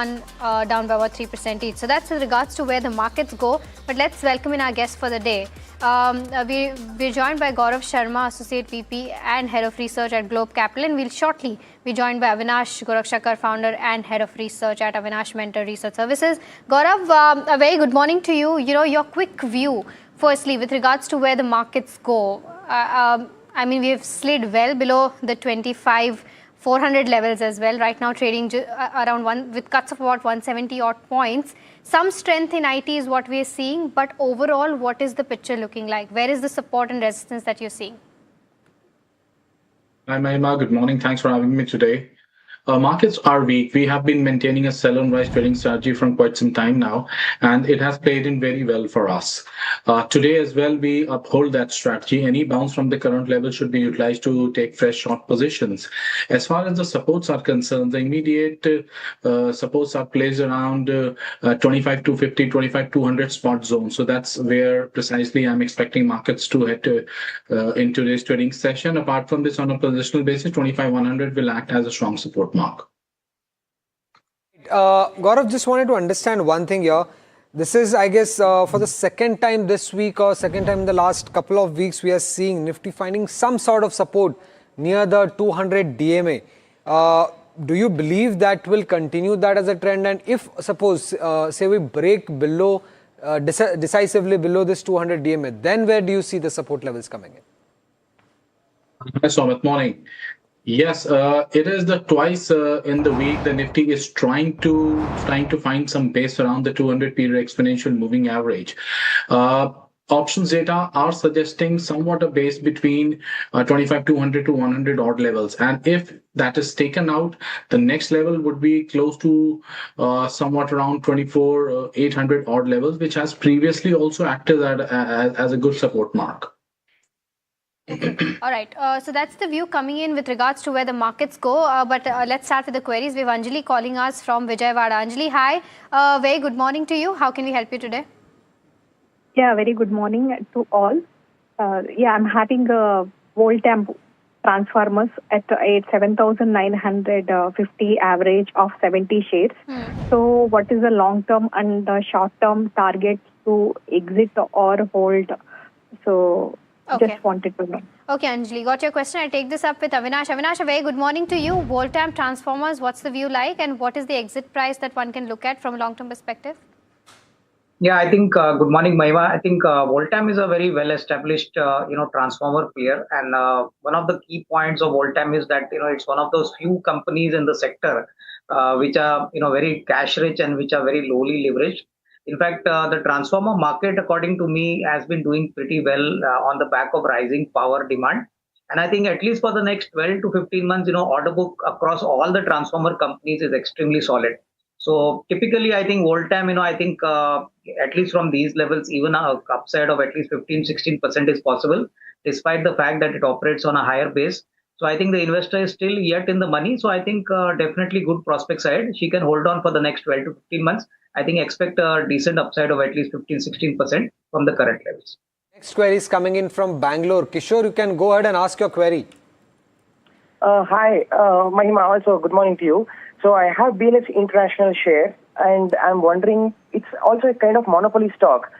down by about 3% each. So that's with regards to where the markets go. But let's welcome in our guest for the day. We're joined by Gaurav Sharma, Associate VP and Head of Research at Globe Capital. And we'll shortly be joined by Avinash Gorakshakar, Founder and Head of Research at Avinash Mentor Research Services. Gaurav, a very good morning to you. Your quick view, firstly, with regards to where the markets go. I mean, we have slid well below the 400 levels as well. Right now trading around with cuts of about 170 odd points. Some strength in IT is what we are seeing, but overall, what is the picture looking like? Where is the support and resistance that you're seeing? Hi, Mahima. Good morning. Thanks for having me today. Markets are weak. We have been maintaining a sell-on-rise trading strategy from quite some time now, and it has played in very well for us. Today as well, we uphold that strategy. Any bounce from the current level should be utilized to take fresh short positions. As far as the supports are concerned, the immediate supports are placed around 25,250, 25,200 spot zone. So that's where precisely I'm expecting markets to head in today's trading session. Apart from this, on a positional basis, 25,100 will act as a strong support mark. Gaurav, just wanted to understand one thing here. This is, I guess, for the second time this week or second time in the last couple of weeks, we are seeing Nifty finding some sort of support near the 200 DMA. Do you believe that will continue that as a trend? And if, suppose, say we break below, decisively below this 200 DMA, then where do you see the support levels coming in? Hi, Sumit. Morning. Yes, it is the twice in the week the Nifty is trying to find some base around the 200 period exponential moving average. Options data are suggesting somewhat a base between 25,200 to 100 odd levels, and if that is taken out, the next level would be close to somewhat around 24,800 odd levels, which has previously also acted as a good support mark. All right. So that's the view coming in with regards to where the markets go. But let's start with the queries. We have Anjali calling us from Vijayawada. Anjali, hi. Very good morning to you. How can we help you today? Yeah, very good morning to all. I'm having a Voltamp transformers at 7,950 average of 70 shares. So what is the long-term and short-term target to exit or hold? So okay. Just wanted to know. Okay, Anjali, got your question. I'll take this up with Avinash. Avinash, a very good morning to you. Voltamp transformers, what's the view like, and what is the exit price that one can look at from a long-term perspective? Yeah, I think good morning, Mahima. I think Voltamp is a very well-established, transformer player, and one of the key points of Voltamp is that it's one of those few companies in the sector which are very cash-rich and which are very lowly leveraged. In fact, the transformer market, according to me, has been doing pretty well on the back of rising power demand. And I think at least for the next 12 to 15 months, order book across all the transformer companies is extremely solid. So typically, I think Voltamp, I think at least from these levels, even a upside of at least 15-16% is possible, despite the fact that it operates on a higher base. So I think the investor is still yet in the money. So I think definitely good prospects ahead. She can hold on for the next 12 to 15 months. I think expect a decent upside of at least 15-16% from the current levels. Next query is coming in from Bangalore. Kishore, you can go ahead and ask your query. Hi, Mahima. Also, good morning to you. So I have BLS International share, and I'm wondering, it's also a kind of monopoly stock.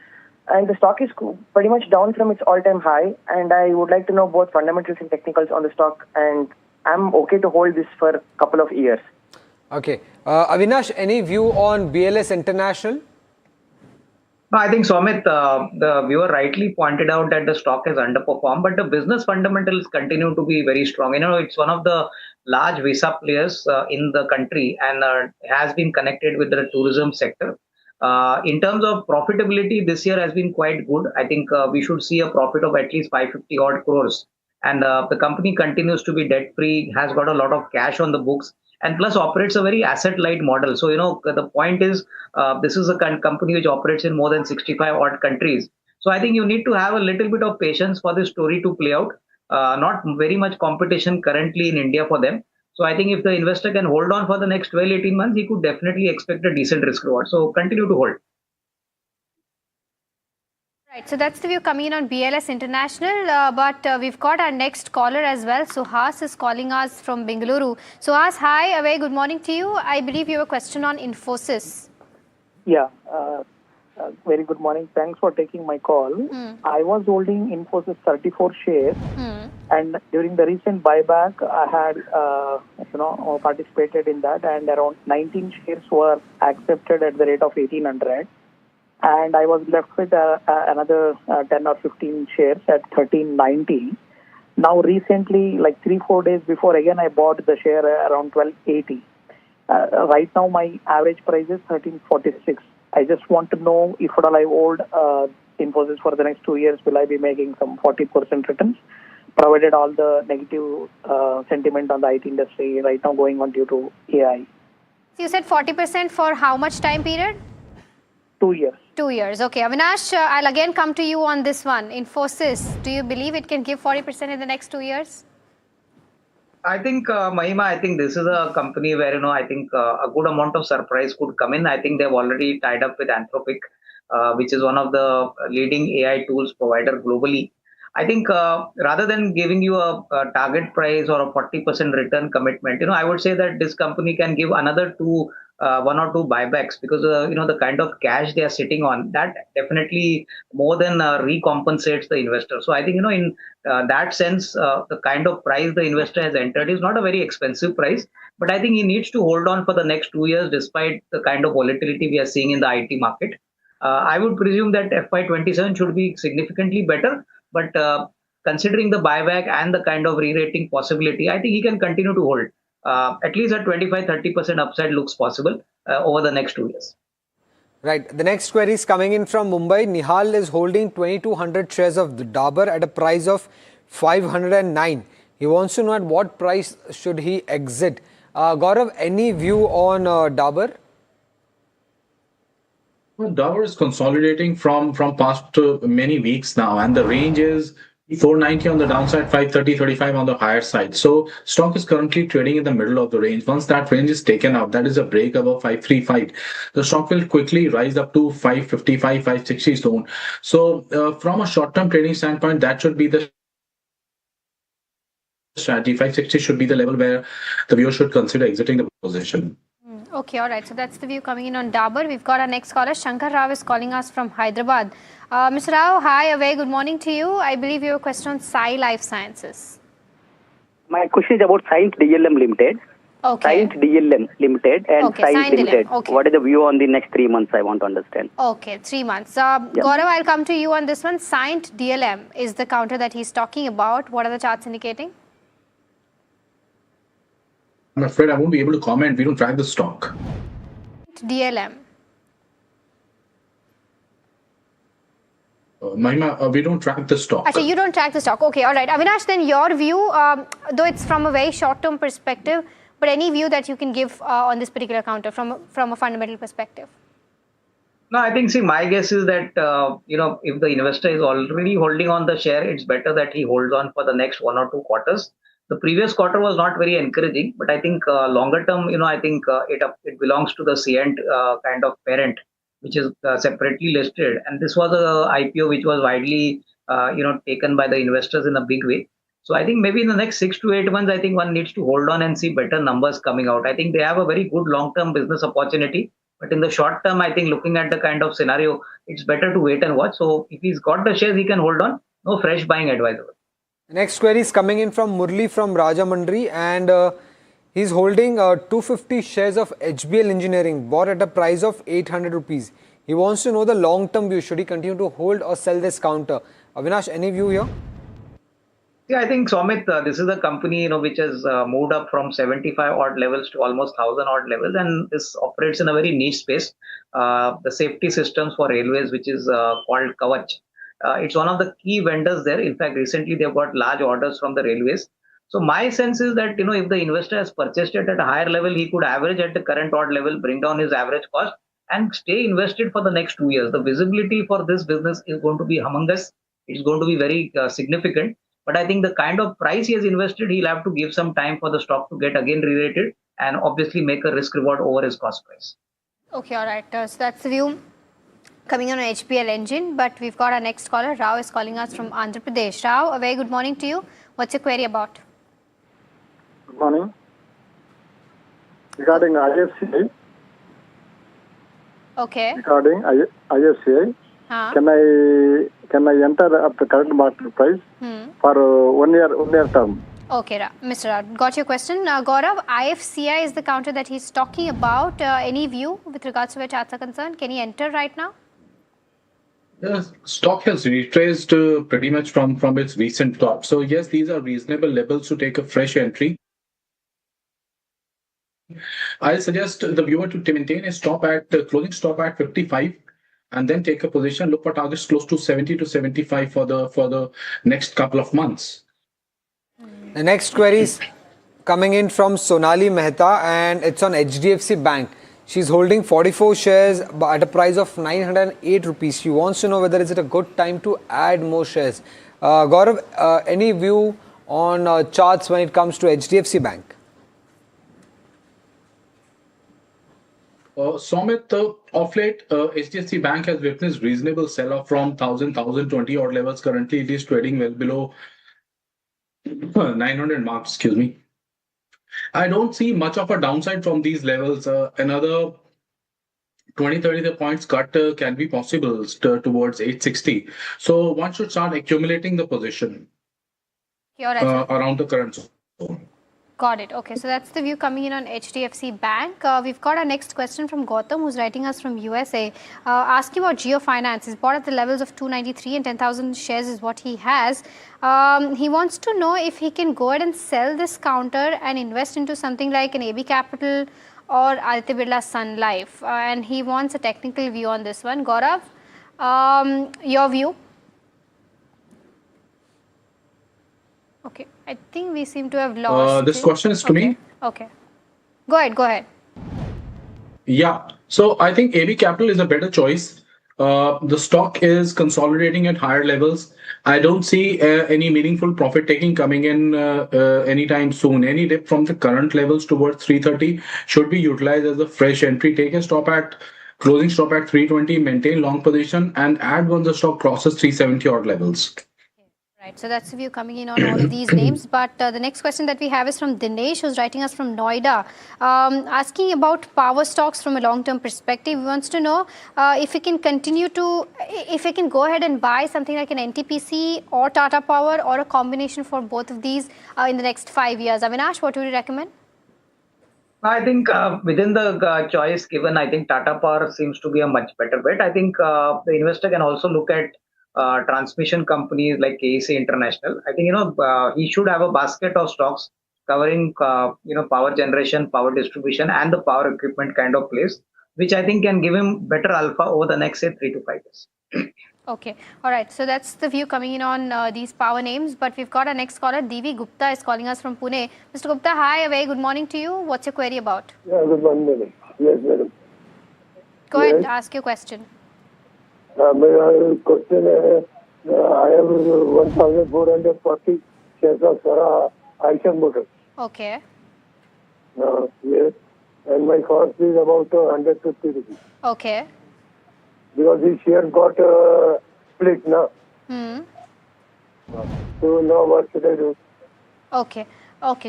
And the stock is pretty much down from its all-time high. And I would like to know both fundamentals and technicals on the stock. And I'm okay to hold this for a couple of years. Okay. Avinash, any view on BLS International? No, I think Sumit, the viewer rightly pointed out that the stock has underperformed, but the business fundamentals continue to be very strong. It's one of the large visa players in the country and has been connected with the tourism sector. In terms of profitability, this year has been quite good. I think we should see a profit of at least 550 odd crores. And the company continues to be debt free, has got a lot of cash on the books, and plus operates a very asset light model. So, the point is, this is a company which operates in more than 65 odd countries. So I think you need to have a little bit of patience for this story to play out. Not very much competition currently in India for them. So I think if the investor can hold on for the next 12-18 months, he could definitely expect a decent risk reward. So continue to hold. Right, so that's the view coming in on BLS International, but we've got our next caller as well. Suhas is calling us from Bengaluru. Suhas, hi, a very good morning to you. I believe you have a question on Infosys. Yeah, very good morning. Thanks for taking my call. I was holding Infosys 34 shares, and during the recent buyback, I had participated in that, and around 19 shares were accepted at the rate of 1800, and I was left with another 10 or 15 shares at 1390. Now, recently, like 3-4 days before, again I bought the share around 1280. Right now, my average price is 1346. I just want to know if at all I hold Infosys for the next 2 years, will I be making some 40% returns, provided all the negative sentiment on the IT industry right now going on due to AI? So you said 40% for how much time period? 2 years. 2 years. Okay, Avinash, I'll again come to you on this one. Infosys, do you believe it can give 40% in the next 2 years? I think, Mahima, I think this is a company where, I think a good amount of surprise could come in. I think they've already tied up with Anthropic, which is one of the leading AI tools provider globally. I think rather than giving you a target price or a 40% return commitment, I would say that this company can give another 1 or 2 buybacks, because the kind of cash they are sitting on, that definitely more than recompensates the investor. So I think in that sense, the kind of price the investor has entered is not a very expensive price, but I think he needs to hold on for the next 2 years despite the kind of volatility we are seeing in the IT market. I would presume that FY27 should be significantly better, but considering the buyback and the kind of re-rating possibility, I think he can continue to hold. At least a 25-30% upside looks possible over the next 2 years. Right. The next query is coming in from Mumbai. Nihal is holding 2,200 shares of the Dabur at a price of 509. He wants to know at what price should he exit. Gaurav, any view on Dabur? Well, Dow is consolidating from past many weeks now, and the range is 490 on the downside, 530-35 on the higher side. So stock is currently trading in the middle of the range. Once that range is taken out, that is a break above 535. The stock will quickly rise up to 555, 560 zone. So from a short-term trading standpoint, that should be the strategy. 560 should be the level where the viewer should consider exiting the position. Okay, all right. So that's the view coming in on Dabur. We've got our next caller. Shankar Rao is calling us from Hyderabad. Mr. Rao, hi, a very good morning to you. I believe you have a question on Sai Life Sciences. My question is about Science DLM Limited. Okay. Science DLM Limited and Okay, Science Science Limited. DLM. Okay. What is the view on the next 3 months? I want to understand. Okay, 3 months. Gaurav, I'll come to you on this one. Science DLM is the counter that he's talking about. What are the charts indicating? I'm afraid I won't be able to comment. We don't track the stock. DLM. Mahima, we don't track the stock. Actually, you don't track the stock. Okay, all right. Avinash, then your view, though it's from a very short-term perspective, but any view that you can give on this particular counter from a fundamental perspective? No, I think, my guess is that, if the investor is already holding on the share, it's better that he holds on for the next 1 or 2 quarters. The previous quarter was not very encouraging, but I think longer term, I think it belongs to the Cient kind of parent, which is separately listed. And this was a IPO which was widely, taken by the investors in a big way. So I think maybe in the next 6 to 8 months, I think one needs to hold on and see better numbers coming out. I think they have a very good long-term business opportunity. But in the short term, I think looking at the kind of scenario, it's better to wait and watch. So if he's got the shares, he can hold on. No fresh buying advisable. Next query is coming in from Murli from Rajamundry, and he's holding 250 shares of HBL Engineering bought at a price of 800 rupees. He wants to know the long-term view. Should he continue to hold or sell this counter? Avinash, any view here? Yeah, I think, Somit, this is a company which has moved up from 75 odd levels to almost 1,000 odd levels, and this operates in a very niche space. The safety systems for railways, which is called Kavach. It's one of the key vendors there. In fact, recently they've got large orders from the railways. So my sense is that if the investor has purchased it at a higher level, he could average at the current odd level, bring down his average cost, and stay invested for the next 2 years. The visibility for this business is going to be humongous. It's going to be very significant. But I think the kind of price he has invested, he'll have to give some time for the stock to get again re-rated and obviously make a risk reward over his cost price. Okay, all right. So that's the view coming on HPL engine, but we've got our next caller. Rao is calling us from Andhra Pradesh. Rao, a very good morning to you. What's your query about? Good morning. Regarding IFCI. Okay. Regarding IFCI, Huh? can I enter at the current market price for 1 year term? Okay, Mr. Rao, got your question. Gaurav, IFCI is the counter that he's talking about. Any view with regards to where charts are concerned? Can he enter right now? The stock has retraced pretty much from its recent top. So yes, these are reasonable levels to take a fresh entry. I suggest the viewer to maintain a stop at closing stop at 55, and then take a position. Look for targets close to 70 to 75 for the next couple of months. The next query is coming in from Sonali Mehta, and it's on HDFC Bank. She's holding 44 shares at a price of 908 rupees. She wants to know whether is it a good time to add more shares. Gaurav, any view on charts when it comes to HDFC Bank? Somit, of late, HDFC Bank has witnessed reasonable sell-off from 1,020 odd levels. Currently, it is trading well below 900 marks, excuse me. I don't see much of a downside from these levels. Another 20-30 points cut can be possible towards 860. So one should start accumulating the position around the current zone. Got it. Okay, so that's the view coming in on HDFC Bank. We've got our next question from Gautam, who's writing us from USA, asking about Geo Finance. He's bought at the levels of 293 and 10,000 shares is what he has. He wants to know if he can go ahead and sell this counter and invest into something like an AB Capital or Aditya Birla Sun Life. And he wants a technical view on this one. Gaurav, your view? Okay, I think we seem to have lost. This question is to me. Okay. Go ahead. Yeah. So I think AB Capital is a better choice. The stock is consolidating at higher levels. I don't see any meaningful profit taking coming in anytime soon. Any dip from the current levels towards 330 should be utilized as a fresh entry. Take a stop at closing stop at 320, maintain long position, and add once the stock crosses 370 odd levels. Right, so that's the view coming in on all of these names. But the next question that we have is from Dinesh, who's writing us from Noida, asking about power stocks from a long-term perspective. He wants to know if we can go ahead and buy something like an NTPC or Tata Power or a combination for both of these in the next 5 years. Avinash, what would you recommend? I think within the choice given, I think Tata Power seems to be a much better bet. I think the investor can also look at transmission companies like KEC International. I think he should have a basket of stocks covering power generation, power distribution, and the power equipment kind of place, which I think can give him better alpha over the next say 3 to 5 years. Okay, all right. So that's the view coming in on these power names. But we've got our next caller. Divi Gupta is calling us from Pune. Mr. Gupta, hi, a very good morning to you. What's your query about? Yeah, good morning, madam. Yes, madam. Go ahead, ask your question. My question is, I have 1,440 shares of Eicher Motors. Okay. Yes, and my cost is about 150 rupees. Okay. Because his share got split now. So now what should I do? Okay,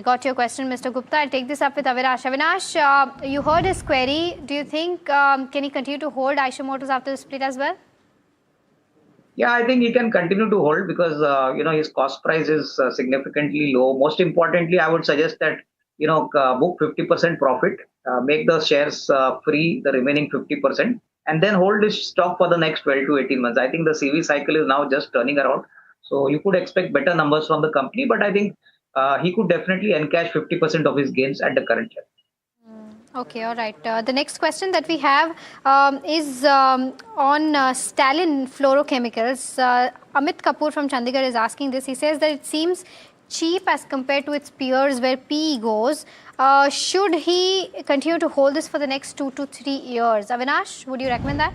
got your question, Mr. Gupta. I'll take this up with Avinash. Avinash, you heard his query. Do you think, can he continue to hold Eicher Motors after the split as well? Yeah, I think he can continue to hold because, his cost price is significantly low. Most importantly, I would suggest that, book 50% profit, make the shares free, the remaining 50%, and then hold this stock for the next 12 to 18 months. I think the CV cycle is now just turning around. So you could expect better numbers from the company, but I think he could definitely encash 50% of his gains at the current level. Okay, all right. The next question that we have is on Stalin Fluorochemicals. Amit Kapoor from Chandigarh is asking this. He says that it seems cheap as compared to its peers where PE goes. Should he continue to hold this for the next 2 to 3 years? Avinash, would you recommend that?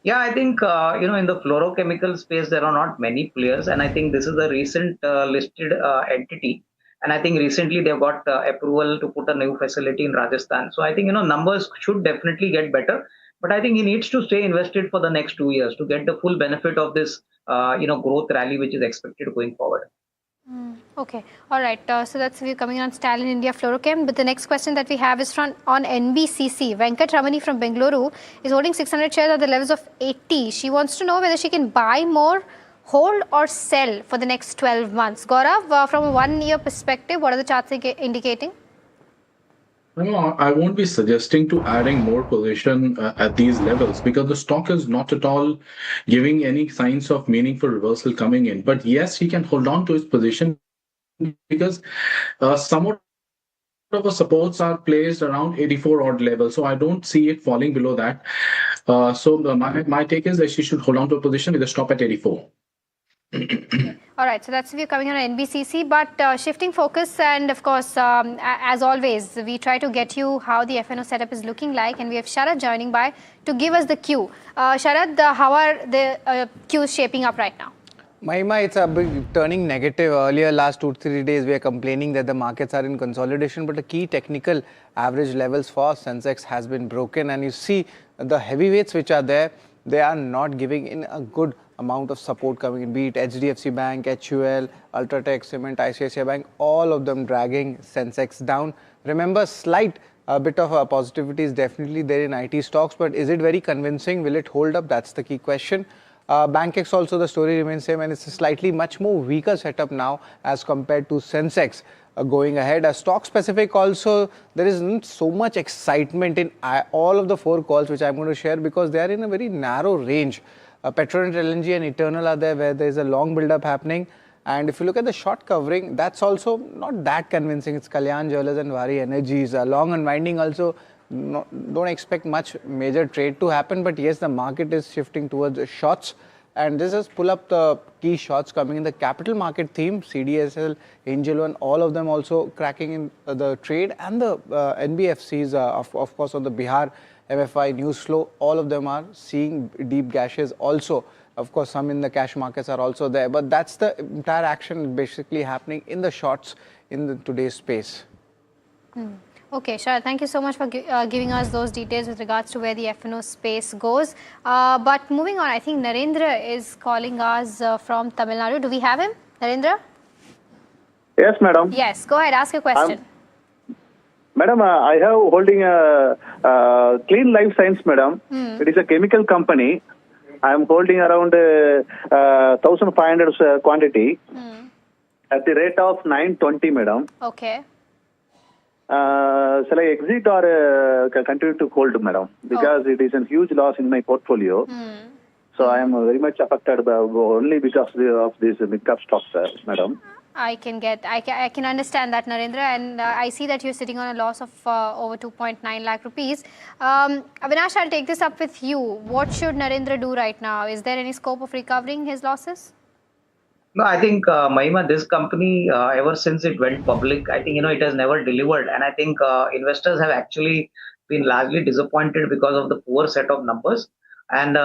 Yeah, I think, in the fluorochemical space, there are not many players. And I think this is a recent listed entity. And I think recently they've got approval to put a new facility in Rajasthan. So I think, numbers should definitely get better. But I think he needs to stay invested for the next 2 years to get the full benefit of this, growth rally which is expected going forward. Okay, all right. So that's we're coming on Stalin India Fluorochem. But the next question that we have is from on NBCC. Venkat Ramani from Bengaluru is holding 600 shares at the levels of 80. She wants to know whether she can buy more, hold or sell for the next 12 months. Gaurav, from a 1 year perspective, what are the charts indicating? No, I won't be suggesting to adding more position at these levels because the stock is not at all giving any signs of meaningful reversal coming in. But yes, he can hold on to his position because somewhat of the supports are placed around 84 odd level. So I don't see it falling below that. My take is that she should hold on to a position with a stop at 84. All right, so that's we're coming on NBCC, but shifting focus, and of course, as always, we try to get you how the FNO setup is looking like, and we have Sharad joining by to give us the cue. Sharad, how are the cues shaping up right now? Mahima, it's a bit turning negative. Earlier, last 2-3 days, we are complaining that the markets are in consolidation, but the key technical average levels for Sensex has been broken, and you see the heavyweights which are there, they are not giving in a good amount of support coming in, be it HDFC Bank, HUL, Ultratech, Cement, ICICI Bank, all of them dragging Sensex down. Remember, slight bit of positivity is definitely there in IT stocks, but is it very convincing? Will it hold up? That's the key question. BankX also, the story remains same, and it's a slightly much more weaker setup now as compared to Sensex. Going ahead, a stock specific also, there isn't so much excitement in all of the 4 calls which I'm going to share because they are in a very narrow range. Petronet, LNG and Eternal are there where there is a long build-up happening. And if you look at the short covering, that's also not that convincing. It's Kalyan Jewellers and Vari Energies. Long unwinding also, don't expect much major trade to happen. But yes, the market is shifting towards shorts. And this has pull up the key shots coming in the capital market theme, CDSL, Angel One, all of them also cracking in the trade, and the NBFCs, of course, on the Bihar MFI news flow, all of them are seeing deep gashes also. Of course, some in the cash markets are also there, but that's the entire action basically happening in the shorts in today's space. Okay, Sharad, thank you so much for giving us those details with regards to where the FNO space goes. But moving on, I think Narendra is calling us from Tamil Nadu. Do we have him, Narendra? Yes, madam. Yes, go ahead, ask your question. Madam, I have holding a Clean Life Science, madam. It is a chemical company. I am holding around 1,500 quantity at the rate of 920, madam. Okay. Shall I exit or continue to hold, madam? Because it is a huge loss in my portfolio. So I am very much affected by only because of this mid-cap stocks, madam. I can understand that, Narendra, and I see that you're sitting on a loss of over 2.9 lakh rupees. Avinash, I'll take this up with you. What should Narendra do right now? Is there any scope of recovering his losses? No, I think, Mahima, this company, ever since it went public, I think, it has never delivered. And I think investors have actually been largely disappointed because of the poor set of numbers. And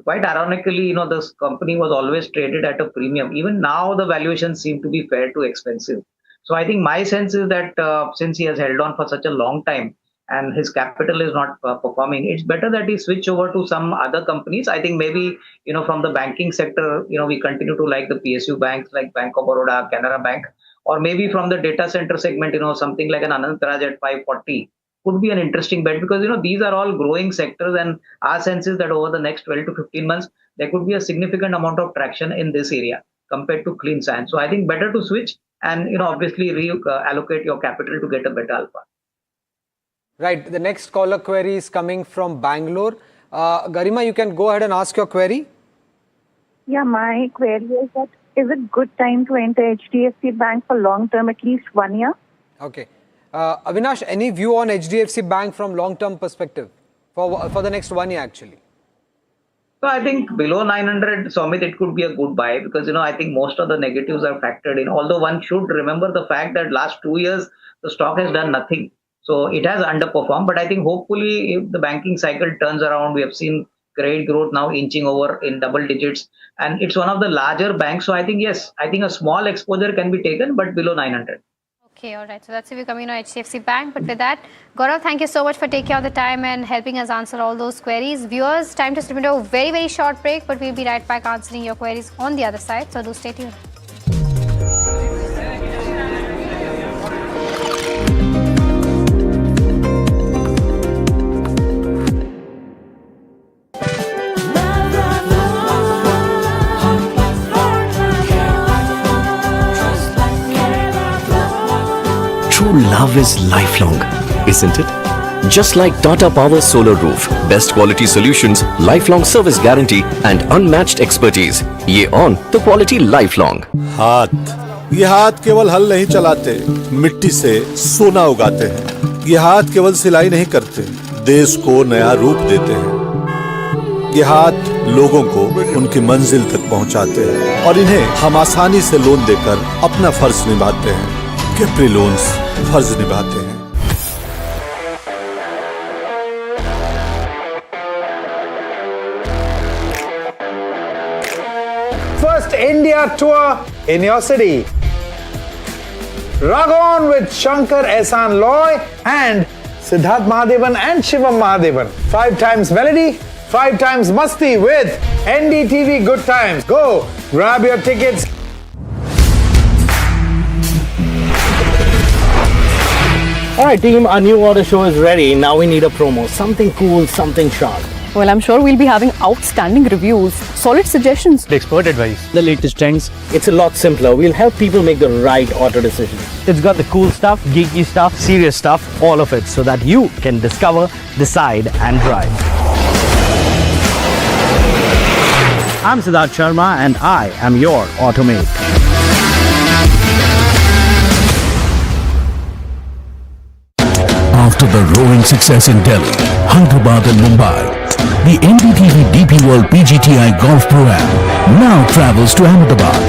quite ironically, this company was always traded at a premium. Even now, the valuations seem to be fair to expensive. So I think my sense is that since he has held on for such a long time and his capital is not performing, it's better that he switch over to some other companies. I think maybe, from the banking sector, we continue to like the PSU banks like Bank of Baroda, Canara Bank, or maybe from the data center segment, something like an Anantaraj at 540 could be an interesting bet because, these are all growing sectors, and our sense is that over the next 12 to 15 months, there could be a significant amount of traction in this area compared to clean science. So I think better to switch and, obviously allocate your capital to get a better alpha. Right. The next caller query is coming from Bangalore. Garima, you can go ahead and ask your query. Yeah, my query is that is it good time to enter HDFC Bank for long term, at least 1 year? Okay. Avinash, any view on HDFC Bank from long-term perspective for the next 1 year actually? So I think below 900, Somit, it could be a good buy because, I think most of the negatives are factored in. Although one should remember the fact that last 2 years, the stock has done nothing. So it has underperformed. But I think hopefully if the banking cycle turns around, we have seen great growth now inching over in double digits. And it's one of the larger banks. So I think, yes, I think a small exposure can be taken, but below 900. Okay, all right. So that's if you're coming on HDFC Bank. But with that, Gaurav, thank you so much for taking out the time and helping us answer all those queries. Viewers, time to slip into a very, very short break, but we'll be right back answering your queries on the other side. So do stay tuned. True love is lifelong, isn't it? Just like Tata Power Solar Roof, best quality solutions, lifelong service guarantee and unmatched expertise. ये on तो quality lifelong. ये हाथ केवल हल नहीं चलाते, मिट्टी से सोना उगाते हैं। ये हाथ केवल सिलाई नहीं करते, देश को नया रूप देते हैं। ये हाथ लोगों को उनकी मंजिल तक पहुंचाते हैं और इन्हें हम आसानी से लोन देकर अपना फर्ज निभाते हैं। कैप्री लोन्स फर्ज निभाते हैं। First India tour in your city. Rag on with Shankar Ehsan Loy and Siddharth Mahadevan and Shivam Mahadevan. 5 times melody, 5 times masti with NDTV Good Times. Go grab your tickets. Alright team, our new auto show is ready. Now we need a promo. Something cool, something sharp. Well, I'm sure we'll be having outstanding reviews, solid suggestions, Expert advice, the latest trends. It's a lot simpler. We'll help people make the right auto decision. It's got the cool stuff, geeky stuff, serious stuff, all of it, so that you can discover, decide and drive. I'm Siddharth Sharma and I am your automate. After the roaring success in Delhi, Hyderabad and Mumbai, the NDTV DP World PGTI Golf Pro-Am now travels to Ahmedabad.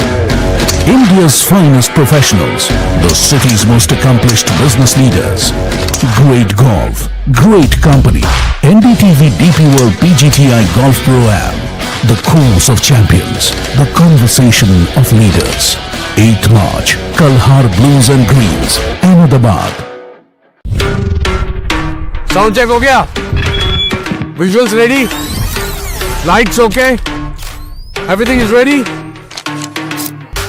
India's finest professionals, the city's most accomplished business leaders. Great golf, great company. NDTV DP World PGTI Golf Pro-Am. The course of champions, the conversation of leaders. 8th March, Kalhar Blues and Greens, Ahmedabad. Sound check हो गया? Visuals ready? Lights okay? Everything is ready?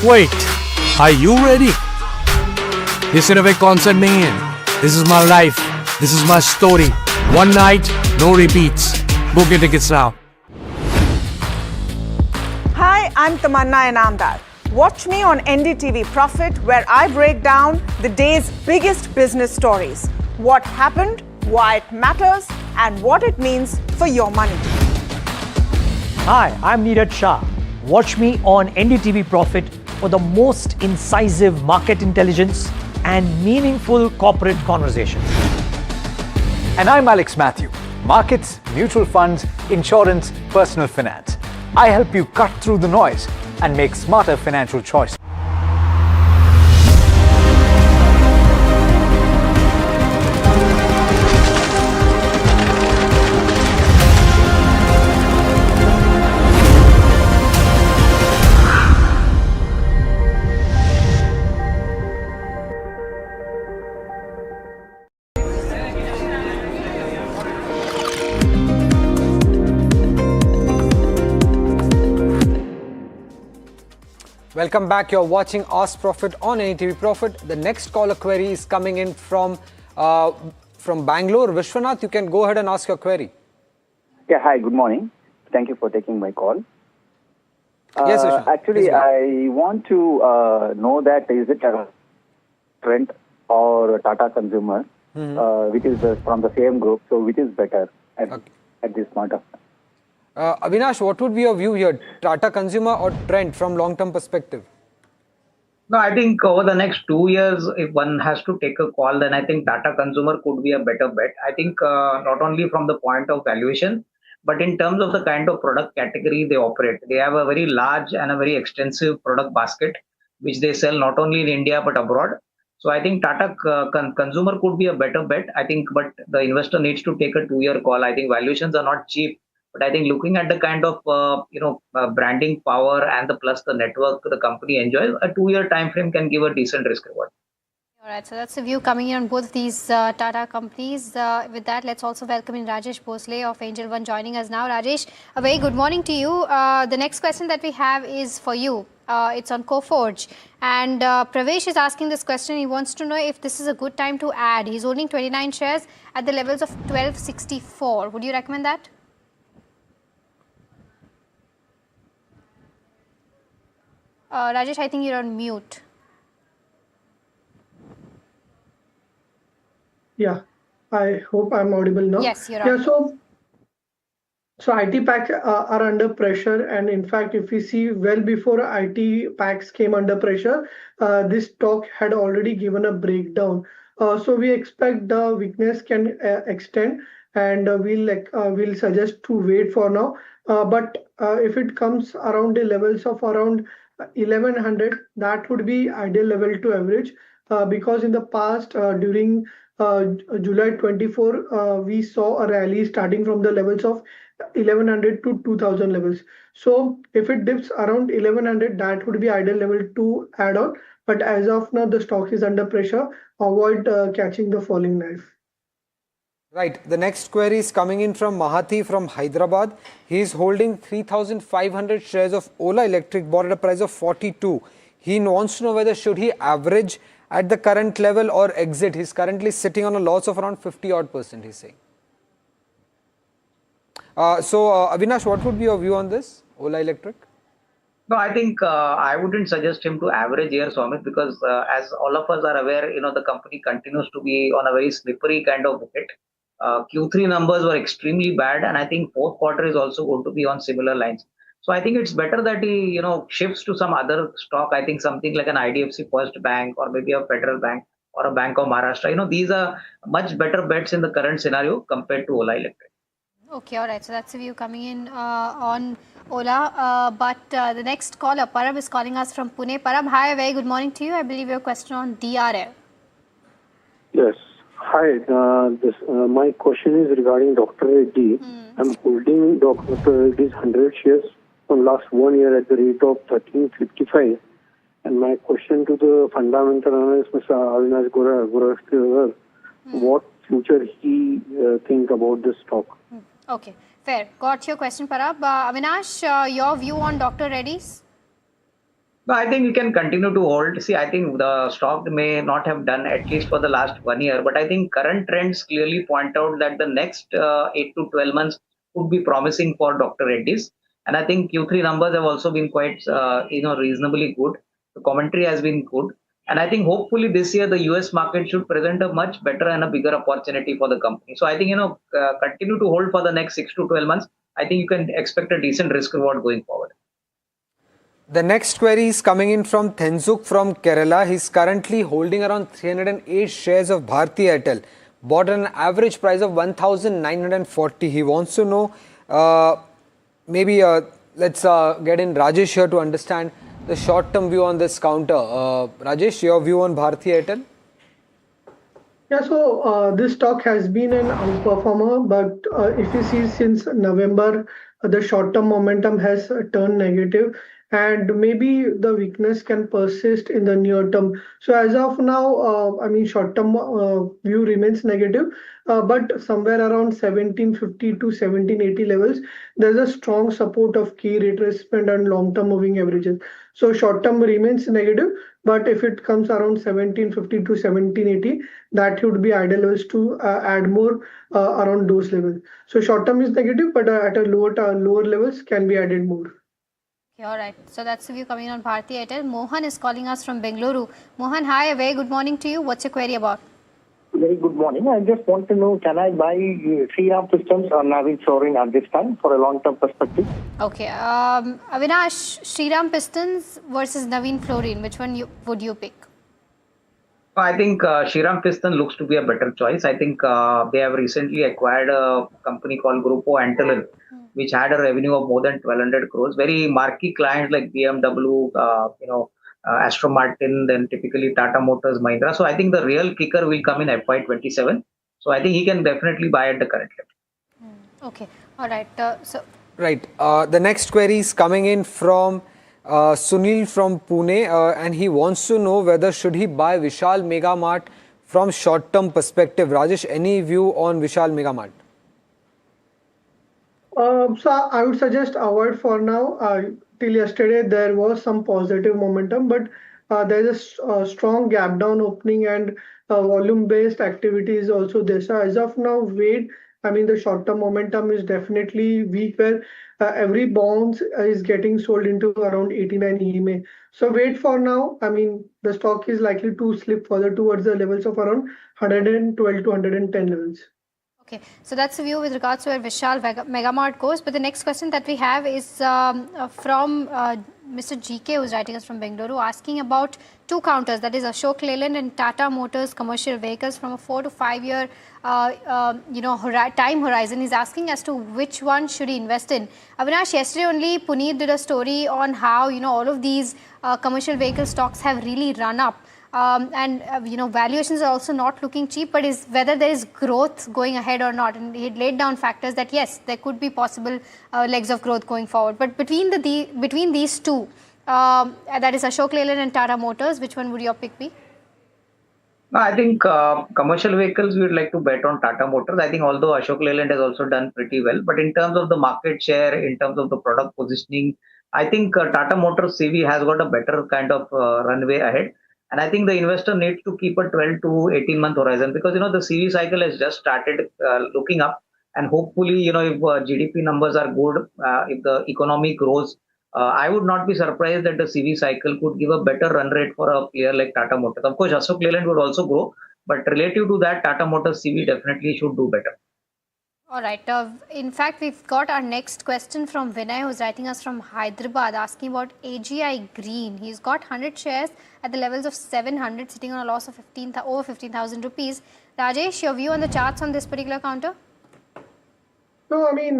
Wait, are you ready? ये सिर्फ एक concert नहीं है. This is my life. This is my story. One night, no repeats. Book your tickets now. Hi, I'm Tamanna Inamdar. Watch me on NDTV Profit, where I break down the day's biggest business stories. What happened, why it matters, and what it means for your money. Hi, I'm Neeraj Shah. Watch me on NDTV Profit for the most incisive market intelligence and meaningful corporate conversations. And I'm Alex Matthew. Markets, mutual funds, insurance, personal finance. I help you cut through the noise and make smarter financial choices. Welcome back. You're watching Ask Profit on NDTV Profit. The next caller query is coming in from Bangalore. Vishwanath, you can go ahead and ask your query. Yeah, hi, good morning. Thank you for taking my call. Yes, Vishwanath. Actually, I want to know that is it a Trent or Tata Consumer, which is from the same group, so which is better at this point of time? Avinash, what would be your view here? Tata Consumer or Trent from long-term perspective? No, I think over the next 2 years, if one has to take a call, then I think Tata Consumer could be a better bet. I think not only from the point of valuation, but in terms of the kind of product category they operate. They have a very large and a very extensive product basket, which they sell not only in India but abroad. So I think Tata Consumer could be a better bet. I think, but the investor needs to take a 2-year call. I think valuations are not cheap. But I think looking at the kind of branding power and the plus the network the company enjoys, a 2-year time frame can give a decent risk reward. All right, so that's the view coming in on both these Tata companies. With that, let's also welcome in Rajesh Bhosle of Angel One joining us now. Rajesh, a very good morning to you. The next question that we have is for you. It's on Coforge. And Pravesh is asking this question. He wants to know if this is a good time to add. He's holding 29 shares at the levels of 1264. Would you recommend that? Rajesh, I think you're on mute. Yeah, I hope I'm audible now. Yes, you're Yeah, audible. so IT packs are under pressure, and in fact, if we see well before IT packs came under pressure, this stock had already given a breakdown. So we expect the weakness can extend, and we'll suggest to wait for now. But if it comes around the levels of around 1100, that would be ideal level to average, because in the past during July 24, we saw a rally starting from the levels of 1100 to 2000 levels. So if it dips around 1100, that would be ideal level to add on. But as of now, the stock is under pressure. Avoid catching the falling knife. Right. The next query is coming in from Mahati from Hyderabad. He is holding 3,500 shares of Ola Electric, bought at a price of 42. He wants to know whether should he average at the current level or exit. He's currently sitting on a loss of around 50% he's saying. Avinash, what would be your view on this, Ola Electric? No, I think I wouldn't suggest him to average here, Swamit, because as all of us are aware, the company continues to be on a very slippery kind of wicket. Q3 numbers were extremely bad, and I think fourth quarter is also going to be on similar lines. So I think it's better that he, shifts to some other stock. I think something like an IDFC First Bank or maybe a Federal Bank or a Bank of Maharashtra. These are much better bets in the current scenario compared to Ola Electric. Okay, all right. So that's the view coming in on Ola. But the next caller, Parab, is calling us from Pune. Parab, hi, a very good morning to you. I believe your question on DRL. Yes. Hi. My question is regarding Dr. Reddy. I'm holding Dr. Reddy's 100 shares from last 1 year at the rate of 13.55. And my question to the fundamental analyst, Mr. Avinash Gorakhpur, what future he think about this stock? Okay, fair. Got your question, Parab. Avinash, your view on Dr. Reddy's? No, I think we can continue to hold. See, I think the stock may not have done at least for the last 1 year, but I think current trends clearly point out that the next 8 to 12 months would be promising for Dr. Reddy's. And I think Q3 numbers have also been quite, reasonably good. The commentary has been good. And I think hopefully this year the US market should present a much better and a bigger opportunity for the company. So I think, continue to hold for the next 6 to 12 months. I think you can expect a decent risk reward going forward. The next query is coming in from Tenzuk from Kerala. He's currently holding around 308 shares of Bharti Airtel, bought at an average price of 1,940. He wants to know, let's get in Rajesh here to understand the short-term view on this counter. Rajesh, your view on Bharti Airtel? Yeah, so this stock has been an outperformer, but if you see since November, the short-term momentum has turned negative, and maybe the weakness can persist in the near term. So as of now, short-term view remains negative, but somewhere around 1750 to 1780 levels, there's a strong support of key retracement and long-term moving averages. So short-term remains negative, but if it comes around 1750 to 1780, that would be ideal levels to add more around those levels. So short-term is negative, but at a lower levels can be added more. Okay, all right. So that's the view coming on Bharti Airtel. Mohan is calling us from Bengaluru. Mohan, hi, a very good morning to you. What's your query about? Very good morning. I just want to know, can I buy Sriram Systems or Navin Soaring at this time for a long-term perspective? Okay. Avinash, Sriram Pistons versus Navin Fluorine. Which one would you pick? I think Shriram Piston looks to be a better choice. I think they have recently acquired a company called Grupo Antolin, which had a revenue of more than 1,200 crores. Very marquee clients like BMW, Aston Martin, then typically Tata Motors, Mahindra. So I think the real kicker will come in FY27. So I think he can definitely buy at the current level. Okay. All right. Right. The next query is coming in from Sunil from Pune, and he wants to know whether should he buy Vishal Mega Mart from short-term perspective. Rajesh, any view on Vishal Mega Mart? So I would suggest avoid for now. Till yesterday, there was some positive momentum, but there is a strong gap down opening and volume-based activity is also there. So as of now, wait. I mean, the short-term momentum is definitely weak, where every bonds is getting sold into around 89 EMA. So wait for now. I mean, the stock is likely to slip further towards the levels of around 112 to 110 levels. Okay, so that's the view with regards to where Vishal Megamart goes. But the next question that we have is from Mr. GK, who's writing us from Bengaluru, asking about two counters, that is Ashok Leyland and Tata Motors commercial vehicles from a 4 to 5 year time horizon. He's asking as to which one should he invest in. Avinash, yesterday only Puneet did a story on how all of these commercial vehicle stocks have really run up. Valuations are also not looking cheap, but is whether there is growth going ahead or not. And he had laid down factors that yes, there could be possible legs of growth going forward. But between these two, that is Ashok Leyland and Tata Motors, which one would your pick be? No, I think commercial vehicles we would like to bet on Tata Motors. I think although Ashok Leyland has also done pretty well, but in terms of the market share, in terms of the product positioning, I think Tata Motors CV has got a better kind of runway ahead. And I think the investor needs to keep a 12 to 18 month horizon because the CV cycle has just started looking up, and hopefully if GDP numbers are good, if the economy grows, I would not be surprised that the CV cycle could give a better run rate for a player like Tata Motors. Of course, Ashok Leyland would also grow, but relative to that, Tata Motors CV definitely should do better. All right. In fact, we've got our next question from Vinay, who's writing us from Hyderabad, asking about AGI Green. He's got 100 shares at the levels of 700, sitting on a loss of over 15,000 rupees. Rajesh, your view on the charts on this particular counter? No, I mean,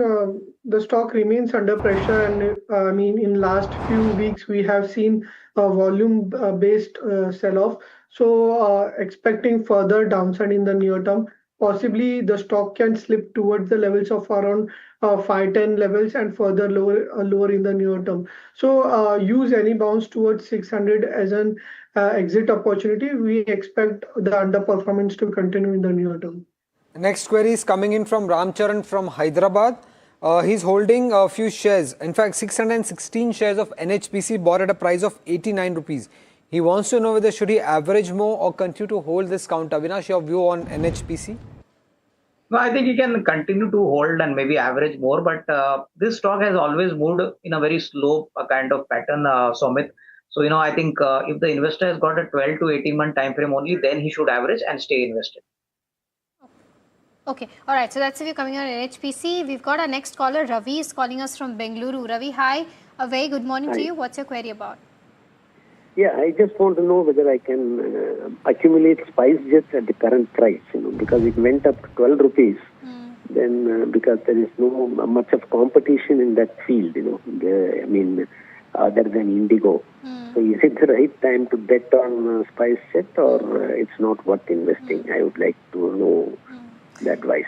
the stock remains under pressure, and I mean, in last few weeks, we have seen a volume-based sell-off. So, expecting further downside in the near term. Possibly, the stock can slip towards the levels of around 510 levels and further lower in the near term. So, use any bounce towards 600 as an exit opportunity. We expect the underperformance to continue in the near term. Next query is coming in from Ramcharan from Hyderabad. He's holding a few shares. In fact, 616 shares of NHPC bought at a price of 89 rupees. He wants to know whether should he average more or continue to hold this count. Avinash, your view on NHPC? No, I think you can continue to hold and maybe average more, but this stock has always moved in a very slow kind of pattern, Somit. So, I think if the investor has got a 12 to 18 month time frame only, then he should average and stay invested. Okay, all right. So that's the view coming on NHPC. We've got our next caller. Ravi is calling us from Bengaluru. Ravi, hi. A very good morning to you. What's your query about? Yeah, I just want to know whether I can accumulate spice jets at the current price, because it went up to 12 rupees. Then because there is no much of competition in that field, other than Indigo. So is it the right time to bet on spice jet, or it's not worth investing? I would like to know the advice.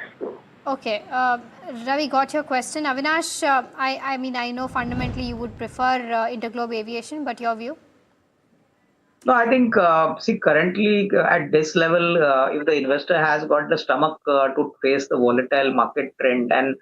Okay, Ravi, got your question. Avinash, I know fundamentally you would prefer Interglobe Aviation, but your view? No, I think, currently at this level, if the investor has got the stomach to face the volatile market trend and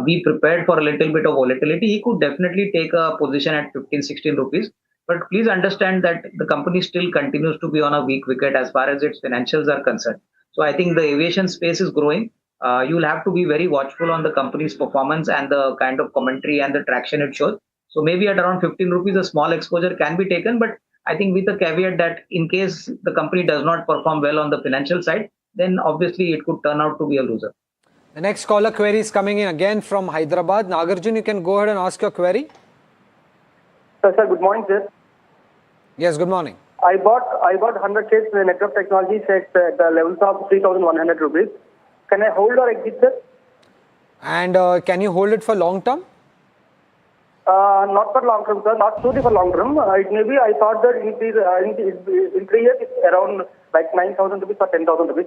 be prepared for a little bit of volatility, he could definitely take a position at 15, 16 rupees. But please understand that the company still continues to be on a weak wicket as far as its financials are concerned. So I think the aviation space is growing. You'll have to be very watchful on the company's performance and the kind of commentary and the traction it shows. So maybe at around 15 rupees, a small exposure can be taken, but I think with the caveat that in case the company does not perform well on the financial side, then obviously it could turn out to be a loser. The next caller query is coming in again from Hyderabad. Nagarjun, you can go ahead and ask your query. Sir, good morning, sir. Yes, good morning. I bought 100 shares in the Network Technologies at the levels of 3,100 rupees. Can I hold or exit, sir? And can you hold it for long term? Not for long term, sir. Not truly for long term. It may be, I thought that in 3 years, it's around like 9,000 rupees or 10,000 rupees.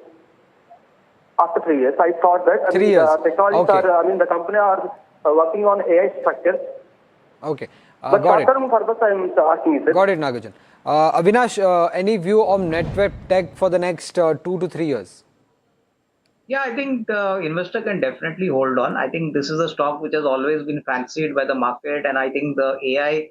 After 3 years, I thought that. 3 years. Technologies okay. the company are working on AI structures. Okay. But Got it. short-term purpose I am asking you, sir. Got it, Nagajan. Avinash, any view on Netweb Tech for the next 2 to 3 years? Yeah, I think the investor can definitely hold on. I think this is a stock which has always been fancied by the market, and I think the AI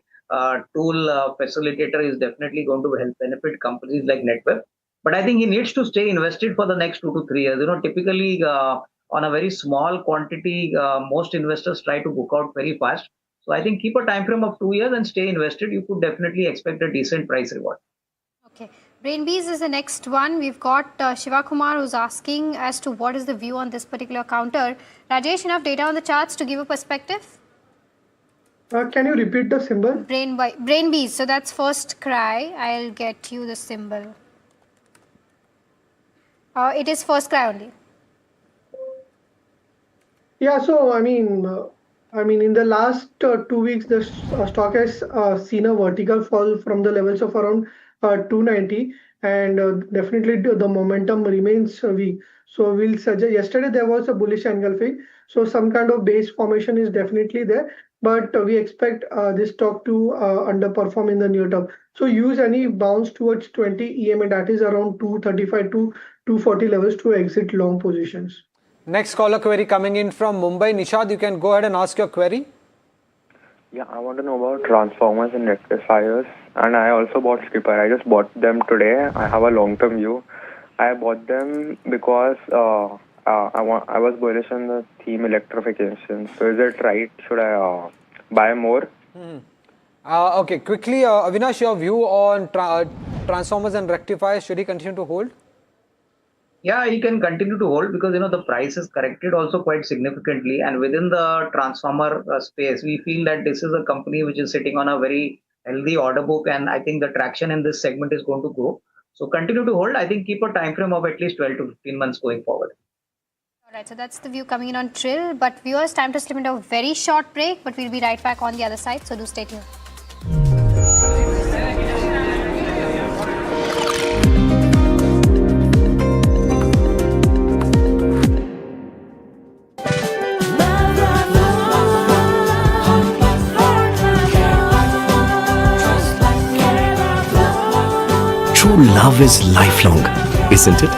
tool facilitator is definitely going to help benefit companies like NetWeb. But I think he needs to stay invested for the next 2 to 3 years. Typically on a very small quantity, most investors try to book out very fast. So I think keep a time frame of 2 years and stay invested. You could definitely expect a decent price reward. Okay. Brainbees is the next one. We've got Shiva Kumar who's asking as to what is the view on this particular counter. Rajesh, enough data on the charts to give a perspective? Can you repeat the symbol? Brainbees. So that's first cry. I'll get you the symbol. It is first cry only. Yeah, so I mean, in the last 2 weeks, the stock has seen a vertical fall from the levels of around 290, and definitely the momentum remains weak. So we'll suggest. Yesterday there was a bullish engulfing, so some kind of base formation is definitely there, but we expect this stock to underperform in the near term. So use any bounce towards 20 EMA, that is around 235 to 240 levels, to exit long positions. Next caller query coming in from Mumbai. Nishad, you can go ahead and ask your query. Yeah, I want to know about transformers and rectifiers, and I also bought skipper. I just bought them today. I have a long-term view. I bought them because I was bullish on the theme electrification. So is it right? Should I buy more? Okay, quickly, Avinash, your view on transformers and rectifiers. Should he continue to hold? Yeah, he can continue to hold because the price is corrected also quite significantly, and within the transformer space, we feel that this is a company which is sitting on a very healthy order book, and I think the traction in this segment is going to grow. So continue to hold. I think keep a time frame of at least 12 to 15 months going forward. Alright, so that's the view coming in on Trill. But viewers, time to slip into a very short break, but we'll be right back on the other side, so do stay tuned. True love is lifelong, isn't it?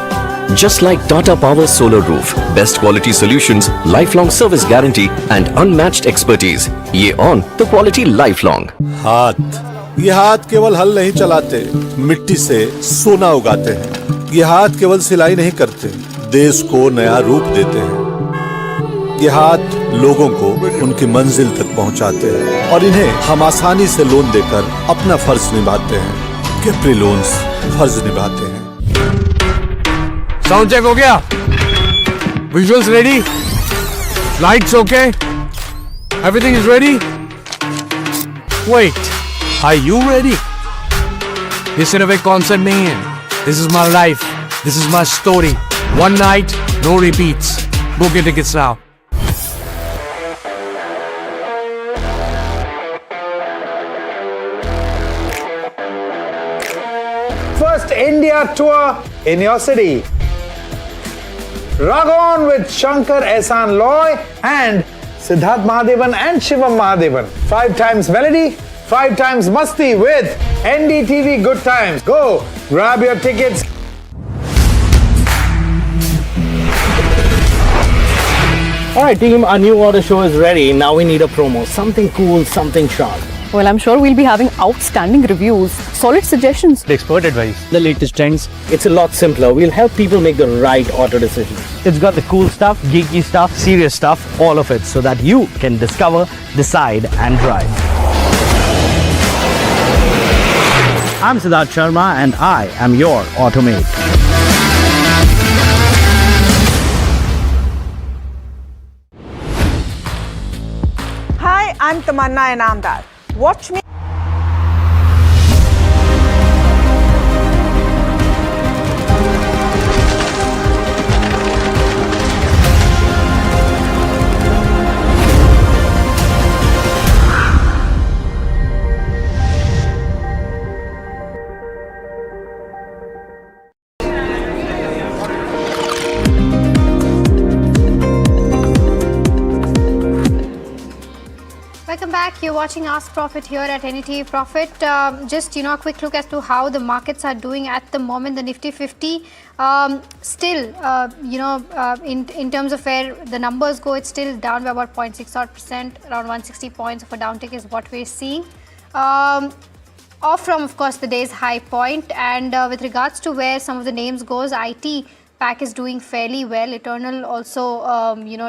Just like Tata Power Solar Roof, best quality solutions, lifelong service guarantee and unmatched expertise. ये on the quality lifelong. हाथ, ये हाथ केवल हल नहीं चलाते, मिट्टी से सोना उगाते हैं। ये हाथ केवल सिलाई नहीं करते, देश को नया रूप देते हैं। ये हाथ लोगों को उनकी मंजिल तक पहुंचाते हैं और इन्हें हम आसानी से लोन देकर अपना फर्ज निभाते हैं। कैप्री लोन्स फर्ज निभाते हैं। साउंड चेक हो गया? Visuals ready? Lights okay? Everything is ready? Wait, are you ready? ये सिर्फ एक कॉन्सर्ट नहीं है. This is my life. This is my story. One night, no repeats. Book your tickets now. First India tour in your city. Rock on with Shankar Ehsan Loy and Siddharth Mahadevan and Shivam Mahadevan. 5 times melody, 5 times masti with NDTV Good Times. Go grab your tickets. Alright team, our new order show is ready. Now we need a promo. Something cool, something sharp. Well, I'm sure we'll be having outstanding reviews, solid suggestions, Expert advice, the latest trends. It's a lot simpler. We'll help people make the right auto decision. It's got the cool stuff, geeky stuff, serious stuff, all of it, so that you can discover, decide and drive. I'm Siddharth Sharma and I am your Automate. Hi, I'm Tamanna Inamdar. Watch me. Welcome back. You're watching Ask Profit here at NDTV Profit. Just a quick look as to how the markets are doing at the moment. The Nifty 50 still, in terms of where the numbers go, it's still down by about 0.6%, around 160 points of a downtick is what we're seeing. Off from, of course, the day's high point. And with regards to where some of the names goes, IT pack is doing fairly well. Eternal also,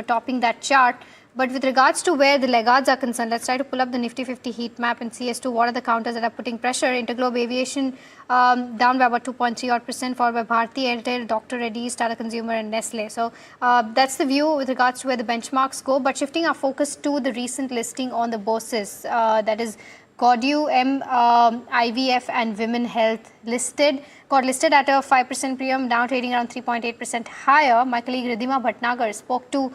topping that chart. But with regards to where the laggards are concerned, let's try to pull up the Nifty 50 heat map and see as to what are the counters that are putting pressure. Interglobe Aviation down by about 2.3%, followed by Bharti Airtel, Dr. Reddy's, Tata Consumer and Nestle. So that's the view with regards to where the benchmarks go. But shifting our focus to the recent listing on the BOSES, that is Gaudium, IVF and Women Health got listed at a 5% premium, now trading around 3.8% higher. My colleague Ridhima Bhatnagar spoke to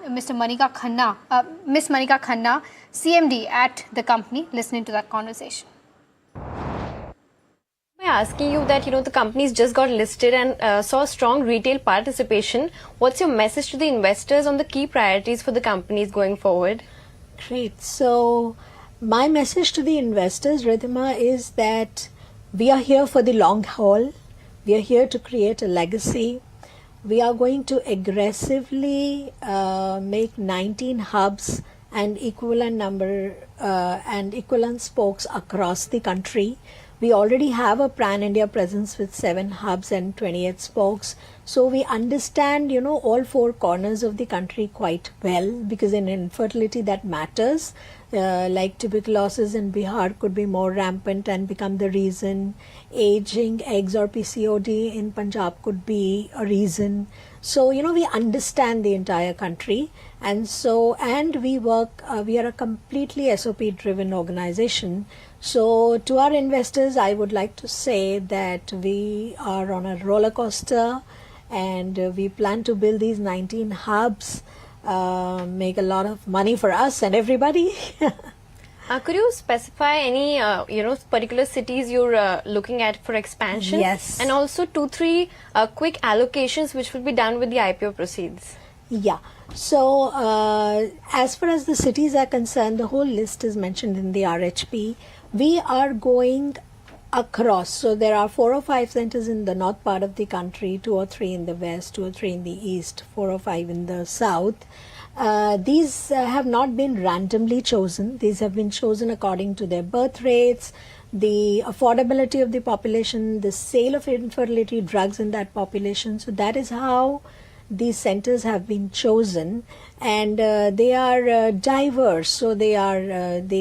Miss Manika Khanna, CMD at the company, listening to that conversation. By asking you that, the companies just got listed and saw strong retail participation, what's your message to the investors on the key priorities for the companies going forward? Great. So, my message to the investors, Ridhima, is that we are here for the long haul. We are here to create a legacy. We are going to aggressively make 19 hubs and equivalent spokes across the country. We already have a pan-India presence with 7 hubs and 28 spokes. So we understand, all 4 corners of the country quite well, because in infertility that matters. Like tuberculosis in Bihar could be more rampant and become the reason. Aging eggs or PCOD in Punjab could be a reason. So, we understand the entire country. And we work, we are a completely SOP driven organization. So to our investors, I would like to say that we are on a roller coaster and we plan to build these 19 hubs, make a lot of money for us and everybody. Could you specify any, particular cities you're looking at for expansion? Yes. And also 2-3 quick allocations which will be done with the IPO proceeds. Yeah. So as far as the cities are concerned, the whole list is mentioned in the RHP. We are going across. So there are 4 or 5 centers in the north part of the country, 2 or 3 in the west, 2 or 3 in the east, 4 or 5 in the south. These have not been randomly chosen. These have been chosen according to their birth rates, the affordability of the population, the sale of infertility drugs in that population. So that is how these centers have been chosen, and they are diverse. So they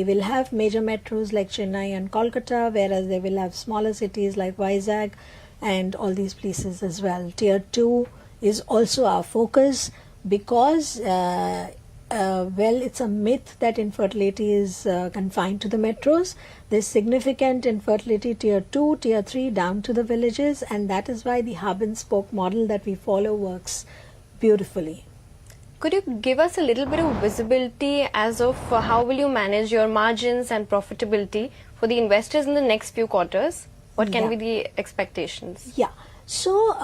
will have major metros like Chennai and Kolkata, whereas they will have smaller cities like Vizag and all these places as well. Tier 2 is also our focus because it's a myth that infertility is confined to the metros. There's significant infertility tier 2, tier 3 down to the villages, and that is why the hub and spoke model that we follow works beautifully. Could you give us a little bit of visibility as of how will you manage your margins and profitability for the investors in the next few quarters? What can be the expectations? Yeah. So,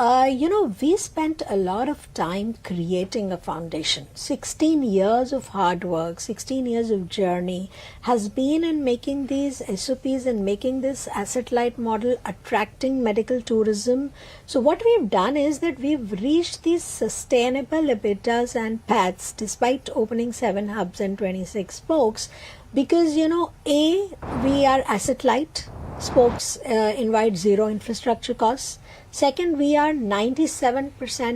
we spent a lot of time creating a foundation. 16 years of hard work, 16 years of journey has been in making these SOPs and making this asset-light model, attracting medical tourism. So what we've done is that we've reached these sustainable EBITDAs and PATs despite opening 7 hubs and 26 spokes because, we are asset-light. Spokes invite zero infrastructure costs. Second, we are 97%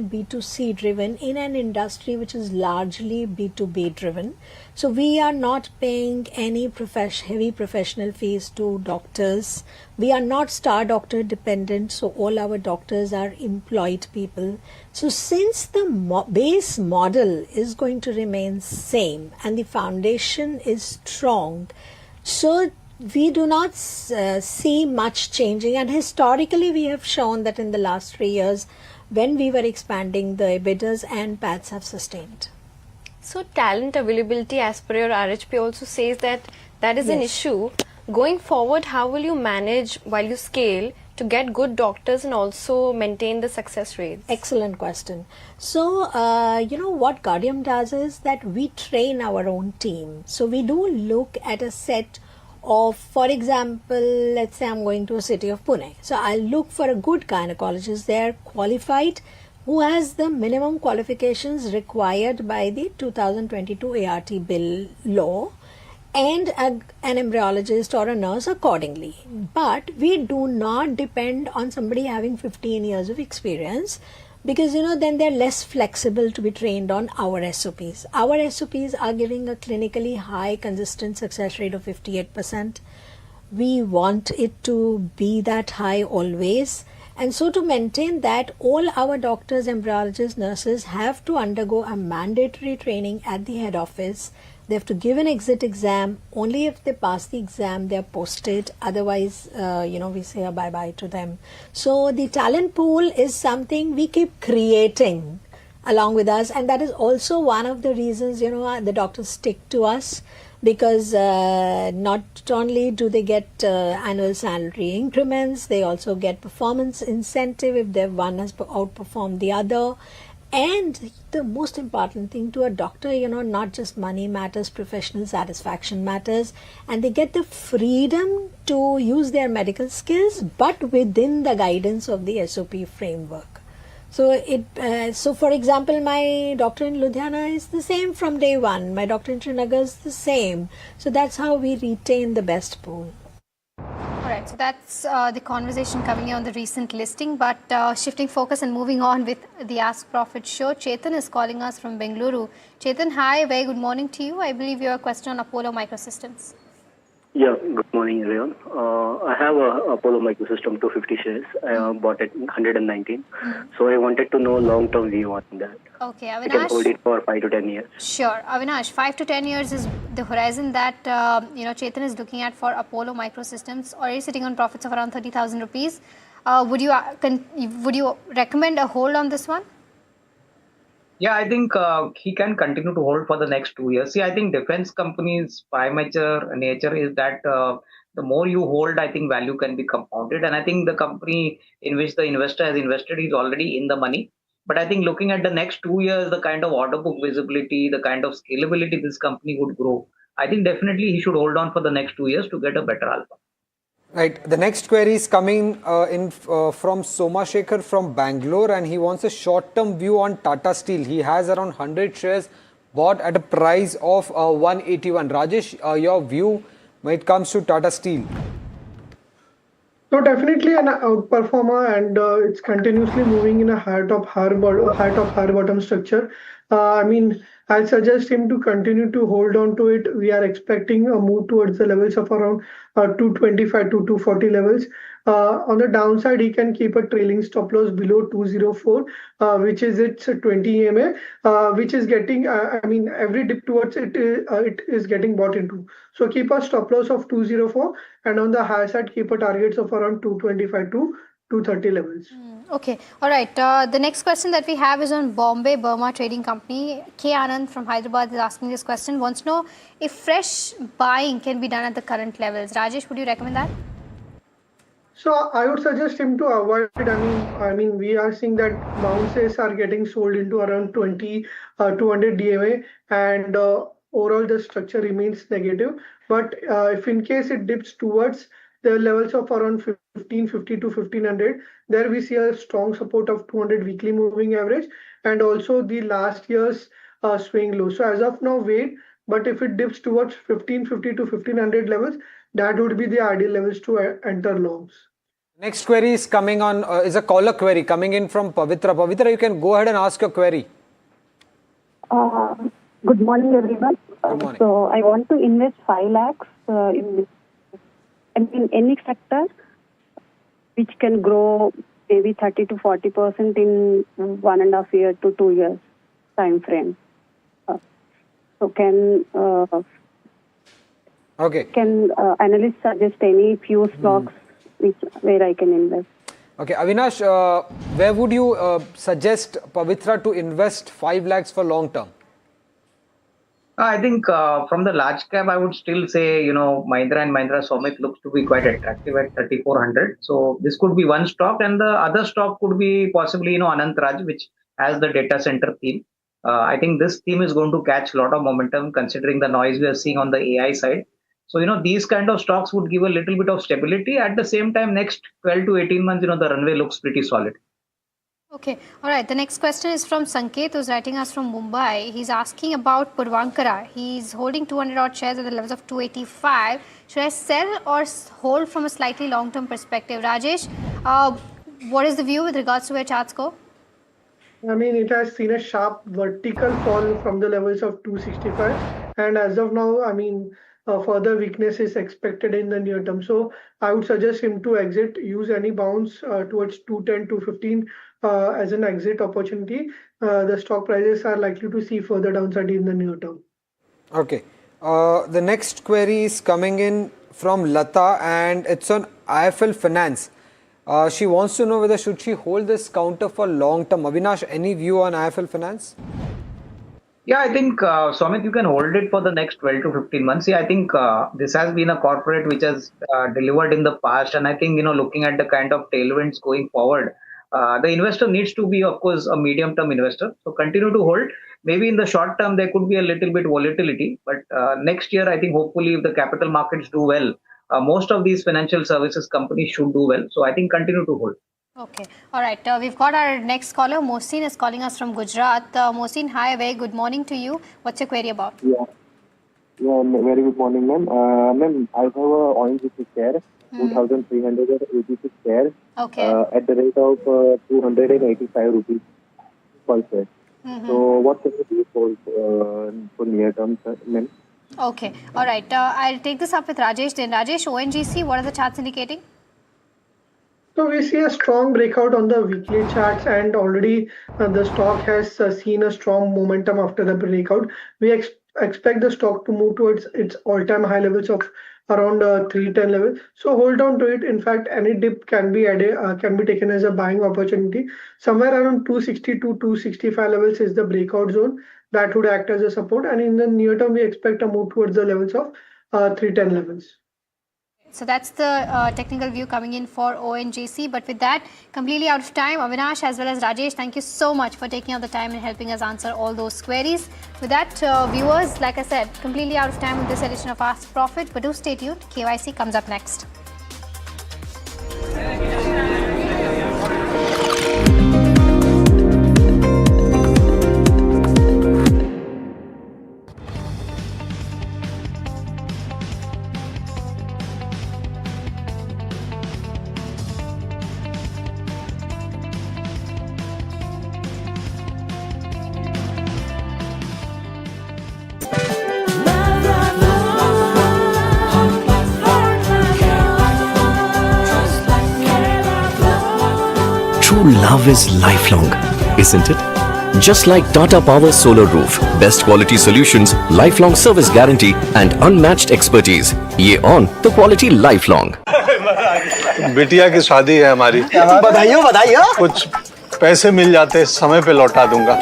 B2C driven in an industry which is largely B2B driven. So we are not paying any heavy professional fees to doctors. We are not star doctor dependent, so all our doctors are employed people. So since the base model is going to remain same and the foundation is strong, so we do not see much changing, and historically we have shown that in the last 3 years when we were expanding, the EBITDAs and PATs have sustained. So talent availability as per your RHP also says that is an issue. Going forward, how will you manage while you scale to get good doctors and also maintain the success rates? Excellent question. So, what Guardian does is that we train our own team. So, we do look at a set of, for example, let's say I'm going to a city of Pune. So, I'll look for a good gynecologist there, qualified, who has the minimum qualifications required by the 2022 ART bill law, and an embryologist or a nurse accordingly. But we do not depend on somebody having 15 years of experience, because then they're less flexible to be trained on our SOPs. Our SOPs are giving a clinically high consistent success rate of 58%. We want it to be that high always. And so to maintain that, all our doctors, embryologists, nurses have to undergo a mandatory training at the head office. They have to give an exit exam. Only if they pass the exam, they are posted. Otherwise, we say a bye-bye to them. So the talent pool is something we keep creating along with us. And that is also one of the reasons, the doctors stick to us, because not only do they get annual salary increments, they also get performance incentive if one has outperformed the other. And the most important thing to a doctor, not just money matters, professional satisfaction matters, and they get the freedom to use their medical skills, but within the guidance of the SOP framework. So for example, my doctor in Ludhiana is the same from day one. My doctor in Srinagar is the same. So that's how we retain the best pool. Alright, so that's the conversation coming here on the recent listing, but shifting focus and moving on with the Ask Profit show. Chetan is calling us from Bengaluru. Chetan, hi, very good morning to you. I believe you have a question on Apollo Microsystems. Yeah, good morning everyone. I have a Apollo Microsystem 250 shares. I bought it 119. So I wanted to know long-term view on that. Okay, I can hold Avinash. it for 5 to 10 years. Sure, Avinash, 5 to 10 years is the horizon that Chetan is looking at for Apollo Microsystems, already sitting on profits of around 30,000 rupees. Would you recommend a hold on this one? Yeah, I think he can continue to hold for the next 2 years. See, I think defense companies' premature nature is that the more you hold, I think value can be compounded. And I think the company in which the investor has invested is already in the money. But I think looking at the next 2 years, the kind of order book visibility, the kind of scalability this company would grow, I think definitely he should hold on for the next 2 years to get a better alpha. Right. The next query is coming in from Somashekar from Bangalore, and he wants a short-term view on Tata Steel. He has around 100 shares bought at a price of 181. Rajesh, your view when it comes to Tata Steel? So definitely an outperformer, and it's continuously moving in a higher top, higher bottom structure. I'll suggest him to continue to hold on to it. We are expecting a move towards the levels of around 225 to 240 levels. On the downside, he can keep a trailing stop loss below 204, which is its 20 EMA, which is getting, every dip towards it is getting bought into. So keep a stop loss of 204, and on the high side, keep a targets of around 225 to 230 levels. Okay, all right. The next question that we have is on Bombay Burma Trading Company. K. Anand from Hyderabad is asking this question. Wants to know if fresh buying can be done at the current levels. Rajesh, would you recommend that? So I would suggest him to avoid. We are seeing that bounces are getting sold into around 200 DMA, and overall the structure remains negative. But if in case it dips towards the levels of around 1550 to 1500, there we see a strong support of 200 weekly moving average, and also the last year's swing low. So as of now, wait. But if it dips towards 1550 to 1500 levels, that would be the ideal levels to enter longs. Next query is coming on, is a caller query coming in from Pavitra. Pavitra, you can go ahead and ask your query. Good morning, everyone. Good morning. So I want to invest 5 lakhs in any sector which can grow maybe 30 to 40% in 1.5 year to 2 years time frame. So can analysts suggest any few stocks where I can invest? Okay, Avinash, where would you suggest Pavitra to invest 5 lakhs for long term? I think from the large cap, I would still say, Mahindra and Mahindra Somit looks to be quite attractive at 3,400. So this could be one stock, and the other stock could be possibly, Anant Raj, which has the data center theme. I think this theme is going to catch a lot of momentum considering the noise we are seeing on the AI side. So, these kind of stocks would give a little bit of stability. At the same time, next 12 to 18 months, the runway looks pretty solid. Okay, all right. The next question is from Sanket, who's writing us from Mumbai. He's asking about Purvankara. He's holding 200 odd shares at the levels of 285. Should I sell or hold from a slightly long-term perspective? Rajesh, what is the view with regards to where charts go? I mean, it has seen a sharp vertical fall from the levels of 265, and as of now, I mean, further weakness is expected in the near term. So I would suggest him to exit, use any bounce towards 210, 215 as an exit opportunity. The stock prices are likely to see further downside in the near term. Okay. The next query is coming in from Lata, and it's on IIFL Finance. She wants to know whether should she hold this counter for long term. Avinash, any view on IIFL Finance? Yeah, I think, Somit, you can hold it for the next 12 to 15 months. Yeah, I think this has been a corporate which has delivered in the past. And I think, looking at the kind of tailwinds going forward, the investor needs to be, of course, a medium-term investor. So continue to hold. Maybe in the short term, there could be a little bit volatility. But next year, I think hopefully if the capital markets do well, most of these financial services companies should do well. So I think continue to hold. Okay. All right. We've got our next caller. Mohsin is calling us from Gujarat. Mohsin, hi. Very good morning to you. What's your query about? Yeah, very good morning, ma'am. Ma'am, I have a ONGC share, 2,386 shares, at the rate of 285 rupees per share. So what can we do for near term, ma'am? Okay. All right. I'll take this up with Rajesh then. Rajesh, ONGC, what are the charts indicating? So we see a strong breakout on the weekly charts, and already the stock has seen a strong momentum after the breakout. We expect the stock to move towards its all-time high levels of around 310 level. So hold on to it. In fact, any dip can be added, can be taken as a buying opportunity. Somewhere around 260 to 265 levels is the breakout zone that would act as a support. And in the near term, we expect a move towards the levels of 310 levels. So that's the technical view coming in for ONGC. But with that, completely out of time, Avinash as well as Rajesh, thank you so much for taking out the time and helping us answer all those queries. With that, viewers, like I said, completely out of time with this edition of Ask Profit. But do stay tuned. KYC comes up next. True love is lifelong, isn't it? Just like Tata Power Solar Roof, best quality solutions, lifelong service guarantee and unmatched expertise. ये on तो quality lifelong. बिटिया की शादी है हमारी। बधाइयों बधाइयों। कुछ पैसे मिल जाते समय पे लौटा दूंगा।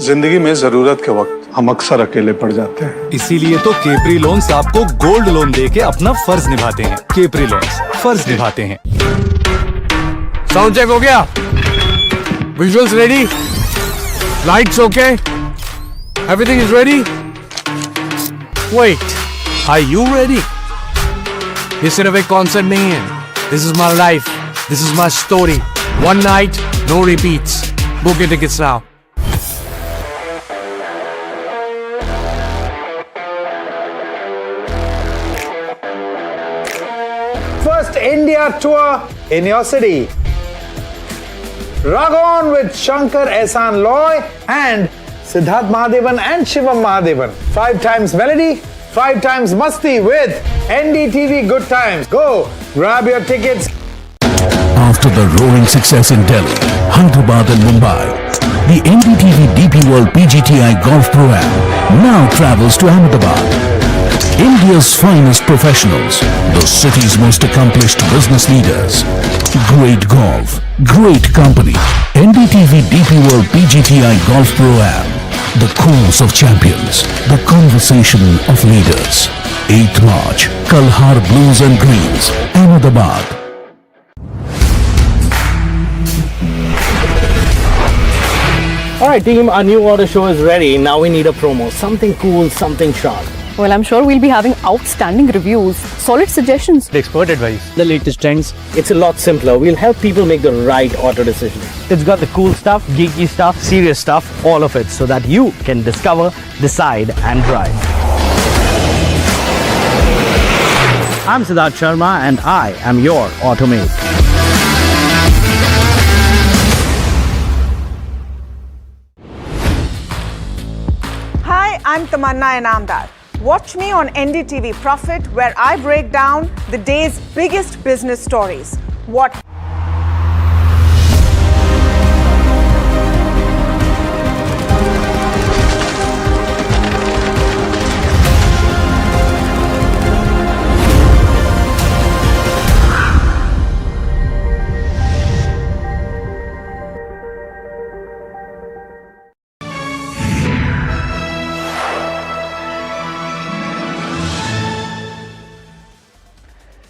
जिंदगी में जरूरत के वक्त हम अक्सर अकेले पड़ जाते हैं। इसीलिए तो केपरी लोन्स आपको गोल्ड लोन देके अपना फर्ज निभाते हैं। केपरी लोन्स फर्ज निभाते हैं। साउंड चेक हो गया? Visuals ready? Lights okay? Everything is ready? Wait, are you ready? ये सिर्फ एक कॉन्सर्ट नहीं है। This is my life, this is my story. One night, no repeats. Book your tickets now. First India tour in your city. Rock on with Shankar Ehsan Loy and Siddharth Mahadevan and Shivam Mahadevan. 5 times melody, 5 times masti with NDTV Good Times. Go grab your tickets. After the roaring success in Delhi, Hyderabad and Mumbai, the NDTV DP World PGTI Golf Pro-Am now travels to Ahmedabad. India's finest professionals, the city's most accomplished business leaders. Great golf, great company. NDTV DP World PGTI Golf Pro Am. The course of champions, the conversation of leaders. 8th March, Kalhar Blues and Greens, Ahmedabad. Alright team, our new order show is ready. Now we need a promo. Something cool, something sharp. Well, I'm sure we'll be having outstanding reviews, solid suggestions, Expert advice, the latest trends. It's a lot simpler. We'll help people make the right auto decision. It's got the cool stuff, geeky stuff, serious stuff, all of it, so that you can discover, decide and drive. I'm Siddharth Sharma and I am your Automate. Hi, I'm Tamanna Inamdar. Watch me on NDTV Profit, where I break down the day's biggest business stories. What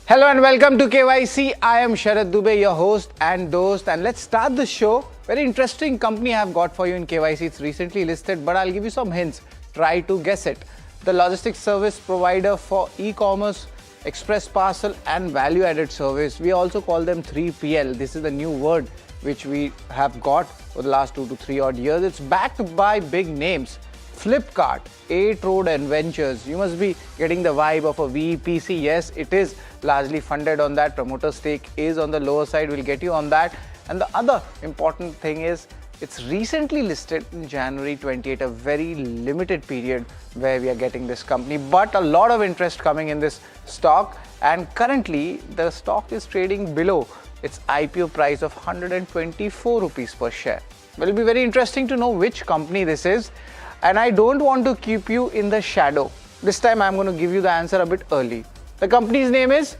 Hello and welcome to KYC. I am Sharad Dubey, your host and dost, and let's start the show. Very interesting company I have got for you in KYC. It's recently listed, but I'll give you some hints. Try to guess it. The logistics service provider for e-commerce, express parcel and value-added service. We also call them 3PL. This is the new word which we have got for the last 2 to 3 odd years. It's backed by big names. Flipkart, 8 Road Adventures. You must be getting the vibe of a VEPC. Yes, it is largely funded on that. Promoter stake is on the lower side. We'll get you on that. And the other important thing is it's recently listed in January 28, a very limited period where we are getting this company. But a lot of interest coming in this stock. And currently, the stock is trading below its IPO price of 124 rupees per share. Well, it'll be very interesting to know which company this is. And I don't want to keep you in the shadow. This time I'm going to give you the answer a bit early. The company's name is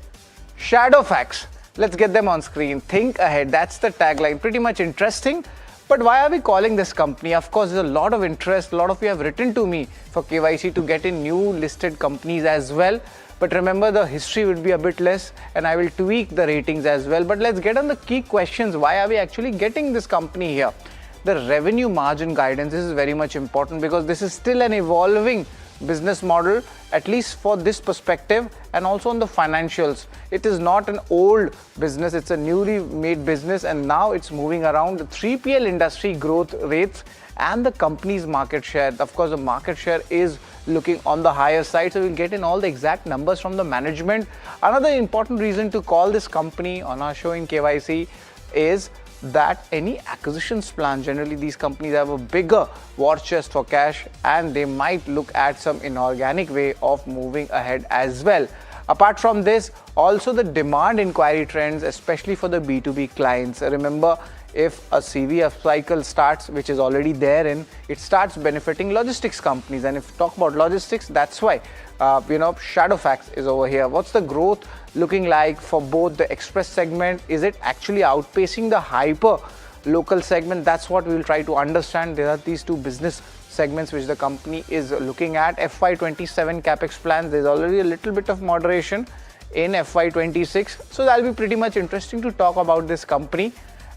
Shadowfax. Let's get them on screen. Think ahead. That's the tagline. Pretty much interesting. But why are we calling this company? Of course, there's a lot of interest. A lot of you have written to me for KYC to get in new listed companies as well. But remember, the history would be a bit less and I will tweak the ratings as well. But let's get on the key questions. Why are we actually getting this company here? The revenue margin guidance is very much important because this is still an evolving business model, at least for this perspective, and also on the financials. It is not an old business, it's a newly made business, and now it's moving around the 3PL industry growth rates and the company's market share. Of course, the market share is looking on the higher side, so we'll get in all the exact numbers from the management. Another important reason to call this company on our show in KYC is that any acquisitions plan, generally these companies have a bigger war chest for cash and they might look at some inorganic way of moving ahead as well. Apart from this, also the demand inquiry trends, especially for the B2B clients. Remember, if a CVF cycle starts, which is already therein, it starts benefiting logistics companies. And if you talk about logistics, that's why Shadowfax is over here. What's the growth looking like for both the express segment? Is it actually outpacing the hyper local segment? That's what we will try to understand. There are these two business segments which the company is looking at. FY27 capex plans, there's already a little bit of moderation in FY26. So that'll be pretty much interesting to talk about this company.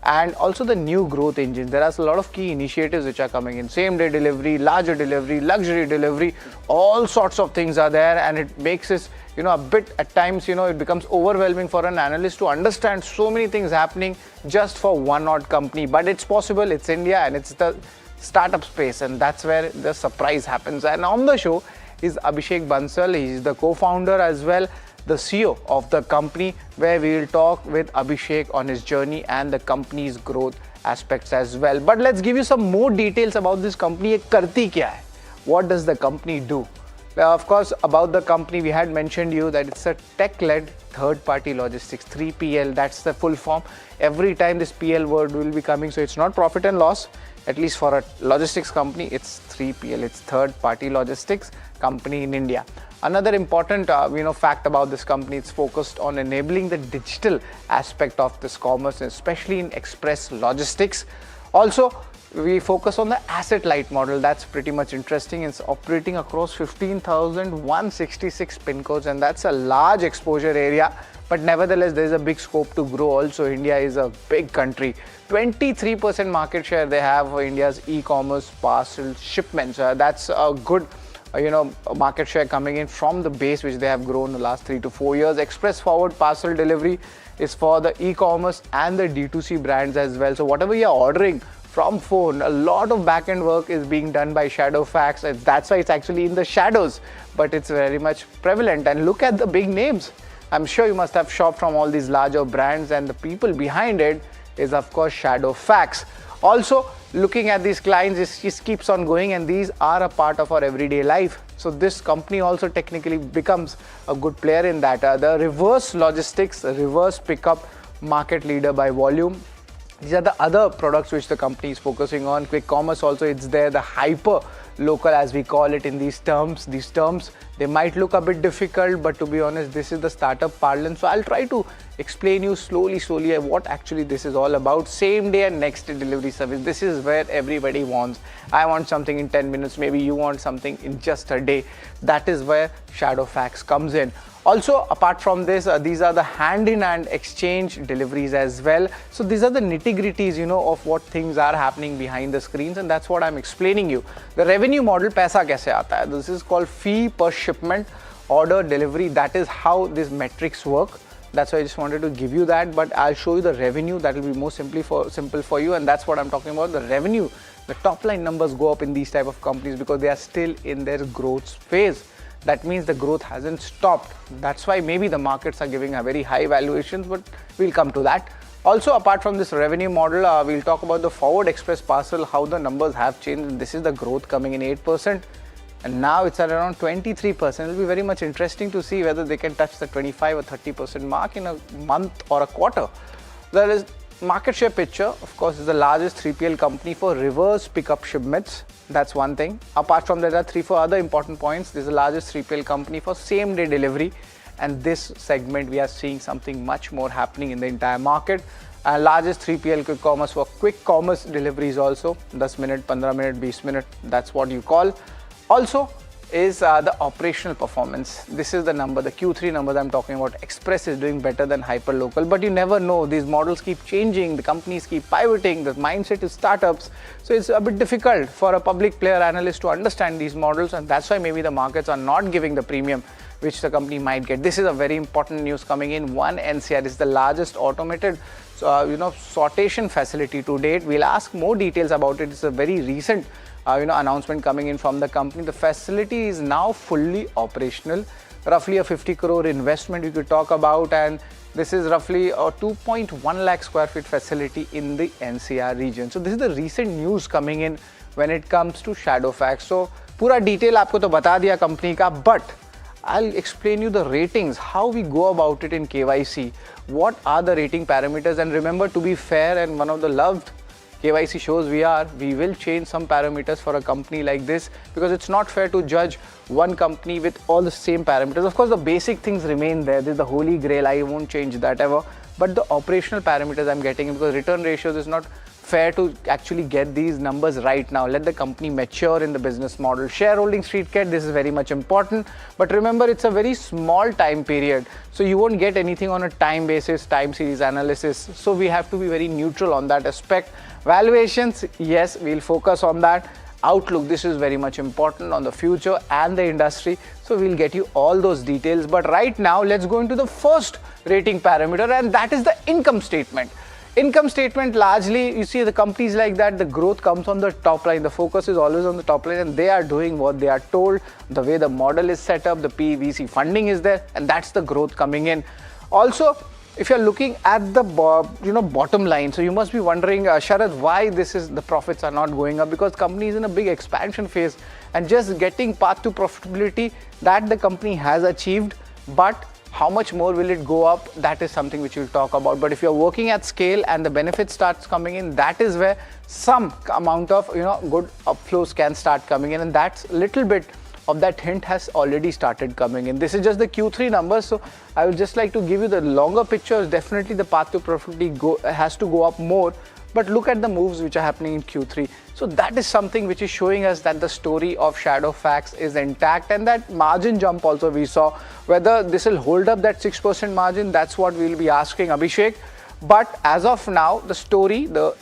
And also the new growth engines. There are a lot of key initiatives which are coming in. Same day delivery, larger delivery, luxury delivery, all sorts of things are there, and it makes us, a bit at times, it becomes overwhelming for an analyst to understand so many things happening just for one odd company. But it's possible, it's India and it's the startup space, and that's where the surprise happens. And on the show is Abhishek Bansal. He's the co-founder as well, the CEO of the company, where we will talk with Abhishek on his journey and the company's growth aspects as well. But let's give you some more details about this company. Ye karti kya hai? What does the company do? Of course, about the company, we had mentioned you that it's a tech-led third-party logistics, 3PL, that's the full form. Every time this PL word will be coming, so it's not profit and loss. at least for a logistics company, it's 3PL, it's third-party logistics company in India. Another important fact about this company, it's focused on enabling the digital aspect of this commerce, especially in express logistics. Also, we focus on the asset light model. That's pretty much interesting. It's operating across 15,166 pin codes, and that's a large exposure area. But nevertheless, there is a big scope to grow. Also, India is a big country. 23% market share they have for India's e-commerce parcel shipments. That's a good market share coming in from the base which they have grown in the last 3 to 4 years. Express forward parcel delivery is for the e-commerce and the D2C brands as well. So whatever you're ordering from phone, a lot of back-end work is being done by Shadowfax, and that's why it's actually in the shadows, but it's very much prevalent. And look at the big names. I'm sure you must have shopped from all these larger brands, and the people behind it is of course Shadowfax. Also, looking at these clients, it just keeps on going, and these are a part of our everyday life. So this company also technically becomes a good player in that. The reverse logistics, reverse pickup market leader by volume. These are the other products which the company is focusing on. Quick commerce also, it's there. The hyper local, as we call it in these terms, they might look a bit difficult, but to be honest, this is the startup parlance. So I'll try to explain you slowly what actually this is all about. Same day and next day delivery service. This is where everybody wants. I want something in 10 minutes. Maybe you want something in just a day. That is where Shadowfax comes in. Also, apart from this, these are the hand-in-hand exchange deliveries as well. So these are the nitty-gritties, of what things are happening behind the screens, and that's what I'm explaining you. The revenue model, paisa kaise aata hai? This is called fee per shipment, order delivery. That is how these metrics work. That's why I just wanted to give you that, but I'll show you the revenue. That will be more simple for you, and that's what I'm talking about. The revenue, the top line numbers go up in these type of companies because they are still in their growth phase. That means the growth hasn't stopped. That's why maybe the markets are giving a very high valuations, but we'll come to that. Also, apart from this revenue model, we'll talk about the forward express parcel, how the numbers have changed. This is the growth coming in 8%, and now it's at around 23%. It'll be very much interesting to see whether they can touch the 25 or 30% mark in a month or a quarter. There is market share picture, of course, is the largest 3PL company for reverse pickup shipments. That's one thing. Apart from that, there are 3-4 other important points. This is the largest 3PL company for same day delivery, and this segment we are seeing something much more happening in the entire market. And largest 3PL quick commerce for quick commerce deliveries also, 10 minute, 15 minute, 20 minute, that's what you call. Also is the operational performance. This is the number, the Q3 numbers I'm talking about. Express is doing better than hyperlocal, but you never know. These models keep changing, the companies keep pivoting, the mindset is startups. So it's a bit difficult for a public player analyst to understand these models, and that's why maybe the markets are not giving the premium which the company might get. This is a very important news coming in. One NCR is the largest automated sortation facility to date. We'll ask more details about it. It's a very recent announcement coming in from the company. The facility is now fully operational. Roughly a 50 crore investment you could talk about, and this is roughly a 2.1 lakh square feet facility in the NCR region. So this is the recent news coming in when it comes to Shadowfax. So पूरा detail आपको तो बता दिया company का, but I'll explain you the ratings, how we go about it in KYC, what are the rating parameters, and remember, to be fair and one of the loved KYC shows we will change some parameters for a company like this, because it's not fair to judge one company with all the same parameters. Of course, the basic things remain there. This is the holy grail. I won't change that ever. But the operational parameters I'm getting, because return ratios is not fair to actually get these numbers right now. Let the company mature in the business model. Shareholding street cat, this is very much important. But remember, it's a very small time period. So you won't get anything on a time basis, time series analysis. So we have to be very neutral on that aspect. Valuations, yes, we'll focus on that. Outlook, this is very much important on the future and the industry. So we'll get you all those details. But right now, let's go into the first rating parameter, and that is the income statement. Income statement, largely, you see the companies like that, the growth comes on the top line. The focus is always on the top line, and they are doing what they are told. The way the model is set up, the PVC funding is there, and that's the growth coming in. Also, if you're looking at the bottom line, so you must be wondering, Sharad, why the profits are not going up? Because company is in a big expansion phase, and just getting path to profitability that the company has achieved, but How much more will it go up? That is something which we'll talk about. But if you're working at scale and the benefit starts coming in, that is where some amount of good upflows can start coming in, and that's a little bit of that hint has already started coming in. This is just the Q3 numbers, so I would just like to give you the longer picture. Definitely the path to profitability has to go up more, but look at the moves which are happening in Q3. So that is something which is showing us that the story of Shadowfax is intact, and that margin jump also we saw. Whether this will hold up that 6% margin, that's what we'll be asking Abhishek. But as of now, the story, the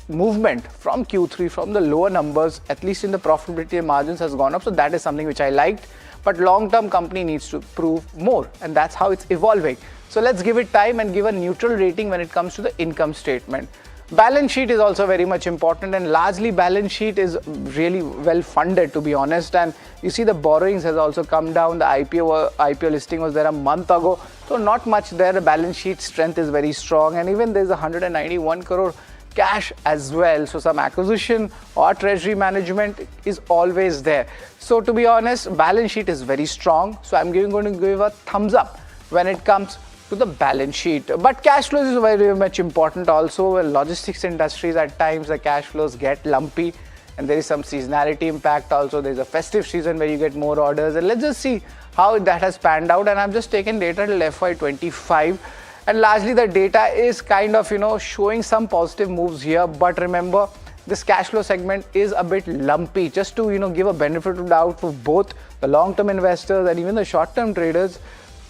movement from Q3, from the lower numbers, at least in the profitability and margins, has gone up. So that is something which I liked. But long-term company needs to prove more, and that's how it's evolving. So let's give it time and give a neutral rating when it comes to the income statement. Balance sheet is also very much important, and largely balance sheet is really well funded, to be honest. And you see the borrowings has also come down. The IPO listing was there a month ago, so not much there. The balance sheet strength is very strong, and even there's 191 crore cash as well. So some acquisition or treasury management is always there. So to be honest, balance sheet is very strong. So I'm going to give a thumbs up when it comes to the balance sheet. But cash flows is very much important also. Logistics industries, at times the cash flows get lumpy, and there is some seasonality impact also. There's a festive season where you get more orders, and let's just see how that has panned out. And I've just taken data till FY25, and largely the data is kind of showing some positive moves here. But remember, this cash flow segment is a bit lumpy. Just to give a benefit of doubt for both the long-term investors and even the short-term traders,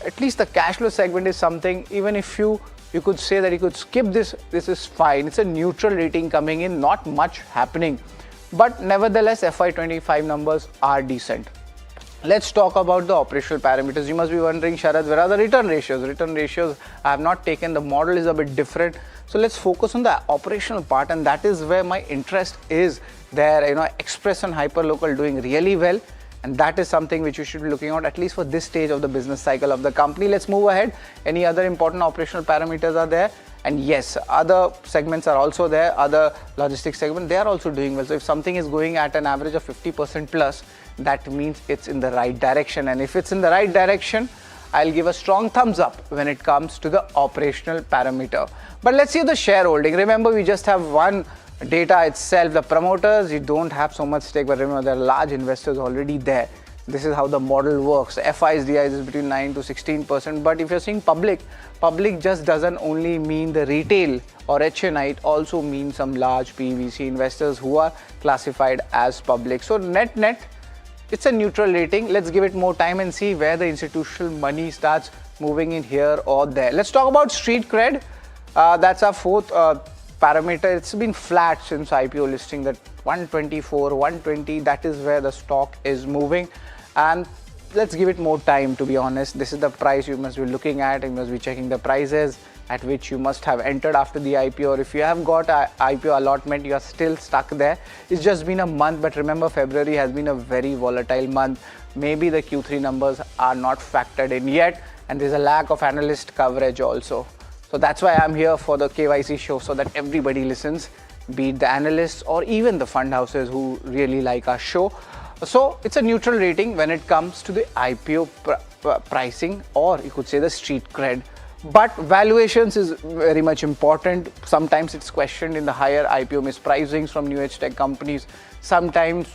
at least the cash flow segment is something, even if you could say that you could skip this is fine. It's a neutral rating coming in, not much happening. But nevertheless, FY25 numbers are decent. Let's talk about the operational parameters. You must be wondering, Sharad, where are the return ratios? Return ratios I have not taken. The model is a bit different. So let's focus on the operational part, and that is where my interest is there. Express and Hyperlocal doing really well, and that is something which you should be looking at least for this stage of the business cycle of the company. Let's move ahead. Any other important operational parameters are there? And yes, other segments are also there. Other logistics segment, they are also doing well. So if something is going at an average of 50% plus, that means it's in the right direction. And if it's in the right direction, I'll give a strong thumbs up when it comes to the operational parameter. But let's see the shareholding. Remember, we just have one data itself. The promoters, you don't have so much stake, but remember, there are large investors already there. This is how the model works. FIs, DIs is between 9 to 16%. But if you're seeing public just doesn't only mean the retail or HNI, it also means some large PVC investors who are classified as public. So net, it's a neutral rating. Let's give it more time and see where the institutional money starts moving in here or there. Let's talk about street cred. That's our fourth parameter. It's been flat since IPO listing, that 124, 120, that is where the stock is moving. And let's give it more time, to be honest. This is the price you must be looking at. You must be checking the prices at which you must have entered after the IPO, or if you have got an IPO allotment, you are still stuck there. It's just been a month, but remember, February has been a very volatile month. Maybe the Q3 numbers are not factored in yet, and there's a lack of analyst coverage also. So that's why I'm here for the KYC show, so that everybody listens, be it the analysts or even the fund houses who really like our show. So it's a neutral rating when it comes to the IPO pricing, or you could say the street cred. But valuations is very much important. Sometimes it's questioned in the higher IPO mispricings from new age tech companies. Sometimes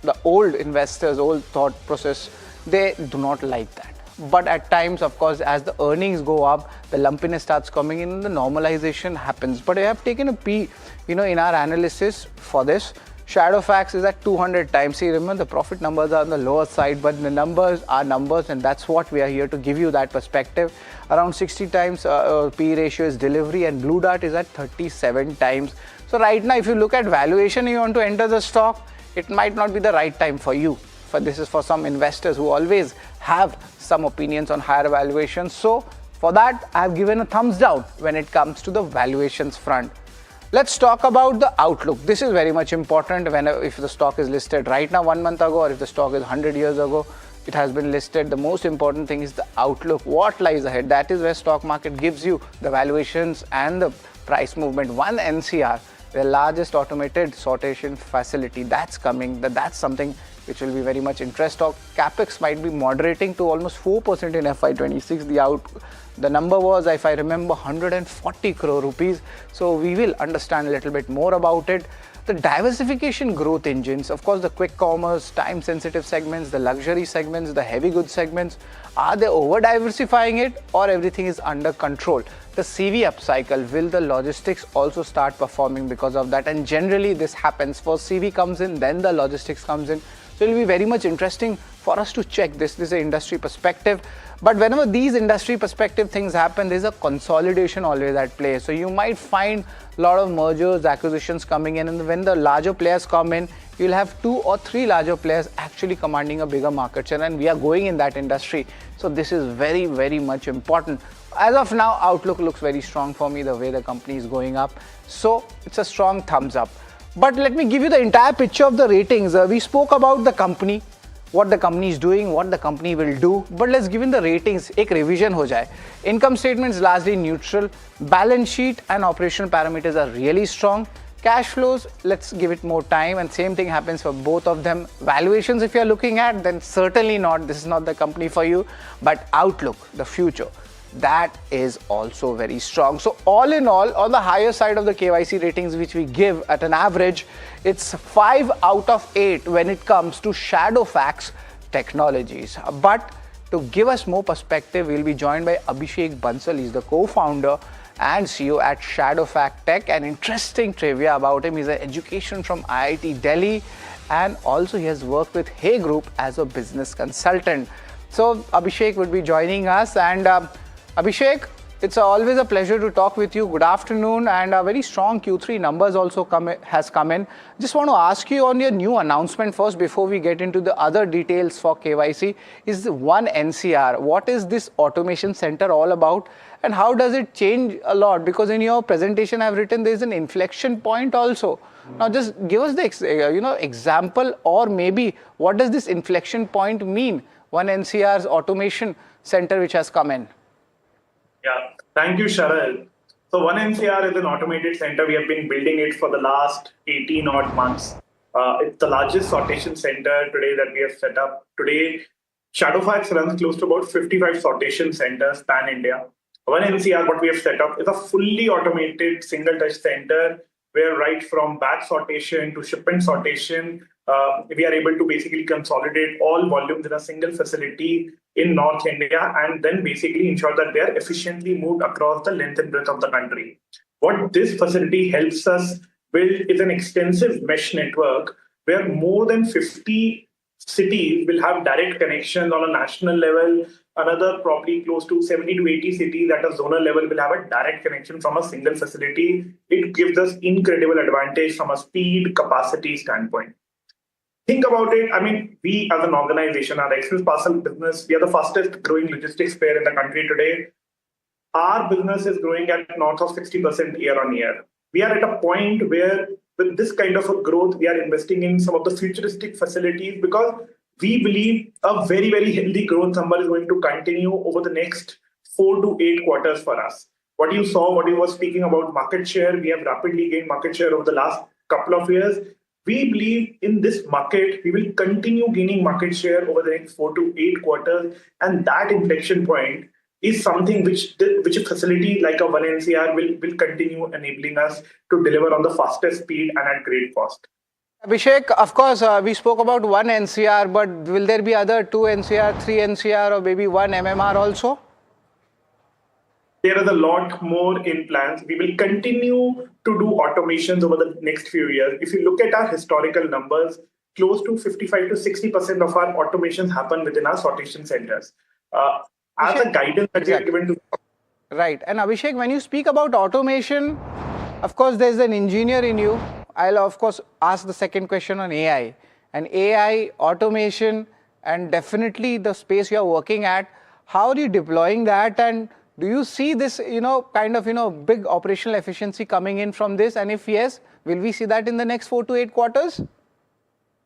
the old investors, old thought process, they do not like that. But at times, of course, as the earnings go up, the lumpiness starts coming in and the normalization happens. But I have taken a P, in our analysis for this. Shadowfax is at 200 times. See, remember, the profit numbers are on the lower side, but the numbers are numbers, and that's what we are here to give you, that perspective. Around 60 times P ratio is Delivery, and Blue Dart is at 37 times. So right now, if you look at valuation, you want to enter the stock, it might not be the right time for you. This is for some investors who always have some opinions on higher valuations. So for that, I've given a thumbs down when it comes to the valuations front. Let's talk about the outlook. This is very much important if the stock is listed right now, 1 month ago, or if the stock is 100 years ago, it has been listed. The most important thing is the outlook. What lies ahead? That is where stock market gives you the valuations and the price movement. One NCR, the largest automated sortation facility, that's coming. That's something which will be very much interesting. Capex might be moderating to almost 4% in FY26. The number was, if I remember, 140 crore rupees. So we will understand a little bit more about it. The diversification growth engines, of course, the quick commerce, time-sensitive segments, the luxury segments, the heavy goods segments, are they over-diversifying it or everything is under control? The CV upcycle, will the logistics also start performing because of that? And generally this happens. First CV comes in, then the logistics comes in. So it will be very much interesting for us to check this. This is an industry perspective. But whenever these industry perspective things happen, there's a consolidation always at play. So you might find a lot of mergers, acquisitions coming in, and when the larger players come in, you'll have 2 or 3 larger players actually commanding a bigger market share, and we are going in that industry. So this is very, very much important. As of now, outlook looks very strong for me, the way the company is going up. So it's a strong thumbs up. But let me give you the entire picture of the ratings. We spoke about the company, what the company is doing, what the company will do. But let's give in the ratings, एक revision हो जाए. Income statements largely neutral. Balance sheet and operational parameters are really strong. Cash flows, let's give it more time, and same thing happens for both of them. Valuations, if you're looking at, then certainly not, this is not the company for you. But outlook, the future, that is also very strong. So all in all, on the higher side of the KYC ratings which we give at an average, it's 5 out of 8 when it comes to Shadowfax Technologies. But to give us more perspective, we'll be joined by Abhishek Bansal. He's the co-founder and CEO at Shadowfax Tech. An interesting trivia about him: he's an education from IIT Delhi, and also he has worked with Hay Group as a business consultant. So Abhishek would be joining us, and Abhishek, it's always a pleasure to talk with you. Good afternoon, and a very strong Q3 numbers also has come in. Just want to ask you on your new announcement first before we get into the other details for KYC. Is One NCR, what is this automation center all about, and how does it change a lot? Because in your presentation I've written there's an inflection point also. Now just give us the example, or maybe what does this inflection point mean? One NCR's automation center which has come in. Yeah, thank you, Sharad. So One NCR is an automated center. We have been building it for the last 18 odd months. It's the largest sortation center today that we have set up. Today, Shadowfax runs close to about 55 sortation centers pan-India. One NCR, what we have set up, is a fully automated single-touch center where right from batch sortation to shipment sortation, we are able to basically consolidate all volumes in a single facility in North India, and then basically ensure that they are efficiently moved across the length and breadth of the country. What this facility helps us build is an extensive mesh network where more than 50 cities will have direct connections on a national level. Another probably close to 70 to 80 cities at a zonal level will have a direct connection from a single facility. It gives us incredible advantage from a speed, capacity standpoint. Think about it. I mean, we as an organization, our express parcel business, we are the fastest growing logistics player in the country today. Our business is growing at north of 60% year on year. We are at a point where with this kind of a growth, we are investing in some of the futuristic facilities because we believe a very, very healthy growth number is going to continue over the next 4 to 8 quarters for us. What you saw, what you were speaking about market share, we have rapidly gained market share over the last couple of years. We believe in this market, we will continue gaining market share over the next 4 to 8 quarters. And that inflection point is something which a facility like a One NCR will continue enabling us to deliver on the fastest speed and at great cost. Abhishek, of course, we spoke about One NCR, but will there be other 2 NCR, 3 NCR, or maybe 1 MMR also? There is a lot more in plans. We will continue to do automations over the next few years. If you look at our historical numbers, close to 55 to 60% of our automations happen within our sortation centers. As a guidance that we are given to... Right. And Abhishek, when you speak about automation, of course, there's an engineer in you. I'll, of course, ask the second question on AI. And AI, automation, and definitely the space you're working at, how are you deploying that? And do you see this, big operational efficiency coming in from this? And if yes, will we see that in the next 4 to 8 quarters?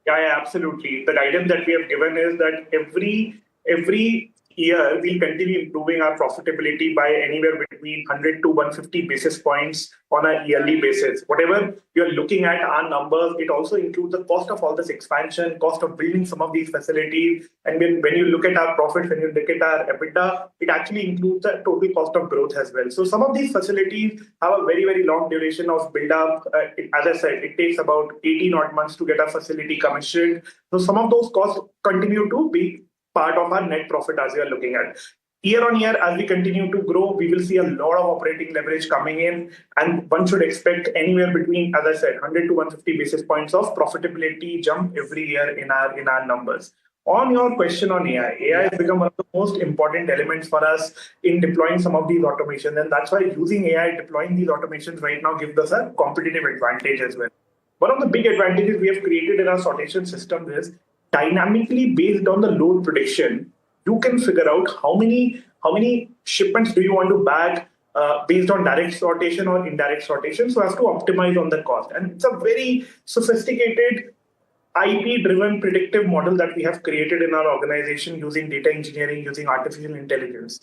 Yeah, absolutely. The guidance that we have given is that every year, we'll continue improving our profitability by anywhere between 100 to 150 basis points on a yearly basis. Whatever you're looking at our numbers, it also includes the cost of all this expansion, cost of building some of these facilities. And when you look at our profits, when you look at our EBITDA, it actually includes the total cost of growth as well. So some of these facilities have a very, very long duration of build up. As I said, it takes about 18 odd months to get a facility commissioned. So some of those costs continue to be part of our net profit as we are looking at. Year on year, as we continue to grow, we will see a lot of operating leverage coming in, and one should expect anywhere between, as I said, 100 to 150 basis points of profitability jump every year in our numbers. On your question on AI has become one of the most important elements for us in deploying some of these automations, and that's why using AI, deploying these automations right now gives us a competitive advantage as well. One of the big advantages we have created in our sortation system is dynamically based on the load prediction, you can figure out how many shipments do you want to bag based on direct sortation or indirect sortation, so as to optimize on the cost. And it's a very sophisticated IP-driven predictive model that we have created in our organization using data engineering, using artificial intelligence.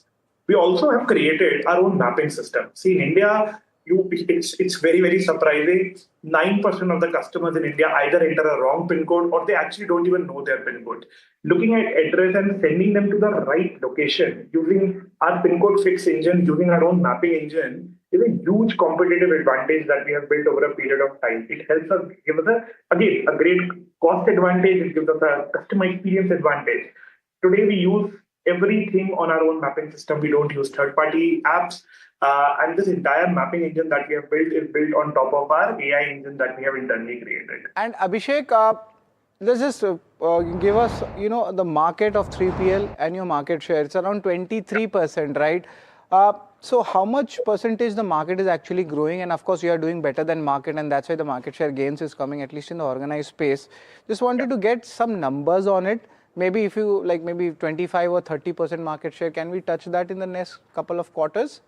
We also have created our own mapping system. See, in India, it's very, very surprising. 9% of the customers in India either enter a wrong PIN code or they actually don't even know their PIN code. Looking at address and sending them to the right location using our PIN code fix engine, using our own mapping engine, is a huge competitive advantage that we have built over a period of time. It helps us give us a great cost advantage. It gives us a customer experience advantage. Today, we use everything on our own mapping system. We don't use third-party apps. And this entire mapping engine that we have built is built on top of our AI engine that we have internally created. And Abhishek, let's just give us, the market of 3PL and your market share. It's around 23%, right? So how much percentage the market is actually growing? And of course, you are doing better than market, and that's why the market share gains is coming, at least in the organized space. Just wanted to get some numbers on it. Maybe if you like, maybe 25 or 30% market share, can we touch that in the next couple of quarters?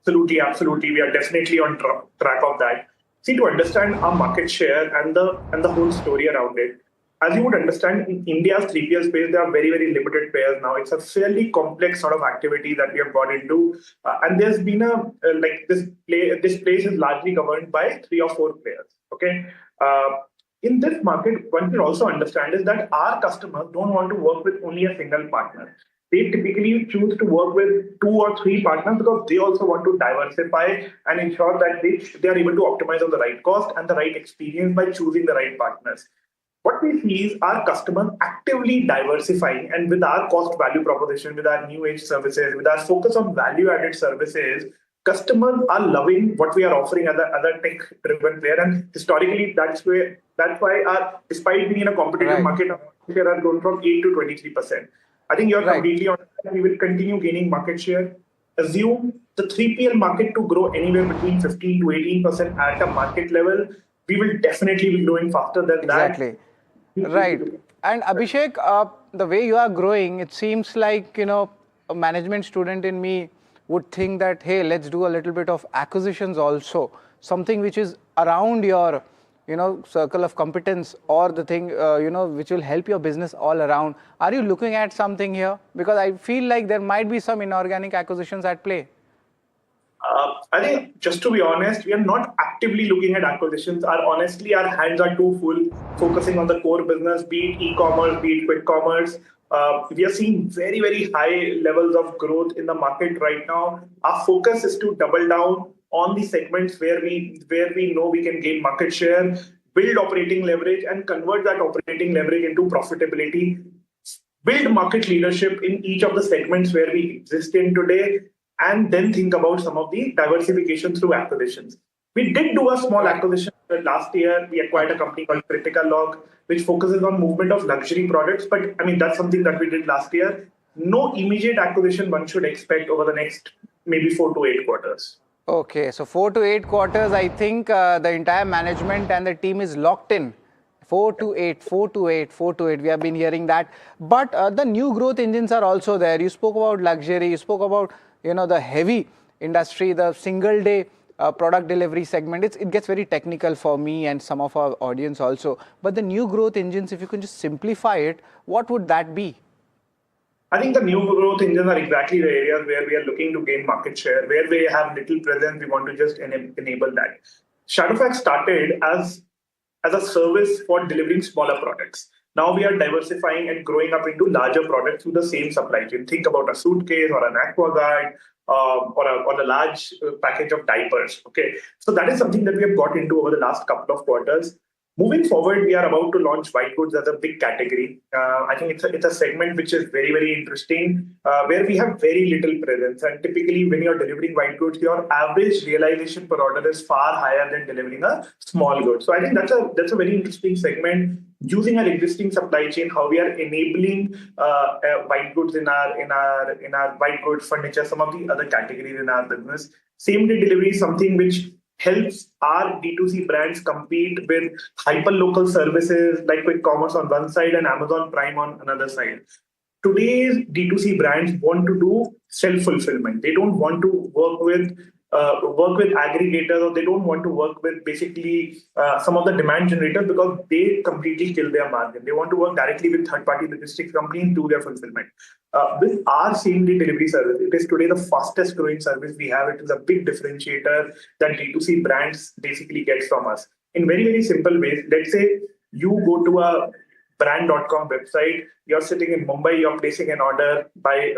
Absolutely. We are definitely on track of that. See, to understand our market share and the whole story around it, as you would understand, in India's 3PL space, there are very, very limited players now. It's a fairly complex sort of activity that we have got into. And there's been this place is largely governed by 3 or 4 players. Okay. In this market, one should also understand is that our customers don't want to work with only a single partner. They typically choose to work with 2 or 3 partners because they also want to diversify and ensure that they are able to optimize on the right cost and the right experience by choosing the right partners. What we see is our customers actively diversifying, and with our cost value proposition, with our new age services, with our focus on value added services, customers are loving what we are offering as a tech driven player. And historically, that's why despite being in a competitive market, our market share has grown from 8 to 23%. I think you're completely on track. We will continue gaining market share. Assume the 3PL market to grow anywhere between 15 to 18% at a market level. We will definitely be growing faster than that. Exactly. Right. And Abhishek, the way you are growing, it seems like, a management student in me would think that, hey, let's do a little bit of acquisitions also, something which is around your, circle of competence, or the thing, which will help your business all around. Are you looking at something here? Because I feel like there might be some inorganic acquisitions at play. I think, just to be honest, we are not actively looking at acquisitions. Honestly, our hands are too full focusing on the core business, be it e-commerce, be it quick commerce. We are seeing very, very high levels of growth in the market right now. Our focus is to double down on the segments where we know we can gain market share, build operating leverage, and convert that operating leverage into profitability, build market leadership in each of the segments where we exist in today, and then think about some of the diversification through acquisitions. We did do a small acquisition last year. We acquired a company called Critical Log, which focuses on movement of luxury products. But I mean, that's something that we did last year. No immediate acquisition one should expect over the next maybe 4 to 8 quarters. Okay, so 4 to 8 quarters, I think the entire management and the team is locked in. 4 to 8, 4 to 8, 4 to 8. We have been hearing that. But the new growth engines are also there. You spoke about luxury. You spoke about, the heavy industry, the single day product delivery segment. It gets very technical for me and some of our audience also. But the new growth engines, if you can just simplify it, what would that be? I think the new growth engines are exactly the areas where we are looking to gain market share, where we have little presence, we want to just enable that. Shadowfax started as a service for delivering smaller products. Now we are diversifying and growing up into larger products through the same supply chain. Think about a suitcase or an aquaguard or a large package of diapers. Okay, so that is something that we have got into over the last couple of quarters. Moving forward, we are about to launch white goods as a big category. I think it's a segment which is very, very interesting, where we have very little presence. And typically, when you're delivering white goods, your average realization per order is far higher than delivering a small good. So I think that's a very interesting segment. Using our existing supply chain, how we are enabling white goods in our white goods, furniture, some of the other categories in our business. Same day delivery is something which helps our D2C brands compete with hyper-local services like quick commerce on one side and Amazon Prime on another side. Today's D2C brands want to do self-fulfillment. They don't want to work with aggregators, or they don't want to work with basically some of the demand generators, because they completely kill their margin. They want to work directly with third-party logistics companies, do their fulfillment. With our same-day delivery service, it is today the fastest growing service we have. It is a big differentiator that D2C brands basically get from us. In very, very simple ways, let's say you go to a brand.com website, you're sitting in Mumbai, you're placing an order by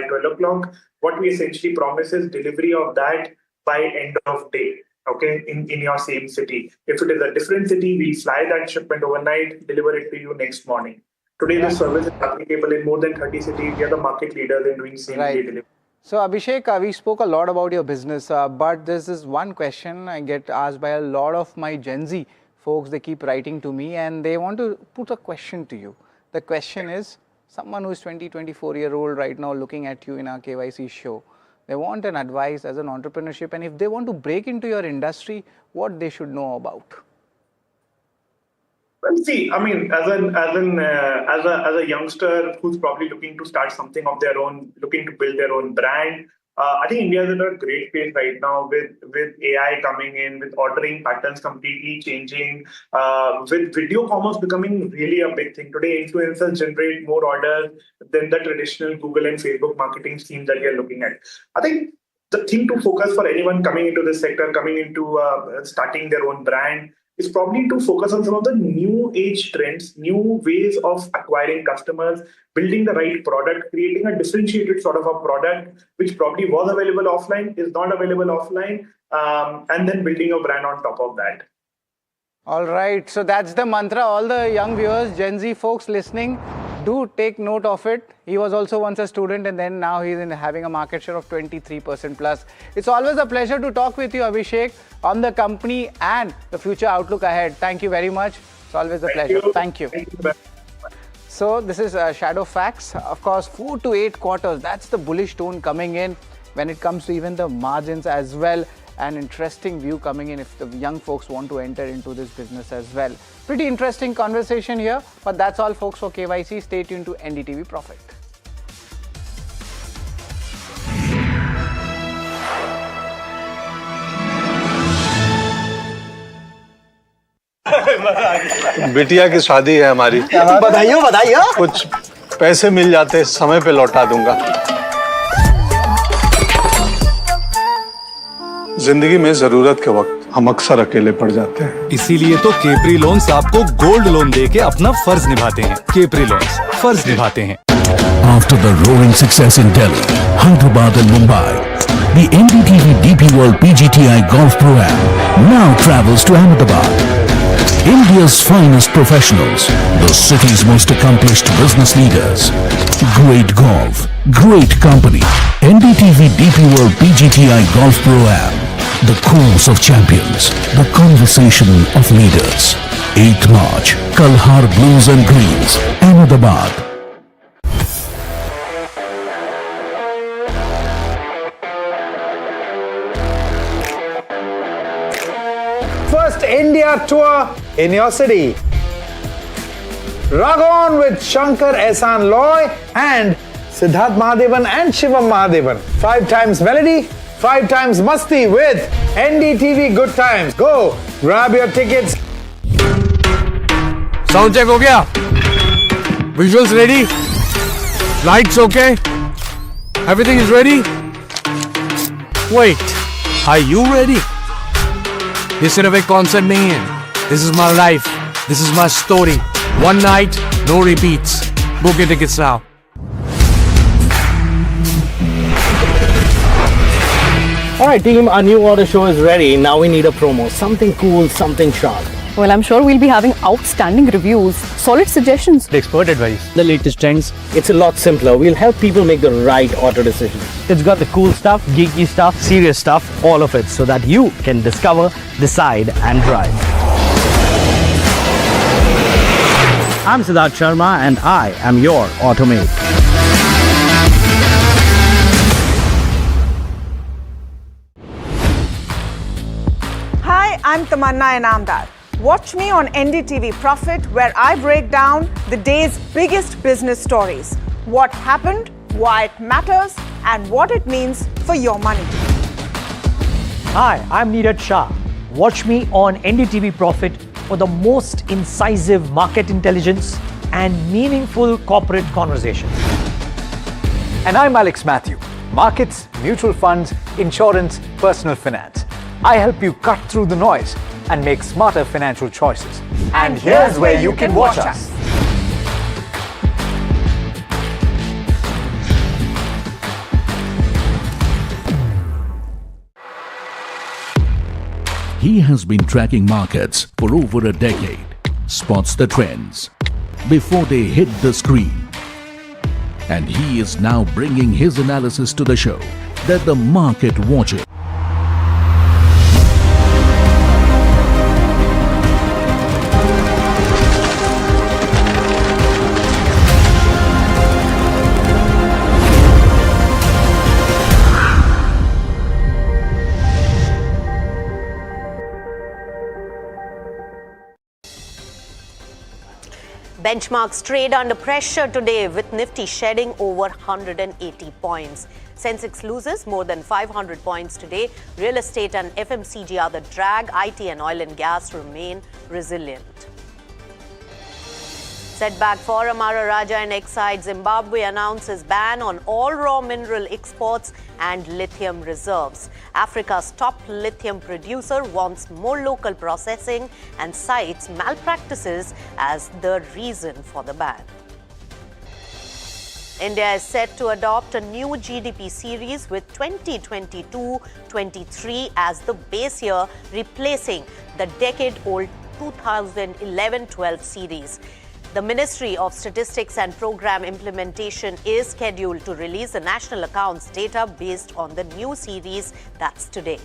12 o'clock. What we essentially promise is delivery of that by end of day, okay, in your same city. If it is a different city, we'll fly that shipment overnight, deliver it to you next morning. Today, this service is applicable in more than 30 cities. We are the market leaders in doing same-day delivery. So Abhishek, we spoke a lot about your business, but there's this one question I get asked by a lot of my Gen Z folks. They keep writing to me and they want to put a question to you. The question is, someone who is 24-year-old right now looking at you in our KYC show, they want an advice as an entrepreneurship, and if they want to break into your industry, what they should know about. Well, see, I mean, as a youngster who's probably looking to start something of their own, looking to build their own brand, I think India is in a great place right now with AI coming in, with ordering patterns completely changing, with video commerce becoming really a big thing. Today, influencers generate more orders than the traditional Google and Facebook marketing schemes that we are looking at. I think the thing to focus for anyone coming into this sector, coming into starting their own brand, is probably to focus on some of the new age trends, new ways of acquiring customers, building the right product, creating a differentiated sort of a product, which probably was available offline, is not available offline, and then building a brand on top of that. All right, so that's the mantra. All the young viewers, Gen Z folks listening, do take note of it. He was also once a student, and then now he's having a market share of 23% plus. It's always a pleasure to talk with you, Abhishek, on the company and the future outlook ahead. Thank you very much. It's always a pleasure. Thank you. So this is Shadowfax. Of course, 4 to 8 quarters. That's the bullish tone coming in when it comes to even the margins as well. An interesting view coming in if the young folks want to enter into this business as well. Pretty interesting conversation here, but that's all folks for KYC. Stay tuned to NDTV Profit. बिटिया की शादी है हमारी। बधाई हो बधाई हो। कुछ पैसे मिल जाते समय पे लौटा दूंगा। जिंदगी में जरूरत के वक्त हम अक्सर अकेले पड़ जाते हैं। इसीलिए तो केपरी लोन्स आपको गोल्ड लोन देके अपना फर्ज निभाते हैं। केपरी लोन्स फर्ज निभाते हैं। After the roaring success in Delhi, Hyderabad and Mumbai, the NDTV DP World PGTI Golf Pro-Am now travels to Ahmedabad. India's finest professionals, the city's most accomplished business leaders. Great golf, great company. NDTV DP World PGTI Golf Pro-Am. The course of champions, the conversation of leaders. 8th March, Kalhar Blues and Greens, Ahmedabad. First India tour in your city. Rag on with Shankar Ehsan Loy and Siddharth Mahadevan and Shivam Mahadevan. 5 times melody, 5 times masti with NDTV Good Times. Go grab your tickets. Sound check हो गया? Visuals ready? Lights okay? Everything is ready? Wait, are you ready? ये सिर्फ एक concert नहीं है. This is my life. This is my story. One night, no repeats. Book your tickets now. Alright team, our new order show is ready. Now we need a promo. Something cool, something sharp. Well, I'm sure we'll be having outstanding reviews, solid suggestions, Expert advice. The latest trends. It's a lot simpler. We'll help people make the right auto decision. It's got the cool stuff, geeky stuff, serious stuff, all of it, so that you can discover, decide and drive. I'm Siddharth Sharma and I am your Automate. Hi, I'm Tamanna Inamdar. Watch me on NDTV Profit, where I break down the day's biggest business stories. What happened, why it matters, and what it means for your money. Hi, I'm Neeraj Shah. Watch me on NDTV Profit for the most incisive market intelligence and meaningful corporate conversations. And I'm Alex Matthew. Markets, mutual funds, insurance, personal finance. I help you cut through the noise and make smarter financial choices. And here's where you can watch us. He has been tracking markets for over a decade, spots the trends before they hit the screen. And he is now bringing his analysis to the show that the market watches. Benchmarks trade under pressure today with Nifty shedding over 180 points. Sensex loses more than 500 points today. Real estate and FMCG are the drag. IT and oil and gas remain resilient. Setback for Amara Raja in Exide. Zimbabwe announces ban on all raw mineral exports and lithium reserves. Africa's top lithium producer wants more local processing and cites malpractices as the reason for the ban. India is set to adopt a new GDP series with 2022-23 as the base year, replacing the decade-old 2011-12 series. The Ministry of Statistics and Program Implementation is scheduled to release the national accounts data based on the new series. That's today.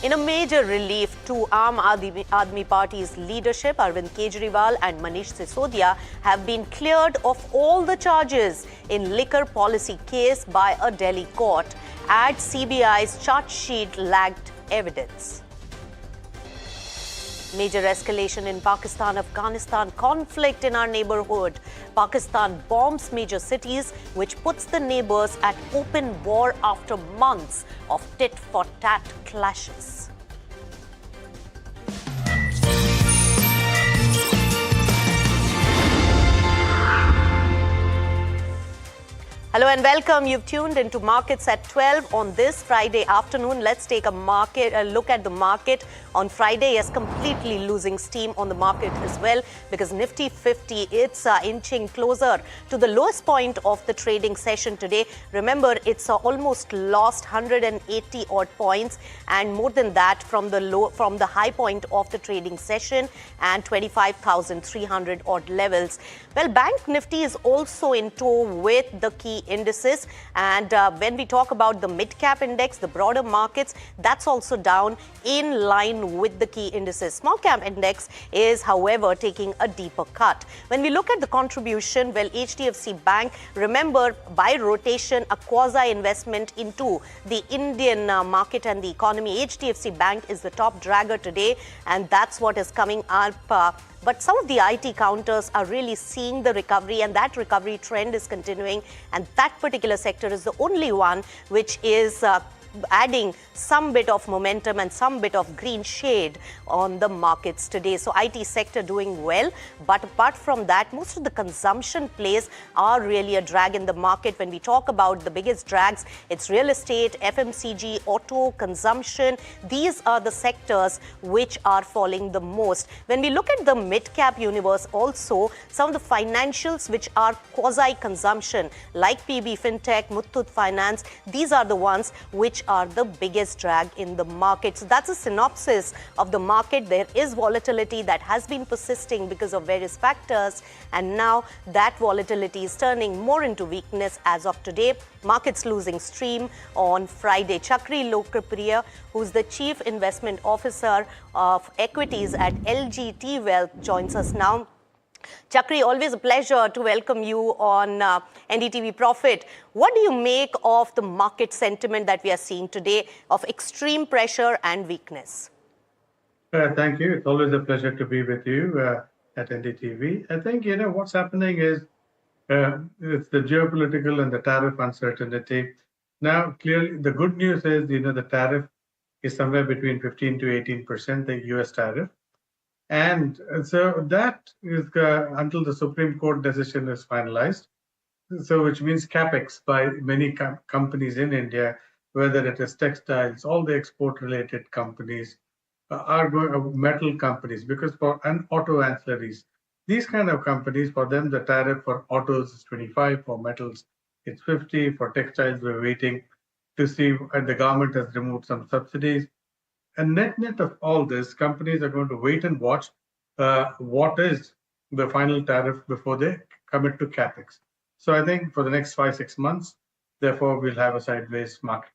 In a major relief to Aam Aadmi Party's leadership, Arvind Kejriwal and Manish Sisodia have been cleared of all the charges in liquor policy case by a Delhi court. Adds CBI's charge sheet lacked evidence. Major escalation in Pakistan-Afghanistan conflict in our neighborhood. Pakistan bombs major cities, which puts the neighbors at open war after months of tit-for-tat clashes. Hello and welcome. You've tuned into Markets at 12 on this Friday afternoon. Let's take a look at the market on Friday. Yes, completely losing steam on the market as well, because Nifty 50, it's inching closer to the lowest point of the trading session today. Remember, it's almost lost 180 odd points, and more than that from the high point of the trading session and 25,300 odd levels. Well, Bank Nifty is also in tow with the key indices, and when we talk about the mid-cap index, the broader markets, that's also down in line with the key indices. Small-cap index is, however, taking a deeper cut. When we look at the contribution, well, HDFC Bank, remember, by rotation, a quasi-investment into the Indian market and the economy, HDFC Bank is the top dragger today, and that's what is coming up. But some of the IT counters are really seeing the recovery, and that recovery trend is continuing. And that particular sector is the only one which is adding some bit of momentum and some bit of green shade on the markets today. So IT sector doing well, but apart from that, most of the consumption plays are really a drag in the market. When we talk about the biggest drags, it's real estate, FMCG, auto, consumption. These are the sectors which are falling the most. When we look at the mid-cap universe also, some of the financials which are quasi-consumption like PB Fintech, Muthoot Finance, these are the ones which are the biggest drag in the market. So that's a synopsis of the market. There is volatility that has been persisting because of various factors, and now that volatility is turning more into weakness as of today. Markets losing steam on Friday. Chakri Lokripriya, who's the Chief Investment Officer of Equities at LGT Wealth, joins us now. Chakri, always a pleasure to welcome you on NDTV Profit. What do you make of the market sentiment that we are seeing today of extreme pressure and weakness? Thank you. It's always a pleasure to be with you at NDTV. I think, what's happening is it's the geopolitical and the tariff uncertainty. Now, clearly, the good news is, the tariff is somewhere between 15 to 18%, the US tariff. And so that is until the Supreme Court decision is finalized. So which means capex by many companies in India, whether it is textiles, all the export-related companies, are going metal companies, because and auto ancillaries, these kind of companies, for them the tariff for autos is 25, for metals it's 50, for textiles we're waiting to see, and the government has removed some subsidies. And net of all this, companies are going to wait and watch what is the final tariff before they commit to capex. So I think for the next 5-6 months, therefore we'll have a sideways market.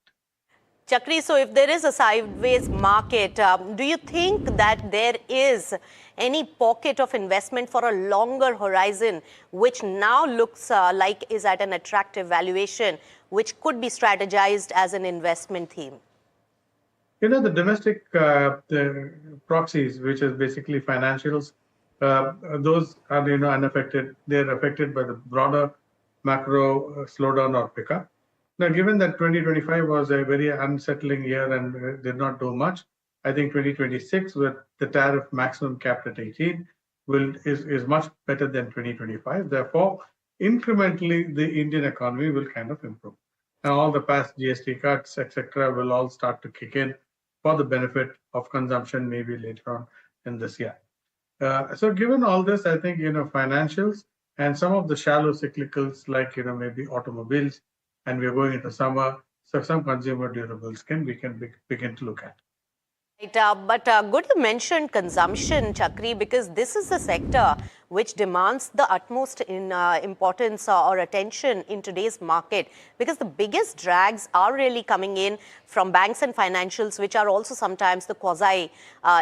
Chakri, so if there is a sideways market, do you think that there is any pocket of investment for a longer horizon, which now looks like is at an attractive valuation, which could be strategized as an investment theme? The domestic the proxies, which is basically financials, those are unaffected. They're affected by the broader macro slowdown or pickup. Now, given that 2025 was a very unsettling year and did not do much, I think 2026, with the tariff maximum capped at 18, is much better than 2025. Therefore, incrementally, the Indian economy will kind of improve. Now, all the past GST cuts, etc., will all start to kick in for the benefit of consumption maybe later on in this year. So given all this, I think, financials and some of the shallow cyclicals like, maybe automobiles, and we're going into summer, so some consumer durables we can begin to look at. Right, but good you mentioned consumption, Chakri, because this is the sector which demands the utmost importance or attention in today's market, because the biggest drags are really coming in from banks and financials, which are also sometimes the quasi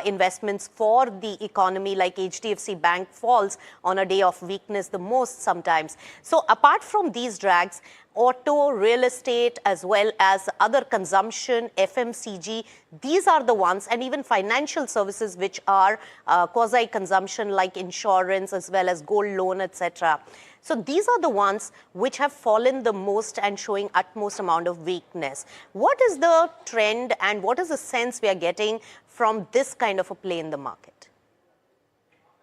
investments for the economy, like HDFC Bank falls on a day of weakness the most sometimes. So apart from these drags, auto, real estate, as well as other consumption, FMCG, these are the ones, and even financial services which are quasi-consumption like insurance as well as gold loan, etc. So these are the ones which have fallen the most and showing utmost amount of weakness. What is the trend and what is the sense we are getting from this kind of a play in the market?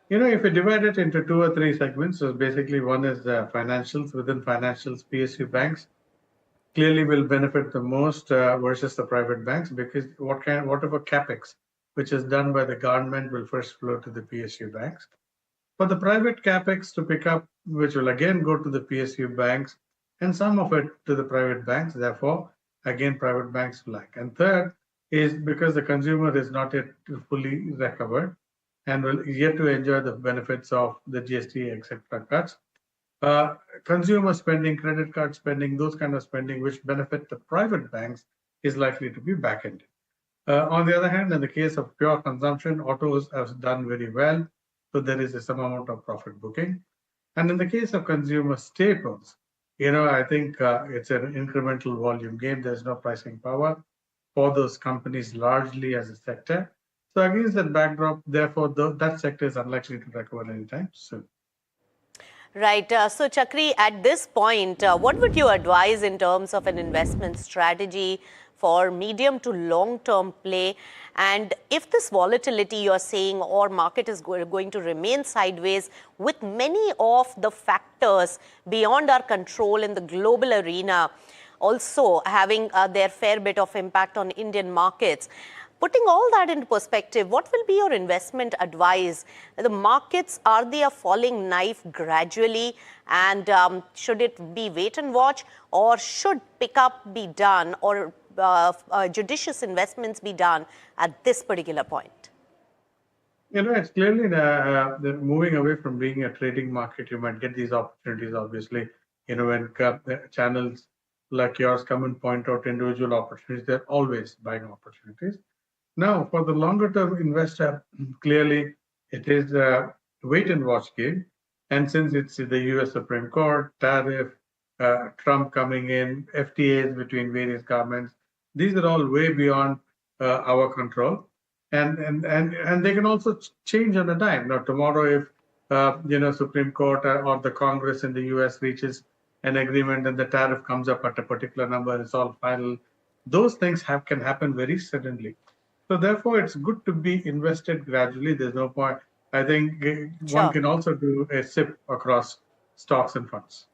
If you divide it into 2 or 3 segments, so basically one is financials. Within financials, PSU banks clearly will benefit the most versus the private banks, because whatever capex which is done by the government will first flow to the PSU banks. For the private capex to pick up, which will again go to the PSU banks, and some of it to the private banks, therefore, again, private banks lag. And third is because the consumer is not yet fully recovered and will yet to enjoy the benefits of the GST, etc. cuts. Consumer spending, credit card spending, those kind of spending which benefit the private banks is likely to be back-ended. On the other hand, in the case of pure consumption, autos have done very well, so there is some amount of profit booking. And in the case of consumer staples, I think it's an incremental volume game. There's no pricing power for those companies largely as a sector. So against that backdrop, therefore, that sector is unlikely to recover anytime soon. Right. So, Chakri, at this point, what would you advise in terms of an investment strategy for medium to long-term play? And if this volatility you're saying or market is going to remain sideways with many of the factors beyond our control in the global arena also having their fair bit of impact on Indian markets, putting all that into perspective, what will be your investment advice? The markets, are they a falling knife gradually? And should it be wait and watch, or should pickup be done, or judicious investments be done at this particular point? It's clearly the moving away from being a trading market. You might get these opportunities, obviously, when channels like yours come and point out individual opportunities. They're always buying opportunities. Now, for the longer term investor, clearly it is a wait and watch game. And since it's the US Supreme Court, tariff, Trump coming in, FTAs between various governments, these are all way beyond our control. And they can also change on a dime. Now, tomorrow, if Supreme Court or the Congress in the US reaches an agreement and the tariff comes up at a particular number, it's all final. Those things can happen very suddenly. So therefore, it's good to be invested gradually. There's no point. I think one can also do a sip across stocks and funds.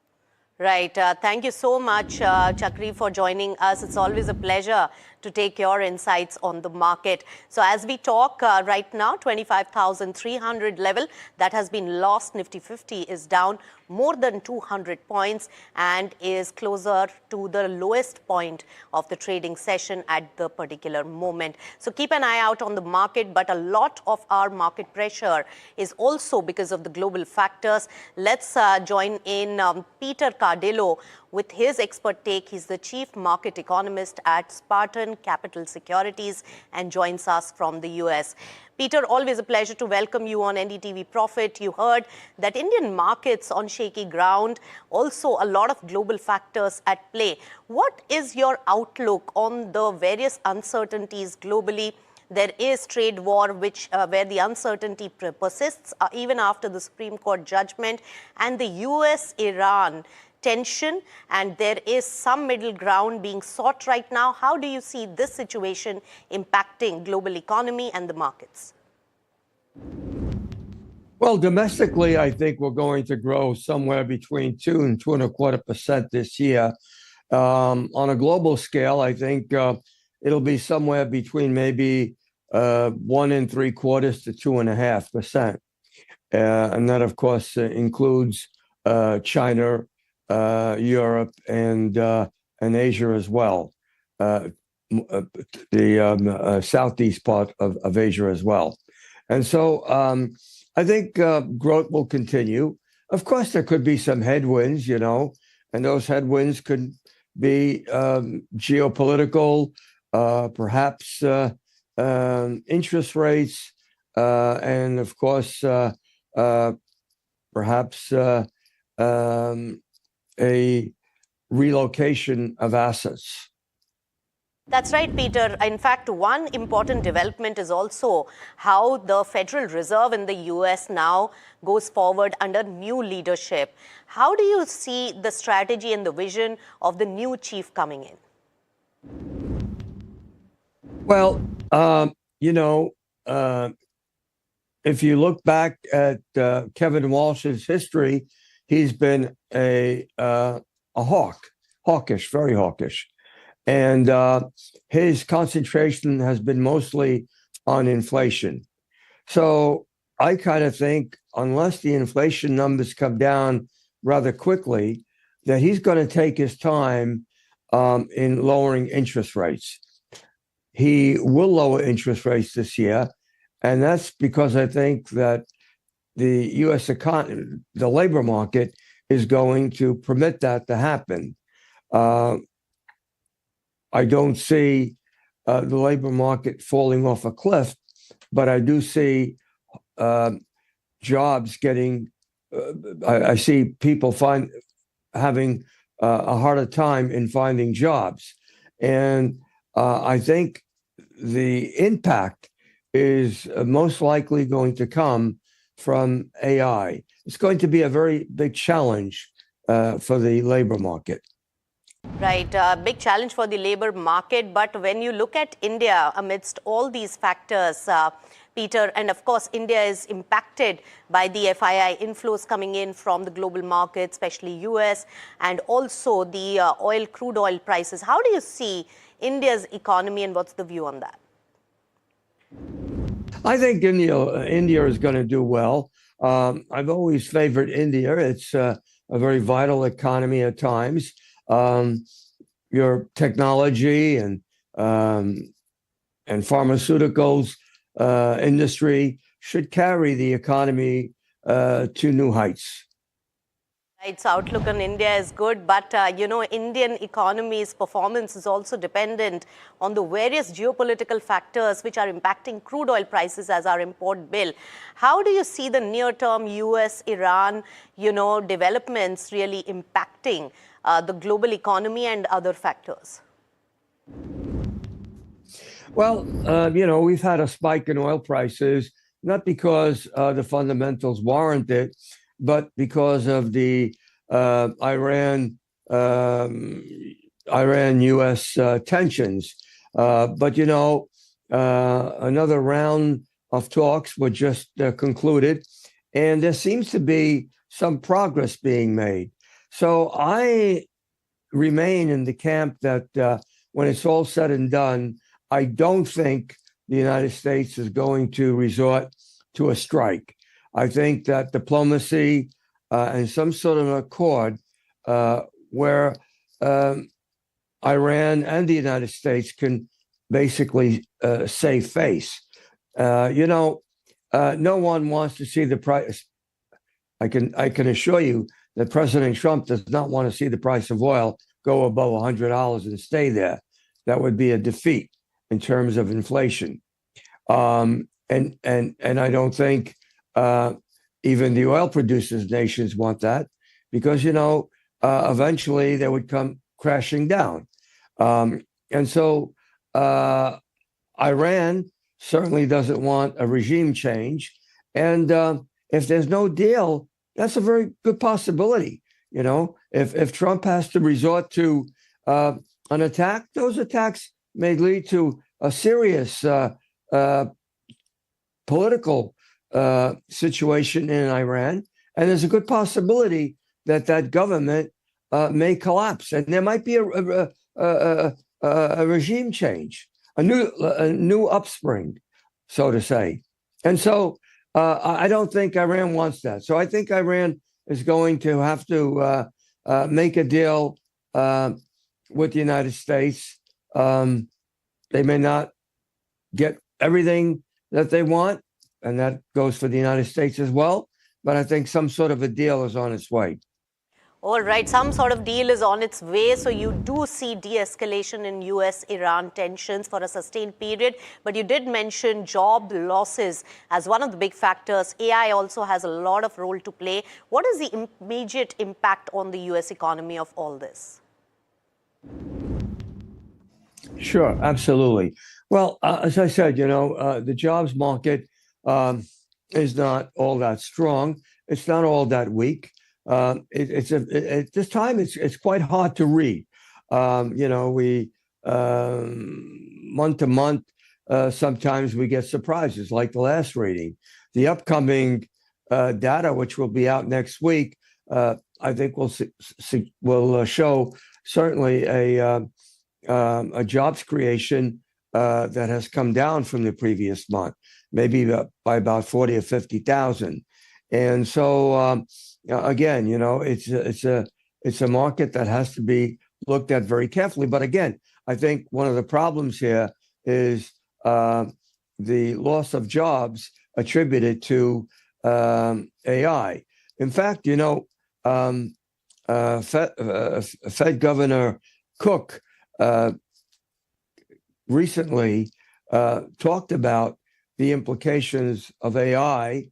Right. Thank you so much, Chakri, for joining us. It's always a pleasure to take your insights on the market. So as we talk right now, 25,300 level that has been lost. Nifty 50 is down more than 200 points and is closer to the lowest point of the trading session at the particular moment. So keep an eye out on the market, but a lot of our market pressure is also because of the global factors. Let's join in Peter Cardillo with his expert take. He's the chief market economist at Spartan Capital Securities and joins us from the US. Peter, always a pleasure to welcome you on NDTV Profit. You heard that Indian markets on shaky ground, also a lot of global factors at play. What is your outlook on the various uncertainties globally? There is trade war, where the uncertainty persists even after the Supreme Court judgment, and the US-Iran tension, and there is some middle ground being sought right now. How do you see this situation impacting global economy and the markets? Well, domestically, I think we're going to grow somewhere between 2 and 2.25% this year. On a global scale, I think it'll be somewhere between maybe 1.75% to 2.5%. And that, of course, includes China, Europe, and Asia as well, the southeast part of Asia as well. And so I think growth will continue. Of course, there could be some headwinds, and those headwinds could be geopolitical, perhaps interest rates, and of course, perhaps a relocation of assets. That's right, Peter. In fact, one important development is also how the Federal Reserve in the US now goes forward under new leadership. How do you see the strategy and the vision of the new chief coming in? Well, if you look back at Kevin Walsh's history, he's been a hawkish, very hawkish. And his concentration has been mostly on inflation. So I kind of think, unless the inflation numbers come down rather quickly, that he's going to take his time in lowering interest rates. He will lower interest rates this year, and that's because I think that the U.S. economy, the labor market, is going to permit that to happen. I don't see the labor market falling off a cliff, but I do see jobs getting. I see people having a harder time in finding jobs, and I think the impact is most likely going to come from AI. It's going to be a very big challenge for the labor market. Right, big challenge for the labor market. But when you look at India amidst all these factors, Peter, and of course, India is impacted by the FII inflows coming in from the global market, especially US, and also the crude oil prices. How do you see India's economy and what's the view on that? I think India is going to do well. I've always favored India. It's a very vital economy at times. Your technology and pharmaceuticals industry should carry the economy to new heights. Its outlook on India is good, but Indian economy's performance is also dependent on the various geopolitical factors which are impacting crude oil prices as our import bill. How do you see the near-term US-Iran, developments really impacting the global economy and other factors? Well, we've had a spike in oil prices, not because the fundamentals warrant it, but because of the Iran-U.S. tensions. But another round of talks were just concluded, and there seems to be some progress being made. So I remain in the camp that when it's all said and done, I don't think the United States is going to resort to a strike. I think that diplomacy and some sort of accord where Iran and the United States can basically save face. No one wants to see the price. I can assure you that President Trump does not want to see the price of oil go above $100 and stay there. That would be a defeat in terms of inflation. And I don't think even the oil producers nations want that, because eventually they would come crashing down. And so Iran certainly doesn't want a regime change. And if there's no deal, that's a very good possibility. If Trump has to resort to an attack, those attacks may lead to a serious political situation in Iran, and there's a good possibility that government may collapse, and there might be a regime change, a new upspring, so to say. And so I don't think Iran wants that. So I think Iran is going to have to make a deal with the United States. They may not get everything that they want, and that goes for the United States as well. But I think some sort of a deal is on its way. All right, some sort of deal is on its way. So you do see de-escalation in US-Iran tensions for a sustained period. But you did mention job losses as one of the big factors. AI also has a lot of role to play. What is the immediate impact on the US economy of all this? Sure, absolutely. Well, as I said, the jobs market is not all that strong. It's not all that weak. At this time, it's quite hard to read. We month to month, sometimes we get surprises like the last reading. The upcoming data, which will be out next week, I think will show certainly a jobs creation that has come down from the previous month, maybe by about 40 or 50,000. And so again, it's a market that has to be looked at very carefully. But again, I think one of the problems here is the loss of jobs attributed to AI. In fact, Fed Governor Cook recently talked about the implications of AI,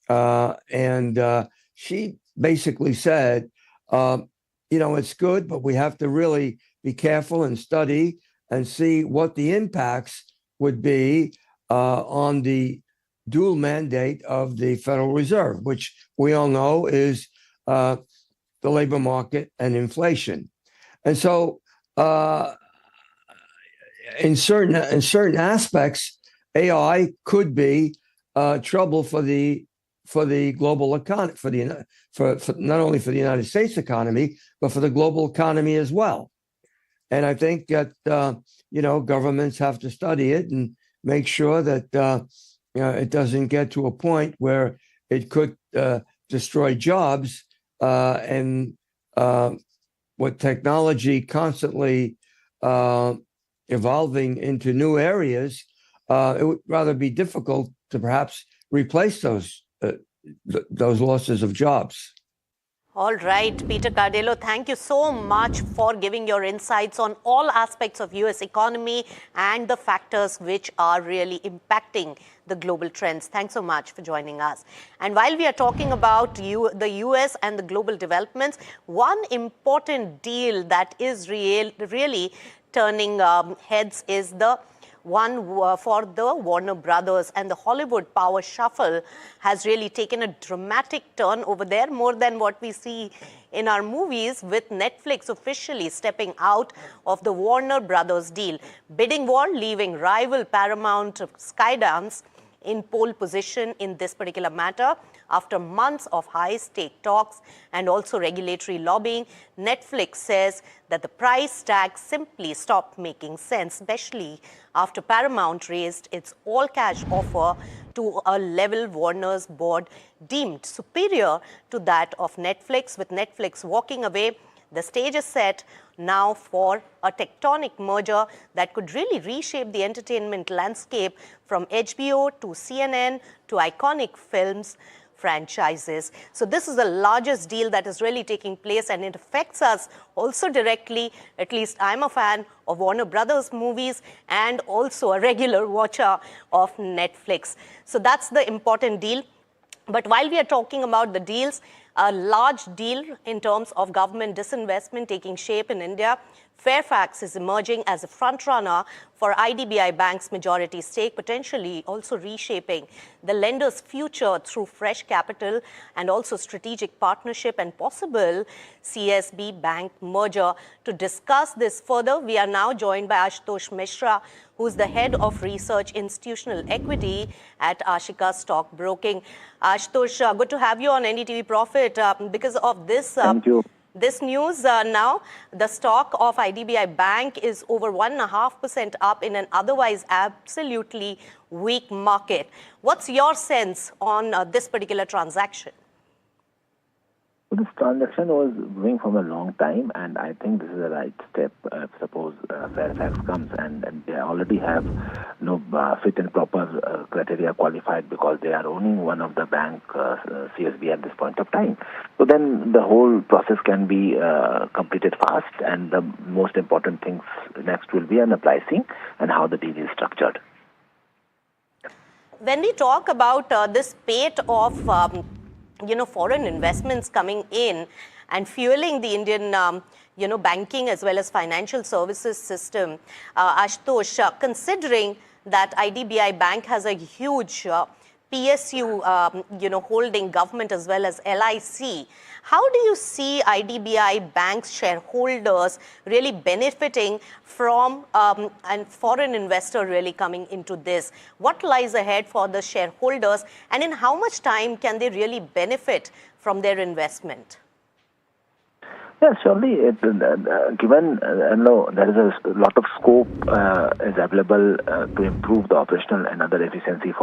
and she basically said, it's good, but we have to really be careful and study and see what the impacts would be on the dual mandate of the Federal Reserve, which we all know is the labor market and inflation. And so, in certain aspects, AI could be trouble for the global economy, for not only for the United States economy, but for the global economy as well. And I think that governments have to study it and make sure that it doesn't get to a point where it could destroy jobs. And with technology constantly evolving into new areas, it would rather be difficult to perhaps replace those losses of jobs. All right, Peter Cardello, thank you so much for giving your insights on all aspects of US economy and the factors which are really impacting the global trends. Thanks so much for joining us. And while we are talking about the US and the global developments, one important deal that is really turning heads is the one for the Warner Brothers, and the Hollywood power shuffle has really taken a dramatic turn over there, more than what we see in our movies, with Netflix officially stepping out of the Warner Brothers deal. Bidding war leaving rival Paramount Skydance in pole position in this particular matter. After months of high-stake talks and also regulatory lobbying, Netflix says that the price tag simply stopped making sense, especially after Paramount raised its all-cash offer to a level Warner's board deemed superior to that of Netflix. With Netflix walking away, the stage is set now for a tectonic merger that could really reshape the entertainment landscape, from HBO to CNN to iconic films franchises. So this is the largest deal that is really taking place, and it affects us also directly. At least I'm a fan of Warner Brothers movies and also a regular watcher of Netflix. So that's the important deal. But while we are talking about the deals, a large deal in terms of government disinvestment taking shape in India, Fairfax is emerging as a frontrunner for IDBI Bank's majority stake, potentially also reshaping the lender's future through fresh capital and also strategic partnership and possible CSB Bank merger. To discuss this further, we are now joined by Ashutosh Mishra, who's the head of research institutional equity at Ashika Stock Broking. Ashutosh, good to have you on NDTV Profit. Because of this, Thank you. This news now, the stock of IDBI Bank is over 1.5% up in an otherwise absolutely weak market. What's your sense on this particular transaction? This transaction was going from a long time, and I think this is the right step. Suppose Fairfax comes and they already have fit and proper criteria qualified, because they are owning one of the bank, CSB, at this point of time. So then the whole process can be completed fast, and the most important things next will be on the pricing and how the deal is structured. When we talk about this spate of foreign investments coming in and fueling the Indian, banking as well as financial services system, Ashutosh, considering that IDBI Bank has a huge PSU, holding government as well as LIC, how do you see IDBI Bank's shareholders really benefiting from a foreign investor really coming into this? What lies ahead for the shareholders, and in how much time can they really benefit from their investment? Yeah, surely, given there is a lot of scope is available to improve the operational and other efficiency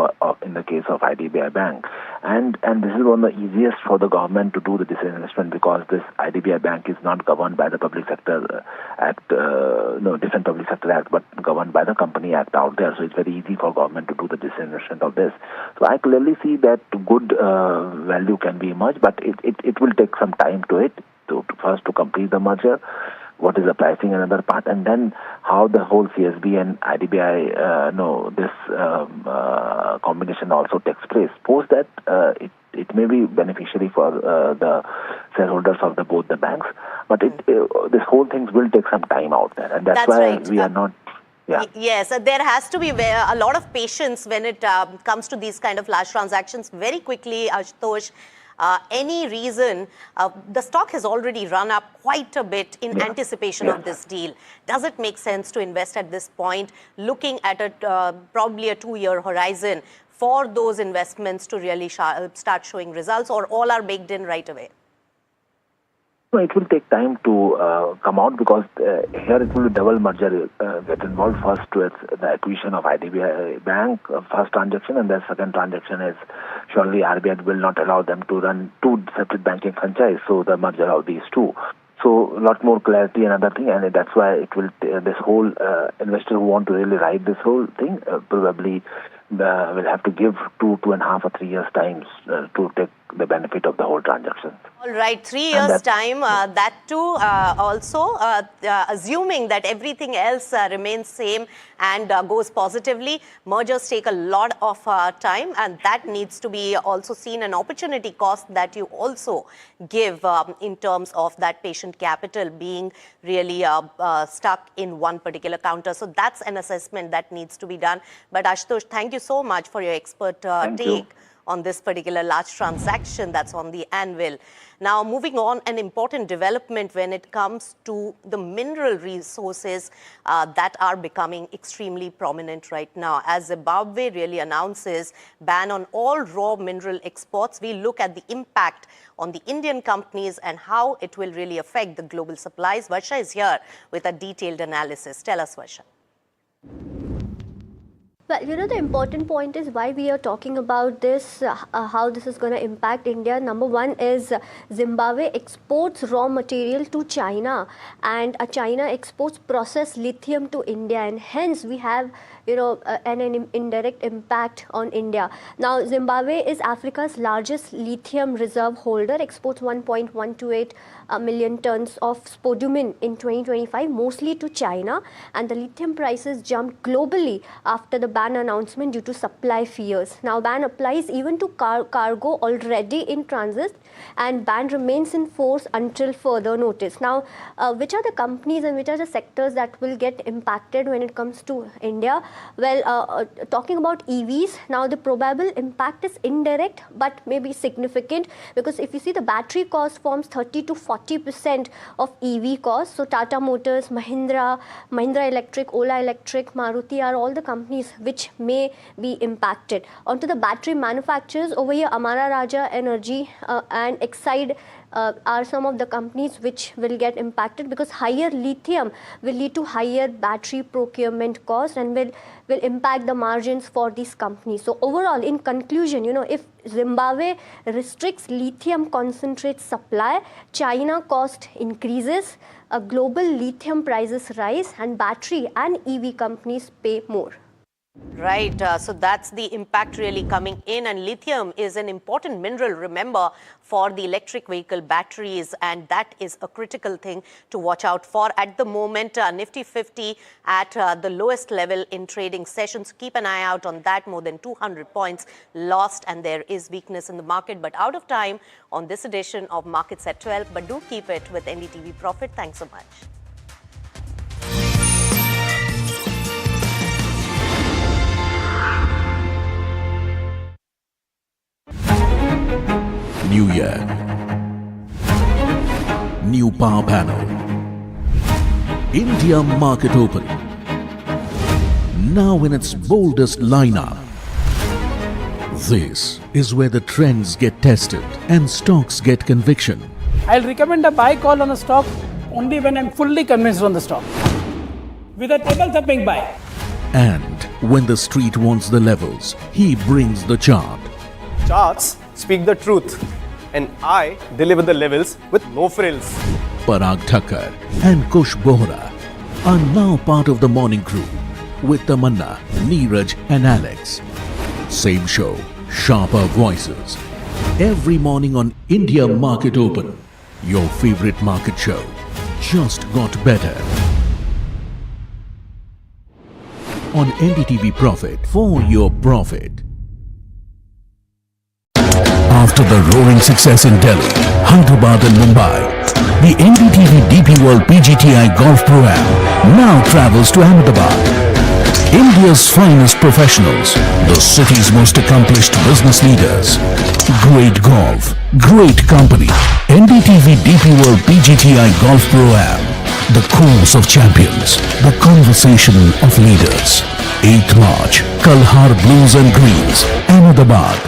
in the case of IDBI Bank, and this is one of the easiest for the government to do the disinvestment, because this IDBI Bank is not governed by the Public Sector Act, different Public Sector Act, but governed by the Company Act out there. So it's very easy for government to do the disinvestment of this. So I clearly see that good value can be emerged, but it will take some time to it. First to complete the merger, what is the pricing, another part, and then how the whole CSB and IDBI this combination also takes place. Post that, it may be beneficiary for the shareholders of both the banks, but this whole things will take some time out there, and that's why right. We are not. Yeah. Yes, there has to be a lot of patience when it comes to these kind of large transactions. Very quickly, Ashutosh, Any reason? The stock has already run up quite a bit in anticipation of this deal. Does it make sense to invest at this point, looking at probably a 2-year horizon for those investments to really start showing results, or all are baked in right away? No, it will take time to come out, because here it will be double merger get involved. First with the acquisition of IDBI Bank, first transaction, and the second transaction is surely RBI will not allow them to run 2 separate banking franchise, so the merger of these two. So a lot more clarity and other thing, and that's why it will this whole investor who want to really ride this whole thing probably will have to give 2.5 or 3 years time to take the benefit of the whole transaction. All right, 3 years time, that too also assuming that everything else remains same and goes positively. Mergers take a lot of time, and that needs to be also seen an opportunity cost that you also give in terms of that patient capital being really stuck in one particular counter. So that's an assessment that needs to be done. But Ashutosh, thank you so much for your expert take on this particular large transaction that's on the anvil. Now, moving on, an important development when it comes to the mineral resources that are becoming extremely prominent right now. As Zimbabwe really announces ban on all raw mineral exports, we look at the impact on the Indian companies and how it will really affect the global supplies. Varsha is here with a detailed analysis. Tell us, Varsha. Well, the important point is why we are talking about this, how this is going to impact India. Number one is Zimbabwe exports raw material to China, and China exports processed lithium to India, and hence we have an indirect impact on India. Now, Zimbabwe is Africa's largest lithium reserve holder, exports 1.128 million tons of spodumene in 2025, mostly to China, and the lithium prices jumped globally after the ban announcement due to supply fears. Now, ban applies even to cargo already in transit, and ban remains in force until further notice. Now, which are the companies and which are the sectors that will get impacted when it comes to India? Well, talking about EVs, now the probable impact is indirect but maybe significant, because if you see the battery cost forms 30 to 40% of EV cost. So Tata Motors, Mahindra Electric, Ola Electric, Maruti are all the companies which may be impacted. Onto the battery manufacturers, over here Amara Raja Energy and Exide are some of the companies which will get impacted, because higher lithium will lead to higher battery procurement cost and will impact the margins for these companies. So overall, in conclusion, if Zimbabwe restricts lithium concentrate supply, China cost increases, global lithium prices rise, and battery and EV companies pay more. Right, so that's the impact really coming in, and lithium is an important mineral, remember, for the electric vehicle batteries, and that is a critical thing to watch out for. At the moment, Nifty 50 at the lowest level in trading sessions. Keep an eye out on that, more than 200 points lost, and there is weakness in the market. But out of time on this edition of Markets at 12, but do keep it with NDTV Profit. Thanks so much. New year, new power panel, India market open, now in its boldest lineup. This is where the trends get tested and stocks get conviction. I'll recommend a buy call on a stock only when I'm fully convinced on the stock, with a table-thumping buy. And when the street wants the levels, he brings the chart. Charts speak the truth, and I deliver the levels with no frills. Parag Thakkar and Kush Bohra are now part of the morning crew with Tamanna, Neeraj and Alex. Same show, sharper voices. Every morning on India Market Open, your favorite market show just got better. On NDTV Profit, for your profit. After the roaring success in Delhi, Hyderabad and Mumbai, the NDTV DP World PGTI Golf Pro-Am now travels to Ahmedabad. India's finest professionals, the city's most accomplished business leaders. Great golf, great company. NDTV DP World PGTI Golf Pro Am. The course of champions, the conversation of leaders. 8th March, Kalhar Blues and Greens, Ahmedabad.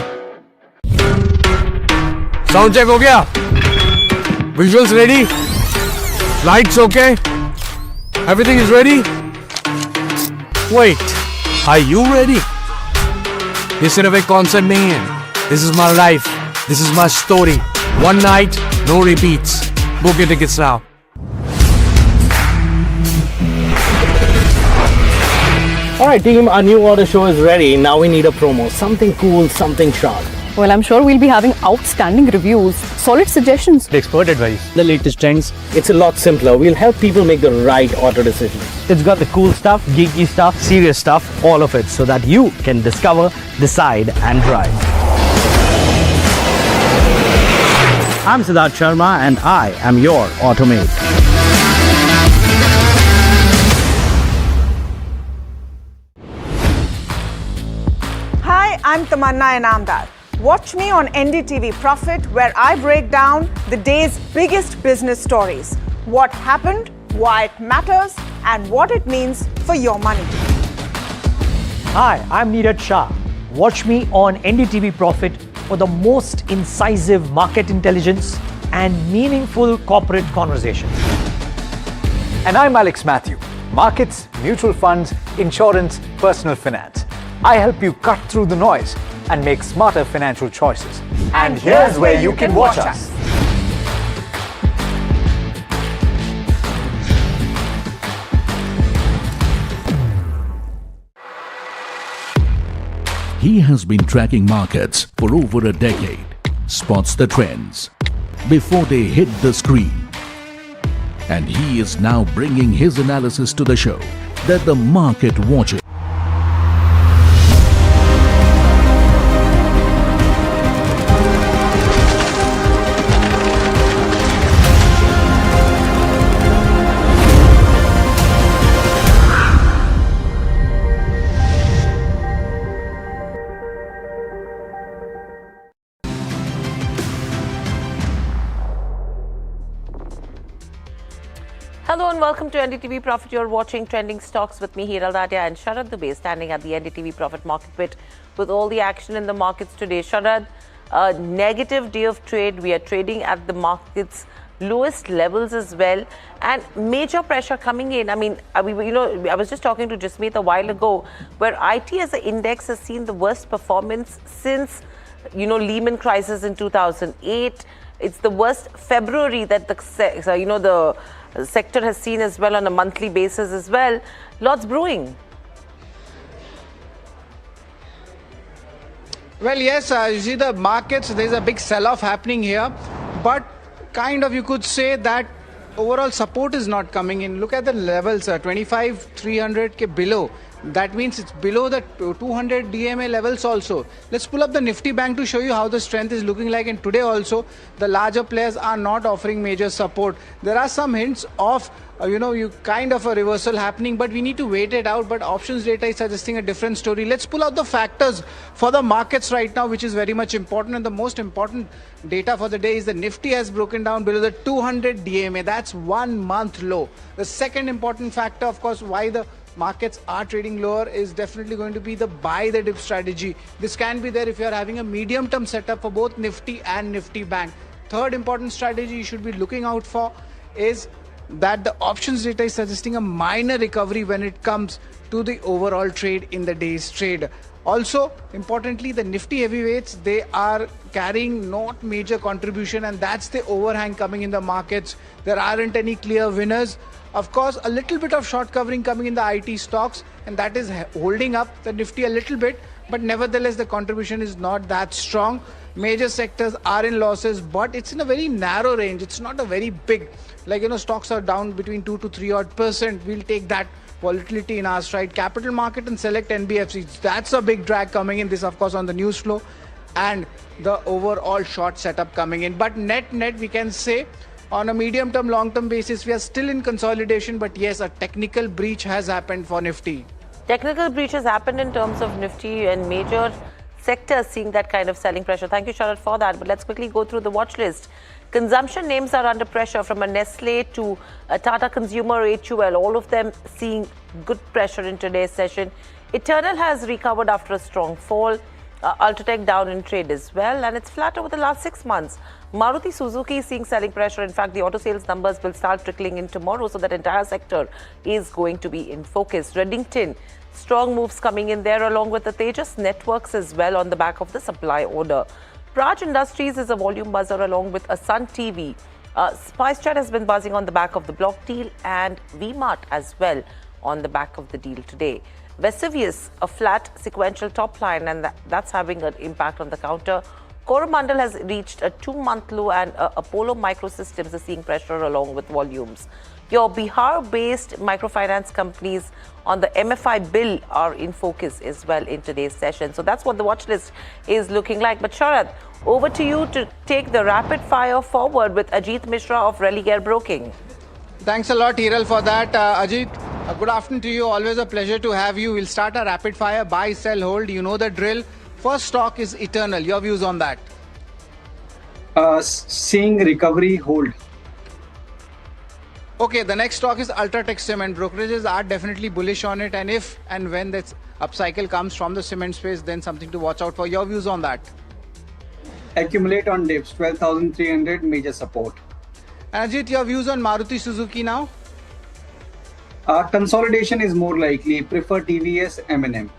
Sound check हो गया? Visuals ready? Lights okay? Everything is ready? Wait, are you ready? ये सिर्फ एक concert नहीं है. This is my life. This is my story. One night, no repeats. Book your tickets now. Alright team, our new order show is ready. Now we need a promo. Something cool, something sharp. Well, I'm sure we'll be having outstanding reviews, solid suggestions, Expert advice, the latest trends. It's a lot simpler. We'll help people make the right auto decision. It's got the cool stuff, geeky stuff, serious stuff, all of it, so that you can discover, decide and drive. I'm Siddharth Sharma and I am your automate. Hi, I'm Tamanna Inamdar. Watch me on NDTV Profit, where I break down the day's biggest business stories. What happened, why it matters, and what it means for your money. Hi, I'm Neeraj Shah. Watch me on NDTV Profit for the most incisive market intelligence and meaningful corporate conversations. And I'm Alex Matthew. Markets, mutual funds, insurance, personal finance. I help you cut through the noise and make smarter financial choices. And here's where you can watch us. He has been tracking markets for over a decade, spots the trends before they hit the screen. And he is now bringing his analysis to the show that the market watches. Hello and welcome to NDTV Profit. You're watching Trending Stocks with me, Hiral Dadia, and Sharad Dubey standing at the NDTV Profit Market Pit with all the action in the markets today. Sharad, a negative day of trade. We are trading at the market's lowest levels as well, and major pressure coming in. I mean, I was just talking to Jasmeet a while ago, where IT as an index has seen the worst performance since, Lehman crisis in 2008. It's the worst February that the sector has seen as well on a monthly basis as well. Lots brewing. Well, yes, you see the markets, there's a big sell-off happening here, but kind of you could say that overall support is not coming in. Look at the levels, 25,300 below. That means it's below the 200 DMA levels also. Let's pull up the Nifty Bank to show you how the strength is looking like. And today also, the larger players are not offering major support. There are some hints of, you kind of a reversal happening, but we need to wait it out. But options data is suggesting a different story. Let's pull out the factors for the markets right now, which is very much important. And the most important data for the day is the Nifty has broken down below the 200 DMA. That's 1 month low. The second important factor, of course, why the markets are trading lower is definitely going to be the buy the dip strategy. This can be there if you are having a medium term setup for both Nifty and Nifty Bank. Third important strategy you should be looking out for is that the options data is suggesting a minor recovery when it comes to the overall trade in the day's trade. Also, importantly, the Nifty heavyweights, they are carrying not major contribution, and that's the overhang coming in the markets. There aren't any clear winners. Of course, a little bit of short covering coming in the IT stocks, and that is holding up the Nifty a little bit, but nevertheless, the contribution is not that strong. Major sectors are in losses, but it's in a very narrow range. It's not a very big, stocks are down between 2 to 3%. We'll take that volatility in our stride. Capital market and select NBFCs, that's a big drag coming in. This, of course, on the news flow and the overall short setup coming in. But net, we can say, on a medium term, long term basis, we are still in consolidation, but yes, a technical breach has happened for Nifty. Technical breaches happened in terms of Nifty and major sectors seeing that kind of selling pressure. Thank you, Sharad, for that. But let's quickly go through the watch list. Consumption names are under pressure, from a Nestle to a Tata Consumer, HUL, all of them seeing good pressure in today's session. Eternal has recovered after a strong fall. Ultratech down in trade as well, and it's flat over the last 6 months. Maruti Suzuki is seeing selling pressure. In fact, the auto sales numbers will start trickling in tomorrow, so that entire sector is going to be in focus. Reddington, strong moves coming in there, along with the Tejas Networks as well on the back of the supply order. Praj Industries is a volume buzzer along with a Sun TV. SpiceJet has been buzzing on the back of the block deal, and VMart as well on the back of the deal today. Vesuvius, a flat sequential top line, and that's having an impact on the counter. Coromandel has reached a 2-month low, and Apollo Microsystems is seeing pressure along with volumes. Your Bihar-based microfinance companies on the MFI bill are in focus as well in today's session. So that's what the watch list is looking like. But Sharad, over to you to take the rapid fire forward with Ajit Mishra of Religare Broking. Thanks a lot, Hiral, for that. Ajit, good afternoon to you. Always a pleasure to have you. We'll start a rapid fire, buy, sell, hold. You know the drill. First stock is Eternal. Your views on that? Seeing recovery, hold. Okay, the next stock is Ultratech Cement. Brokerages are definitely bullish on it, and if and when that upcycle comes from the cement space, then something to watch out for. Your views on that? Accumulate on dips, 12,300 major support. And Ajit, your views on Maruti Suzuki now? Consolidation is more likely. Prefer TVS, M&M.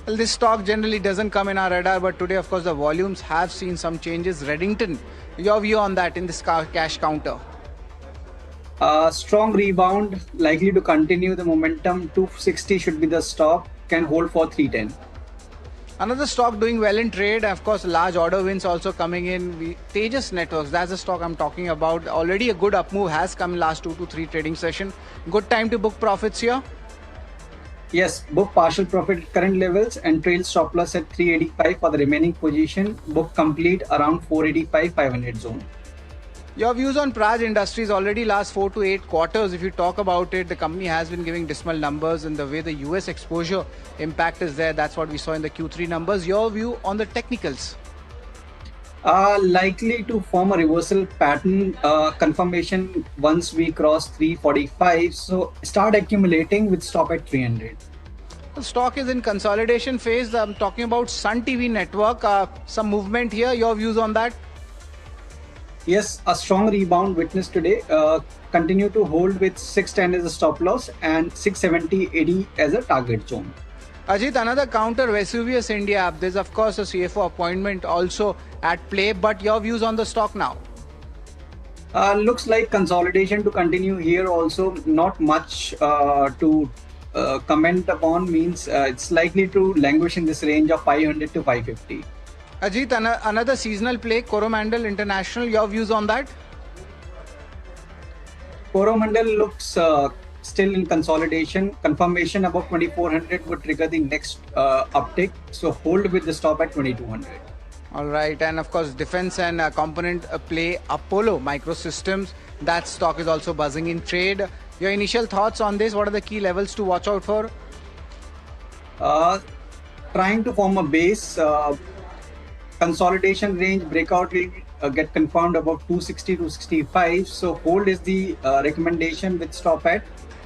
Well, this stock generally doesn't come in our radar, but today, of course, the volumes have seen some changes. Reddington, your view on that in this cash counter? Strong rebound, likely to continue the momentum. 260 should be the stop, can hold for 310. Another stock doing well in trade, of course, large order wins also coming in. Tejas Networks, that's the stock I'm talking about. Already a good up move has come in last 2 to 3 trading session. Good time to book profits here? Yes, book partial profit at current levels and trail stop loss at 385 for the remaining position. Book complete around 485-500 zone. Your views on Praj Industries already last 4 to 8 quarters. If you talk about it, the company has been giving dismal numbers, and the way the US exposure impact is there, that's what we saw in the Q3 numbers. Your view on the technicals? Likely to form a reversal pattern, confirmation once we cross 345. So start accumulating with stop at 300. The stock is in consolidation phase. I'm talking about Sun TV network. Some movement here. Your views on that? Yes, a strong rebound witnessed today. Continue to hold with 610 as a stop loss and 670-80 as a target zone. Ajit, another counter, Vesuvius India. There's of course a CFO appointment also at play, but your views on the stock now? Looks like consolidation to continue here also. Not much to comment upon. Means it's likely to languish in this range of 500 to 550. Ajit, another seasonal play, Coromandel International. Your views on that? Coromandel looks still in consolidation. Confirmation above 2400 would trigger the next uptick. So hold with the stop at 2200. All right, and of course, defense and component play, Apollo Microsystems. That stock is also buzzing in trade. Your initial thoughts on this? What are the key levels to watch out for? Trying to form a base. Consolidation range breakout will get confirmed above 260 to 65. So hold is the recommendation with stop at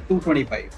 225.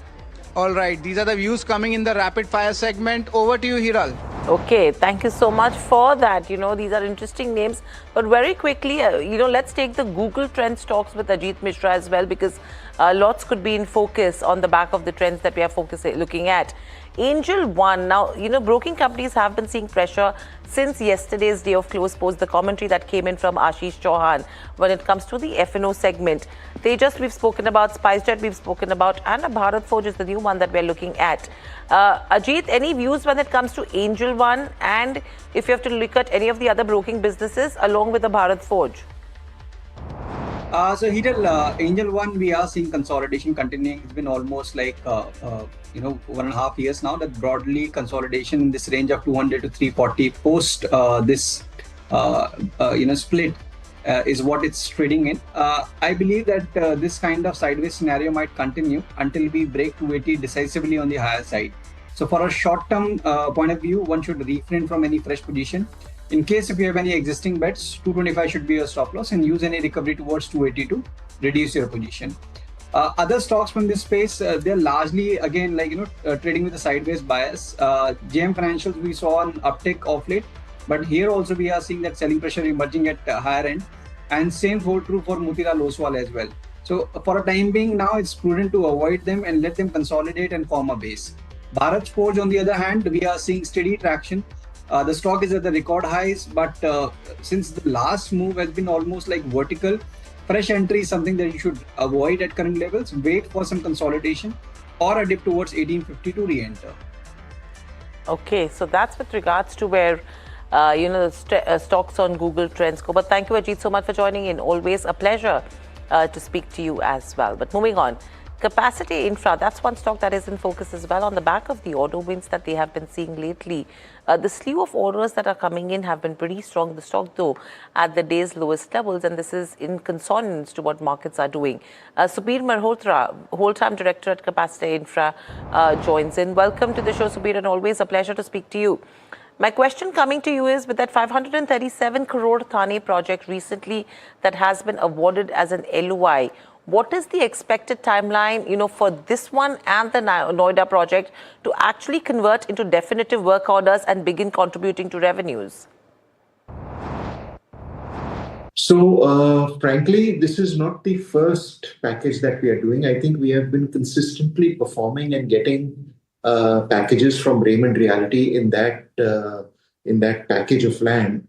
All right, these are the views coming in the rapid fire segment. Over to you, Hiral. Okay, thank you so much for that. You know, these are interesting names. But very quickly, let's take the Google trend stocks with Ajit Mishra as well, because lots could be in focus on the back of the trends that we are looking at. Angel One, now, broking companies have been seeing pressure since yesterday's day of close post, the commentary that came in from Ashish Chauhan when it comes to the F&O segment. Tejas, we've spoken about, SpiceJet, we've spoken about, and Bharat Forge is the new one that we're looking at. Ajit, any views when it comes to Angel One, and if you have to look at any of the other broking businesses along with the Bharat Forge? So Hiral, Angel One, we are seeing consolidation continuing. It's been almost like 1.5 years now that broadly consolidation in this range of 200 to 340 post this split is what it's trading in. I believe that this kind of sideways scenario might continue until we break 280 decisively on the higher side. So for a short-term point of view, one should refrain from any fresh position. In case if you have any existing bets, 225 should be your stop loss, and use any recovery towards 280 to reduce your position. Other stocks from this space, they're largely again trading with a sideways bias. JM Financials, we saw an uptick of late, but here also we are seeing that selling pressure emerging at higher end, and same hold true for Motilal Oswal as well. So for a time being now, it's prudent to avoid them and let them consolidate and form a base. Bharat Forge, on the other hand, we are seeing steady traction. The stock is at the record highs, but since the last move has been almost like vertical, fresh entry is something that you should avoid at current levels. Wait for some consolidation or a dip towards 1850 to re-enter. Okay, so that's with regards to where the stocks on Google Trends go. But thank you, Ajit, so much for joining in. Always a pleasure to speak to you as well. But moving on. Capacity Infra, that's one stock that is in focus as well on the back of the order wins that they have been seeing lately. The slew of orders that are coming in have been pretty strong. The stock, though, at the day's lowest levels, and this is in consonance to what markets are doing. Subir Malhotra, whole-time director at Capacity Infra, joins in. Welcome to the show, Subir, and always a pleasure to speak to you. My question coming to you is, with that 537 crore Thane project recently that has been awarded as an LOI, what is the expected timeline, for this one and the Noida project to actually convert into definitive work orders and begin contributing to revenues? So, frankly, this is not the first package that we are doing. I think we have been consistently performing and getting packages from Raymond Realty in that package of land.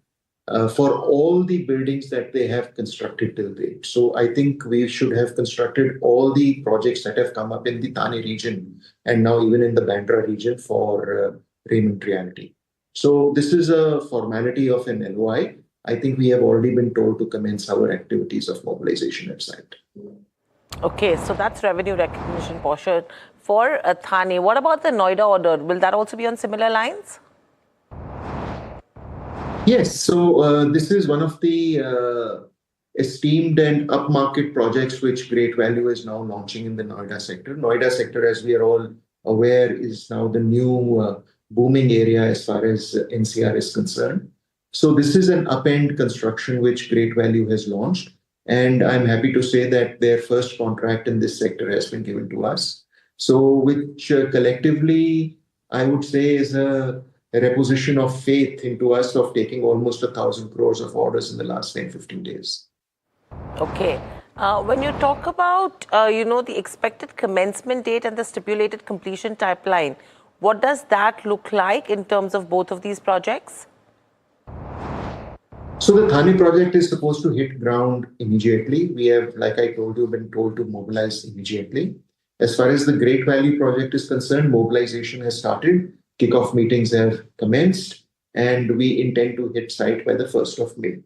For all the buildings that they have constructed till date. So I think we should have constructed all the projects that have come up in the Thane region and now even in the Bandra region for Raymond Realty. So this is a formality of an LOI. I think we have already been told to commence our activities of mobilization at site. Okay, so that's revenue recognition portion for Thane. What about the Noida order? Will that also be on similar lines? Yes, so this is one of the esteemed and upmarket projects which Great Value is now launching in the Noida sector. Noida sector, as we are all aware, is now the new booming area as far as NCR is concerned. So this is an up-end construction which Great Value has launched. And I'm happy to say that their first contract in this sector has been given to us. So which collectively, I would say, is a reposition of faith into us of taking almost 1,000 crores of orders in the last 10-15 days. Okay. When you talk about, the expected commencement date and the stipulated completion timeline, what does that look like in terms of both of these projects? So the Thane project is supposed to hit ground immediately. We have, like I told you, been told to mobilize immediately. As far as the Great Value project is concerned, mobilization has started. Kickoff meetings have commenced, and we intend to hit site by the 1st of May.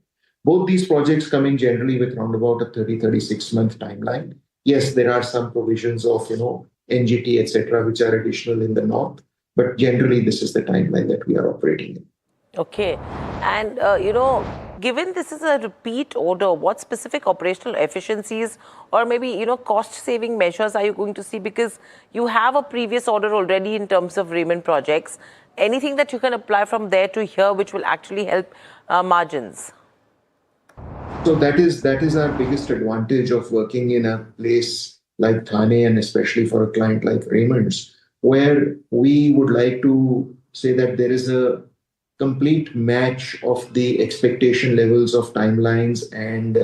Both these projects coming generally with around about a 30-36 month timeline. Yes, there are some provisions of, NGT, etc., which are additional in the north, but generally this is the timeline that we are operating in. Okay. And, given this is a repeat order, what specific operational efficiencies or maybe, cost-saving measures are you going to see? Because you have a previous order already in terms of Raymond projects. Anything that you can apply from there to here which will actually help margins? So that is our biggest advantage of working in a place like Thane, and especially for a client like Raymond's, where we would like to say that there is a complete match of the expectation levels of timelines and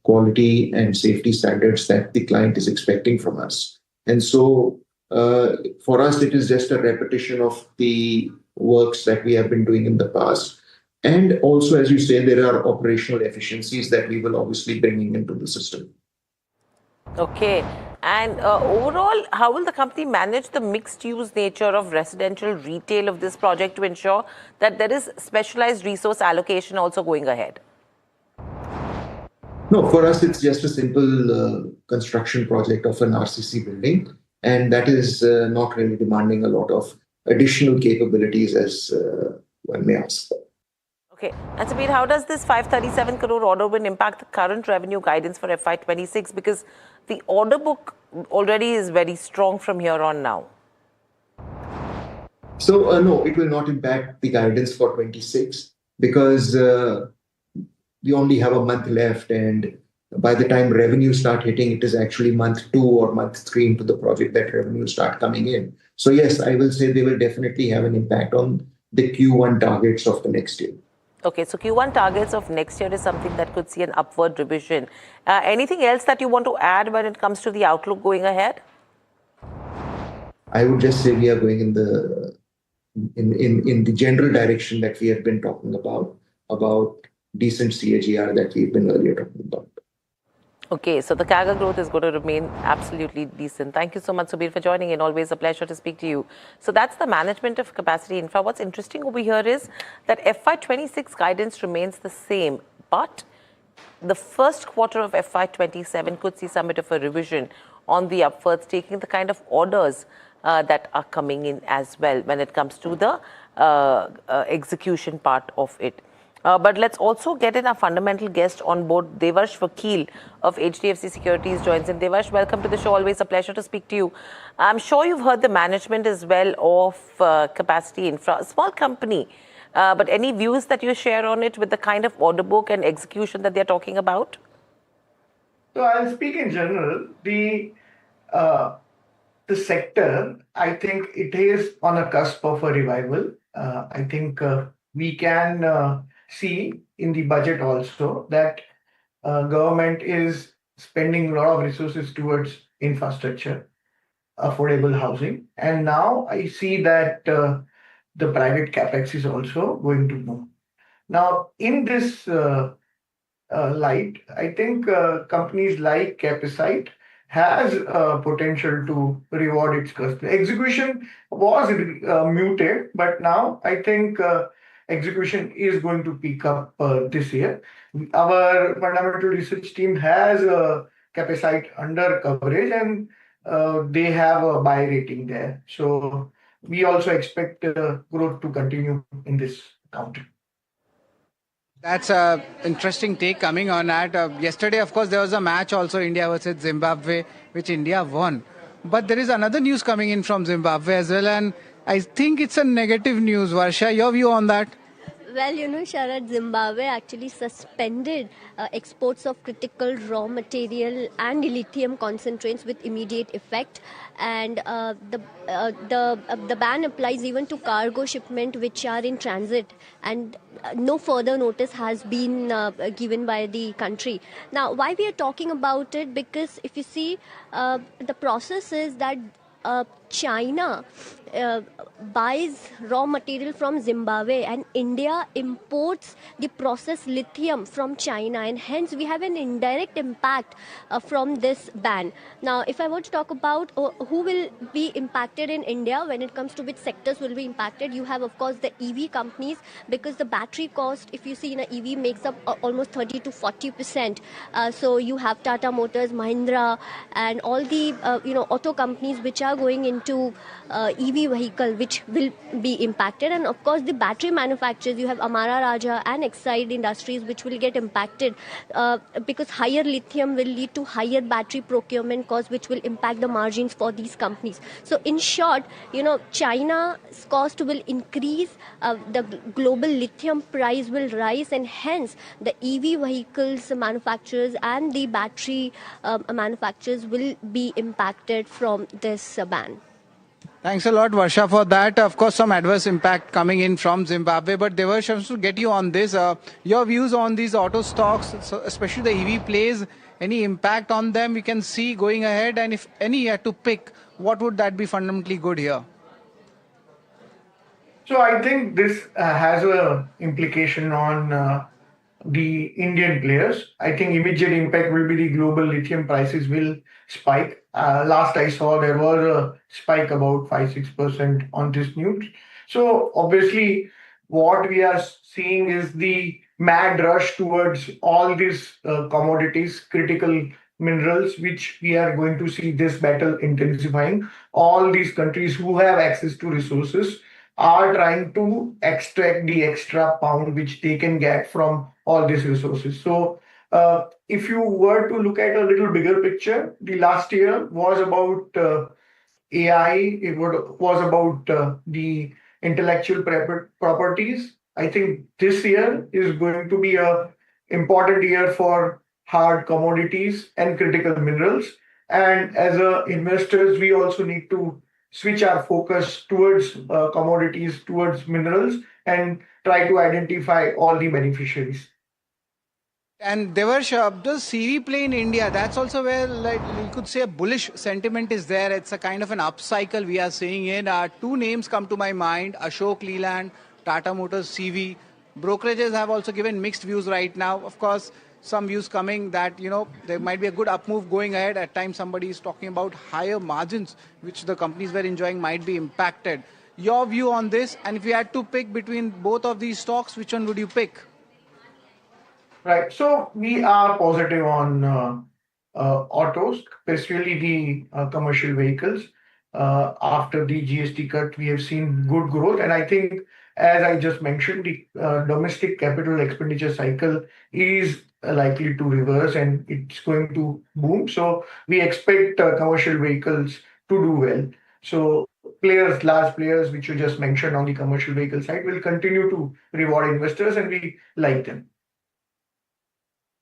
quality and safety standards that the client is expecting from us. And so for us, it is just a repetition of the works that we have been doing in the past. And also, as you say, there are operational efficiencies that we will obviously bring into the system. Okay. And overall, how will the company manage the mixed-use nature of residential retail of this project to ensure that there is specialized resource allocation also going ahead? No, for us, it's just a simple construction project of an RCC building. And that is not really demanding a lot of additional capabilities as one may ask for. Okay. And Sabir, how does this 537 crore order win impact the current revenue guidance for FY26? Because the order book already is very strong from here on now. So, no, it will not impact the guidance for 26 because we only have a month left. And by the time revenue start hitting, it is actually month 2 or month 3 into the project that revenue start coming in. So, yes, I will say they will definitely have an impact on the Q1 targets of the next year. Okay, so Q1 targets of next year is something that could see an upward revision. Anything else that you want to add when it comes to the outlook going ahead? I would just say we are going in the general direction that we have been talking about decent CAGR that we've been earlier talking about. Okay, so the CAGR growth is going to remain absolutely decent. Thank you so much, Subir, for joining in. Always a pleasure to speak to you. So that's the management of capacity infra. What's interesting over here is that FY26 guidance remains the same, but the first quarter of FY27 could see some bit of a revision on the upwards, taking the kind of orders that are coming in as well when it comes to the execution part of it. But let's also get in our fundamental guest on board. Devarsh Vakil of HDFC Securities joins in. Devarsh, welcome to the show. Always a pleasure to speak to you. I'm sure you've heard the management as well of Capacity Infra, a small company. But any views that you share on it with the kind of order book and execution that they're talking about? So I'll speak in general. The sector, I think it is on a cusp of a revival. I think we can see in the budget also that government is spending a lot of resources towards infrastructure, affordable housing. And now I see that the private capex is also going to move. Now, in this light, I think companies like Capacite has potential to reward its customer. Execution was muted, but now I think execution is going to pick up this year. Our fundamental research team has Capacite under coverage and they have a buy rating there. So we also expect growth to continue in this country. That's an interesting take coming on that. Yesterday, of course, there was a match also, India versus Zimbabwe, which India won. But there is another news coming in from Zimbabwe as well, and I think it's a negative news. Varsha, your view on that? Well, Sharad, Zimbabwe actually suspended exports of critical raw material and lithium concentrates with immediate effect, and the ban applies even to cargo shipment which are in transit, and no further notice has been given by the country. Now, why we are talking about it? Because if you see, the process is that China buys raw material from Zimbabwe and India imports the processed lithium from China, and hence we have an indirect impact from this ban. Now, if I want to talk about who will be impacted in India when it comes to which sectors will be impacted, you have of course the EV companies, because the battery cost, if you see in an EV, makes up almost 30 to 40%. So you have Tata Motors, Mahindra, and all the auto companies which are going into EV vehicle, which will be impacted. And of course the battery manufacturers, you have Amara Raja and Exide Industries, which will get impacted because higher lithium will lead to higher battery procurement costs, which will impact the margins for these companies. So in short, China's cost will increase, the global lithium price will rise, and hence the EV vehicles manufacturers and the battery manufacturers will be impacted from this ban. Thanks a lot, Varsha, for that. Of course, some adverse impact coming in from Zimbabwe, but Devarsh, to get you on this, your views on these auto stocks, especially the EV plays, any impact on them we can see going ahead, and if any you had to pick, what would that be fundamentally good here? So I think this has a implication on the Indian players. I think immediate impact will be the global lithium prices will spike. Last I saw, there was a spike about 5-6% on this news. So obviously, what we are seeing is the mad rush towards all these commodities, critical minerals, which we are going to see this battle intensifying. All these countries who have access to resources are trying to extract the extra pound which they can get from all these resources. So if you were to look at a little bigger picture, the last year was about AI, was about the intellectual properties. I think this year is going to be a important year for hard commodities and critical minerals. And as investors, we also need to switch our focus towards commodities, towards minerals, and try to identify all the beneficiaries. And Devarsh, does CV play in India? That's also where, like, you could say a bullish sentiment is there. It's a kind of an upcycle we are seeing in. Two names come to my mind: Ashok Leland, Tata Motors CV. Brokerages have also given mixed views right now. Of course, some views coming that, there might be a good up move going ahead. At times, somebody is talking about higher margins, which the companies were enjoying might be impacted. Your view on this, and if you had to pick between both of these stocks, which one would you pick? Right. So we are positive on autos, especially the commercial vehicles. After the GST cut, we have seen good growth. And I think, as I just mentioned, the domestic capital expenditure cycle is likely to reverse and it's going to boom. So we expect commercial vehicles to do well. So players, large players, which you just mentioned on the commercial vehicle side, will continue to reward investors, and we like them.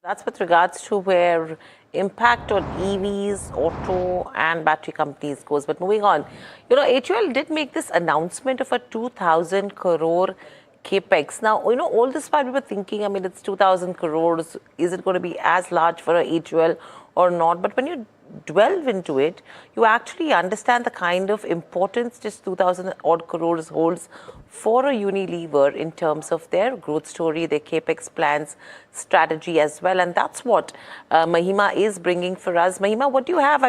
That's with regards to where impact on EVs, auto and battery companies goes. But moving on, HUL did make this announcement of a 2,000 crore capex. Now, all this while we were thinking, it's 2,000 crores. Is it going to be as large for a HUL or not? But when you delve into it, you actually understand the kind of importance just 2,000 odd crores holds for a Unilever in terms of their growth story, their capex plans, strategy as well. And that's what Mahima is bringing for us. Mahima, what do you have?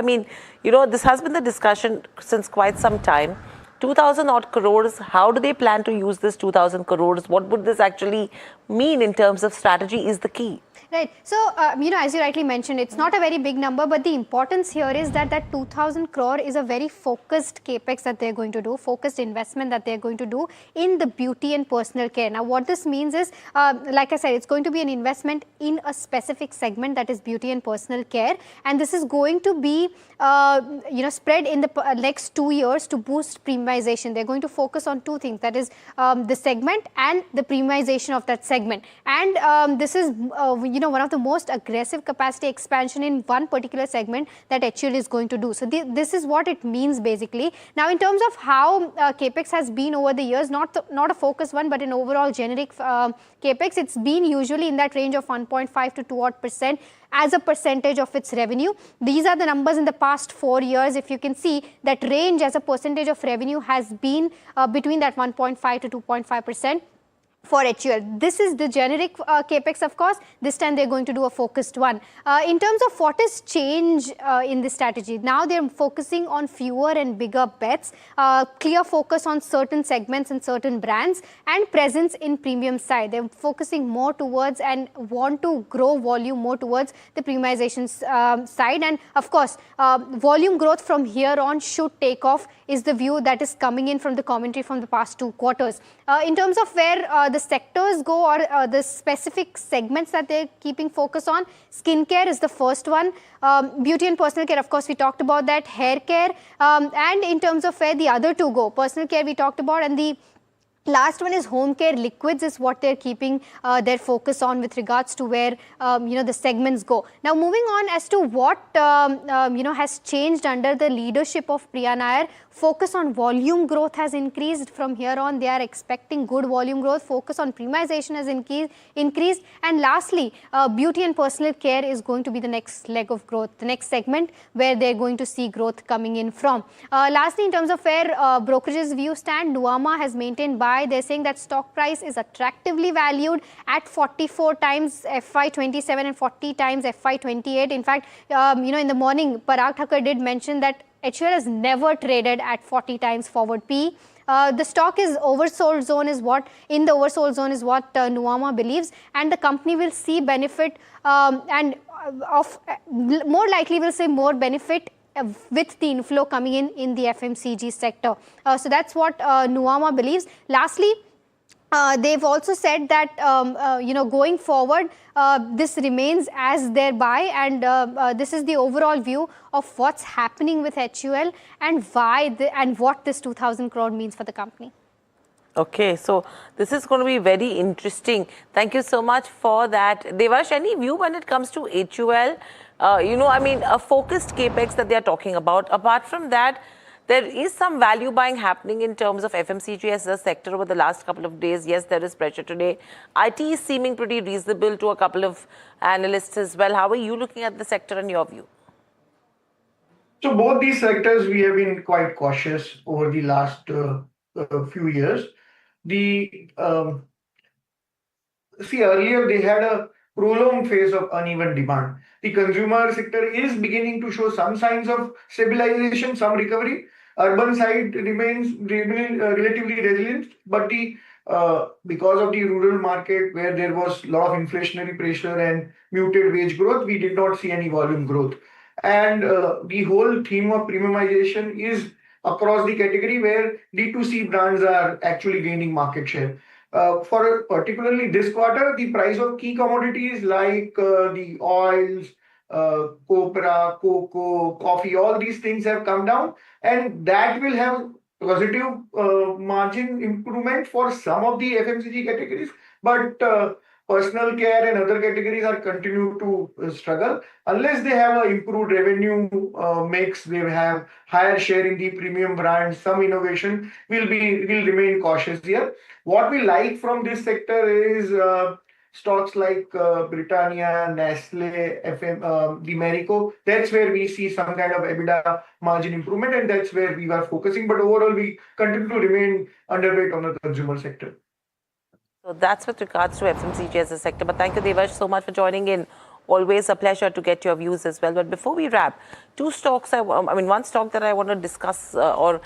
This has been the discussion since quite some time. 2,000 odd crores, how do they plan to use this 2,000 crores? What would this actually mean in terms of strategy is the key? Right. So, as you rightly mentioned, it's not a very big number, but the importance here is that 2,000 crore is a very focused capex that they're going to do, focused investment that they're going to do in the beauty and personal care. Now, what this means is, like I said, it's going to be an investment in a specific segment, that is beauty and personal care. And this is going to be, spread in the next 2 years to boost premiumization. They're going to focus on two things, that is the segment and the premiumization of that segment. And this is, one of the most aggressive capacity expansion in one particular segment that HUL is going to do. So this is what it means basically. Now, in terms of how capex has been over the years, not a focused one, but an overall generic capex, it's been usually in that range of 1.5 to 2% as a percentage of its revenue. These are the numbers in the past 4 years. If you can see, that range as a percentage of revenue has been between that 1.5 to 2.5%. for HUL. This is the generic capex, of course. This time they're going to do a focused one. In terms of what is change in this strategy, now they're focusing on fewer and bigger bets, clear focus on certain segments and certain brands, and presence in premium side. They're focusing more towards and want to grow volume more towards the premiumization side. And of course, volume growth from here on should take off is the view that is coming in from the commentary from the past 2 quarters. In terms of where the sectors go or the specific segments that they're keeping focus on, skincare is the first one. Beauty and personal care, of course, we talked about that. Hair care, and in terms of where the other two go, personal care we talked about, and the last one is home care liquids is what they're keeping their focus on with regards to where the segments go. Now, moving on as to what has changed under the leadership of Priya Nair. Focus on volume growth has increased. From here on, they are expecting good volume growth. Focus on premiumization has increased. And lastly, beauty and personal care is going to be the next leg of growth, the next segment where they're going to see growth coming in from. Lastly, in terms of where brokerage's view stand, Nuvama has maintained buy. They're saying that stock price is attractively valued at 44 times FY27 and 40 times FY28. In fact, in the morning, Parag Thakur did mention that HUL has never traded at 40 times forward P. The stock is oversold zone is what Nuvama believes, and the company will see benefit and more likely will say more benefit with the inflow coming in the FMCG sector. So that's what Nuvama believes. Lastly, they've also said that going forward, this remains as their buy, and this is the overall view of what's happening with HUL and why and what this 2,000 crore means for the company. Okay, so this is going to be very interesting. Thank you so much for that. Devash, any view when it comes to HUL? A focused capex that they are talking about. Apart from that, there is some value buying happening in terms of FMCG as a sector over the last couple of days. Yes, there is pressure today. IT is seeming pretty reasonable to a couple of analysts as well. How are you looking at the sector in your view? So both these sectors, we have been quite cautious over the last few years. Earlier they had a prolonged phase of uneven demand. The consumer sector is beginning to show some signs of stabilization, some recovery. Urban side remains relatively resilient, but because of the rural market where there was a lot of inflationary pressure and muted wage growth, we did not see any volume growth. And the whole theme of premiumization is across the category where D2C brands are actually gaining market share. For particularly this quarter, the price of key commodities like the oils, copra, cocoa, coffee, all these things have come down, and that will have positive margin improvement for some of the FMCG categories. But personal care and other categories are continue to struggle unless they have an improved revenue mix. They have higher share in the premium brands, some innovation. Will remain cautious here. What we like from this sector is stocks like Britannia, Nestle, the Marico. That's where we see some kind of EBITDA margin improvement, and that's where we are focusing. But overall, we continue to remain underweight on the consumer sector. So that's with regards to FMCG as a sector. But thank you, Devash, so much for joining in. Always a pleasure to get your views as well. But before we wrap, two stocks, one stock that I want to discuss or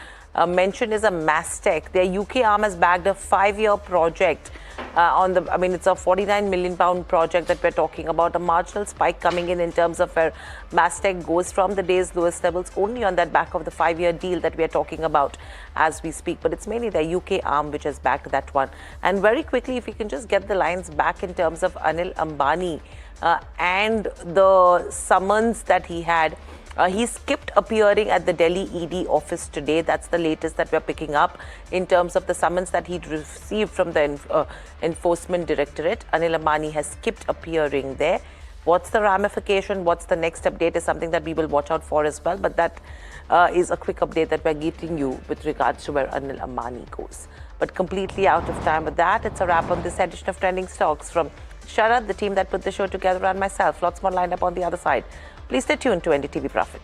mention is a Mastech. Their UK arm has bagged a 5-year project it's a 49 million pound project that we're talking about. A marginal spike coming in terms of where Mastech goes from the day's lowest levels only on that back of the 5-year deal that we are talking about as we speak. But it's mainly the UK arm which has backed that one. And very quickly, if you can just get the lines back in terms of Anil Ambani and the summons that he had. He skipped appearing at the Delhi ED office today. That's the latest that we're picking up in terms of the summons that he'd received from the Enforcement Directorate. Anil Ambani has skipped appearing there. What's the ramification? What's the next update is something that we will watch out for as well. But that is a quick update that we're giving you with regards to where Anil Ambani goes. But completely out of time with that, it's a wrap on this edition of Trending Stocks from Sharad, the team that put the show together, and myself. Lots more lined up on the other side. Please stay tuned to NDTV Profit.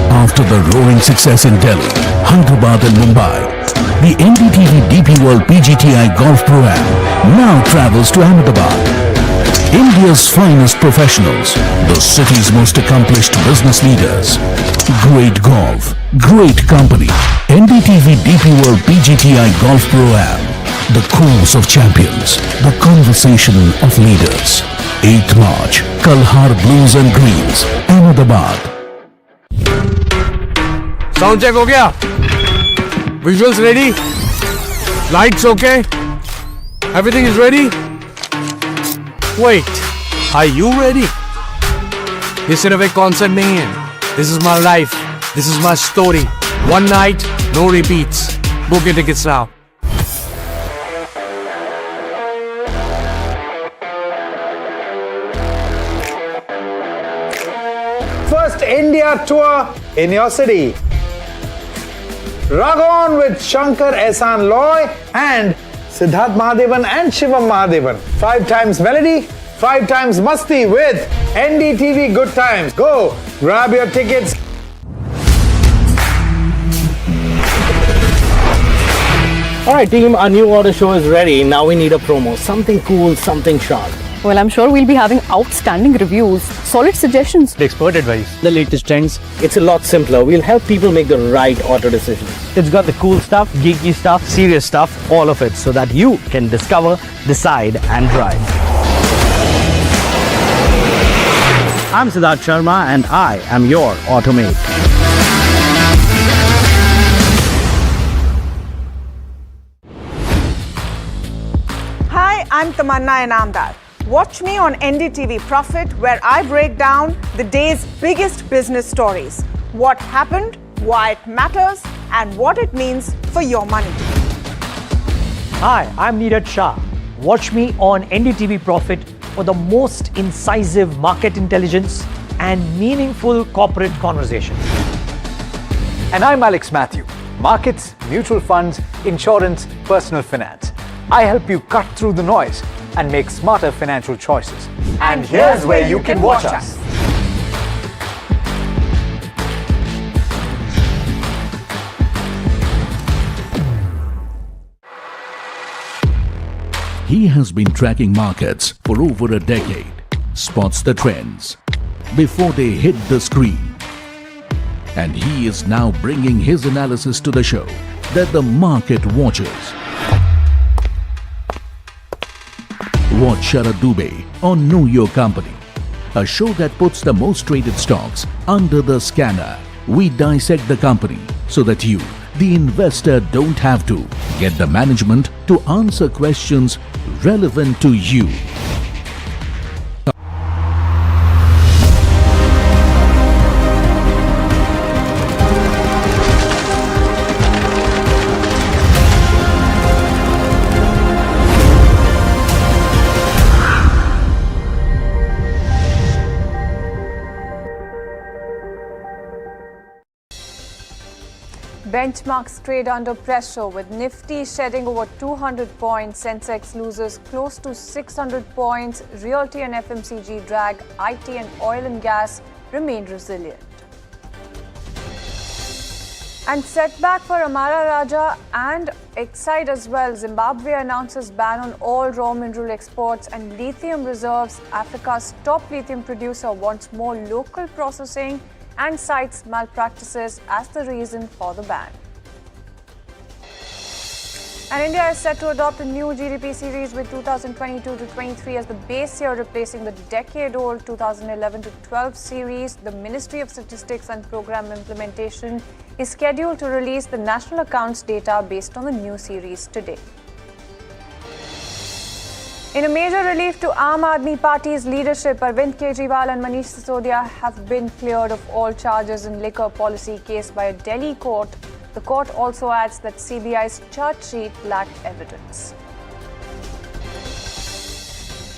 After the roaring success in Delhi, Hyderabad and Mumbai, the NDTV DP World PGTI Golf Pro-Am now travels to Ahmedabad. India's finest professionals, the city's most accomplished business leaders. Great golf, great company. NDTV DP World PGTI Golf Pro-Am. The course of champions, the conversation of leaders. 8th March, Kalhar Blues and Greens, Ahmedabad. Sound check हो गया? Visuals ready? Lights okay? Everything is ready? Wait, are you ready? ये सिर्फ एक concept नहीं है. This is my life. This is my story. One night, no repeats. Book your tickets now. First India tour in your city. Rock on with Shankar Ehsaan Loy and Siddharth Mahadevan and Shivam Mahadevan. 5 times melody, 5 times masti with NDTV Good Times. Go grab your tickets. Alright team, our new order show is ready. Now we need a promo. Something cool, something sharp. Well, I'm sure we'll be having outstanding reviews, solid suggestions, Expert advice. The latest trends. It's a lot simpler. We'll help people make the right auto decision. It's got the cool stuff, geeky stuff, serious stuff, all of it, so that you can discover, decide and drive. I'm Siddharth Sharma and I am your Automate. Hi, I'm Tamanna Inamdar. Watch me on NDTV Profit, where I break down the day's biggest business stories. What happened, why it matters, and what it means for your money. Hi, I'm Neeraj Shah. Watch me on NDTV Profit for the most incisive market intelligence and meaningful corporate conversations. And I'm Alex Matthew. Markets, mutual funds, insurance, personal finance. I help you cut through the noise and make smarter financial choices. And here's where you can watch us. He has been tracking markets for over a decade, spots the trends before they hit the screen. And he is now bringing his analysis to the show that the market watches. Watch Sharad Dubey on Know Your Company, a show that puts the most traded stocks under the scanner. We dissect the company so that you, the investor, don't have to. Get the management to answer questions relevant to you. Benchmarks trade under pressure with Nifty shedding over 200 points, Sensex loses close to 600 points, Realty and FMCG drag, IT and oil and gas remain resilient. And setback for Amara Raja and Exide as well. Zimbabwe announces ban on all raw mineral exports and lithium reserves. Africa's top lithium producer wants more local processing and cites malpractices as the reason for the ban. And India is set to adopt a new GDP series with 2022 to 23 as the base year, replacing the decade-old 2011 to 12 series. The Ministry of Statistics and Program Implementation is scheduled to release the national accounts data based on the new series today. In a major relief to Aam Aadmi Party's leadership, Arvind Kejriwal and Manish Sisodia have been cleared of all charges in liquor policy case by a Delhi court. The court also adds that CBI's charge sheet lacked evidence.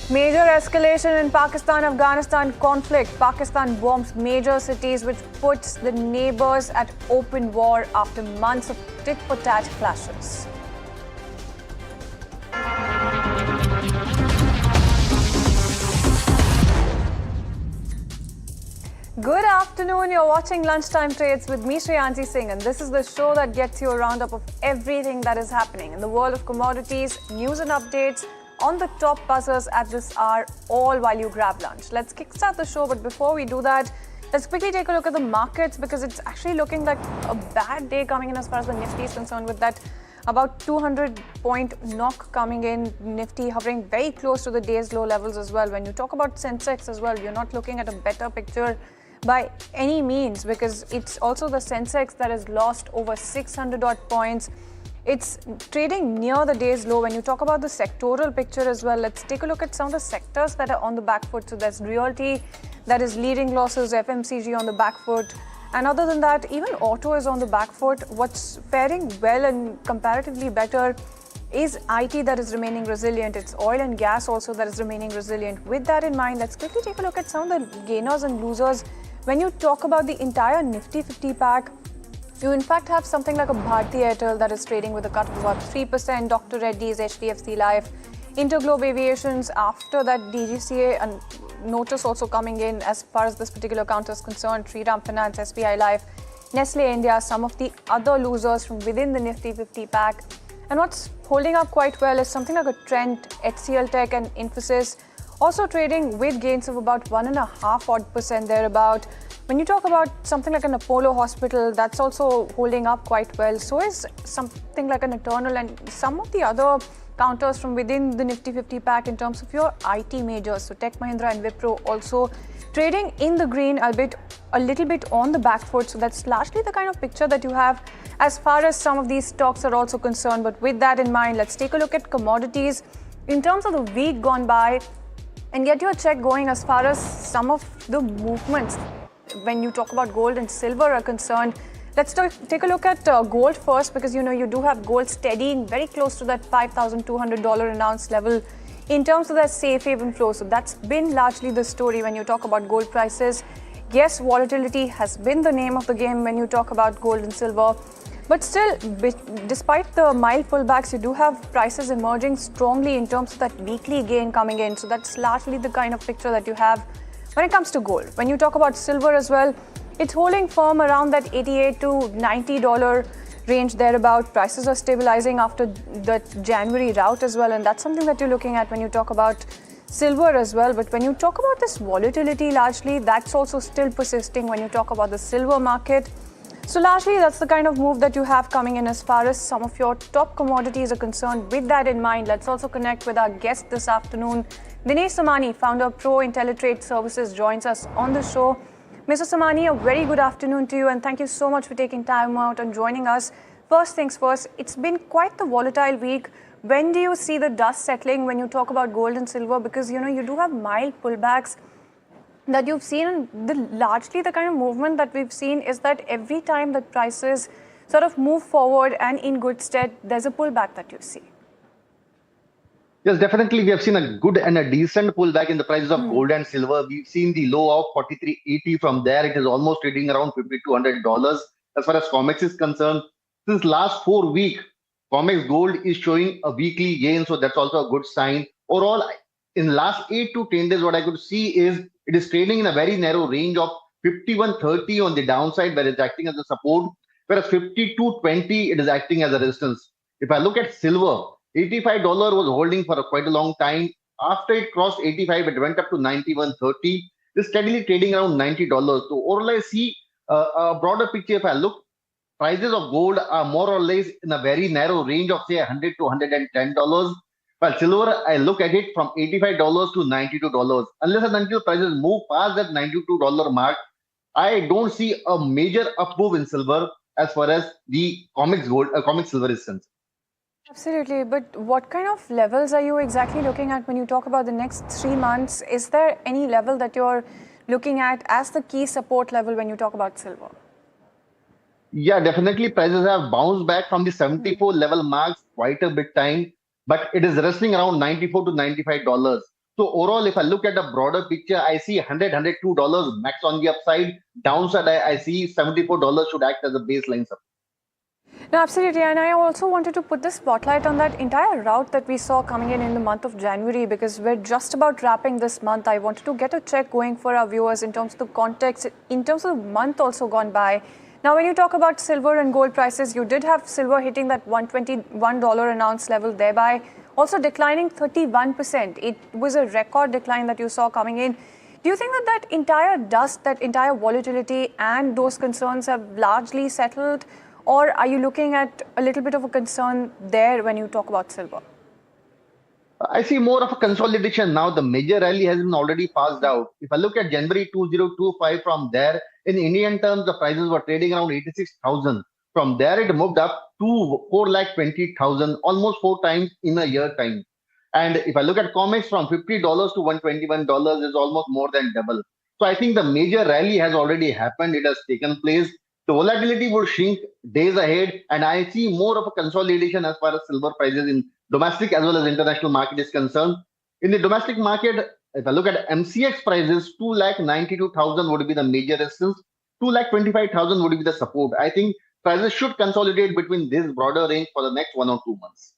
Major escalation in Pakistan-Afghanistan conflict. Pakistan bombs major cities, which puts the neighbors at open war after months of tit-for-tat clashes. Good afternoon, you're watching Lunchtime Trades with me, Shreyansi Singh, and this is the show that gets you a roundup of everything that is happening in the world of commodities, news and updates on the top buzzers at this hour, all while you grab lunch. Let's kickstart the show, but before we do that, let's quickly take a look at the markets because it's actually looking like a bad day coming in as far as the Nifty is concerned, with that about 200 point knock coming in, Nifty hovering very close to the day's low levels as well. When you talk about Sensex as well, you're not looking at a better picture by any means, because it's also the Sensex that has lost over 600 odd points. It's trading near the day's low. When you talk about the sectoral picture as well, let's take a look at some of the sectors that are on the back foot. So there's Realty that is leading losses, FMCG on the back foot, and other than that, even auto is on the back foot. What's faring well and comparatively better is IT that is remaining resilient. It's oil and gas also that is remaining resilient. With that in mind, let's quickly take a look at some of the gainers and losers. When you talk about the entire Nifty 50 pack, you in fact have something like a Bharti Airtel that is trading with a cut of about 3%, Dr. Reddy's, HDFC Life, Interglobe Aviations, after that DGCA and notice also coming in as far as this particular account is concerned, Shriram Finance, SBI Life, Nestle India, some of the other losers from within the Nifty 50 pack. And what's holding up quite well is something like a Trent, HCL Tech and Infosys also trading with gains of about 1.5% thereabout. When you talk about something like an Apollo Hospital, that's also holding up quite well. So is something like an Eternal and some of the other counters from within the Nifty 50 pack in terms of your IT majors. So Tech Mahindra and Wipro also trading in the green, albeit a little bit on the back foot. So that's largely the kind of picture that you have as far as some of these stocks are also concerned. But with that in mind, let's take a look at commodities in terms of the week gone by and get your check going as far as some of the movements when you talk about gold and silver are concerned. Let's take a look at gold first, because you do have gold steadying very close to that $5,200 an ounce level in terms of that safe haven flow. So that's been largely the story when you talk about gold prices. Yes, volatility has been the name of the game when you talk about gold and silver. But still, despite the mild pullbacks, you do have prices emerging strongly in terms of that weekly gain coming in. So that's largely the kind of picture that you have when it comes to gold. When you talk about silver as well, it's holding firm around that $88 to $90 range thereabout. Prices are stabilizing after the January rout as well, and that's something that you're looking at when you talk about silver as well. But when you talk about this volatility, largely that's also still persisting when you talk about the silver market. So largely that's the kind of move that you have coming in as far as some of your top commodities are concerned. With that in mind, let's also connect with our guest this afternoon. Dinesh Samani, founder of Pro IntelliTrade Services, joins us on the show. Mr. Samani, a very good afternoon to you, and thank you so much for taking time out and joining us. First things first, it's been quite the volatile week. When do you see the dust settling when you talk about gold and silver? Because you do have mild pullbacks that you've seen. Largely the kind of movement that we've seen is that every time that prices sort of move forward and in good stead, there's a pullback that you see. Yes, definitely. We have seen a good and a decent pullback in the prices of gold and silver. We've seen the low of 43.80. From there, it is almost trading around $5,200. As far as COMEX is concerned, since last 4 weeks, COMEX gold is showing a weekly gain. So that's also a good sign. Overall, in last 8 to 10 days, what I could see is it is trading in a very narrow range of 51.30 on the downside, where it's acting as a support, whereas 52.20, it is acting as a resistance. If I look at silver, $85 was holding for quite a long time. After it crossed 85, it went up to 91.30. It's steadily trading around $90. So overall, I see a broader picture. If I look, prices of gold are more or less in a very narrow range of say $100 to $110. While silver, I look at it from $85 to $92. Unless and until prices move past that $92 mark, I don't see a major up move in silver as far as the COMEX silver is concerned. Absolutely, but what kind of levels are you exactly looking at when you talk about the next 3 months? Is there any level that you're looking at as the key support level when you talk about silver? Yeah, definitely prices have bounced back from the 74 level marks quite a bit time, but it is wrestling around $94 to $95. So overall, if I look at the broader picture, I see $100, $102 max on the upside. Downside, I see $74 should act as a baseline support. No, absolutely. And I also wanted to put the spotlight on that entire route that we saw coming in the month of January, because we're just about wrapping this month. I wanted to get a check going for our viewers in terms of the context, in terms of the month also gone by. Now, when you talk about silver and gold prices, you did have silver hitting that $121 an ounce level, thereby also declining 31%. It was a record decline that you saw coming in. Do you think that entire dust, that entire volatility and those concerns have largely settled? Or are you looking at a little bit of a concern there when you talk about silver? I see more of a consolidation now. The major rally has been already passed out. If I look at January 2025, from there, in Indian terms, the prices were trading around 86,000. From there, it moved up to 4,20,000, almost 4 times in a year time. And if I look at COMEX, from $50 to $121 is almost more than double. So I think the major rally has already happened. It has taken place. The volatility would shrink days ahead, and I see more of a consolidation as far as silver prices in domestic as well as international market is concerned. In the domestic market, if I look at MCX prices, 2,92,000 would be the major resistance, 2,25,000 would be the support. I think prices should consolidate between this broader range for the next 1 or 2 months.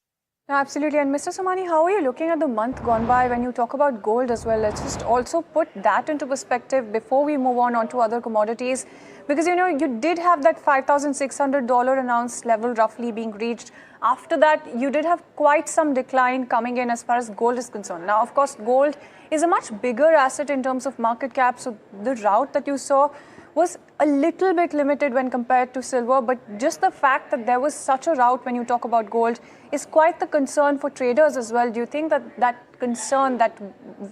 Absolutely. And Mr. Somani, how are you looking at the month gone by when you talk about gold as well? Let's just also put that into perspective before we move on to other commodities. Because, you know, you did have that $5,600 an ounce level roughly being reached. After that, you did have quite some decline coming in as far as gold is concerned. Now, of course, gold is a much bigger asset in terms of market cap. So the route that you saw was a little bit limited when compared to silver, but just the fact that there was such a rout when you talk about gold is quite the concern for traders as well. Do you think that that concern, that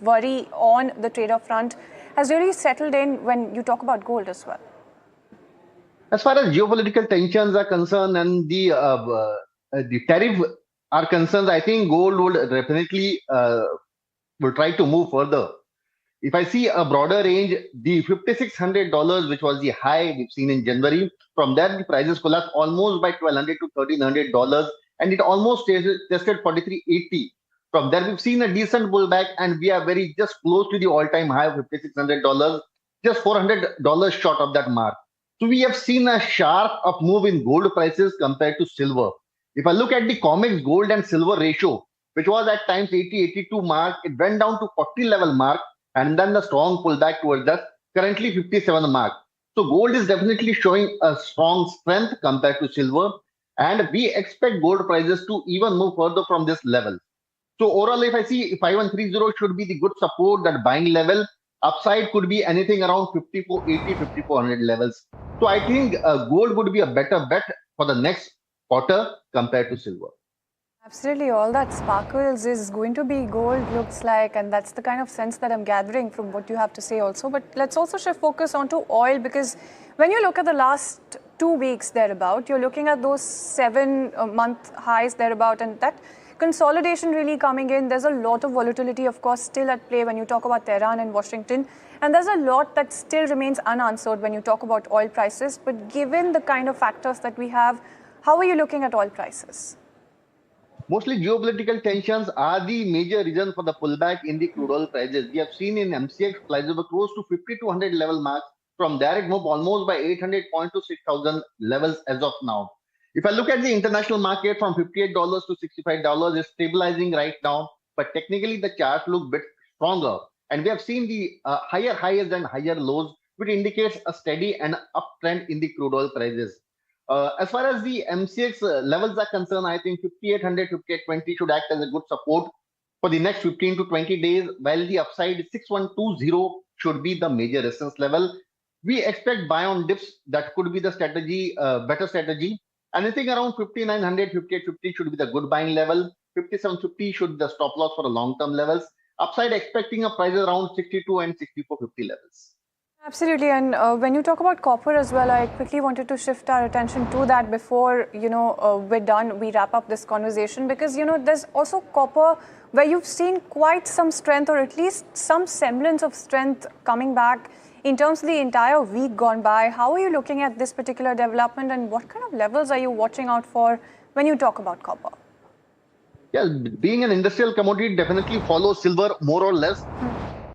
worry on the trader front has really settled in when you talk about gold as well? As far as geopolitical tensions are concerned and the tariff are concerned, I think gold would definitely will try to move further. If I see a broader range, the $5,600, which was the high we've seen in January, from there the prices collapsed almost by $1,200 to $1,300, and it almost tested 43.80. From there we've seen a decent pullback, and we are very just close to the all-time high of $5,600, just $400 short of that mark. So we have seen a sharp up move in gold prices compared to silver. If I look at the COMEX gold and silver ratio, which was at times 80-82 mark, it went down to 40 level mark, and then the strong pullback towards that currently 57 mark. So gold is definitely showing a strong strength compared to silver, and we expect gold prices to even move further from this level. So overall, if I see 5130 should be the good support, that buying level. Upside could be anything around 5480, 5400 levels. So I think gold would be a better bet for the next quarter compared to silver. Absolutely, all that sparkles is going to be gold, looks like, and that's the kind of sense that I'm gathering from what you have to say also. But let's also shift focus onto oil, because when you look at the last 2 weeks thereabout, you're looking at those 7-month highs thereabout, and that consolidation really coming in. There's a lot of volatility, of course, still at play when you talk about Tehran and Washington, and there's a lot that still remains unanswered when you talk about oil prices. But given the kind of factors that we have, how are you looking at oil prices? Mostly geopolitical tensions are the major reason for the pullback in the crude oil prices. We have seen in MCX prices were close to 5200 level mark. From there, it moved almost by 800 points to 6,000 levels as of now. If I look at the international market, from $58 to $65 is stabilizing right now, but technically the chart look bit stronger. And we have seen the higher highs and higher lows, which indicates a steady and uptrend in the crude oil prices. As far as the MCX levels are concerned, I think 5800, 5820 should act as a good support for the next 15 to 20 days, while the upside 6120 should be the major resistance level. We expect buy on dips. That could be the strategy, better strategy. Anything around 5900, 5850 should be the good buying level. 5750 should be the stop loss for the long-term levels. Upside expecting a price around 62 and 6450 levels. Absolutely, and when you talk about copper as well, I quickly wanted to shift our attention to that before, we're done, we wrap up this conversation, because, there's also copper where you've seen quite some strength, or at least some semblance of strength coming back in terms of the entire week gone by. How are you looking at this particular development, and what kind of levels are you watching out for when you talk about copper? Yeah, being an industrial commodity, definitely follows silver more or less.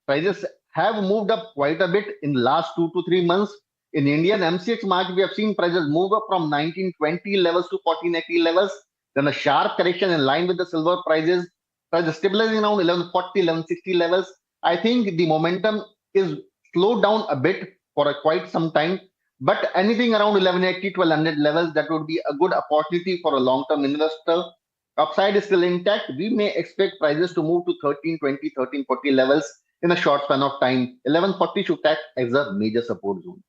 Prices have moved up quite a bit in the last 2 to 3 months. In Indian MCX market, we have seen prices move up from 1920 levels to 1480 levels. Then a sharp correction in line with the silver prices stabilizing around 1140, 1160 levels. I think the momentum is slowed down a bit for quite some time. But anything around 1180, 1200 levels, that would be a good opportunity for a long-term investor. Upside is still intact. We may expect prices to move to 1320, 1340 levels in a short span of time. 1140 should act as a major support zone.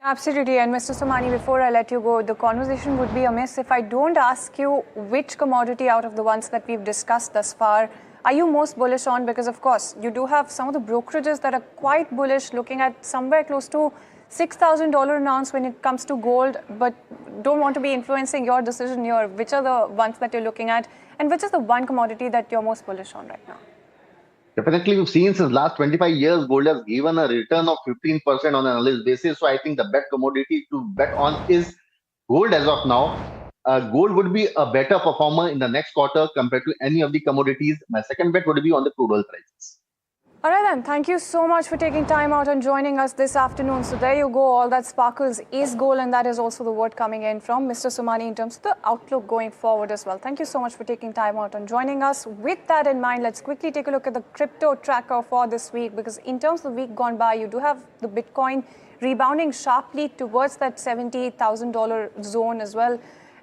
Absolutely. And Mr. Somani, before I let you go, the conversation would be amiss if I don't ask you which commodity out of the ones that we've discussed thus far are you most bullish on? Because, of course, you do have some of the brokerages that are quite bullish, looking at somewhere close to $6,000 an ounce when it comes to gold, but don't want to be influencing your decision here. Which are the ones that you're looking at, and which is the one commodity that you're most bullish on right now? Definitely, we've seen since last 25 years, gold has given a return of 15% on an analyst basis. So I think the best commodity to bet on is gold as of now. Gold would be a better performer in the next quarter compared to any of the commodities. My second bet would be on the crude oil prices. All right then, thank you so much for taking time out and joining us this afternoon. So there you go, all that sparkles is gold, and that is also the word coming in from Mr. Somani in terms of the outlook going forward as well. Thank you so much for taking time out and joining us. With that in mind, let's quickly take a look at the crypto tracker for this week, because in terms of the week gone by, you do have the Bitcoin rebounding sharply towards that $70,000 zone as well.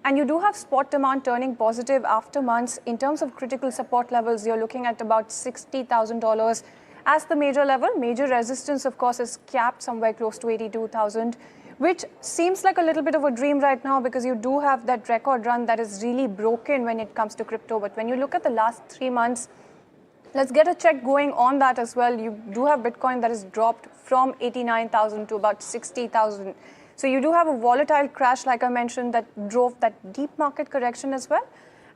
And you do have spot demand turning positive after months. In terms of critical support levels, you're looking at about $60,000 as the major level. Major resistance, of course, is capped somewhere close to 82,000, which seems like a little bit of a dream right now, because you do have that record run that is really broken when it comes to crypto. But when you look at the last 3 months, let's get a check going on that as well. You do have Bitcoin that has dropped from 89,000 to about 60,000. So you do have a volatile crash, like I mentioned, that drove that deep market correction as well.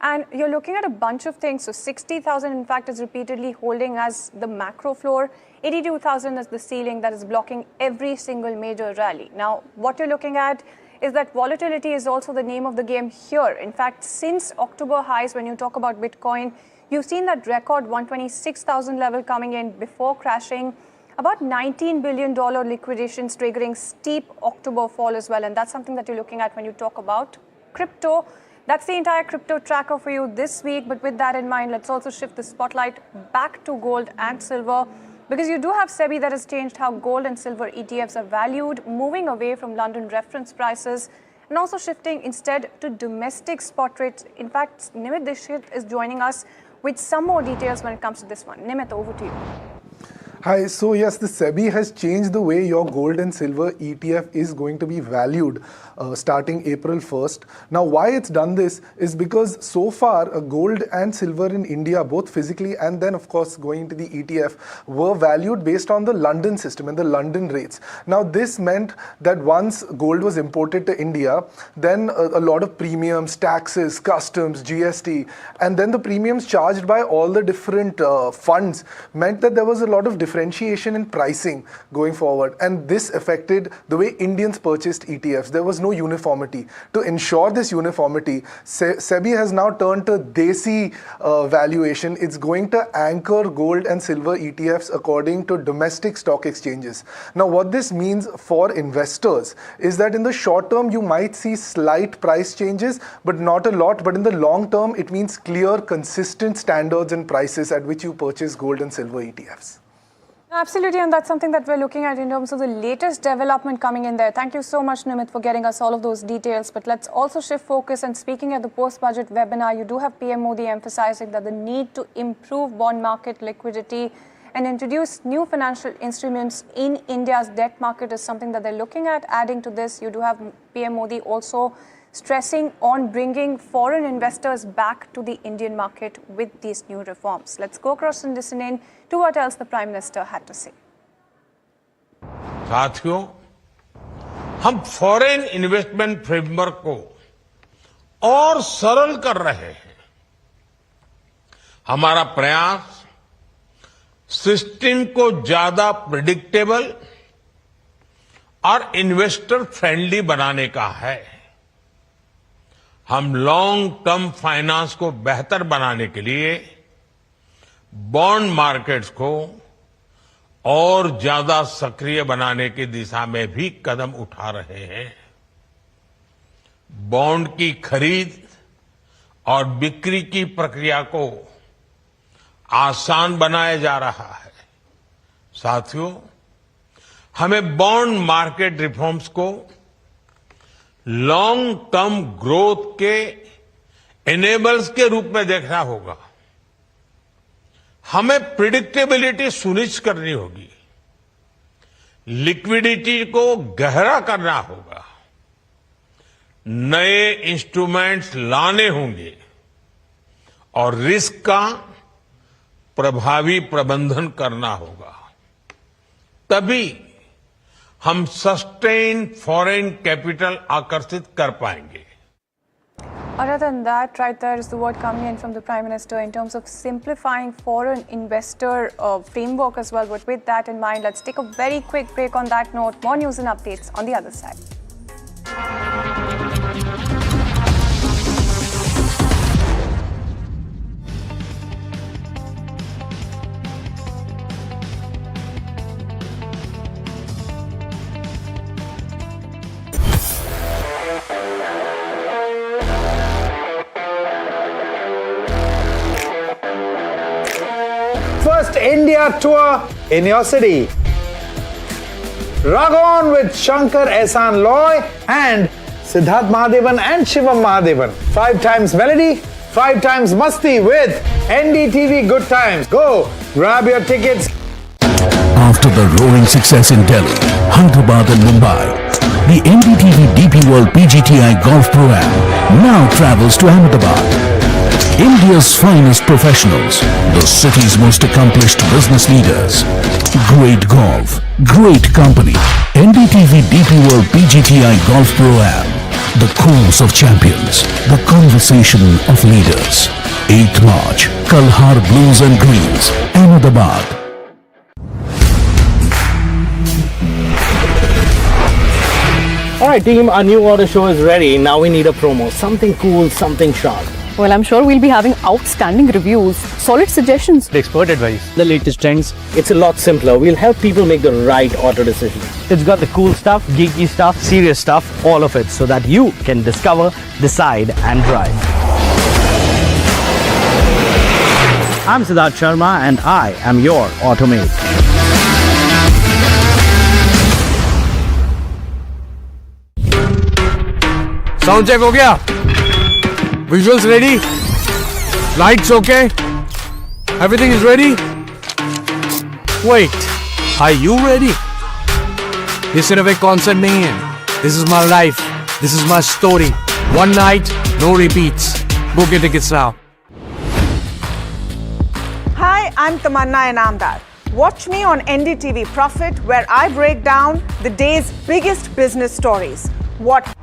And you're looking at a bunch of things. So 60,000, in fact, is repeatedly holding as the macro floor. 82,000 is the ceiling that is blocking every single major rally. Now, what you're looking at is that volatility is also the name of the game here. In fact, since October highs, when you talk about Bitcoin, you've seen that record 126,000 level coming in before crashing. About $19 billion liquidations triggering steep October fall as well. And that's something that you're looking at when you talk about crypto. That's the entire crypto tracker for you this week. But with that in mind, let's also shift the spotlight back to gold and silver, because you do have SEBI that has changed how gold and silver ETFs are valued, moving away from London reference prices and also shifting instead to domestic spot rates. In fact, Nimit Dixit is joining us with some more details when it comes to this one. Nimit, over to you. Hi, so yes, the SEBI has changed the way your gold and silver ETF is going to be valued starting April 1st. Now, why it's done this is because so far gold and silver in India, both physically and then of course going to the ETF, were valued based on the London system and the London rates. Now, this meant that once gold was imported to India, then a lot of premiums, taxes, customs, GST, and then the premiums charged by all the different funds meant that there was a lot of differentiation in pricing going forward, and this affected the way Indians purchased ETFs. There was no uniformity. To ensure this uniformity, SEBI has now turned to Desi valuation. It's going to anchor gold and silver ETFs according to domestic stock exchanges. Now, what this means for investors is that in the short term, you might see slight price changes, but not a lot. But in the long term, it means clear, consistent standards and prices at which you purchase gold and silver ETFs. Absolutely, and that's something that we're looking at in terms of the latest development coming in there. Thank you so much, Nimit, for getting us all of those details. But let's also shift focus, and speaking at the post-budget webinar, you do have PM Modi emphasizing that the need to improve bond market liquidity and introduce new financial instruments in India's debt market is something that they're looking at. Adding to this, you do have PM Modi also stressing on bringing foreign investors back to the Indian market with these new reforms. Let's go across and listen in to what else the Prime Minister had to say. साथियों, हम foreign investment framework को और सरल कर रहे हैं। हमारा प्रयास सिस्टम को ज्यादा प्रेडिक्टेबल और इन्वेस्टर फ्रेंडली बनाने का है। हम लॉन्ग टर्म फाइनेंस को बेहतर बनाने के लिए बॉन्ड मार्केट्स को और ज्यादा सक्रिय बनाने की दिशा में भी कदम उठा रहे हैं। बॉन्ड की खरीद और बिक्री की प्रक्रिया को आसान बनाया जा रहा है। साथियों, हमें बॉन्ड मार्केट रिफॉर्म्स को लॉन्ग टर्म ग्रोथ के एनेबल्स के रूप में देखना होगा। हमें प्रिडिक्टेबिलिटी सुनिश्चित करनी होगी, लिक्विडिटी को गहरा करना होगा, नए इंस्ट्रूमेंट्स लाने होंगे और रिस्क का प्रभावी प्रबंधन करना होगा। तभी हम सस्टेन फॉरेन कैपिटल आकर्षित कर पाएंगे। Other than that, right there is the word coming in from the Prime Minister in terms of simplifying foreign investor framework as well. But with that in mind, let's take a very quick break on that note. More news and updates on the other side. first India tour in your city. Rag on with Shankar Ehsan Loy and Siddharth Mahadevan and Shivam Mahadevan. 5 times melody, 5 times masti with NDTV Good Times. Go, grab your tickets. After the roaring success in Delhi, Hyderabad and Mumbai, the NDTV DP World PGTI Golf Pro-Am now travels to Ahmedabad. India's finest professionals, the city's most accomplished business leaders. Great golf, great company. NDTV DP World PGTI Golf Pro-Am. The course of champions, the conversation of leaders. 8th March, Kalhar Blues and Greens, Ahmedabad. Alright team, our new auto show is ready. Now we need a promo. Something cool, something sharp. Well, I'm sure we'll be having outstanding reviews, solid suggestions, Expert advice, the latest trends. It's a lot simpler. We'll help people make the right auto decision. It's got the cool stuff, geeky stuff, serious stuff, all of it, so that you can discover, decide and drive. I'm Siddharth Sharma and I am your automate. Sound check हो गया? Visuals ready? Lights okay? Everything is ready? Wait, are you ready? ये सिर्फ एक concert नहीं है. This is my life. This is my story. One night, no repeats. Book your tickets now. Hi, I'm Tamanna Inamdar. Watch me on NDTV Profit, where I break down the day's biggest business stories. What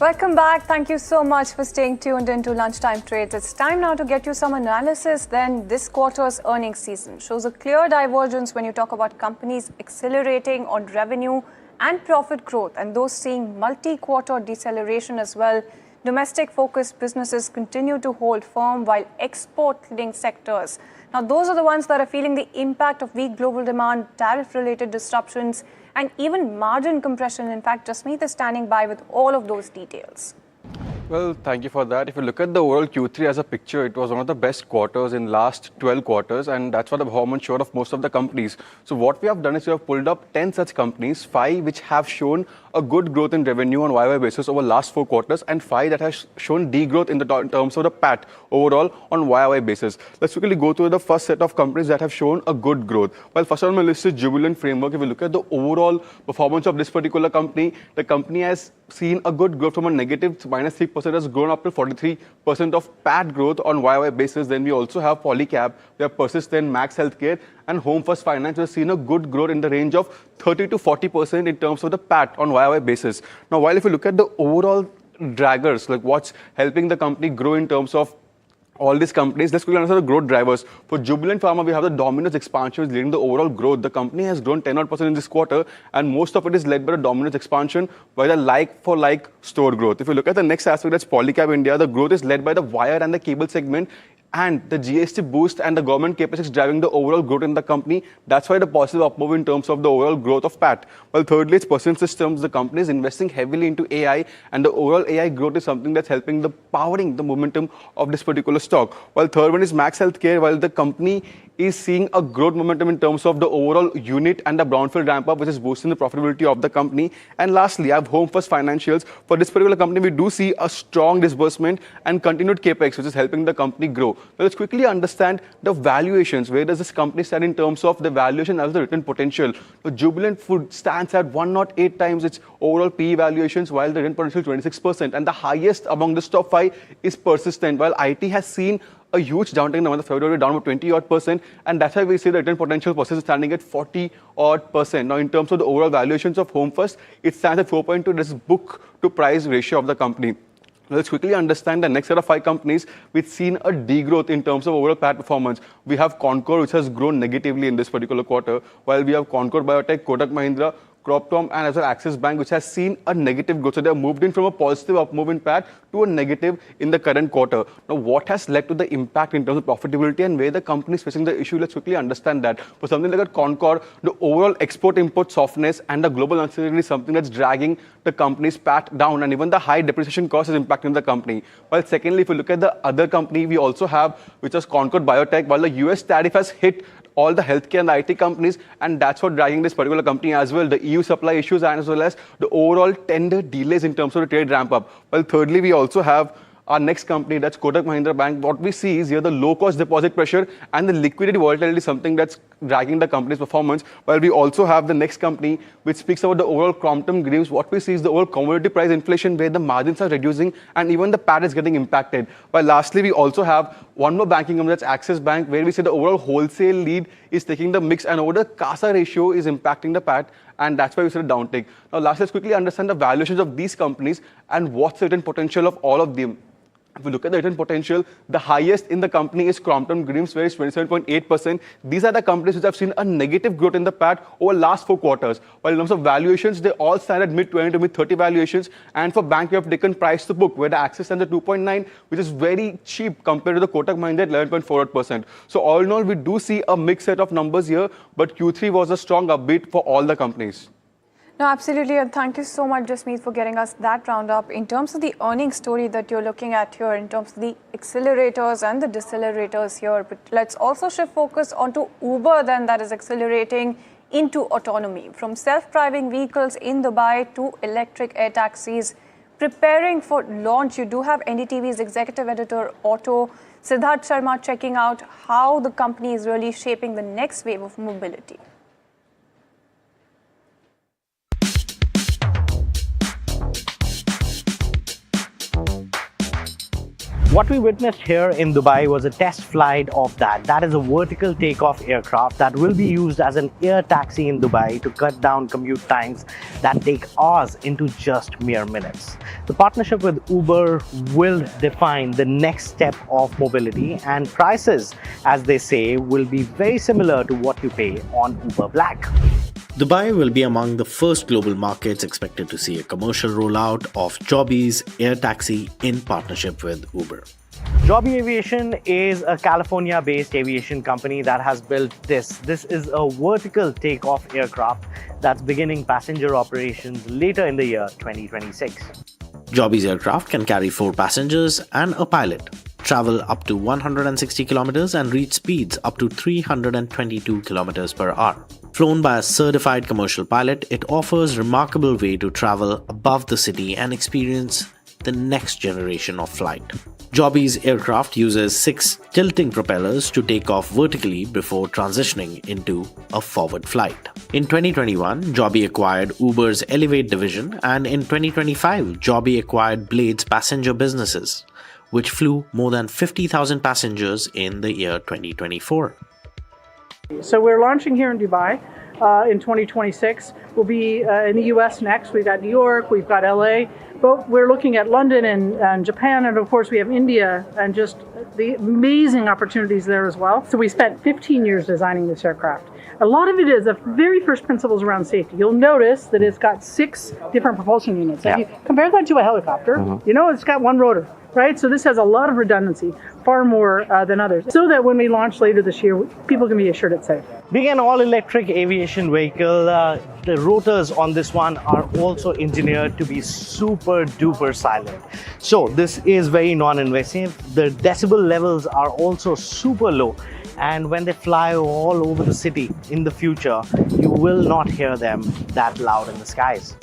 Welcome back. Thank you so much for staying tuned into Lunchtime Trades. It's time now to get you some analysis. Then this quarter's earnings season shows a clear divergence when you talk about companies accelerating on revenue and profit growth and those seeing multi-quarter deceleration as well. Domestic-focused businesses continue to hold firm while export-linked sectors. Now, those are the ones that are feeling the impact of weak global demand, tariff-related disruptions, and even margin compression. In fact, Jasmeet is standing by with all of those details. Well, thank you for that. If you look at the overall Q3 as a picture, it was one of the best quarters in last 12 quarters, and that's what the performance showed of most of the companies. So what we have done is we have pulled up 10 such companies, 5 which have shown a good growth in revenue on YY basis over last 4 quarters, and 5 that has shown degrowth in terms of the PAT overall on YY basis. Let's quickly go through the first set of companies that have shown a good growth. Well, first on my list is Jubilant Framework. If you look at the overall performance of this particular company, the company has seen a good growth from a negative -3%, has grown up to 43% of PAT growth on YY basis. Then we also have Polycab, we have Persistent, Max Healthcare, and Home First Finance. We've seen a good growth in the range of 30 to 40% in terms of the PAT on YY basis. Now, while if you look at the overall draggers, like what's helping the company grow in terms of all these companies, let's quickly understand the growth drivers. For Jubilant Pharma, we have the Domino's expansion is leading the overall growth. The company has grown 10% in this quarter, and most of it is led by the Domino's expansion by the like-for-like store growth. If you look at the next aspect, that's Polycab India, the growth is led by the wire and the cable segment, and the GST boost and the government capex is driving the overall growth in the company. That's why the positive up move in terms of the overall growth of PAT. Well, thirdly, it's Persistent Systems. The company is investing heavily into AI, and the overall AI growth is something that's helping the powering the momentum of this particular stock. While third one is Max Healthcare, while the company is seeing a growth momentum in terms of the overall unit and the brownfield ramp up, which is boosting the profitability of the company. And lastly, I have Home First Financials. For this particular company, we do see a strong disbursement and continued capex, which is helping the company grow. Now, let's quickly understand the valuations. Where does this company stand in terms of the valuation as the return potential? The Jubilant Food stands at 108 times its overall PE valuations, while the return potential 26%. And the highest among the top 5 is Persistent, while IT has seen a huge downturn in the month of February, down about 20% and that's why we see the return potential Persistent standing at 40% Now, in terms of the overall valuations of Home First, it stands at 4.2. This is book to price ratio of the company. Now, let's quickly understand the next set of 5 companies which seen a degrowth in terms of overall PAT performance. We have Concord, which has grown negatively in this particular quarter, while we have Concord Biotech, Kotak Mahindra, Croptom and as well Axis Bank, which has seen a negative growth. So they have moved in from a positive up move in PAT to a negative in the current quarter. Now, what has led to the impact in terms of profitability and where the company is facing the issue? Let's quickly understand that. For something like a Concord, the overall export-import softness and the global uncertainty is something that's dragging the company's PAT down, and even the high depreciation cost is impacting the company. While secondly, if you look at the other company, we also have, which is Concord Biotech, while the US tariff has hit all the healthcare and the IT companies, and that's what dragging this particular company as well. The EU supply issues and as well as the overall tender delays in terms of the trade ramp up. Well, thirdly, we also have our next company, that's Kotak Mahindra Bank. What we see is here the low-cost deposit pressure and the liquidity volatility is something that's dragging the company's performance. While we also have the next company, which speaks about the overall Croptom Greaves. What we see is the overall commodity price inflation, where the margins are reducing and even the PAT is getting impacted. While lastly, we also have one more banking company, that's Axis Bank, where we see the overall wholesale lead is taking the mix, and over the CASA ratio is impacting the PAT. And that's why we see a downtick. Now, lastly, let's quickly understand the valuations of these companies and what's the return potential of all of them. If you look at the return potential, the highest in the company is Croptom Greaves, where it's 27.8%. These are the companies which have seen a negative growth in the PAT over the last 4 quarters. While in terms of valuations, they all stand at mid-20 to mid-30 valuations. And for bank, we have taken price to book, where the Axis stands at 2.9, which is very cheap compared to the Kotak Mahindra at 11.48%. So all in all, we do see a mixed set of numbers here, but Q3 was a strong upbeat for all the companies. No, absolutely, and thank you so much, Jasmeet, for getting us that roundup. In terms of the earnings story that you're looking at here, in terms of the accelerators and the decelerators here, but let's also shift focus onto Uber then, that is accelerating into autonomy. From self-driving vehicles in Dubai to electric air taxis, preparing for launch. You do have NDTV's executive editor, Auto, Siddharth Sharma, checking out how the company is really shaping the next wave of mobility. What we witnessed here in Dubai was a test flight of that. That is a vertical takeoff aircraft that will be used as an air taxi in Dubai to cut down commute times that take hours into just mere minutes. The partnership with Uber will define the next step of mobility, and prices, as they say, will be very similar to what you pay on Uber Black. Dubai will be among the first global markets expected to see a commercial rollout of Joby's air taxi in partnership with Uber. Joby Aviation is a California-based aviation company that has built this. This is a vertical takeoff aircraft that's beginning passenger operations later in the year 2026. Joby's aircraft can carry 4 passengers and a pilot, travel up to 160 kilometers and reach speeds up to 322 kilometers per hour. Flown by a certified commercial pilot, it offers a remarkable way to travel above the city and experience the next generation of flight. Joby's aircraft uses 6 tilting propellers to take off vertically before transitioning into a forward flight. In 2021, Joby acquired Uber's Elevate division, and in 2025, Joby acquired Blade's passenger businesses, which flew more than 50,000 passengers in the year 2024. So we're launching here in Dubai in 2026. We'll be in the US next. We've got New York, we've got LA, but we're looking at London and Japan, and of course we have India, and just the amazing opportunities there as well. So we spent 15 years designing this aircraft. A lot of it is the very first principles around safety. You'll notice that it's got 6 different propulsion units. If you compare that to a helicopter, you know it's got 1 rotor, right? So this has a lot of redundancy, far more than others, so that when we launch later this year, people can be assured it's safe. Being an all-electric aviation vehicle, the rotors on this one are also engineered to be super duper silent. So this is very non-invasive. The decibel levels are also super low, and when they fly all over the city in the future, you will not hear them that loud in the skies.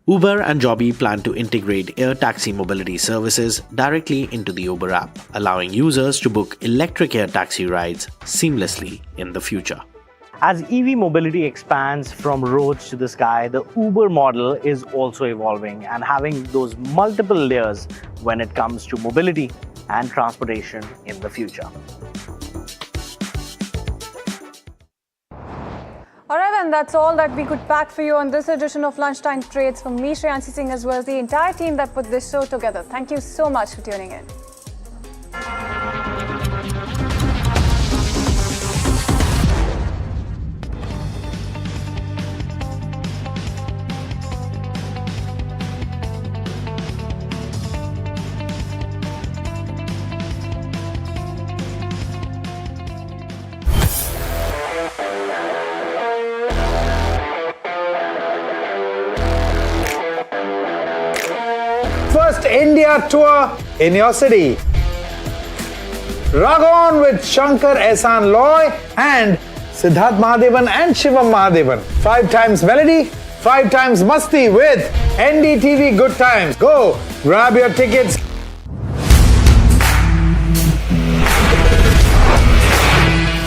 Uber and Joby plan to integrate air taxi mobility services directly into the Uber app, allowing users to book electric air taxi rides seamlessly in the future. As EV mobility expands from roads to the sky, the Uber model is also evolving and having those multiple layers when it comes to mobility and transportation in the future. All right, and that's all that we could pack for you on this edition of Lunchtime Trades. From me, Shreyanshi Singh, as well as the entire team that put this show together. Thank you so much for tuning in. first India tour in your city. Rag on with Shankar Ehsan Loy and Siddharth Mahadevan and Shivam Mahadevan. 5 times melody, 5 times masti with NDTV Good Times. Go, grab your tickets.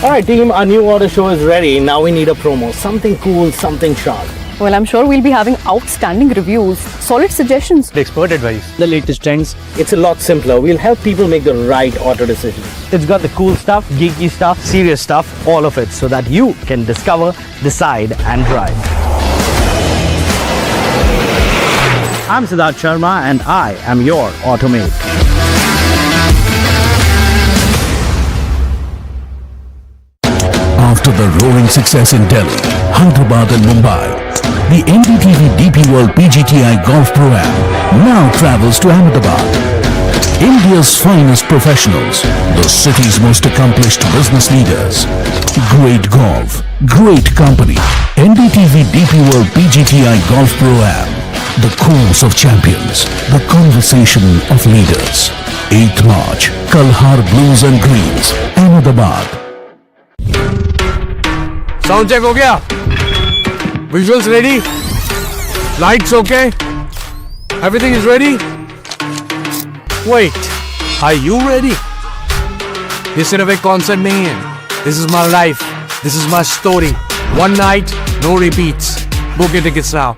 Alright team, our new order show is ready. Now we need a promo. Something cool, something sharp. Well, I'm sure we'll be having outstanding reviews, solid suggestions, Expert advice. The latest trends. It's a lot simpler. We'll help people make the right auto decision. It's got the cool stuff, geeky stuff, serious stuff, all of it, so that you can discover, decide and drive. I'm Siddharth Sharma and I am your Automate. After the roaring success in Delhi, Hyderabad and Mumbai, the NDTV DP World PGTI Golf Pro-Am now travels to Ahmedabad. India's finest professionals, the city's most accomplished business leaders. Great golf, great company. NDTV DP World PGTI Golf Pro-Am. The course of champions, the conversation of leaders. 8th March, Kalhar Blues and Greens, Ahmedabad. Sound check हो गया? Visuals ready? Lights okay? Everything is ready? Wait, are you ready? ये सिर्फ एक concert नहीं है. This is my life. This is my story. One night, no repeats. Book your tickets now.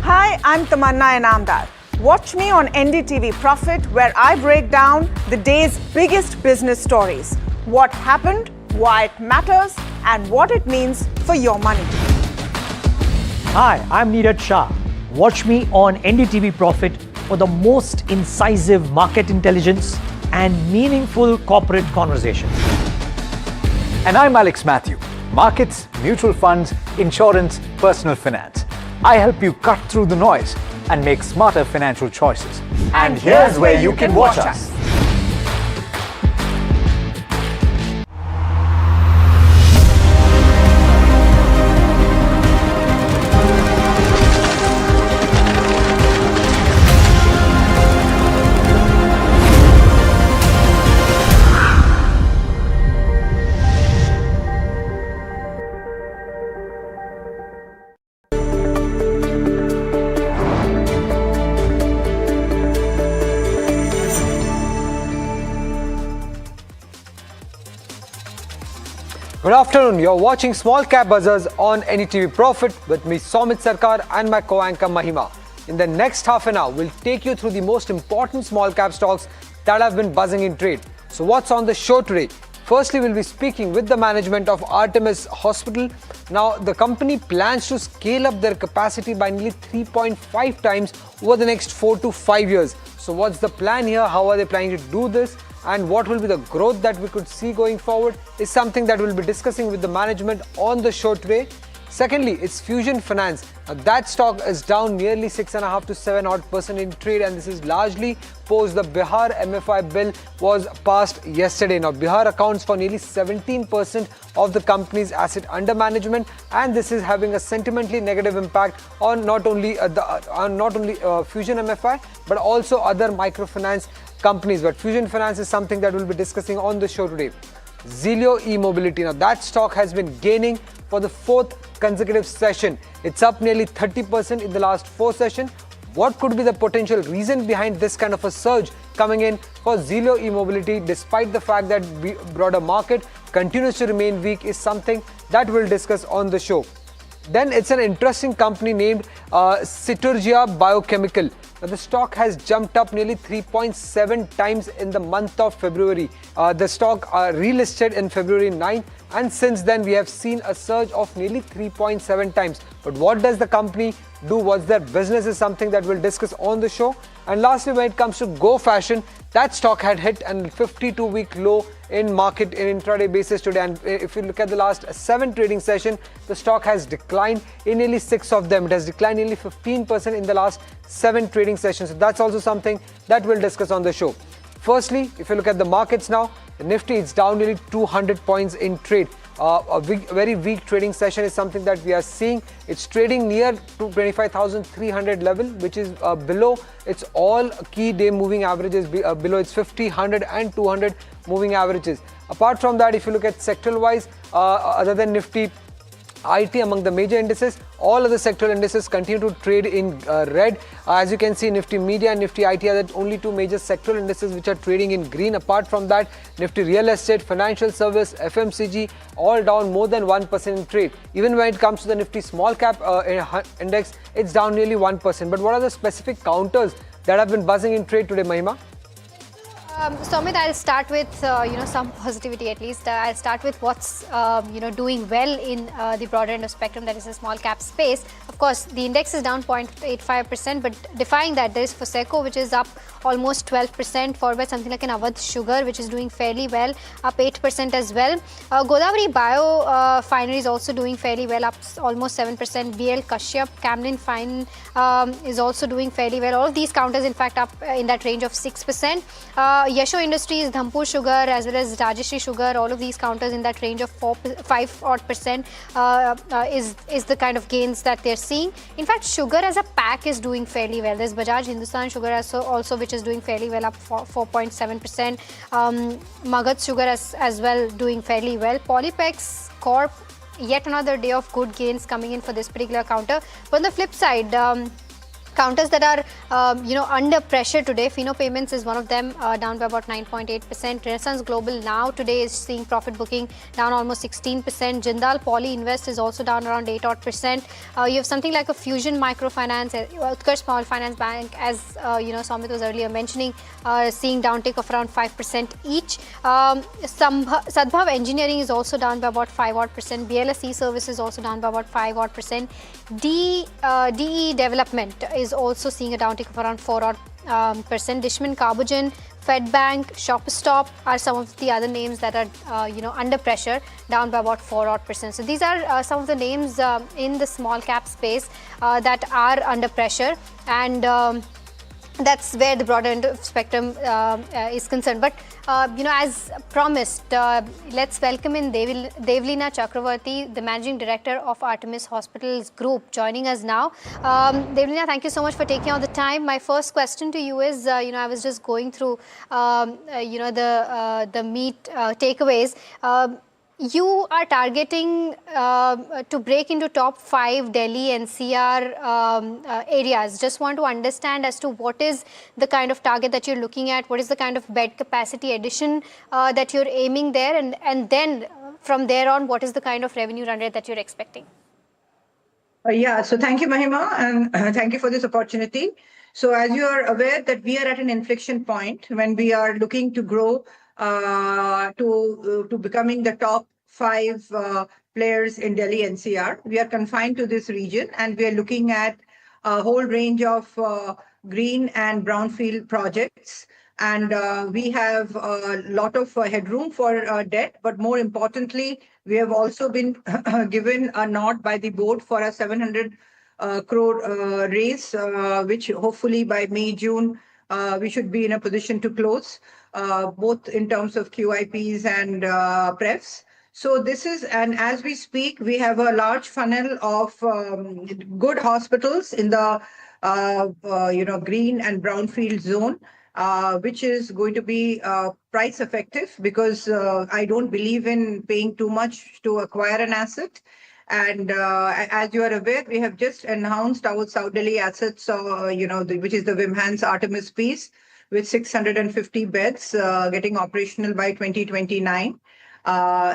Hi, I'm Tamanna Inamdar. Watch me on NDTV Profit, where I break down the day's biggest business stories. What happened, why it matters, and what it means for your money. Hi, I'm Neeraj Shah. Watch me on NDTV Profit for the most incisive market intelligence and meaningful corporate conversations. And I'm Alex Matthew. Markets, mutual funds, insurance, personal finance. I help you cut through the noise and make smarter financial choices. And here's where you can watch us. Good afternoon. You're watching Small Cap Bazaars on NDTV Profit with me, Somit Sarkar, and my co-anchor Mahima. In the next half an hour, we'll take you through the most important small cap stocks that have been buzzing in trade. So what's on the show today? Firstly, we'll be speaking with the management of Artemis Hospital. Now, the company plans to scale up their capacity by nearly 3.5 times over the next 4 to 5 years. So what's the plan here? How are they planning to do this? And what will be the growth that we could see going forward is something that we'll be discussing with the management on the show today. Secondly, it's Fusion Finance. Now, that stock is down nearly 6.5 to 7% in trade, and this is largely post the Bihar MFI bill was passed yesterday. Now, Bihar accounts for nearly 17% of the company's asset under management, and this is having a sentimentally negative impact on not only Fusion MFI but also other microfinance companies. But Fusion Finance is something that we'll be discussing on the show today. Zelio E-Mobility. Now, that stock has been gaining for the 4th consecutive session. It's up nearly 30% in the last 4 sessions. What could be the potential reason behind this kind of a surge coming in for Zelio E-Mobility, despite the fact that the broader market continues to remain weak, is something that we'll discuss on the show. Then it's an interesting company named Citurgia Biochemical. Now, the stock has jumped up nearly 3.7 times in the month of February. The stock relisted in February 9, and since then we have seen a surge of nearly 3.7 times. But what does the company do? What's their business is something that we'll discuss on the show. And lastly, when it comes to Go Fashion, that stock had hit a 52-week low in market in intraday basis today. And if you look at the last 7 trading sessions, the stock has declined in nearly 6 of them. It has declined nearly 15% in the last 7 trading sessions. So that's also something that we'll discuss on the show. Firstly, if you look at the markets now, the Nifty is down nearly 200 points in trade. Very weak trading session is something that we are seeing. It's trading near to 25,300 level, which is below its all key day moving averages, below its 50, 100 and 200 moving averages. Apart from that, if you look at sectoral wise, other than Nifty, IT among the major indices, all other sectoral indices continue to trade in red. As you can see, Nifty Media and Nifty IT are the only two major sectoral indices which are trading in green. Apart from that, Nifty Real Estate, Financial Service, FMCG, all down more than 1% in trade. Even when it comes to the Nifty Small Cap Index, it's down nearly 1%. But what are the specific counters that have been buzzing in trade today, Mahima? Somit, I'll start with some positivity at least. I'll start with what's doing well in the broader end of spectrum, that is the small cap space. Of course, the index is down 0.85%, but defying that, there is Foseco, which is up almost 12%, followed by something like an Awadh Sugar, which is doing fairly well, up 8% as well. Godavari Bio Finery is also doing fairly well, up almost 7%. BL Kashyap, Camlin Fine is also doing fairly well. All of these counters, in fact, up in that range of 6%. Yasho Industries, Dhampur Sugar, as well as Rajashri Sugar, all of these counters in that range of 5% is the kind of gains that they're seeing. In fact, sugar as a pack is doing fairly well. There's Bajaj Hindustan Sugar also which is doing fairly well, up 4.7%. Magad Sugar as well doing fairly well. Polypex Corp, yet another day of good gains coming in for this particular counter. But on the flip side, counters that are under pressure today, Fino Payments is one of them, down by about 9.8%. Renaissance Global now today is seeing profit booking down almost 16%. Jindal Poly Invest is also down around 8%. You have something like a Fusion Microfinance, Utkarsh Small Finance Bank, as Somit was earlier mentioning, seeing downtick of around 5% each. Sadbhav Engineering is also down by about 5%. BLS Services is also down by about 5%. DE Development is also seeing a downtick of around 4%. Dishman Carbogen, Fedbank, Shopstop are some of the other names that are under pressure, down by about 4%. So these are some of the names in the small cap space that are under pressure, and that's where the broader end of spectrum is concerned. But as promised, let's welcome in Devlina Chakravarti, the Managing Director of Artemis Hospitals Group, joining us now. Devlina, thank you so much for taking out the time. My first question to you is, I was just going through, the meet takeaways. You are targeting to break into top 5 Delhi NCR areas. Just want to understand as to what is the kind of target that you're looking at, what is the kind of bed capacity addition that you're aiming there, and then from there on, what is the kind of revenue run rate that you're expecting? So thank you, Mahima, and thank you for this opportunity. So as you are aware that we are at an inflection point when we are looking to grow to becoming the top 5 players in Delhi NCR. We are confined to this region, and we are looking at a whole range of green and brownfield projects. And we have a lot of headroom for debt, but more importantly, we have also been given a nod by the board for a 700 crore raise, which hopefully by May, June, we should be in a position to close, both in terms of QIPs and prefs. So this is, and as we speak, we have a large funnel of good hospitals in the green and brownfield zone, which is going to be price effective, because I don't believe in paying too much to acquire an asset. And as you are aware, we have just announced our South Delhi assets, which is the Vimhans Artemis piece, with 650 beds getting operational by 2029.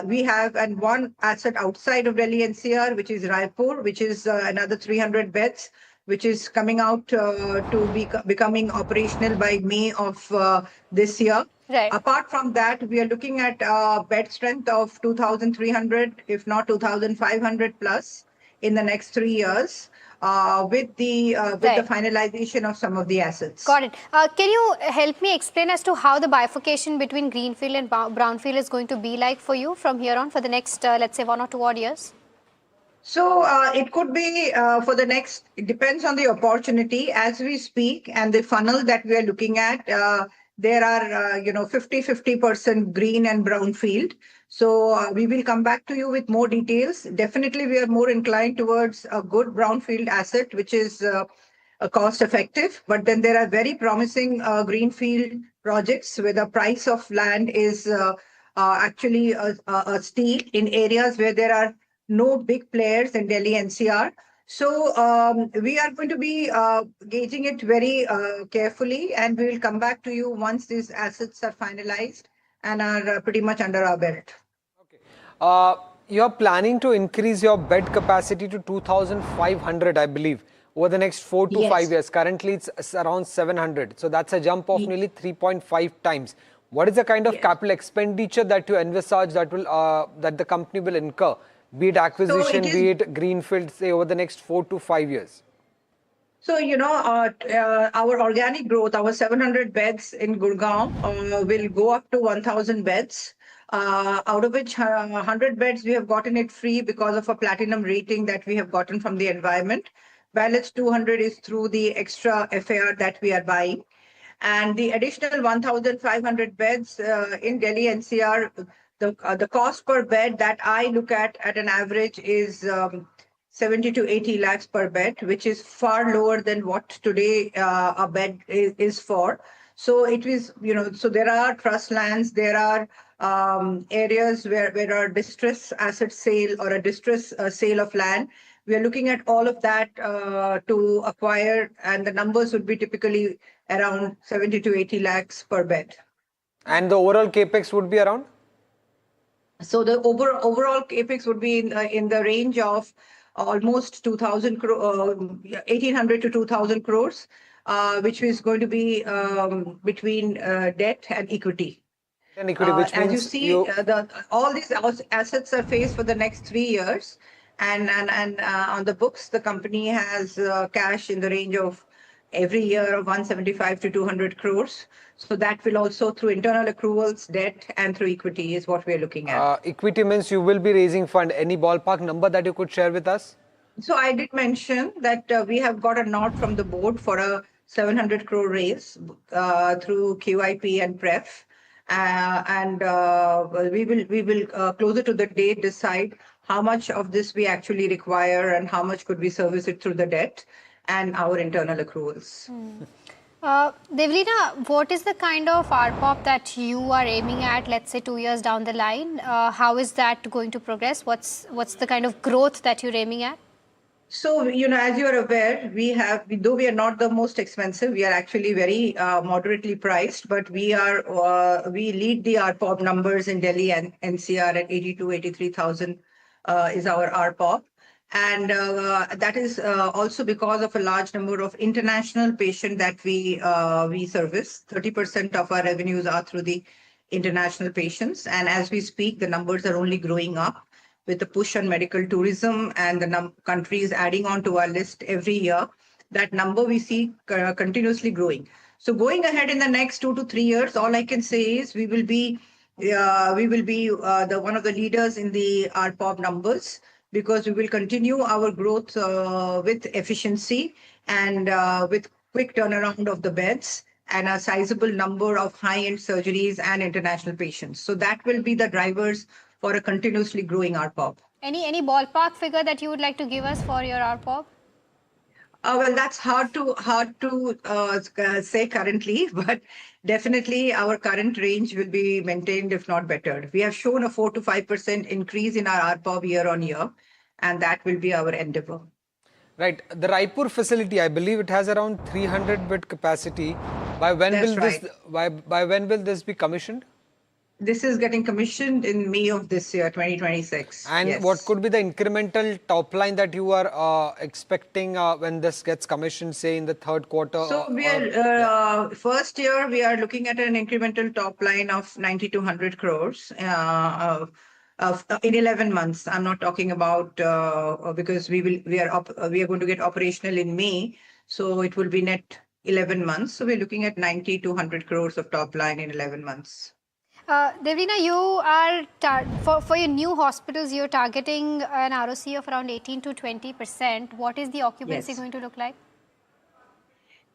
We have one asset outside of Delhi NCR, which is Raipur, which is another 300 beds, which is coming out to be becoming operational by May of this year. Right. Apart from that, we are looking at bed strength of 2,300, if not 2,500 plus in the next 3 years, with the finalization of some of the assets. Got it. Can you help me explain as to how the bifurcation between greenfield and brownfield is going to be like for you from here on for the next, let's say, 1 or 2 odd years? So it could be for the next, it depends on the opportunity as we speak and the funnel that we are looking at. there are 50% green and brownfield. So we will come back to you with more details. Definitely, we are more inclined towards a good brownfield asset, which is cost effective. But then there are very promising greenfield projects where the price of land is actually a steal in areas where there are no big players in Delhi NCR. So we are going to be gauging it very carefully, and we will come back to you once these assets are finalized and are pretty much under our belt. You're planning to increase your bed capacity to 2,500, I believe, over the next 4 to 5 years. Currently, it's around 700. So that's a jump of nearly 3.5 times. What is the kind of capital expenditure that you envisage that the company will incur? Be it acquisition, be it greenfield, say over the next 4 to 5 years? So, our organic growth, our 700 beds in Gurgaon will go up to 1,000 beds, out of which 100 beds we have gotten it free because of a platinum rating that we have gotten from the environment. Balance 200 is through the extra FAR that we are buying. And the additional 1,500 beds in Delhi NCR, the cost per bed that I look at an average is 70 to 80 lakhs per bed, which is far lower than what today a bed is for. So it is, so there are trust lands, there are areas where a distress asset sale or a distress sale of land. We are looking at all of that to acquire, and the numbers would be typically around 70 to 80 lakhs per bed. And the overall capex would be around? So the overall capex would be in the range of almost 1,800 to 2,000 crores, which is going to be between debt and equity. And equity, which means as you see, all these assets are phased for the next 3 years, and on the books, the company has cash in the range of every year of 175 to 200 crores. So that will also, through internal accruals, debt, and through equity, is what we are looking at. Equity means you will be raising fund. Any ballpark number that you could share with us? So I did mention that we have got a nod from the board for a 700 crore raise through QIP and PREF. And we will closer to the date decide how much of this we actually require and how much could we service it through the debt and our internal accruals. Devrina, what is the kind of RPOP that you are aiming at, let's say 2 years down the line? How is that going to progress? What's the kind of growth that you're aiming at? So, as you are aware, though we are not the most expensive, we are actually very moderately priced, but we lead the RPOP numbers in Delhi and NCR at 83,000 is our RPOP. And that is also because of a large number of international patients that we service. 30% of our revenues are through the international patients. And as we speak, the numbers are only growing up with the push on medical tourism and the countries adding on to our list every year. That number we see continuously growing. So going ahead in the next 2 to 3 years, all I can say is we will be one of the leaders in the RPOP numbers, because we will continue our growth with efficiency and with quick turnaround of the beds and a sizable number of high-end surgeries and international patients. So that will be the drivers for a continuously growing RPOP. Any ballpark figure that you would like to give us for your RPOP? Well, that's hard to say currently, but definitely our current range will be maintained, if not better. We have shown a 4 to 5% increase in our RPOP year on year, and that will be our endeavor. Right. The Raipur facility, I believe it has around 300 bed capacity. By when will this be commissioned? This is getting commissioned in May of this year, 2026. And what could be the incremental top line that you are expecting when this gets commissioned, say in the third quarter? So we are, first year, we are looking at an incremental top line of 90 to 100 crores in 11 months. I'm not talking about, because we are going to get operational in May. So it will be net 11 months. So we're looking at 90 to 100 crores of top line in 11 months. Devrina, you are, for your new hospitals, you're targeting an ROC of around 18 to 20%. What is the occupancy going to look like?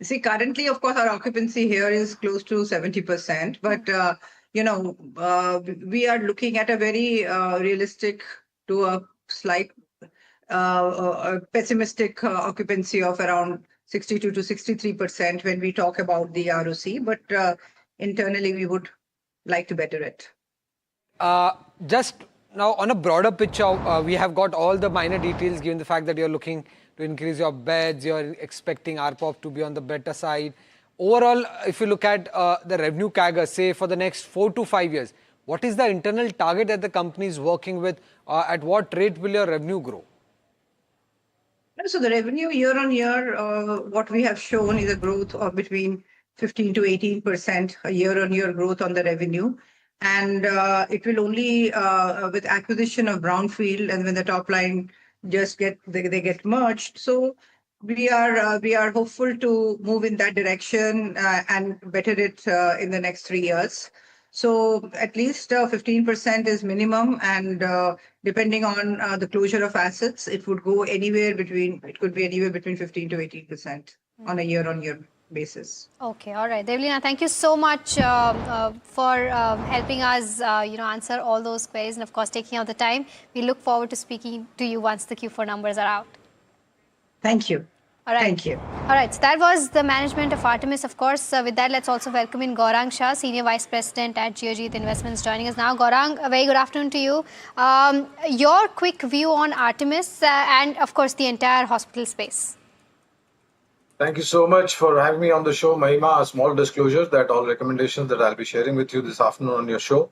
See, currently, of course, our occupancy here is close to 70%, but we are looking at a very realistic to a slight pessimistic occupancy of around 62 to 63% when we talk about the ROC, but internally we would like to better it. Just now, on a broader picture, we have got all the minor details given the fact that you're looking to increase your beds, you're expecting RPOP to be on the better side. Overall, if you look at the revenue CAGR, say for the next 4 to 5 years, what is the internal target that the company is working with? At what rate will your revenue grow? So the revenue year on year, what we have shown is a growth of between 15 to 18% a year on year growth on the revenue. And it will only with acquisition of brownfield and when the top line just get merged. So we are hopeful to move in that direction and better it in the next 3 years. So at least 15% is minimum, and depending on the closure of assets, it would go anywhere between 15 to 18% on a year-on-year basis. Okay, all right. Devlina, thank you so much for helping us, answer all those queries and, of course, taking out the time. We look forward to speaking to you once the Q4 numbers are out. Thank you. All right. Thank you. All right. So that was the management of Artemis, of course. With that, let's also welcome in Gaurang Shah, Senior Vice President at Geojit Investments, joining us now. Gaurang, a very good afternoon to you. Your quick view on Artemis and, of course, the entire hospital space. Thank you so much for having me on the show, Mahima. A small disclosure that all recommendations that I'll be sharing with you this afternoon on your show,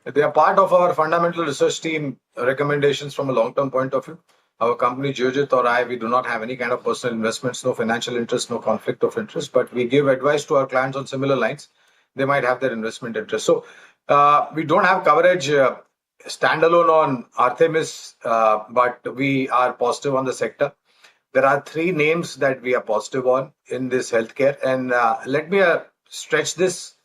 they are part of our fundamental research team recommendations from a long-term point of view. Our company, Geojit or I, we do not have any kind of personal investments, no financial interest, no conflict of interest, but we give advice to our clients on similar lines. They might have their investment interest. So we don't have coverage standalone on Artemis, but we are positive on the sector. There are 3 names that we are positive on in this healthcare. And let me stretch this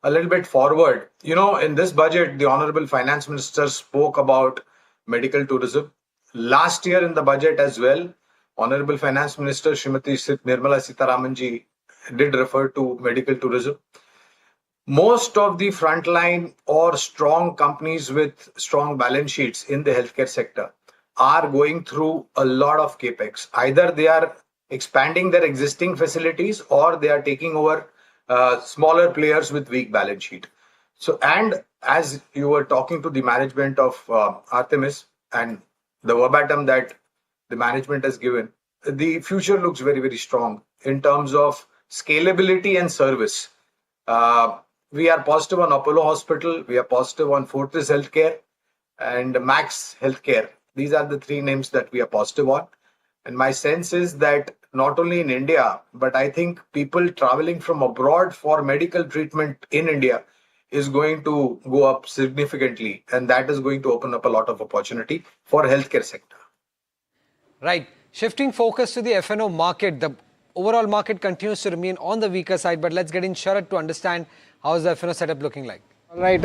a little bit forward. In this budget, the Honorable Finance Minister spoke about medical tourism. Last year in the budget as well, Honorable Finance Minister Srimati Nirmala Sitharamanji did refer to medical tourism. Most of the frontline or strong companies with strong balance sheets in the healthcare sector are going through a lot of capex. Either they are expanding their existing facilities or they are taking over smaller players with weak balance sheet. So, and as you were talking to the management of Artemis and the verbatim that the management has given, the future looks very, very strong in terms of scalability and service. We are positive on Apollo Hospital, we are positive on Fortis Healthcare and Max Healthcare. These are the 3 names that we are positive on. And my sense is that not only in India, but I think people traveling from abroad for medical treatment in India is going to go up significantly, and that is going to open up a lot of opportunity for healthcare sector. Right. Shifting focus to the FNO market, the overall market continues to remain on the weaker side, but let's get in Sharat to understand how is the FNO setup looking like. All right.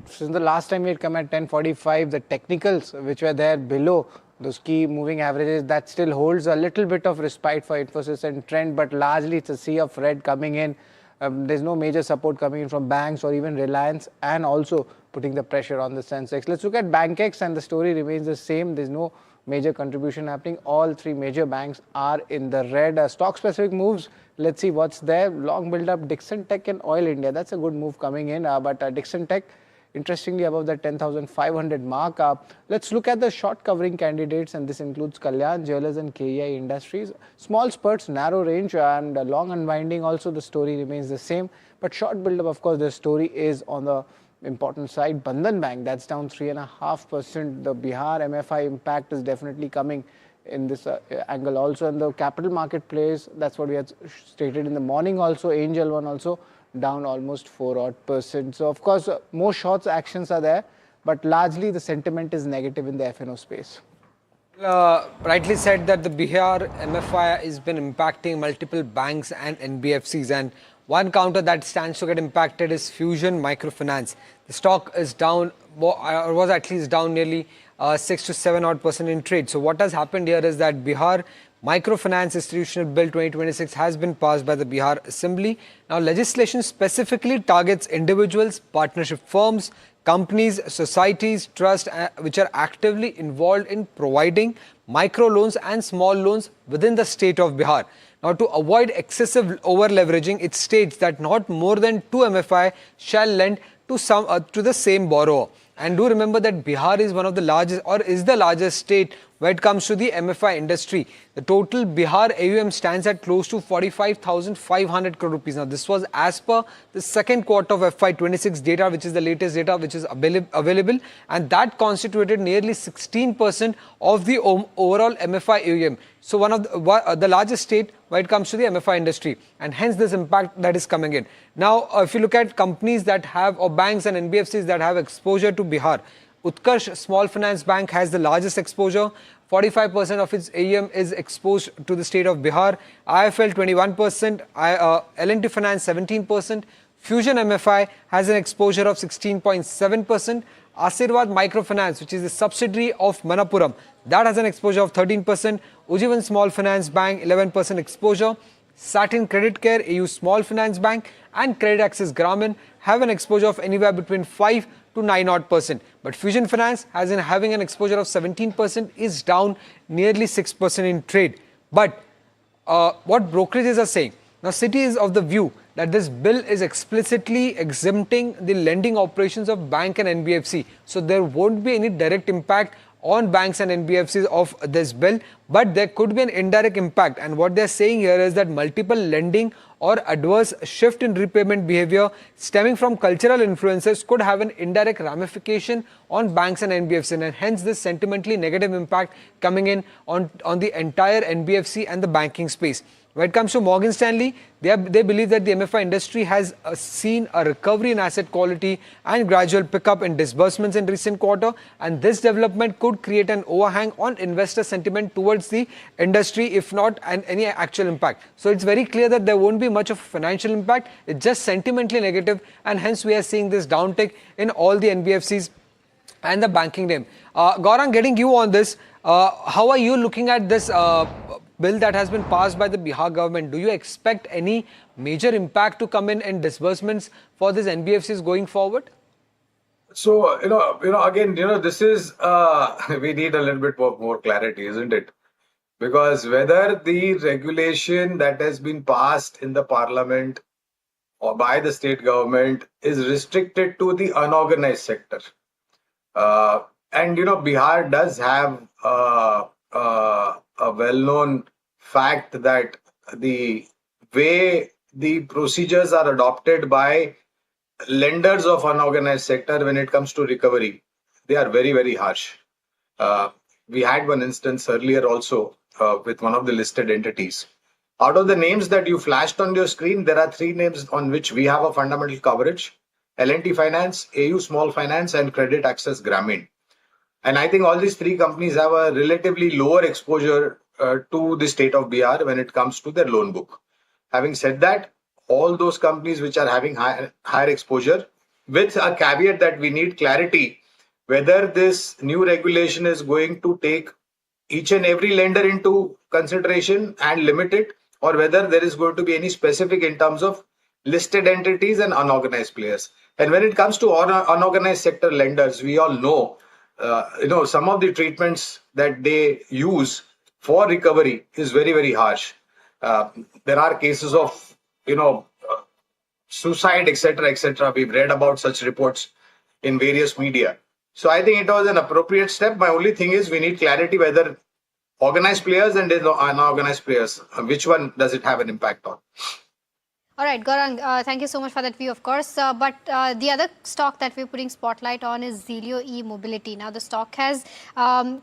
Since the last time we had come at 1045, the technicals which were there below those key moving averages, that still holds a little bit of respite for Infosys and Trend, but largely it's a sea of red coming in. There's no major support coming in from banks or even Reliance, and also putting the pressure on the Sensex. Let's look at BankX, and the story remains the same. There's no major contribution happening. All 3 major banks are in the red. Stock specific moves, let's see what's there. Long build up, Dixon Tech and Oil India. That's a good move coming in, but Dixon Tech, interestingly, above the 10,500 mark. Let's look at the short covering candidates, and this includes Kalyan Jewellers and KEI Industries. Small spurts, narrow range, and long unwinding also the story remains the same. But short build-up, of course, the story is on the important side. Bandhan Bank, that's down 3.5%. The Bihar MFI impact is definitely coming in this angle also. And the capital market plays, that's what we had stated in the morning also. Angel One also down almost 4%. So, of course, more shorts actions are there, but largely the sentiment is negative in the FNO space. Rightly said that the Bihar MFI has been impacting multiple banks and NBFCs, and one counter that stands to get impacted is Fusion Microfinance. The stock is down, or was at least down nearly 6 to 7% in trade. So what has happened here is that Bihar Microfinance Institutional Bill 2026 has been passed by the Bihar Assembly. Now, legislation specifically targets individuals, partnership firms, companies, societies, trusts which are actively involved in providing micro loans and small loans within the state of Bihar. Now, to avoid excessive over-leveraging, it states that not more than 2 MFI shall lend to the same borrower. And do remember that Bihar is one of the largest, or is the largest state when it comes to the MFI industry. The total Bihar AUM stands at close to 45,500 crore rupees. Now, this was as per the second quarter of FY26 data, which is the latest data which is available, and that constituted nearly 16% of the overall MFI AUM. So, one of the largest state when it comes to the MFI industry, and hence this impact that is coming in. Now, if you look at companies that have, or banks and NBFCs that have exposure to Bihar, Utkarsh Small Finance Bank has the largest exposure. 45% of its AUM is exposed to the state of Bihar. IFL 21%, L&T Finance 17%. Fusion MFI has an exposure of 16.7%. Asirvad Microfinance, which is a subsidiary of Manappuram, that has an exposure of 13%. Ujjivan Small Finance Bank, 11% exposure. Satin Credit Care, AU Small Finance Bank, and Credit Access Grameen have an exposure of anywhere between 5 to 9%. But Fusion Finance, having an exposure of 17%, is down nearly 6% in trade. But what brokerages are saying, now Citi is of the view that this bill is explicitly exempting the lending operations of bank and NBFC. So there won't be any direct impact on banks and NBFCs of this bill, but there could be an indirect impact. And what they're saying here is that multiple lending or adverse shift in repayment behavior stemming from cultural influences could have an indirect ramification on banks and NBFCs, and hence this sentimentally negative impact coming in on the entire NBFC and the banking space. When it comes to Morgan Stanley, they believe that the MFI industry has seen a recovery in asset quality and gradual pickup in disbursements in recent quarter, and this development could create an overhang on investor sentiment towards the industry, if not any actual impact. So it's very clear that there won't be much of financial impact. It's just sentimentally negative, and hence we are seeing this downtick in all the NBFCs and the banking name. Gaurang, getting you on this, how are you looking at this bill that has been passed by the Bihar government? Do you expect any major impact to come in disbursements for these NBFCs going forward? So, again, this is, we need a little bit more clarity, isn't it? Because whether the regulation that has been passed in the parliament or by the state government is restricted to the unorganized sector. And, Bihar does have a well-known fact that the way the procedures are adopted by lenders of unorganized sector when it comes to recovery, they are very, very harsh. We had one instance earlier also with one of the listed entities. Out of the names that you flashed on your screen, there are 3 names on which we have a fundamental coverage: L&T Finance, AU Small Finance, and Credit Access Grameen. And I think all these 3 companies have a relatively lower exposure to the state of Bihar when it comes to their loan book. Having said that, all those companies which are having higher exposure, with a caveat that we need clarity whether this new regulation is going to take each and every lender into consideration and limit it, or whether there is going to be any specific in terms of listed entities and unorganized players. And when it comes to unorganized sector lenders, we all know some of the treatments that they use for recovery is very, very harsh. There are cases of, suicide, etc., etc. We've read about such reports in various media. So I think it was an appropriate step. My only thing is we need clarity whether organized players and unorganized players, which one does it have an impact on? All right, Gaurang, thank you so much for that view, of course. But the other stock that we're putting spotlight on is Zelio e-mobility. Now, the stock has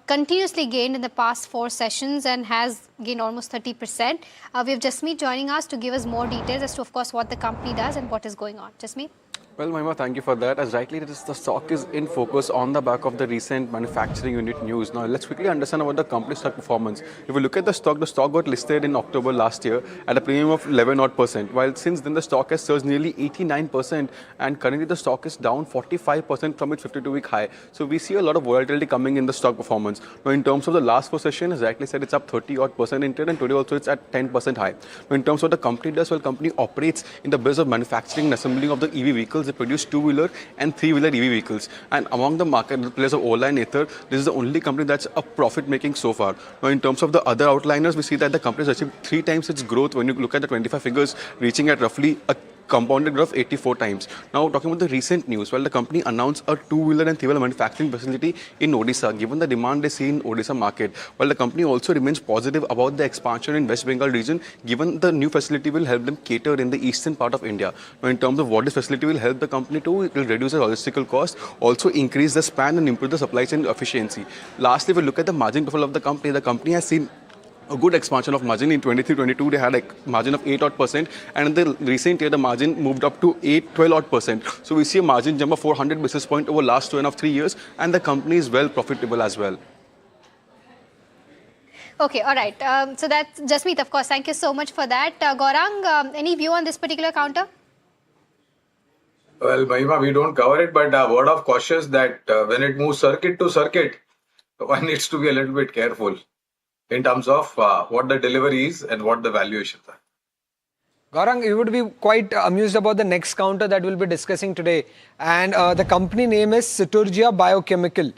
continuously gained in the past 4 sessions and has gained almost 30%. We have Jasmeet joining us to give us more details as to, of course, what the company does and what is going on. Jasmeet? Well, Mahima, thank you for that. As rightly it is, the stock is in focus on the back of the recent manufacturing unit news. Now, let's quickly understand about the company's stock performance. If we look at the stock got listed in October last year at a premium of 11%, while since then the stock has surged nearly 89%, and currently the stock is down 45% from its 52-week high. So we see a lot of volatility coming in the stock performance. Now, in terms of the last four session, as rightly said, it's up 30% in trade, and today also it's at 10% high. Now, in terms of the company does, well, company operates in the business of manufacturing and assembling of the EV vehicles. They produce two-wheeler and three-wheeler EV vehicles. And among the market players of Ola and Ather, this is the only company that's a profit-making so far. Now, in terms of the other outliners, we see that the company has achieved 3 times its growth when you look at the 25 figures, reaching at roughly a compounded growth of 84 times. Now, talking about the recent news, well, the company announced a two-wheeler and three-wheeler manufacturing facility in Odisha, given the demand they see in Odisha market. While the company also remains positive about the expansion in West Bengal region, given the new facility will help them cater in the eastern part of India. Now, in terms of what this facility will help the company to, it will reduce the logistical cost, also increase the span and improve the supply chain efficiency. Lastly, if we look at the margin profile of the company has seen a good expansion of margin. In 23-22, they had a margin of 8% and in the recent year, the margin moved up to 12%. So we see a margin jump of 400 basis points over last 2.5-3 years, and the company is well profitable as well. Okay, all right. So that's Jasmeet, of course. Thank you so much for that. Gaurang, any view on this particular counter? Well, Mahima, we don't cover it, but a word of caution that when it moves circuit to circuit, one needs to be a little bit careful in terms of what the delivery is and what the valuations are. Gaurang, you would be quite amused about the next counter that we'll be discussing today. And the company name is Citurgia Biochemical.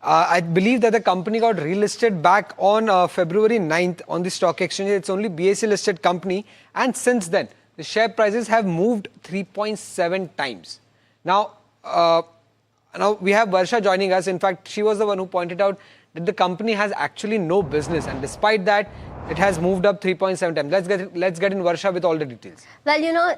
I believe that the company got relisted back on February 9th on the stock exchange. It's only BSE listed company. And since then, the share prices have moved 3.7 times. Now we have Varsha joining us. In fact, she was the one who pointed out that the company has actually no business, and despite that, it has moved up 3.7 times. Let's get in Varsha with all the details. Well, you know,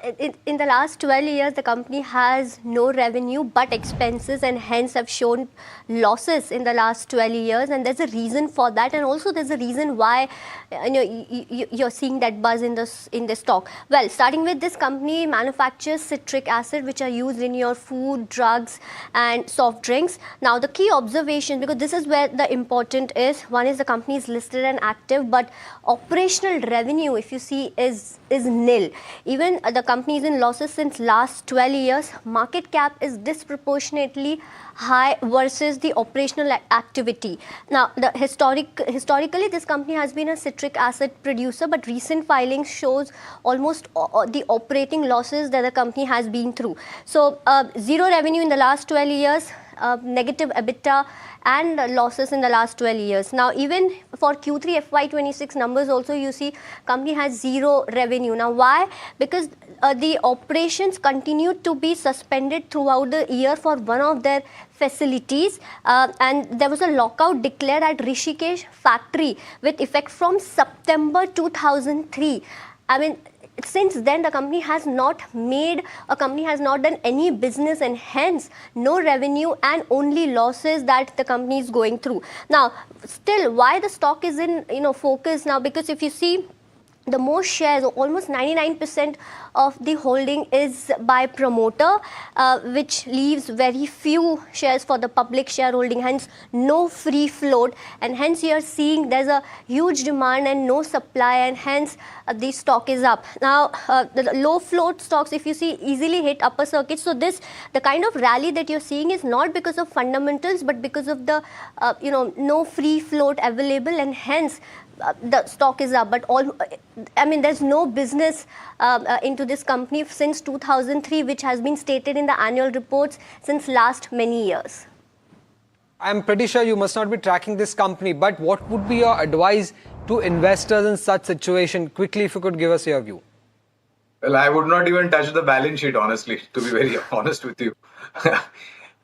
in the last 12 years, the company has no revenue but expenses, and hence have shown losses in the last 12 years. And there's a reason for that, and also there's a reason why you're seeing that buzz in the stock. Well, starting with, this company manufactures citric acid, which are used in your food, drugs, and soft drinks. Now, the key observation, because this is where the important is, one is the company is listed and active, but operational revenue, if you see, is nil. Even the company is in losses since last 12 years. Market cap is disproportionately high versus the operational activity. Now, historically, this company has been a citric acid producer, but recent filings shows almost the operating losses that the company has been through. So, zero revenue in the last 12 years, negative EBITDA, and losses in the last 12 years. Now, even for Q3 FY26 numbers also, you see company has zero revenue. Now, why? Because the operations continued to be suspended throughout the year for one of their facilities, and there was a lockout declared at Rishikesh factory with effect from September 2003. I mean, since then, the company has not done any business, and hence no revenue and only losses that the company is going through. Now, still, why the stock is in focus now? Because if you see, the most shares, almost 99% of the holding is by promoter, which leaves very few shares for the public shareholding, hence no free float, and hence you are seeing there's a huge demand and no supply, and hence the stock is up. Now, the low float stocks, if you see, easily hit upper circuit. So the kind of rally that you're seeing is not because of fundamentals, but because of the no free float available, and hence the stock is up. But there's no business into this company since 2003, which has been stated in the annual reports since last many years. I'm pretty sure you must not be tracking this company, but what would be your advice to investors in such situation? Quickly, if you could give us your view. Well, I would not even touch the balance sheet, honestly, to be very honest with you.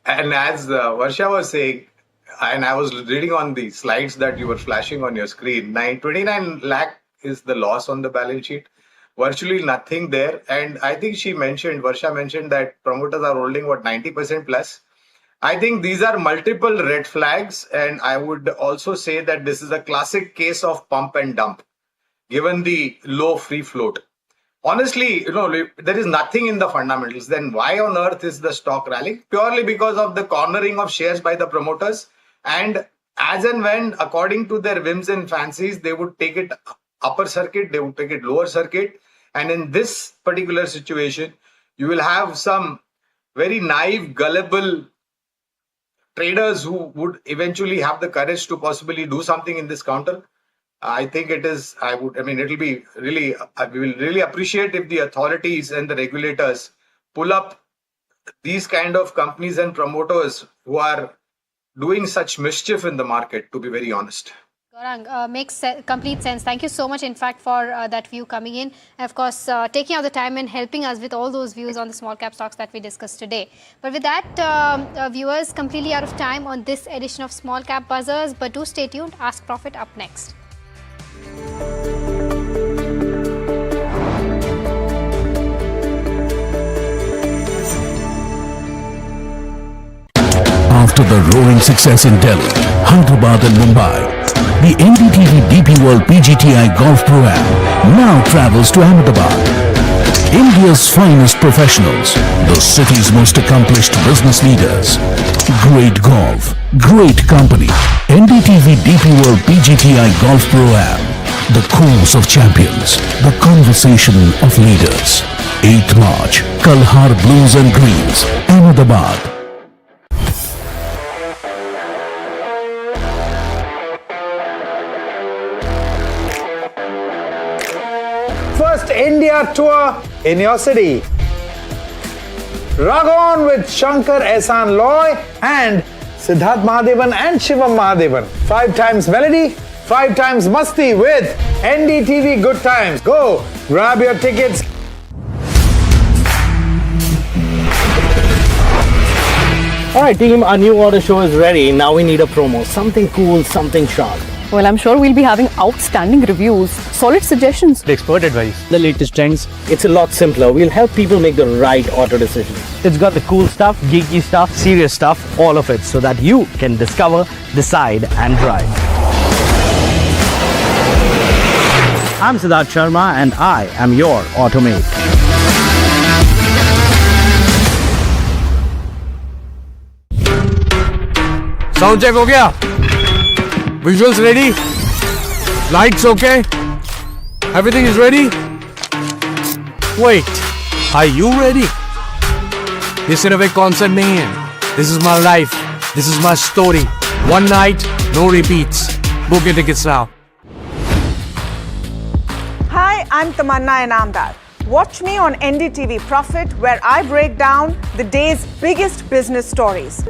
And as Varsha was saying, and I was reading on the slides that you were flashing on your screen, 29 lakh is the loss on the balance sheet. Virtually nothing there. And I think Varsha mentioned that promoters are holding 90% plus. I think these are multiple red flags. And I would also say that this is a classic case of pump and dump, given the low free float. honestly, there is nothing in the fundamentals. Then why on earth is the stock rallying? Purely because of the cornering of shares by the promoters. And as and when, according to their whims and fancies, they would take it upper circuit, they would take it lower circuit. And in this particular situation, you will have some very naive, gullible traders who would eventually have the courage to possibly do something in this counter. I think it is, it'll be really, we will really appreciate if the authorities and the regulators pull up these kind of companies and promoters who are doing such mischief in the market, to be very honest. Gaurang, makes complete sense. Thank you so much, in fact, for that view coming in. And of course, taking out the time and helping us with all those views on the small cap stocks that we discussed today. But with that, viewers, completely out of time on this edition of Small Cap Buzzers. But do stay tuned. Ask Profit up next. After the roaring success in Delhi, Hyderabad and Mumbai, the NDTV DP World PGTI Golf Pro-Am now travels to Ahmedabad. India's finest professionals, the city's most accomplished business leaders. Great golf, great company. NDTV DP World PGTI Golf Pro-Am. The course of champions, the conversation of leaders. 8th March, Kalhar Blues and Greens, Ahmedabad. First India tour in your city. Rag on with Shankar Ehsan Loy and Siddharth Mahadevan and Shivam Mahadevan. 5 times melody, 5 times masti with NDTV Good Times. Go, grab your tickets. Alright team, our new order show is ready. Now we need a promo. Something cool, something sharp. Well, I'm sure we'll be having outstanding reviews, solid suggestions, Expert advice, the latest trends. It's a lot simpler. We'll help people make the right auto decision. It's got the cool stuff, geeky stuff, serious stuff, all of it, so that you can discover, decide and drive. I'm Siddharth Sharma and I am your automate. Sound check हो गया? Visuals ready? Lights okay? Everything is ready? Wait, are you ready? ये सिर्फ एक concert नहीं है. This is my life. This is my story. One night, no repeats. Book your tickets now. Hi, I'm Tamanna Inamdar. Watch me on NDTV Profit, where I break down the day's biggest business stories.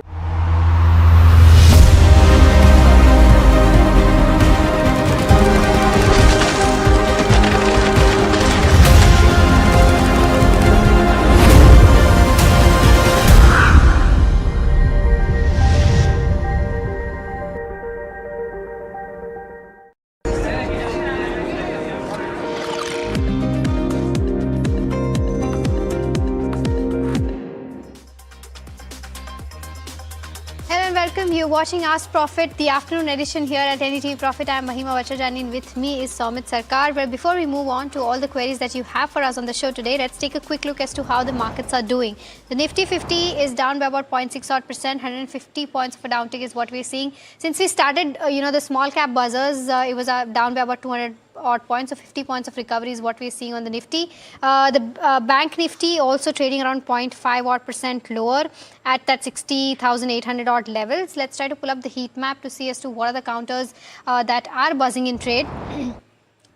You're watching Ask Profit, the afternoon edition here at NDTV Profit. I'm Mahima Vachajani and with me is Somit Sarkar. But before we move on to all the queries that you have for us on the show today, let's take a quick look as to how the markets are doing. The Nifty 50 is down by about 0.6 odd percent, 150 points of a downtick is what we're seeing. Since we started, the small cap buzzers, it was down by about 200 odd points, so 50 points of recovery is what we're seeing on the Nifty. The Bank Nifty also trading around 0.5 odd percent lower at that 60,800 odd levels. Let's try to pull up the heat map to see as to what are the counters that are buzzing in trade.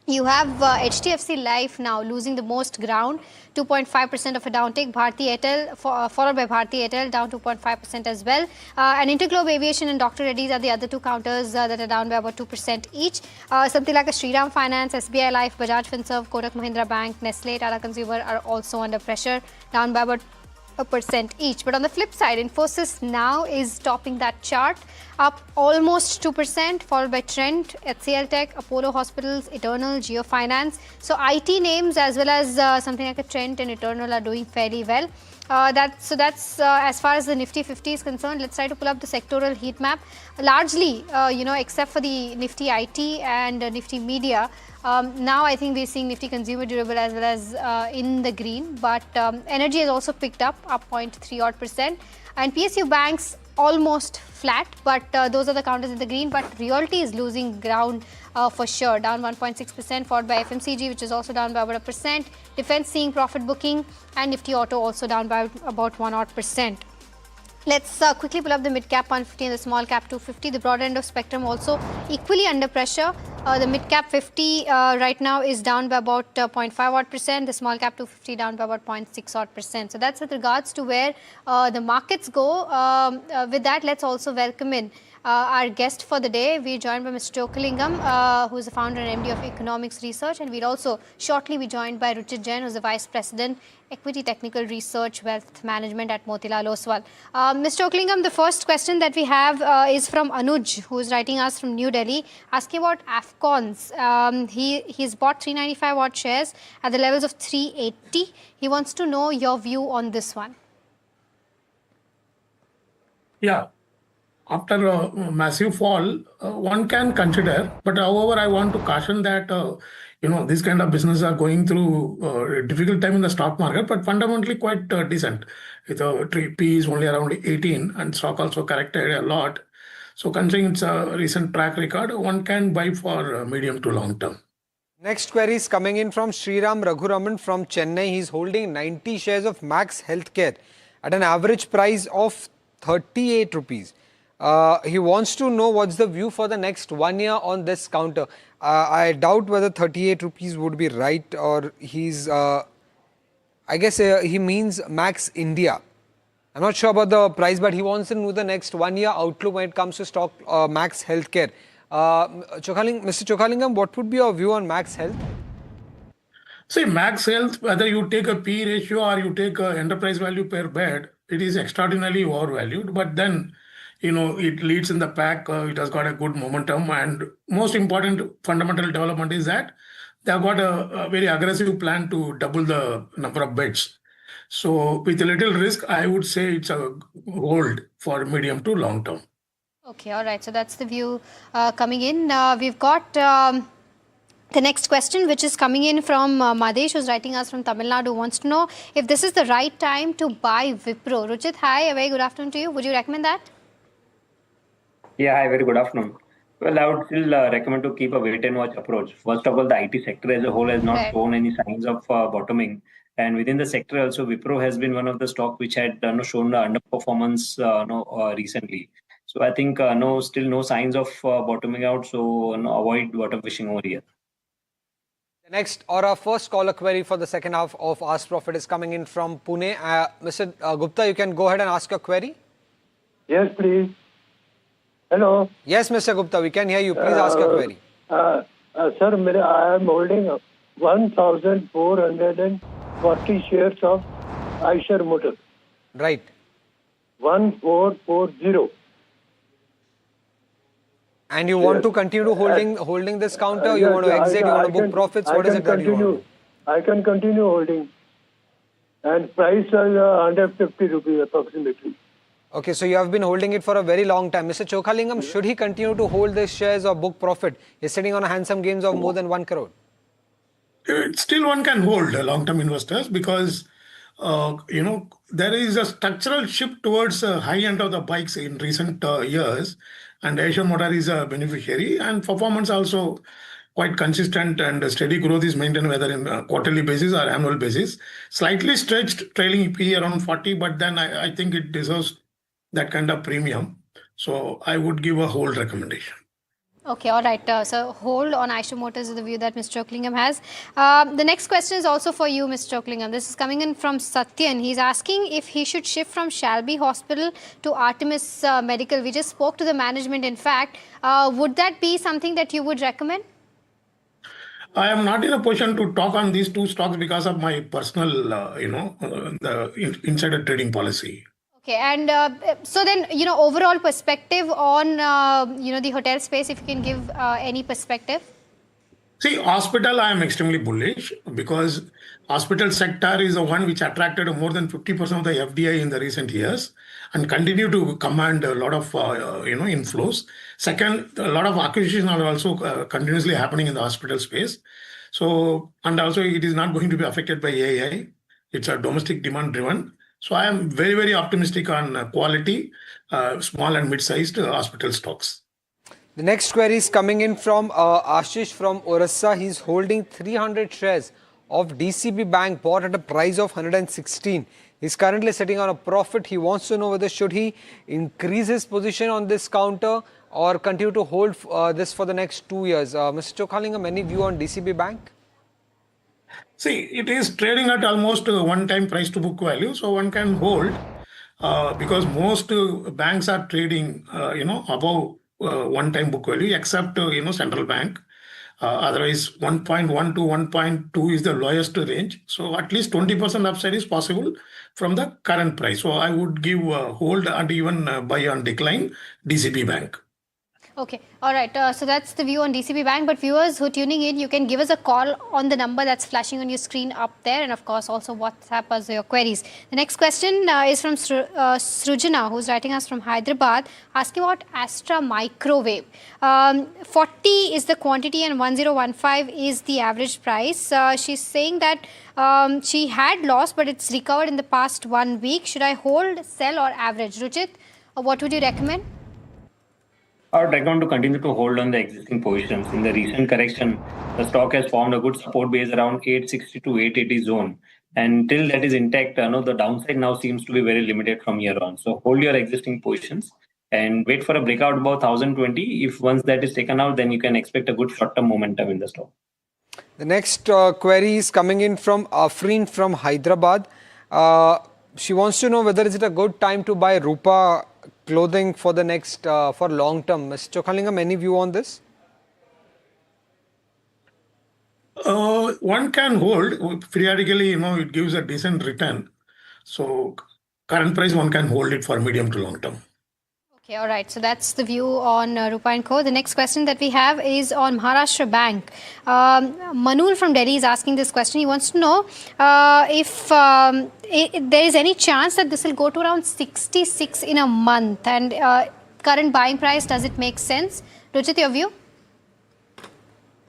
You have HDFC Life now losing the most ground, 2.5% of a downtick. Bharti Airtel, followed by Bharti Airtel, down 2.5% as well. And Interglobe Aviation and Dr. Reddy's are the other two counters that are down by about 2% each. Something like a Shriram Finance, SBI Life, Bajaj Finserv, Kotak Mahindra Bank, Nestle, Tata Consumer are also under pressure, down by about 1% each. But on the flip side, Infosys now is topping that chart, up almost 2%, followed by Trent, HCL Tech, Apollo Hospitals, Eternal, Geo Finance. So IT names as well as something like a Trent and Eternal are doing fairly well. That's as far as the Nifty 50 is concerned. Let's try to pull up the sectoral heat map. Largely, except for the Nifty IT and Nifty Media, now I think we're seeing Nifty Consumer Durable as well as in the green. But energy has also picked up 0.3 odd %, and PSU banks almost flat, but those are the counters in the green. But realty is losing ground for sure, down 1.6%, followed by FMCG, which is also down by about 1%. Defense seeing profit booking, and Nifty Auto also down by about 1 odd %. Let's quickly pull up the mid cap 150 and the small cap 250. The broad end of spectrum also equally under pressure. The mid cap 50 right now is down by about 0.5 odd %. The small cap 250 down by about 0.6 odd %. So that's with regards to where the markets go. With that, let's also welcome in our guest for the day. We're joined by Mr. Chokkalingam, who is the founder and MD of Economics Research, and we'll also shortly be joined by Ruchit Jain, who's the Vice President, Equity Technical Research Wealth Management at Motilal Oswal. Mr. Chokkalingam, the first question that we have is from Anuj, who is writing us from New Delhi, asking about Afcons. He's bought 395 odd shares at the levels of 380. He wants to know your view on this one. Yeah. After a massive fall, one can consider, but however, I want to caution that, these kind of businesses are going through a difficult time in the stock market, but fundamentally quite decent. With a P is only around 18 and stock also corrected a lot. So considering its a recent track record, one can buy for medium to long term. Next query is coming in from Sriram Raghuraman from Chennai. He's holding 90 shares of Max Healthcare at an average price of 38 rupees. He wants to know what's the view for the next 1 year on this counter. I doubt whether 38 rupees would be right, or he's, I guess he means Max India. I'm not sure about the price, but he wants to know the next 1 year outlook when it comes to stock Max Healthcare. Mr. Chokkalingam, what would be your view on Max Health? See, Max Health, whether you take a P ratio or you take a enterprise value per bed, it is extraordinarily overvalued, but then it leads in the pack. It has got a good momentum, and most important fundamental development is that they have got a very aggressive plan to double the number of beds. So with a little risk, I would say it's a hold for medium to long term. Okay, all right. So that's the view coming in. We've got the next question, which is coming in from Madesh, who's writing us from Tamil Nadu, wants to know if this is the right time to buy Wipro. Ruchit, hi, a very good afternoon to you. Would you recommend that? Yeah, hi, very good afternoon. Well, I would still recommend to keep a wait and watch approach. First of all, the IT sector as a whole has not shown any signs of bottoming. And within the sector also, Wipro has been one of the stock which had shown underperformance recently. So I think still no signs of bottoming out. So avoid bottom fishing over here. The next or our first caller query for the second half of Ask Profit is coming in from Pune. Mr. Gupta, you can go ahead and ask your query. Yes, please. Hello. Yes, Mr. Gupta, we can hear you. Please ask your query. Sir, I am holding 1,440 shares of Eicher Motors. Right. 1440. And you want to continue holding this counter? You want to exit? You want to book profits? What is it that you want? I can continue holding. And price is 150 rupees approximately. Okay, so you have been holding it for a very long time. Mr. Chokkalingam, should he continue to hold these shares or book profit? He's sitting on a handsome gains of more than 1 crore. Still one can hold long-term investors because, there is a structural shift towards high end of the bikes in recent years, and Eicher Motor is a beneficiary, and performance also quite consistent and steady growth is maintained whether in quarterly basis or annual basis. Slightly stretched trailing PE around 40, but then I think it deserves that kind of premium. So I would give a hold recommendation. Okay, all right. So hold on Eicher Motors is the view that Mr. Chokkalingam has. The next question is also for you, Mr. Chokkalingam. This is coming in from Satyan. He's asking if he should shift from Shalby Hospital to Artemis Medical. We just spoke to the management, in fact. Would that be something that you would recommend? I am not in a position to talk on these two stocks because of my personal, the insider trading policy. Okay, and so then, overall perspective on, the hotel space, if you can give any perspective. See, hospital, I am extremely bullish because hospital sector is the one which attracted more than 50% of the FDI in the recent years and continue to command a lot of inflows. Second, a lot of acquisitions are also continuously happening in the hospital space. So, and also it is not going to be affected by AI. It's a domestic demand driven. So I am very, very optimistic on quality, small and mid-sized hospital stocks. The next query is coming in from Ashish from Orissa. He's holding 300 shares of DCB Bank bought at a price of 116. He's currently sitting on a profit. He wants to know whether should he increase his position on this counter or continue to hold this for the next 2 years. Mr. Chokhalingam, any view on DCB Bank? See, it is trading at almost one-time price to book value, so one can hold because most banks are trading, above one-time book value, except central bank. Otherwise, 1.1 to 1.2 is the lowest range. So at least 20% upside is possible from the current price. So I would give hold and even buy on decline DCB Bank. Okay, all right. So that's the view on DCB Bank. But viewers who are tuning in, you can give us a call on the number that's flashing on your screen up there, and of course also WhatsApp us your queries. The next question is from Srujana, who's writing us from Hyderabad, asking about Astra Microwave. 40 is the quantity and 1015 is the average price. She's saying that she had loss, but it's recovered in the past 1 week. Should I hold, sell, or average? Ruchit, what would you recommend? I would recommend to continue to hold on the existing positions. In the recent correction, the stock has formed a good support base around 860 to 880 zone. And till that is intact, the downside now seems to be very limited from here on. So hold your existing positions and wait for a breakout above 1020. If once that is taken out, then you can expect a good short-term momentum in the stock. The next query is coming in from Afreen from Hyderabad. She wants to know whether is it a good time to buy Rupa clothing for the next for long term. Mr. Chokhalingam, any view on this? One can hold periodically. It gives a decent return. So current price, one can hold it for medium to long term. Okay, all right. So that's the view on Rupa & Co. The next question that we have is on Maharashtra Bank. Manul from Delhi is asking this question. He wants to know if there is any chance that this will go to around 66 in a month, and current buying price, does it make sense? Ruchit, your view?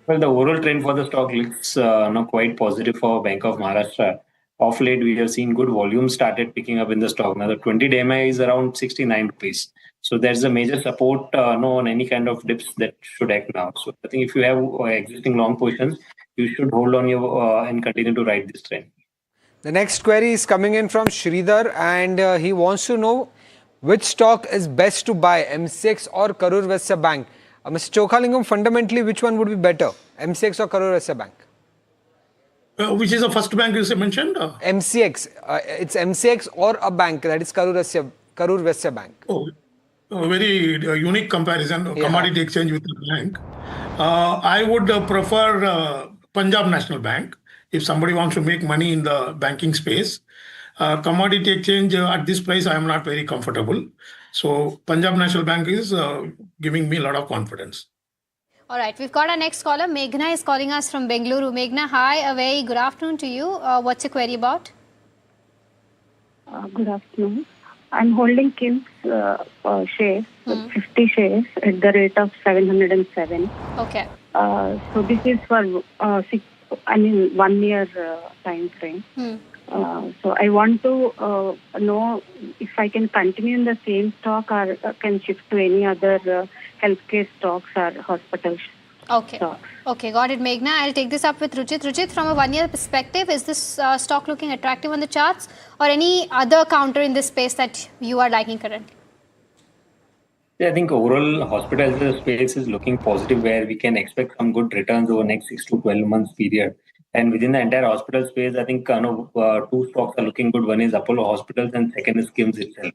Well, the overall trend for the stock looks quite positive for Bank of Maharashtra. Of late, we have seen good volume started picking up in the stock. Now, the 20-day MA is around 69 rupees. So there's a major support on any kind of dips that should act now. So I think if you have existing long positions, you should hold on your and continue to ride this trend. The next query is coming in from Sridhar, and he wants to know which stock is best to buy, MCX or Karur Vysya Bank. Mr. Chokhalingam, fundamentally, which one would be better, MCX or Karur Vysya Bank? Which is the first bank you mentioned? MCX. It's MCX or a bank, that is Karur Vysya Bank. Oh, a very unique comparison, commodity exchange with the bank. I would prefer Punjab National Bank if somebody wants to make money in the banking space. Commodity exchange at this price, I am not very comfortable. So Punjab National Bank is giving me a lot of confidence. All right, we've got our next caller. Meghna is calling us from Bengaluru. Meghna, hi, a very good afternoon to you. What's your query about? Good afternoon. I'm holding Kim's shares, 50 shares at the rate of 707. Okay. So this is for 1 year time frame. So I want to know if I can continue in the same stock or can shift to any other healthcare stocks or hospital Okay. stocks. Okay, got it, Meghna. I'll take this up with Ruchit. Ruchit, from a 1 year perspective, is this stock looking attractive on the charts or any other counter in this space that you are liking currently? Yeah, I think overall hospital space is looking positive, where we can expect some good returns over the next 6 to 12 months period. And within the entire hospital space, I think two stocks are looking good. One is Apollo Hospitals and second is KIMS itself.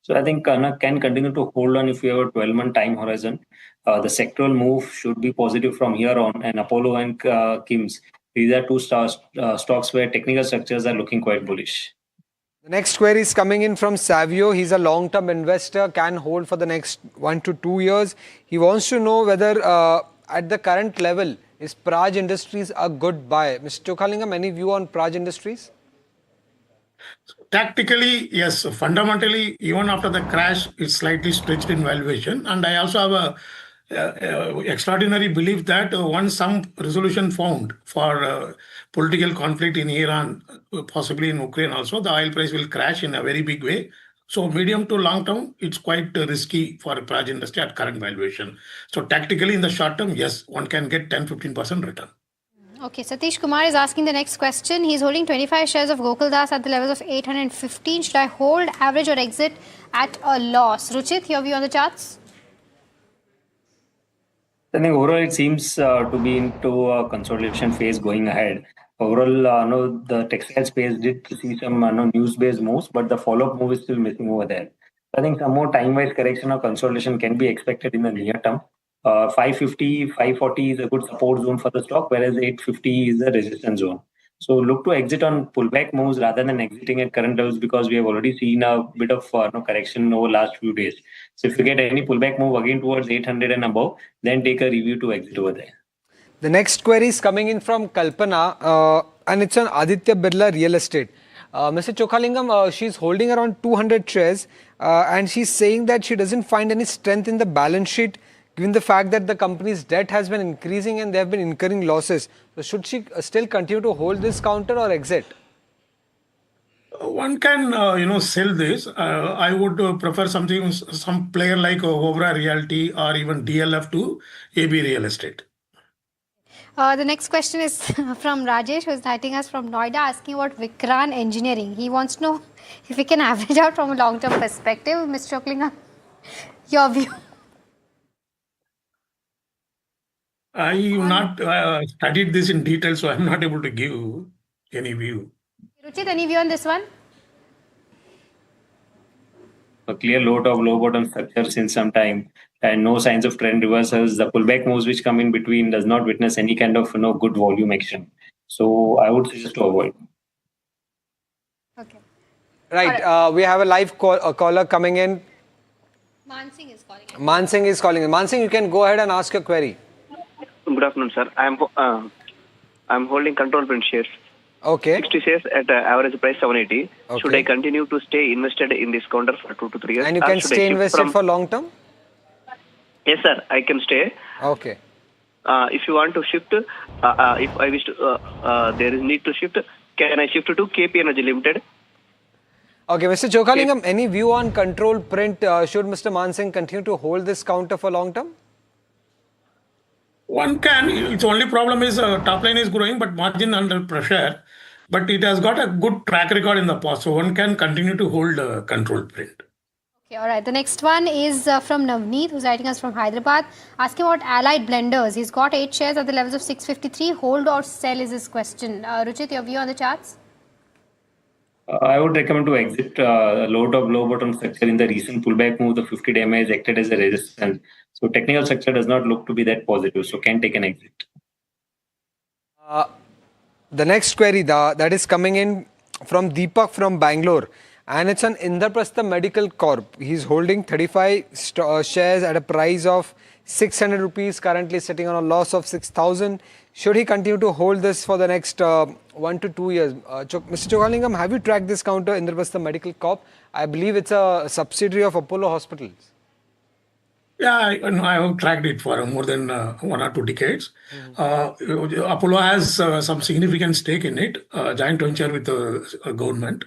So I think can continue to hold on if you have a 12-month time horizon. The sectoral move should be positive from here on, and Apollo and KIMS, these are two stocks where technical structures are looking quite bullish. The next query is coming in from Savio. He's a long-term investor, can hold for the next 1 to 2 years. He wants to know whether at the current level, Is Praj Industries a good buy? Mr. Chokhalingam, any view on Praj Industries? Tactically, yes. Fundamentally, even after the crash, it's slightly stretched in valuation. And I also have a extraordinary belief that once some resolution found for political conflict in Iran, possibly in Ukraine also, the oil price will crash in a very big way. So medium to long term, it's quite risky for a Praj industry at current valuation. So tactically in the short term, yes, one can get 10-15% return. Okay, Satish Kumar is asking the next question. He's holding 25 shares of Gokuldas at the levels of 815. Should I hold, average or exit at a loss? Ruchit, your view on the charts? I think overall it seems to be into a consolidation phase going ahead. Overall, no, the textile space did see some no, news-based moves, but the follow-up move is still missing over there. I think some more time-wise correction or consolidation can be expected in the near term. 550, 540 is a good support zone for the stock, whereas 850 is a resistance zone. So look to exit on pullback moves rather than exiting at current levels because we have already seen a bit of correction over last few days. So if you get any pullback move again towards 800 and above, then take a review to exit over there. The next query is coming in from Kalpana and it's on Aditya Birla Real Estate. Mr. Chokhalingam, she's holding around 200 shares and she's saying that she doesn't find any strength in the balance sheet given the fact that the company's debt has been increasing and they have been incurring losses. So should she still continue to hold this counter or exit? One can, sell this. I would prefer some player like Ovra Realty or even DLF to AB Real Estate. The next question is from Rajesh, who is writing us from Noida, asking about Vikran Engineering. He wants to know if we can average out from a long-term perspective. Mr. Chokhalingam, your view. I have not studied this in detail, so I'm not able to give any view. Ruchit, any view on this one? A clear low top, low bottom structure since some time and no signs of trend reversals. The pullback moves which come in between does not witness any kind of good volume action. So I would suggest to avoid. Okay. Right. We have a live caller coming in. Mansingh is calling. Mansingh is calling in. Mansingh, you can go ahead and ask your query. Good afternoon, sir. I'm holding control print shares. Okay. 60 shares at average price 780. Okay. Should I continue to stay invested in this counter for 2 to 3 years? And you can stay invested for long term? Yes, sir. I can stay. Okay. If you want to shift, if I wish to, there is need to shift, can I shift to KP Energy Limited? Okay, Mr. Chokhalingam, any view on control print? Should Mr. Mansingh continue to hold this counter for long term? One can. Its only problem is top line is growing, but margin under pressure. But it has got a good track record in the past, so one can continue to hold control print. Okay, all right. The next one is from Navneet, who's writing us from Hyderabad, asking about Allied Blenders. He's got 8 shares at the levels of 653. Hold or sell is his question. Ruchit, your view on the charts? I would recommend to exit low top, low bottom structure in the recent pullback move. The 50 DMA is acted as a resistance. So technical structure does not look to be that positive. So can take an exit. The next query that is coming in from Deepak from Bangalore. And it's an Indraprastha Medical Corp. He's holding 35 shares at a price of 600 rupees, currently sitting on a loss of 6,000. Should he continue to hold this for the next 1 to 2 years? Mr. Chokhalingam, have you tracked this counter, Indraprastha Medical Corp? I believe it's a subsidiary of Apollo Hospitals. Yeah, I have tracked it for more than 1 or 2 decades. Apollo has some significant stake in it, joint venture with the government.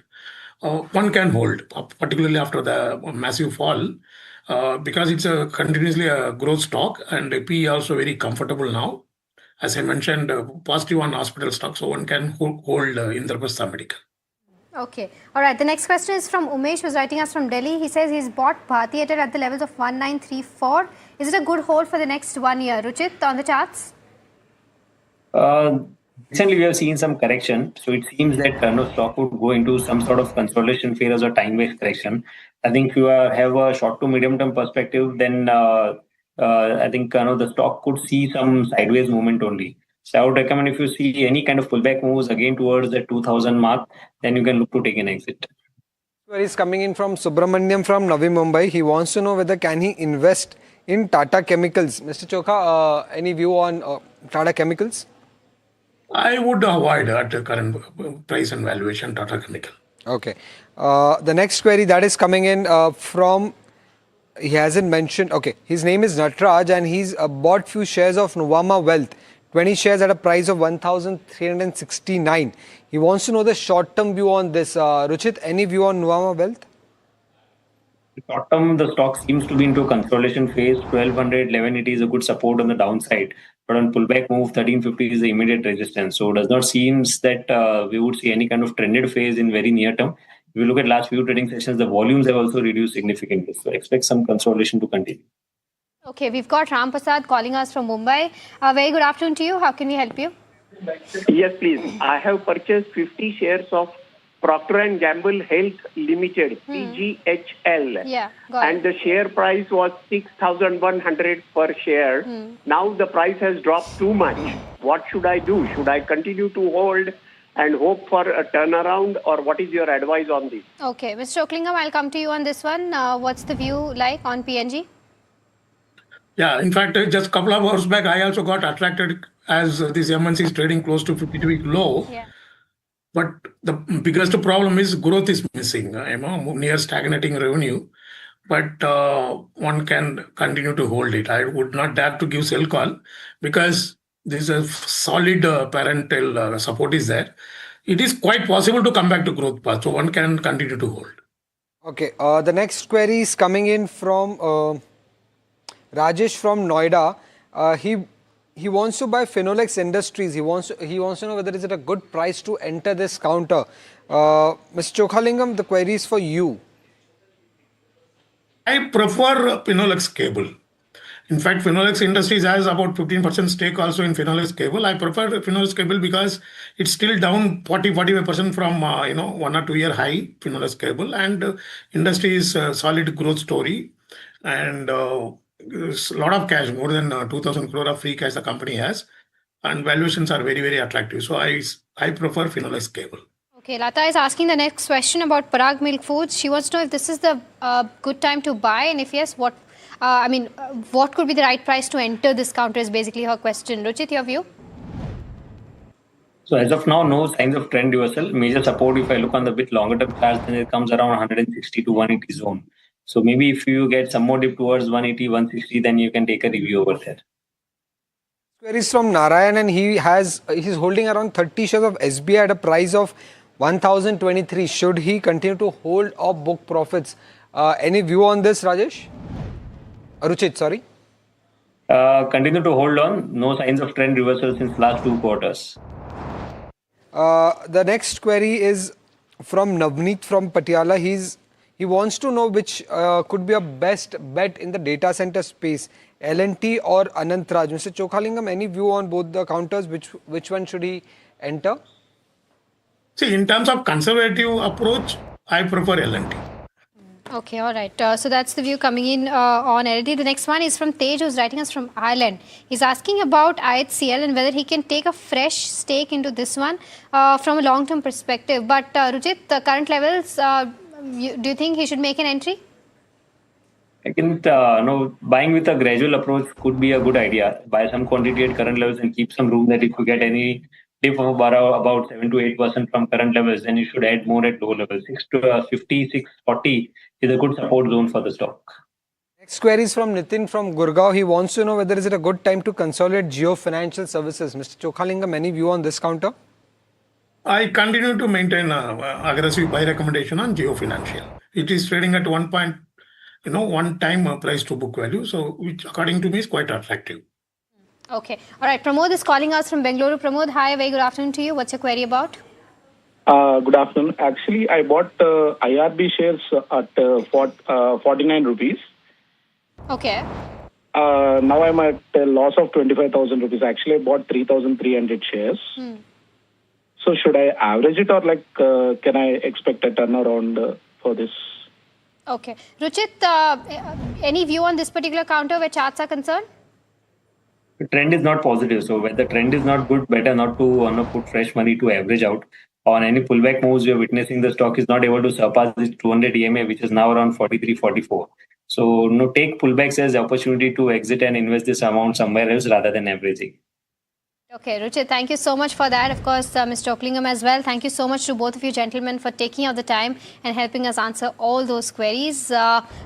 One can hold, particularly after the massive fall, because it's continuously a growth stock and PE also very comfortable now. As I mentioned, positive on hospital stock, so one can hold Indraprastha Medical. Okay. All right. The next question is from Umesh, who's writing us from Delhi. He says he's bought Bharti Airtel at the levels of 1934. Is it a good hold for the next 1 year? Ruchit, on the charts? Recently, we have seen some correction. So it seems that stock would go into some sort of consolidation phase or time-based correction. I think if you have a short to medium-term perspective, then I think the stock could see some sideways movement only. So I would recommend if you see any kind of pullback moves again towards the 2000 mark, then you can look to take an exit. Where is coming in from Subramaniam from Navi Mumbai. He wants to know whether can he invest in Tata Chemicals. Mr. Chokha, any view on Tata Chemicals? I would avoid at the current price and valuation Tata Chemical. Okay. The next query that is coming in from, he hasn't mentioned, okay, his name is Natraj and he's bought few shares of Nuvama Wealth, 20 shares at a price of 1,369. He wants to know the short-term view on this. Ruchit, any view on Nuvama Wealth? Short term, the stock seems to be into a consolidation phase. 1200, 1180 is a good support on the downside. But on pullback move, 1350 is the immediate resistance. So it does not seem that we would see any kind of trended phase in very near term. If you look at last few trading sessions, the volumes have also reduced significantly. So expect some consolidation to continue. Okay, we've got Ram Prasad calling us from Mumbai. Very good afternoon to you. How can we help you? Yes, please. I have purchased 50 shares of Procter & Gamble Health Limited, PGHL. Yeah, got and the share price was 6,100 per share. Now the price has dropped too much. What should I do? Should I continue to hold and hope for a turnaround, or what is your advice on this? Okay, Mr. Oklingam, I'll come to you on this one. What's the view like on PNG? Yeah, in fact, just a couple of hours back, I also got attracted as this MNC is trading close to 52-week low. Yeah. But the biggest problem is growth is missing, near stagnating revenue. But one can continue to hold it. I would not dare to give sell call because this is a solid parental support is there. It is quite possible to come back to growth path. So one can continue to hold. Okay, the next query is coming in from Rajesh from Noida. He wants to buy Finolex Industries. He wants to know whether is it a good price to enter this counter. Mr. Chokhalingam, the query is for you. I prefer Finolex Cable. In fact, Finolex Industries has about 15% stake also in Finolex Cable. I prefer Finolex Cable because it's still down 40-45% from 1 or 2 year high Finolex Cable, and industry is a solid growth story, and there's a lot of cash, more than 2,000 crore of free cash the company has, and valuations are very, very attractive. So I prefer Finolex Cable. Okay, Lata is asking the next question about Parag Milk Foods. She wants to know if this is the good time to buy, and if yes, what could be the right price to enter this counter is basically her question. Ruchit, your view? So as of now, no signs of trend reversal. Major support, if I look on the bit longer term charts, then it comes around 160 to 180 zone. So maybe if you get some more dip towards 180, 160, then you can take a review over there. Queries from Narayan, and he's holding around 30 shares of SBI at a price of 1,023. Should he continue to hold or book profits? Any view on this, Rajesh? Ruchit, sorry. Continue to hold on. No signs of trend reversal since last 2 quarters. The next query is from Navneet from Patiala. He wants to know which could be a best bet in the data center space, L&T or Anantraj. Mr. Chokhalingam, any view on both the counters? Which one should he enter? See, in terms of conservative approach, I prefer L&T. Okay, all right. So that's the view coming in on L&T. The next one is from Tej, who's writing us from Ireland. He's asking about IHCL and whether he can take a fresh stake into this one from a long-term perspective. But Rujit, the current levels, do you think he should make an entry? I think buying with a gradual approach could be a good idea. Buy some quantity at current levels and keep some room that if you get any dip of about 7 to 8% from current levels, then you should add more at low levels. 650, 640 is a good support zone for the stock. Next query is from Nitin from Gurgaon. He wants to know whether is it a good time to consolidate Jio Financial Services. Mr. Chokhalingam, any view on this counter? I continue to maintain aggressive buy recommendation on Jio Financial. It is trading at 1 time price to book value, so which according to me is quite attractive. Okay. All right. Pramod is calling us from Bengaluru. Pramod, hi. Very good afternoon to you. What's your query about? Good afternoon. Actually, I bought IRB shares at 49 rupees. Okay. Now I'm at a loss of 25,000 rupees. Actually, I bought 3,300 shares. So should I average it, or can I expect a turnaround for this? Okay. Ruchit, any view on this particular counter where charts are concerned? The trend is not positive. So when the trend is not good, better not to put fresh money to average out. On any pullback moves we are witnessing, the stock is not able to surpass this 200 EMA, which is now around 43, 44. So take pullbacks as the opportunity to exit and invest this amount somewhere else rather than averaging. Okay, Ruchit, thank you so much for that. Of course, Mr. Oaklingam as well. Thank you so much to both of you gentlemen for taking out the time and helping us answer all those queries.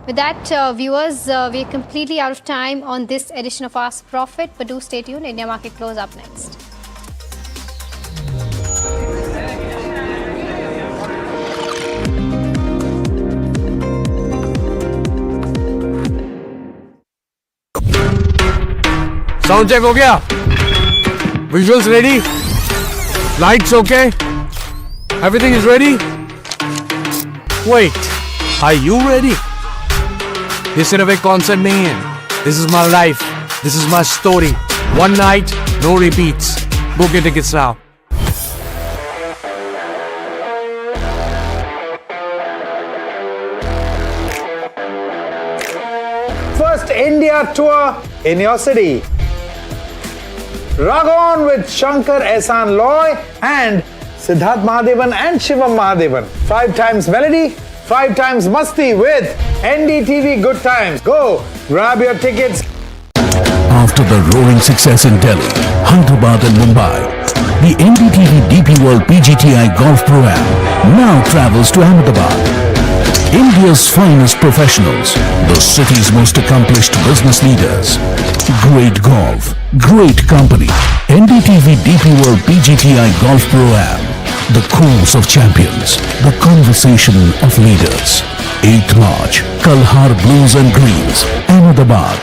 With that, viewers, we're completely out of time on this edition of Ask Profit, but do stay tuned. India Market Close up next. Sound check हो गया? Visuals ready? Lights okay? Everything is ready? Wait, are you ready? ये सिर्फ एक concert नहीं है. This is my life. This is my story. One night, no repeats. Book your tickets now. First India tour in your city. Rag on with Shankar Ehsaan Loy and Siddharth Mahadevan and Shivam Mahadevan. 5 times melody, 5 times masti with NDTV Good Times. Go grab your tickets. After the roaring success in Delhi, Hyderabad and Mumbai, the NDTV DP World PGTI Golf Pro-Am now travels to Ahmedabad. India's finest professionals, the city's most accomplished business leaders. Great golf, great company. NDTV DP World PGTI Golf Pro-Am. The course of champions, the conversation of leaders. 8th March, Kalhar Blues and Greens, Ahmedabad.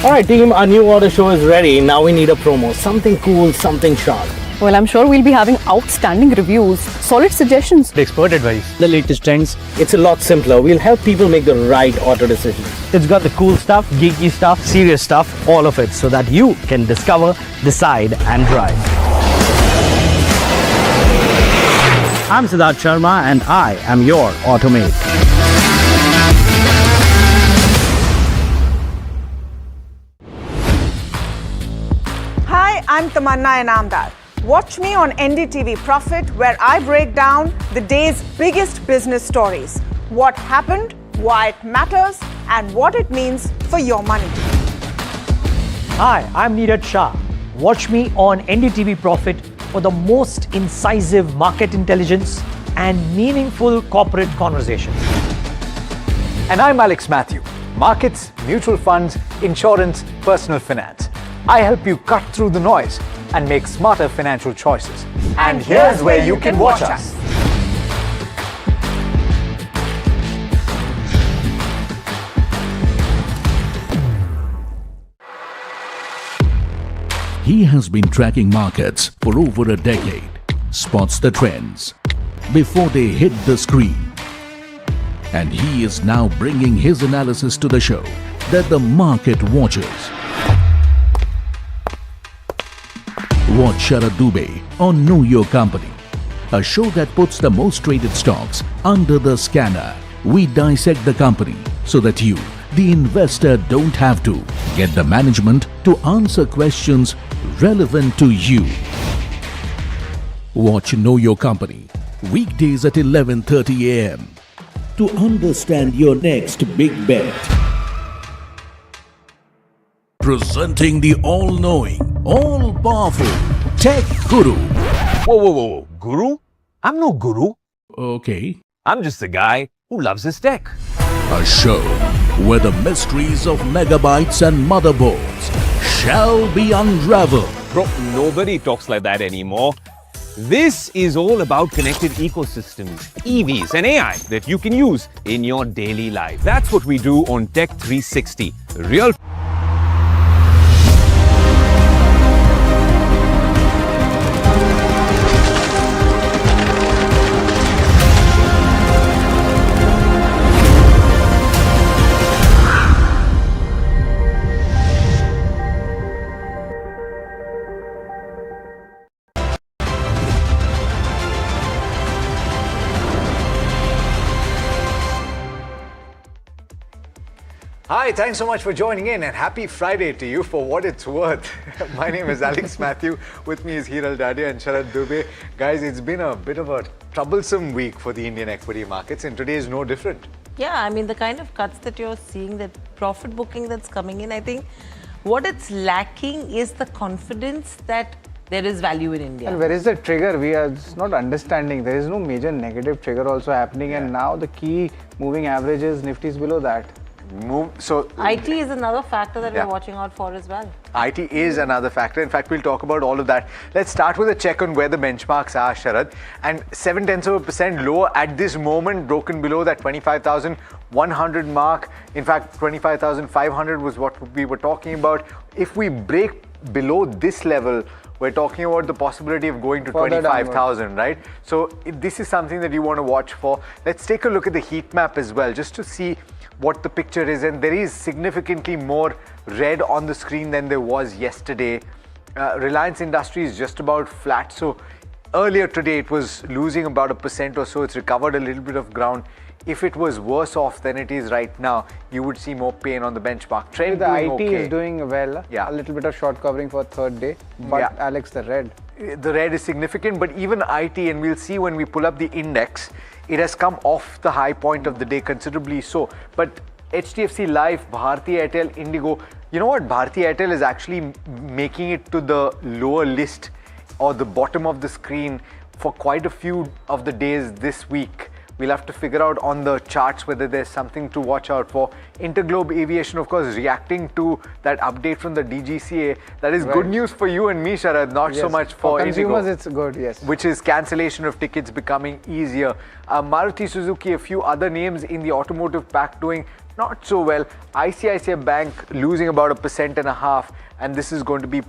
Alright team, our new order show is ready. Now we need a promo. Something cool, something sharp. Well, I'm sure we'll be having outstanding reviews, solid suggestions, Expert advice. The latest trends. It's a lot simpler. We'll help people make the right auto decision. It's got the cool stuff, geeky stuff, serious stuff, all of it, so that you can discover, decide and drive. I'm Siddharth Sharma and I am your Automate. Hi, I'm Tamanna Inamdar. Watch me on NDTV Profit, where I break down the day's biggest business stories. What happened, why it matters, and what it means for your money. Hi, I'm Neeraj Shah. Watch me on NDTV Profit for the most incisive market intelligence and meaningful corporate conversations. And I'm Alex Matthew. Markets, mutual funds, insurance, personal finance. I help you cut through the noise and make smarter financial choices. And here's where you can watch us. He has been tracking markets for over a decade, spots the trends before they hit the screen. And he is now bringing his analysis to the show that the market watches. Watch Sharad Dubey on Know Your Company, a show that puts the most traded stocks under the scanner. We dissect the company so that you, the investor, don't have to get the management to answer questions relevant to you. Watch Know Your Company weekdays at 11:30 a.m. to understand your next big bet. Presenting the all-knowing, all-powerful Tech Guru. Whoa. Guru? I'm no guru. Okay. I'm just a guy who loves his tech. A show where the mysteries of megabytes and motherboards shall be unraveled. Bro, nobody talks like that anymore. This is all about connected ecosystems, EVs and AI that you can use in your daily life. That's what we do on Tech 360. Real Hi, thanks so much for joining in and happy Friday to you for what it's worth. My name is Alex Matthew. With me is Hiral Dadia and Sharad Dubey. Guys, it's been a bit of a troublesome week for the Indian equity markets and today is no different. Yeah, I mean, the kind of cuts that you're seeing, that profit booking that's coming in, I think what it's lacking is the confidence that there is value in India. And where is the trigger? We are just not understanding. There is no major negative trigger also happening, and now the key moving average is Nifty is below that. So IT is another factor that we're watching out for as well. IT is another factor. In fact, we'll talk about all of that. Let's start with a check on where the benchmarks are, Sharad. And 0.7% lower at this moment, broken below that 25,100 mark. In fact, 25,500 was what we were talking about. If we break below this level, we're talking about the possibility of going to 25,000, right? So this is something that you want to watch for. Let's take a look at the heat map as well, just to see what the picture is. And there is significantly more red on the screen than there was yesterday. Reliance Industries is just about flat. So earlier today, it was losing about 1% or so. It's recovered a little bit of ground. If it was worse off than it is right now, you would see more pain on the benchmark. Trend The doing IT okay. is doing well. Yeah. A little bit of short covering for third day. But Alex, the red. The red is significant, but even IT, and we'll see when we pull up the index, it has come off the high point of the day considerably so. But HDFC Life, Bharti Airtel, Indigo, you know what? Bharti Airtel is actually making it to the lower list or the bottom of the screen for quite a few of the days this week. We'll have to figure out on the charts whether there's something to watch out for. Interglobe Aviation, of course, reacting to that update from the DGCA. That is good news for you and me, Sharad, not so much for consumers. Indigo, It's good, yes. which is cancellation of tickets becoming easier. Maruti Suzuki, a few other names in the automotive pack doing not so well. ICICI Bank losing about 1.5%, and this is going to be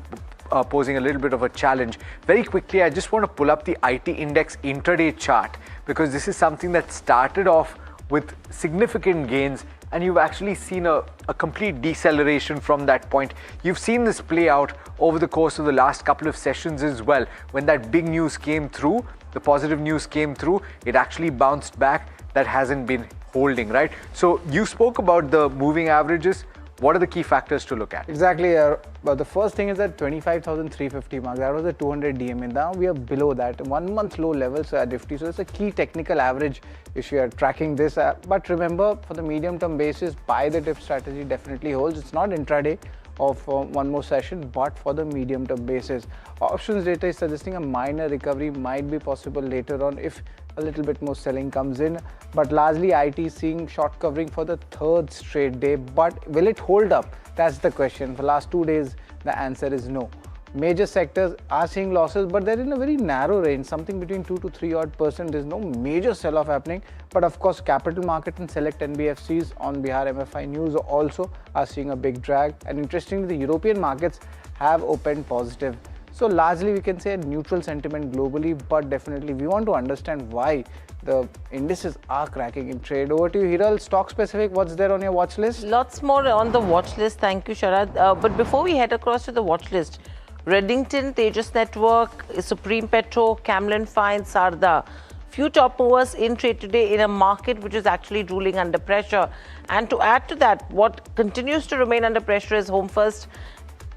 posing a little bit of a challenge. Very quickly, I just want to pull up the IT index intraday chart, because this is something that started off with significant gains and you've actually seen a complete deceleration from that point. You've seen this play out over the course of the last couple of sessions as well. When that big news came through, the positive news came through, it actually bounced back. That hasn't been holding, right? So you spoke about the moving averages. What are the key factors to look at? Exactly. But the first thing is that 25,350 mark. That was the 200 DMA. Now we are below that. 1 month low levels at Nifty. So it's a key technical average if you are tracking this. But remember, for the medium term basis, buy the dip strategy definitely holds. It's not intraday of one more session, but for the medium term basis. Options data is suggesting a minor recovery might be possible later on if a little bit more selling comes in, but largely IT is seeing short covering for the third straight day. But will it hold up? That's the question. For last 2 days, the answer is no. Major sectors are seeing losses, but they're in a very narrow range, something between 2 to 3 odd %. There's no major sell-off happening, but of course, capital market and select NBFCs on Bihar MFI News also are seeing a big drag. And interestingly, the European markets have opened positive. So largely we can say a neutral sentiment globally, but definitely we want to understand why the indices are cracking in trade. Over to you, Hiral. Stock specific, what's there on your watch list? Lots more on the watch list. Thank you, Sharad. But before we head across to the watch list, Reddington, Tejas Network, Supreme Petro, Camlin Fine, Sarda. Few top movers in trade today in a market which is actually drooling under pressure. And to add to that, what continues to remain under pressure is Home First,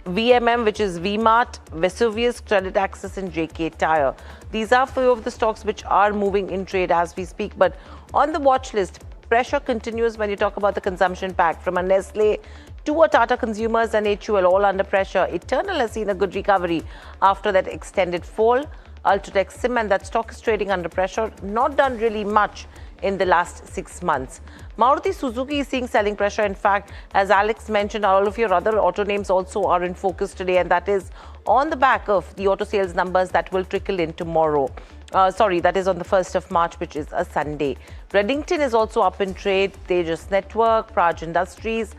VMM, which is VMart, Vesuvius, Credit Access and JK Tyre. These are few of the stocks which are moving in trade as we speak. But on the watch list, pressure continues when you talk about the consumption pack, from a Nestle to a Tata Consumers and HUL, all under pressure. Eternal has seen a good recovery after that extended fall. Ultratech Sim, and that stock is trading under pressure, not done really much in the last 6 months. Maruti Suzuki is seeing selling pressure. In fact, as Alex mentioned, all of your other auto names also are in focus today, and that is on the back of the auto sales numbers that will trickle in tomorrow. That is on the 1st of March, which is a Sunday. Reddington is also up in trade. Tejas Network, Praj Industries,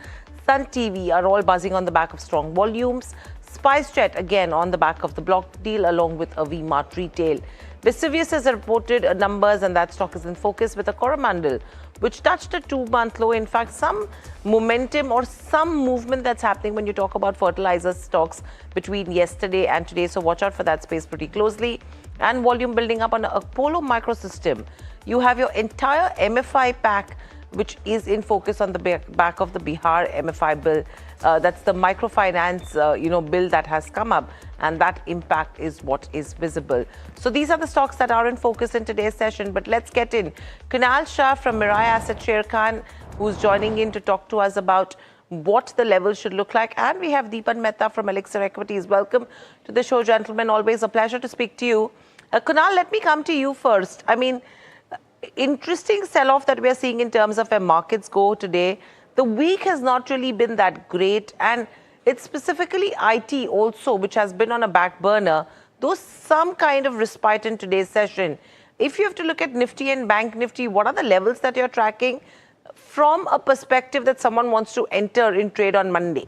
Sun TV are all buzzing on the back of strong volumes. SpiceJet again on the back of the block deal along with a VMart Retail. Vesuvius has reported numbers, and that stock is in focus with a Coromandel which touched a 2-month low. In fact, some momentum or some movement that's happening when you talk about fertilizer stocks between yesterday and today. So watch out for that space pretty closely. And volume building up on Apollo Microsystem. You have your entire MFI pack which is in focus on the back of the Bihar MFI bill. That's the microfinance bill that has come up. and that impact is what is visible. So these are the stocks that are in focus in today's session. But let's get in. Kunal Shah from Mirai Asset Sher Khan, who's joining in to talk to us about what the levels should look like. And we have Deepan Mehta from Elixir Equities. Welcome to the show, gentlemen. Always a pleasure to speak to you. Kunal, let me come to you first. I mean, interesting sell-off that we are seeing in terms of where markets go today. The week has not really been that great, and it's specifically IT also, which has been on a back burner, though some kind of respite in today's session. If you have to look at Nifty and Bank Nifty, what are the levels that you're tracking from a perspective that someone wants to enter in trade on Monday?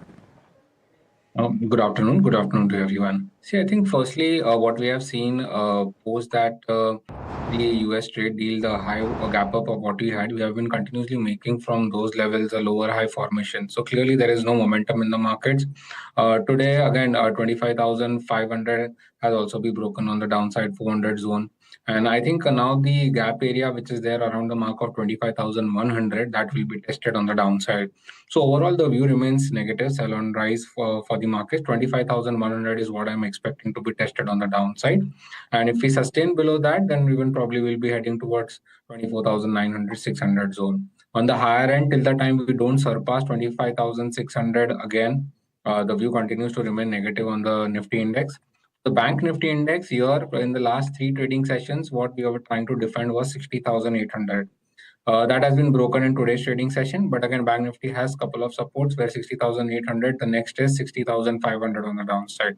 Good afternoon. Good afternoon to everyone. See, I think firstly, what we have seen post that the US trade deal, the high gap up of what we had, we have been continuously making from those levels a lower high formation. So clearly there is no momentum in the markets. Today, again, 25,500 has also been broken on the downside 400 zone. And I think now the gap area, which is there around the mark of 25,100, that will be tested on the downside. So overall, the view remains negative, sell on rise for the market. 25,100 is what I'm expecting to be tested on the downside. And if we sustain below that, then we will probably will be heading towards 24,900, 600 zone. On the higher end, till the time we don't surpass 25,600 again, the view continues to remain negative on the Nifty index. The Bank Nifty index here in the last 3 trading sessions, what we were trying to defend was 60,800. That has been broken in today's trading session. But again, Bank Nifty has a couple of supports where 60,800, the next is 60,500 on the downside.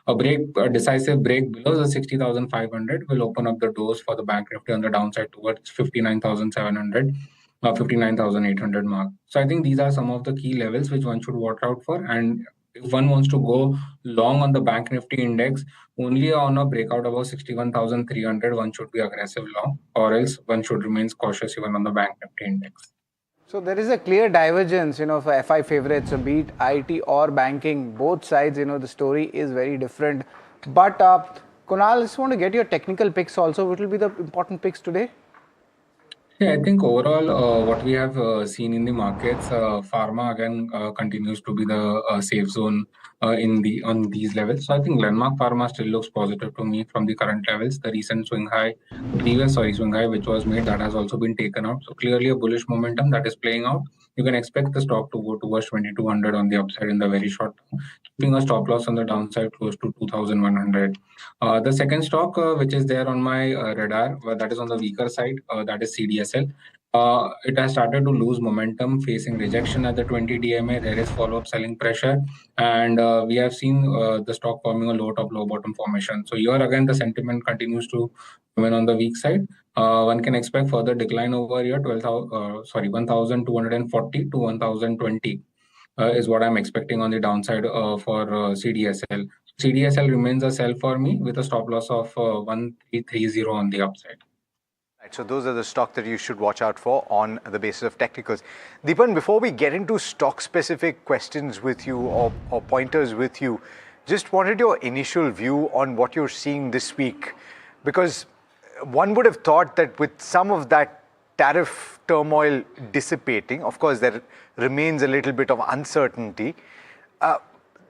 A decisive break below the 60,500 will open up the doors for the Bank Nifty on the downside towards 59,700. 59,800 mark. So I think these are some of the key levels which one should watch out for. And if one wants to go long on the Bank Nifty index, only on a breakout above 61,300, one should be aggressive long, or else one should remain cautious even on the Bank Nifty index. So there is a clear divergence, for FI favorites, so be it IT or banking, both sides, the story is very different. But Kunal, I just want to get your technical picks also. What will be the important picks today? Yeah, I think overall, what we have seen in the markets, pharma again continues to be the safe zone on these levels. So I think landmark pharma still looks positive to me from the current levels. The recent swing high, swing high, which was made, that has also been taken out. So clearly a bullish momentum that is playing out. You can expect the stock to go towards 2,200 on the upside in the very short term, keeping a stop loss on the downside close to 2,100. The second stock, which is there on my radar, that is on the weaker side, that is CDSL. It has started to lose momentum, facing rejection at the 20 DMA. There is follow-up selling pressure, and we have seen the stock forming a low top, low bottom formation. So here again, the sentiment continues to remain on the weak side. One can expect further decline over here, 1,240 to 1,020. Is what I'm expecting on the downside for CDSL. CDSL remains a sell for me with a stop loss of 1,330 on the upside. Right, so those are the stocks that you should watch out for on the basis of technicals. Deepan, before we get into stock-specific questions with you or pointers with you, just wanted your initial view on what you're seeing this week. Because one would have thought that with some of that tariff turmoil dissipating, of course there remains a little bit of uncertainty,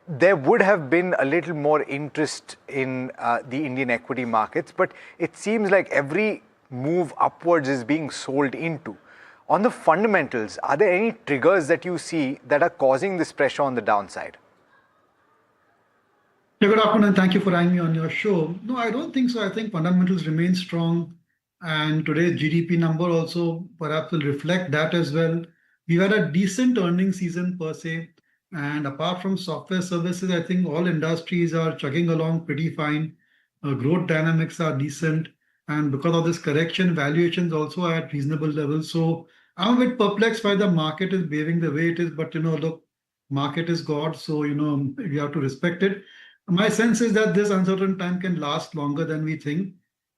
there would have been a little more interest in the Indian equity markets, but it seems like every move upwards is being sold into. On the fundamentals, are there any triggers that you see that are causing this pressure on the downside? Yeah, good afternoon, and thank you for having me on your show. No, I don't think so. I think fundamentals remain strong, and today's GDP number also perhaps will reflect that as well. We've had a decent earnings season per se, and apart from software services, I think all industries are chugging along pretty fine. Growth dynamics are decent, and because of this correction, valuations also are at reasonable levels. So I'm a bit perplexed why the market is behaving the way it is, but look, market is God, so we have to respect it. My sense is that this uncertain time can last longer than we think.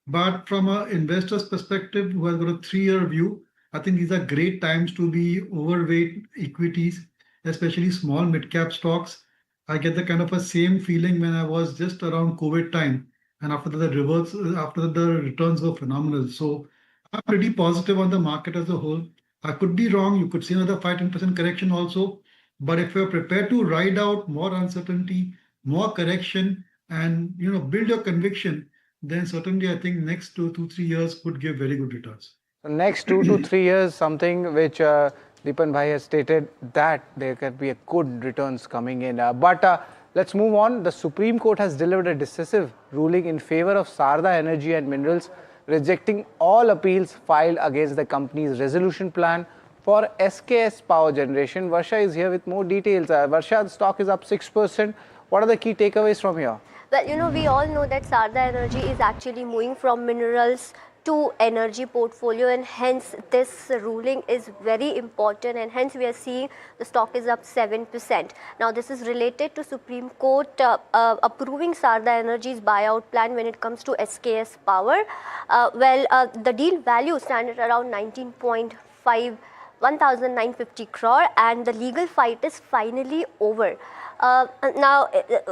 But from an investor's perspective who has got a 3-year view, I think these are great times to be overweight equities, especially small mid-cap stocks. I get the kind of a same feeling when I was just around COVID time. And after the returns were phenomenal. So I'm pretty positive on the market as a whole. I could be wrong. You could see another 5-10% correction also. But if you're prepared to ride out more uncertainty, more correction, and build your conviction, then certainly I think next 2 to 3 years could give very good returns. So next 2 to 3 years, something which Deepan Bhai has stated that there can be a good returns coming in. But let's move on. The Supreme Court has delivered a decisive ruling in favor of Sarda Energy and Minerals, rejecting all appeals filed against the company's resolution plan for SKS power generation. Varsha is here with more details. Varsha, the stock is up 6%. What are the key takeaways from here? Well, we all know that Sarda Energy is actually moving from minerals to energy portfolio, and hence this ruling is very important, and hence we are seeing the stock is up 7%. Now this is related to Supreme Court approving Sarda Energy's buyout plan when it comes to SKS power. The deal value stands at around 1950 crore, and the legal fight is finally over. Now,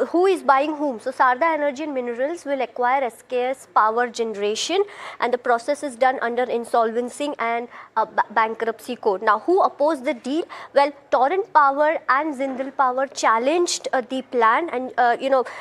who is buying whom? So, Sarda Energy and Minerals will acquire SKS power generation, and the process is done under insolvency and bankruptcy code. Now, who opposed the deal? Well, Torrent Power and Zindal Power challenged the plan, and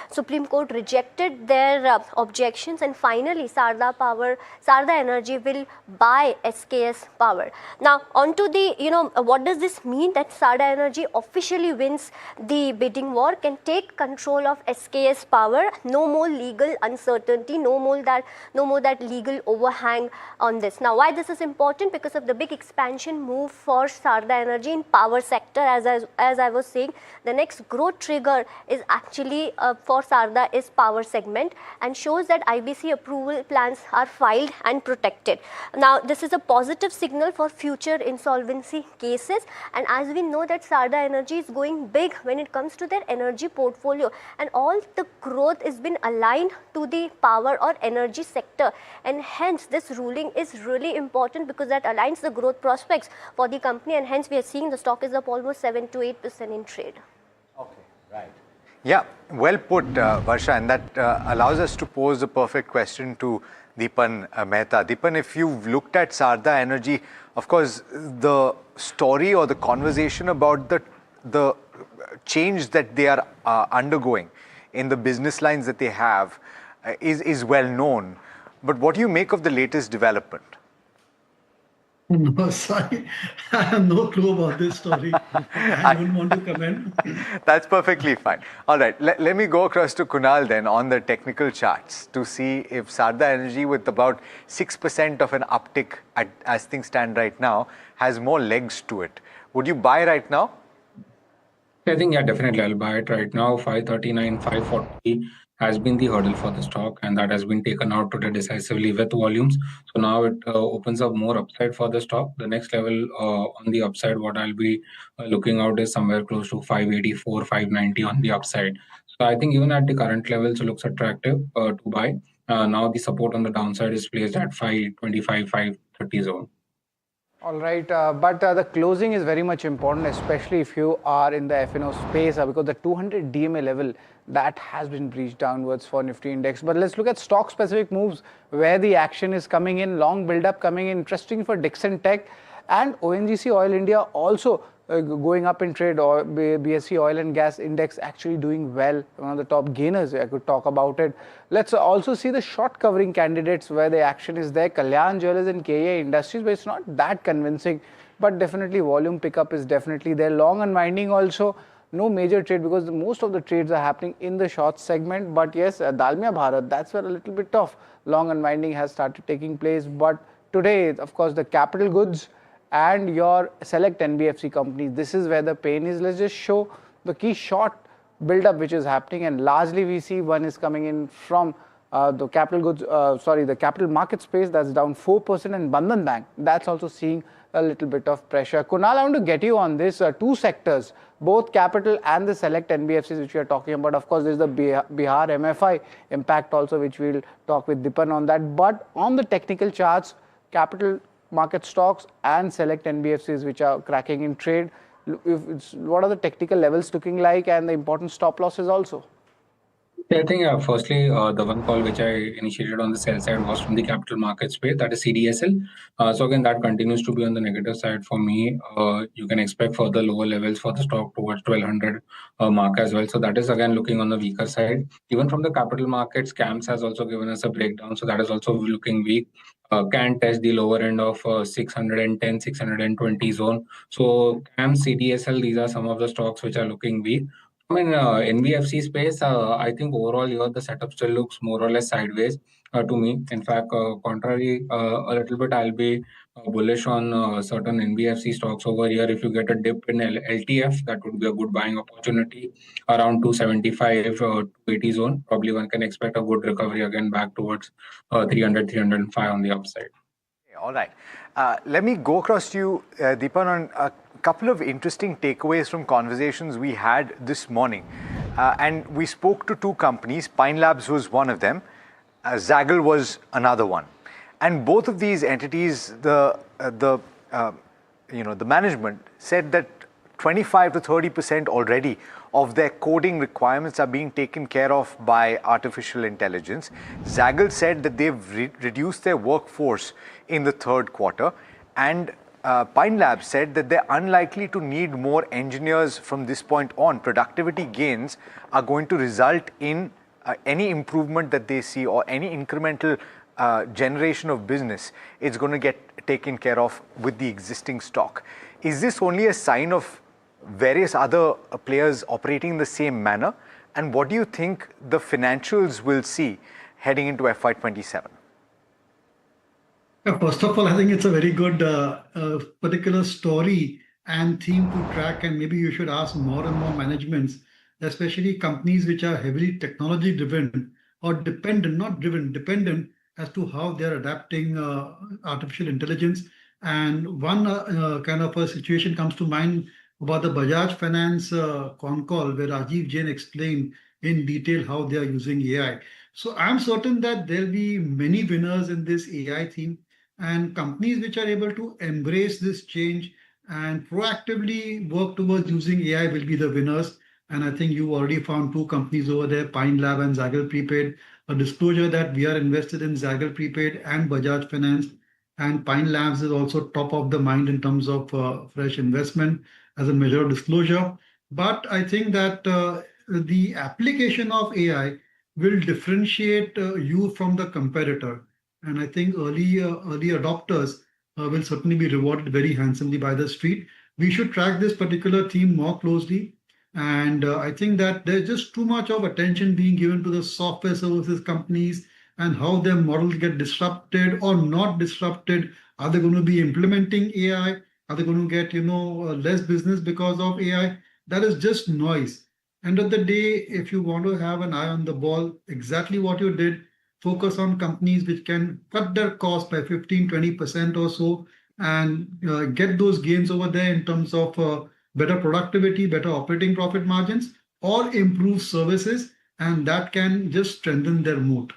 Supreme Court rejected their objections, and finally Sarda Energy will buy SKS power. Now, onto the what does this mean? That Sarda Energy officially wins the bidding war, can take control of SKS power. No more legal uncertainty, no more that legal overhang on this. Now, why this is important? Because of the big expansion move for Sarda Energy in power sector. As I was saying, the next growth trigger is actually for Sarda is power segment, and shows that IBC approval plans are filed and protected. Now, this is a positive signal for future insolvency cases, and as we know that Sarda Energy is going big when it comes to their energy portfolio, and all the growth has been aligned to the power or energy sector, and hence this ruling is really important because that aligns the growth prospects for the company, and hence we are seeing the stock is up almost 7 to 8% in trade. Okay, right. Yeah, well put, Varsha, and that allows us to pose the perfect question to Deepan Mehta. Deepan, if you've looked at Sarda Energy, of course, the story or the conversation about the change that they are undergoing in the business lines that they have is well known. But what do you make of the latest development? No, sorry, I have no clue about this story. I don't want to comment. That's perfectly fine. All right, let me go across to Kunal then on the technical charts to see if Sarda Energy, with about 6% of an uptick as things stand right now, has more legs to it. Would you buy right now? I think, yeah, definitely I'll buy it right now. 539, 540 has been the hurdle for the stock, and that has been taken out today decisively with volumes. So now it opens up more upside for the stock. The next level on the upside, what I'll be looking out is somewhere close to 584, 590 on the upside. So I think even at the current levels, it looks attractive to buy. Now the support on the downside is placed at 525, 530 zone. All right, but the closing is very much important, especially if you are in the F&O space, because the 200 DMA level that has been breached downwards for Nifty index. But let's look at stock specific moves where the action is coming in, long build up coming in. Interesting for Dixon Tech and ONGC Oil India also going up in trade, or BSE Oil and Gas Index actually doing well, one of the top gainers. I could talk about it. Let's also see the short covering candidates where the action is there. Kalyan Jewellers and KA Industries, but it's not that convincing, but definitely volume pickup is definitely there. Long unwinding also, no major trade because most of the trades are happening in the short segment. But yes, Dalmia Bharat, that's where a little bit of long unwinding has started taking place. But today, of course, the capital goods and your select NBFC companies, this is where the pain is. Let's just show the key short build-up which is happening, and largely we see one is coming in from the capital goods, the capital market space, that's down 4%, and Bandhan Bank, that's also seeing a little bit of pressure. Kunal, I want to get you on this. Two sectors, both capital and the select NBFCs which we are talking about. Of course, there's the Bihar MFI impact also, which we'll talk with Deepan on that. But on the technical charts, capital market stocks and select NBFCs which are cracking in trade, what are the technical levels looking like, and the important stop losses also? Yeah, I think firstly, the one call which I initiated on the sell side was from the capital market space, that is CDSL. So again, that continues to be on the negative side for me. You can expect further lower levels for the stock towards 1200 mark as well. So that is again looking on the weaker side. Even from the capital markets, CAMS has also given us a breakdown. So that is also looking weak. Can test the lower end of 610, 620 zone. So CAMS, CDSL, these are some of the stocks which are looking weak. I mean, NBFC space, I think overall here the setup still looks more or less sideways to me. In fact, contrary a little bit, I'll be bullish on certain NBFC stocks over here. If you get a dip in LTF, that would be a good buying opportunity around 275 to 80 zone. Probably one can expect a good recovery again back towards 300, 305 on the upside. All right. Let me go across to you, Deepan, on a couple of interesting takeaways from conversations we had this morning. And we spoke to two companies. Pine Labs was one of them. Zaggle was another one. And both of these entities, the management said that 25 to 30% already of their coding requirements are being taken care of by artificial intelligence. Zaggle said that they've reduced their workforce in the third quarter, and Pine Labs said that they're unlikely to need more engineers from this point on. Productivity gains are going to result in any improvement that they see or any incremental generation of business. It's going to get taken care of with the existing stock. Is this only a sign of various other players operating in the same manner? And what do you think the financials will see heading into FY27? First of all, I think it's a very good particular story and theme to track, and maybe you should ask more and more managements, especially companies which are heavily technology driven or dependent, not driven, dependent as to how they're adapting artificial intelligence. And one kind of a situation comes to mind about the Bajaj Finance con call where Rajiv Jain explained in detail how they are using AI. So I'm certain that there'll be many winners in this AI theme, and companies which are able to embrace this change and proactively work towards using AI will be the winners. And I think you already found two companies over there, Pine Lab and Zaggle Prepaid. A disclosure that we are invested in Zaggle Prepaid and Bajaj Finance, and Pine Labs is also top of the mind in terms of fresh investment as a measure of disclosure. But I think that the application of AI will differentiate you from the competitor. And I think early adopters will certainly be rewarded very handsomely by the street. We should track this particular theme more closely. And I think that there's just too much of attention being given to the software services companies and how their models get disrupted or not disrupted. Are they going to be implementing AI? Are they going to get, less business because of AI? That is just noise. End of the day, if you want to have an eye on the ball, exactly what you did, focus on companies which can cut their cost by 15-20% or so and get those gains over there in terms of better productivity, better operating profit margins, or improve services, and that can just strengthen their moat.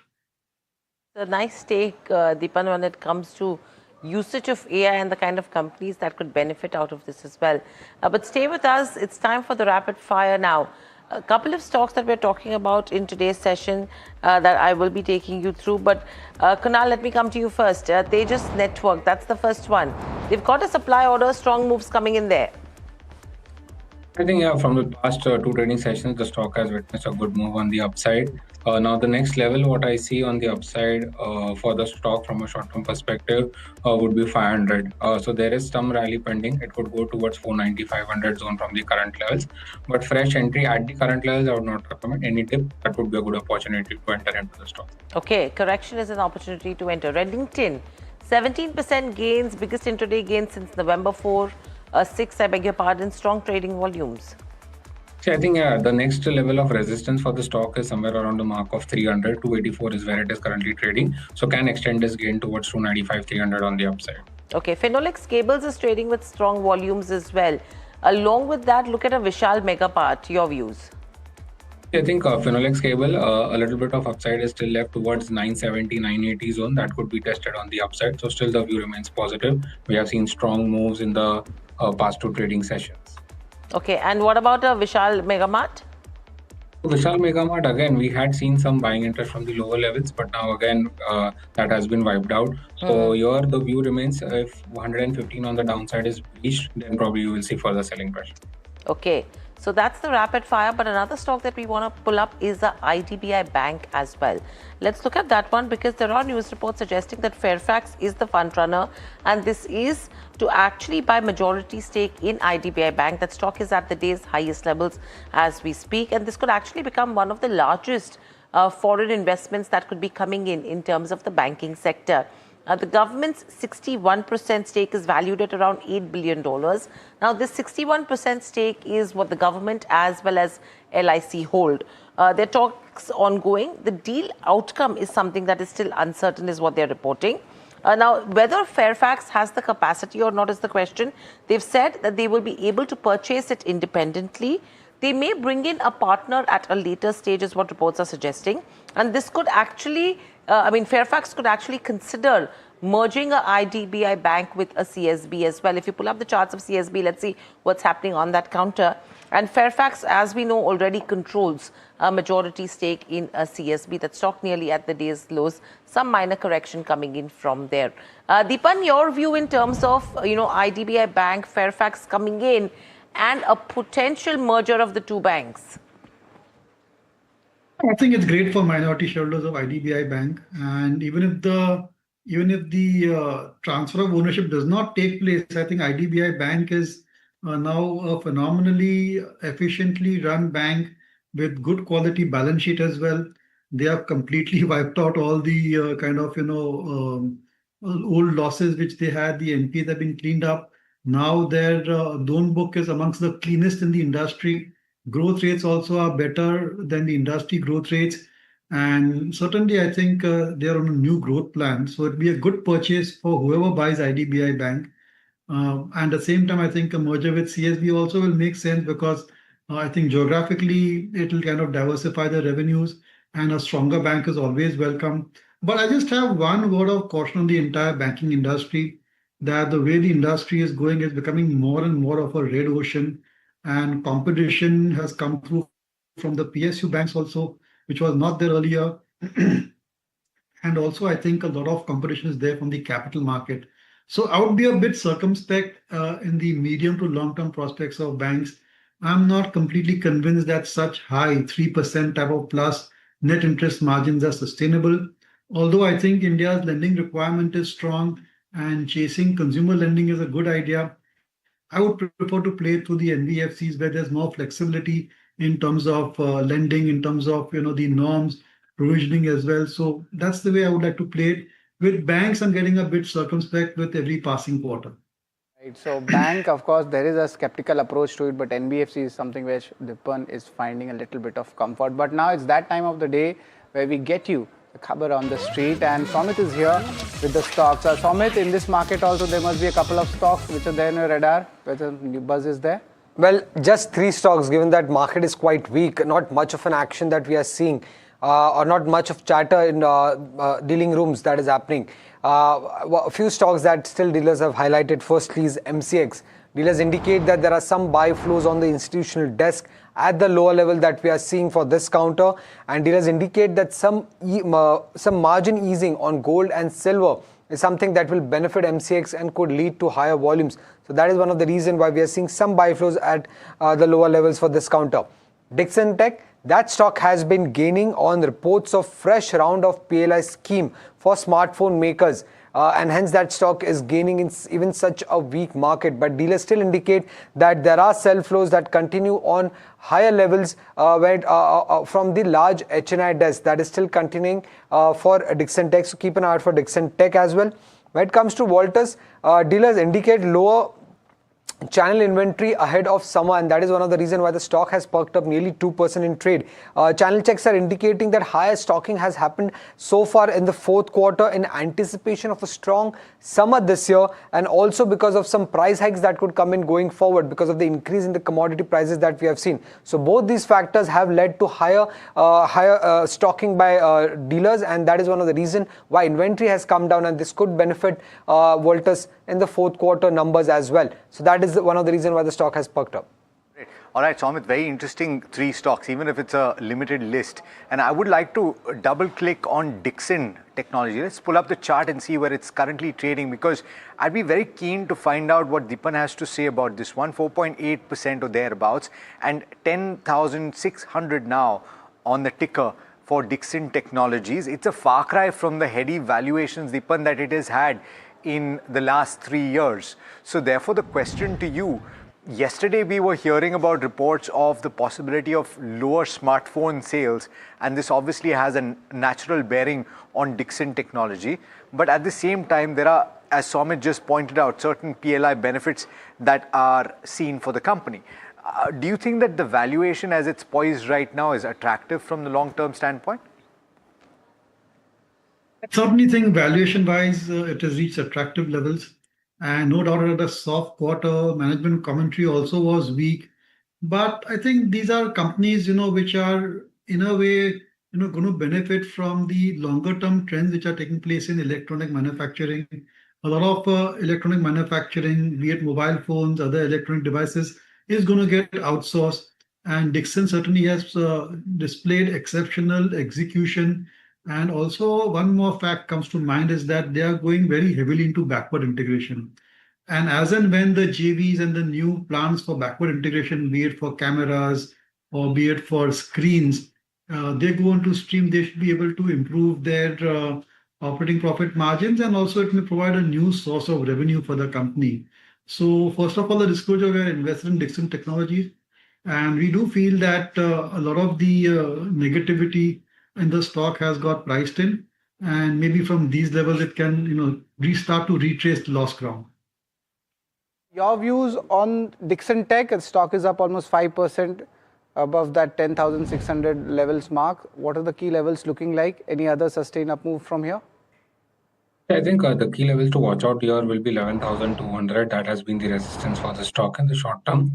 A nice take, Deepan, when it comes to usage of AI and the kind of companies that could benefit out of this as well. But stay with us. It's time for the rapid fire now. A couple of stocks that we're talking about in today's session that I will be taking you through. But Kunal, let me come to you first. Tejas Network, that's the first one. They've got a supply order, strong moves coming in there. I think from the past two trading sessions, the stock has witnessed a good move on the upside. Now, the next level, what I see on the upside for the stock from a short-term perspective would be 500. So there is some rally pending. It could go towards 490, 500 zone from the current levels. But fresh entry at the current levels, I would not recommend any dip. That would be a good opportunity to enter into the stock. Okay, correction is an opportunity to enter. Redington, 17% gains, biggest intraday gain since November 6, I beg your pardon, strong trading volumes. See, I think the next level of resistance for the stock is somewhere around the mark of 300. 284 is where it is currently trading. So can extend this gain towards 295, 300 on the upside. Okay, Phenolics Cables is trading with strong volumes as well. Along with that, look at a Vishal Megapart. Your views? I think Phenolics Cable, a little bit of upside is still left towards 970, 980 zone. That could be tested on the upside. So still the view remains positive. We have seen strong moves in the past two trading sessions. Okay, and what about a Vishal Megamart? Vishal Mega Mart, again, we had seen some buying interest from the lower levels, but now again, that has been wiped out. So here the view remains, if 115 on the downside is breached, then probably you will see further selling pressure. Okay, so that's the rapid fire, but another stock that we want to pull up is the IDBI Bank as well. Let's look at that one because there are news reports suggesting that Fairfax is the front runner, and this is to actually buy majority stake in IDBI Bank. That stock is at the day's highest levels as we speak, and this could actually become one of the largest foreign investments that could be coming in terms of the banking sector. The government's 61% stake is valued at around $8 billion. Now, this 61% stake is what the government as well as LIC hold. There are talks ongoing. The deal outcome is something that is still uncertain, is what they're reporting. Now, whether Fairfax has the capacity or not is the question. They've said that they will be able to purchase it independently. They may bring in a partner at a later stage, is what reports are suggesting. And this could actually, Fairfax could actually consider merging a IDBI Bank with a CSB as well. If you pull up the charts of CSB, let's see what's happening on that counter. And Fairfax, as we know, already controls a majority stake in a CSB. That stock nearly at the day's lows. Some minor correction coming in from there. Deepan, your view in terms of, IDBI Bank, Fairfax coming in, and a potential merger of the two banks? I think it's great for minority shareholders of IDBI Bank, and even if the transfer of ownership does not take place, I think IDBI Bank is now a phenomenally efficiently run bank with good quality balance sheet as well. They have completely wiped out all the old losses which they had. The NPAs have been cleaned up. Now their loan book is amongst the cleanest in the industry. Growth rates also are better than the industry growth rates. And certainly, I think they are on a new growth plan. So it'll be a good purchase for whoever buys IDBI Bank. And at the same time, I think a merger with CSB also will make sense because I think geographically, it will kind of diversify the revenues, and a stronger bank is always welcome. But I just have one word of caution on the entire banking industry, that the way the industry is going is becoming more and more of a red ocean, and competition has come through from the PSU banks also, which was not there earlier. And also, I think a lot of competition is there from the capital market. So I would be a bit circumspect in the medium to long-term prospects of banks. I'm not completely convinced that such high 3% type of plus net interest margins are sustainable. Although I think India's lending requirement is strong and chasing consumer lending is a good idea, I would prefer to play through the NBFCs where there's more flexibility in terms of lending, in terms of the norms, provisioning as well. So that's the way I would like to play it. With banks, I'm getting a bit circumspect with every passing quarter. Right. So bank, of course, there is a skeptical approach to it, but NBFC is something which Dipan is finding a little bit of comfort. But now it's that time of the day where we get you the khabar on the street, and Somit is here with the stocks. Somit, in this market also there must be a couple of stocks which are there in your radar, where the new buzz is there. Well, just 3 stocks, given that market is quite weak, not much of an action that we are seeing. Or not much of chatter in dealing rooms that is happening. A few stocks that still dealers have highlighted. Firstly is MCX. Dealers indicate that there are some buy flows on the institutional desk at the lower level that we are seeing for this counter, and dealers indicate that some margin easing on gold and silver is something that will benefit MCX and could lead to higher volumes. So that is one of the reasons why we are seeing some buy flows at the lower levels for this counter. Dixon Tech. That stock has been gaining on reports of fresh round of PLI scheme for smartphone makers, and hence that stock is gaining in even such a weak market. But dealers still indicate that there are sell flows that continue on higher levels from the large HNI desk. That is still continuing for Dixon Tech. So keep an eye out for Dixon Tech as well. When it comes to Voltas, dealers indicate lower channel inventory ahead of summer, and that is one of the reasons why the stock has perked up nearly 2% in trade. Channel checks are indicating that higher stocking has happened so far in the 4th quarter in anticipation of a strong summer this year, and also because of some price hikes that could come in going forward because of the increase in the commodity prices that we have seen. So both these factors have led to higher stocking by dealers, and that is one of the reasons why inventory has come down, and this could benefit Voltas in the 4th quarter numbers as well. So that is one of the reasons why the stock has perked up. All right, Somit, very interesting 3 stocks, even if it's a limited list. And I would like to double click on Dixon Technology. Let's pull up the chart and see where it's currently trading, because I'd be very keen to find out what Dipan has to say about this one. 4.8% or thereabouts, and 10,600 now on the ticker for Dixon Technologies. It's a far cry from the heady valuations, Dipan, that it has had in the last 3 years. So therefore, the question to you, yesterday we were hearing about reports of the possibility of lower smartphone sales, and this obviously has a natural bearing on Dixon Technology. But at the same time, there are, as Somit just pointed out, certain PLI benefits that are seen for the company. Do you think that the valuation as it's poised right now is attractive from the long-term standpoint? I certainly think valuation-wise, it has reached attractive levels. And no doubt that a soft quarter, management commentary also was weak. But I think these are companies, which are in a way, going to benefit from the longer term trends which are taking place in electronic manufacturing. A lot of electronic manufacturing, be it mobile phones, other electronic devices, is going to get outsourced. And Dixon certainly has displayed exceptional execution. And also, one more fact comes to mind is that they are going very heavily into backward integration. And as and when the JVs and the new plans for backward integration, be it for cameras or be it for screens, they go into stream, they should be able to improve their operating profit margins, and also it may provide a new source of revenue for the company. So first of all, the disclosure, we are invested in Dixon Technologies, and we do feel that a lot of the negativity in the stock has got priced in, and maybe from these levels it can restart to retrace the lost ground. Your views on Dixon Tech? The stock is up almost 5% above that 10,600 levels mark. What are the key levels looking like? Any other sustain up move from here? I think the key levels to watch out here will be 11,200. That has been the resistance for the stock in the short term.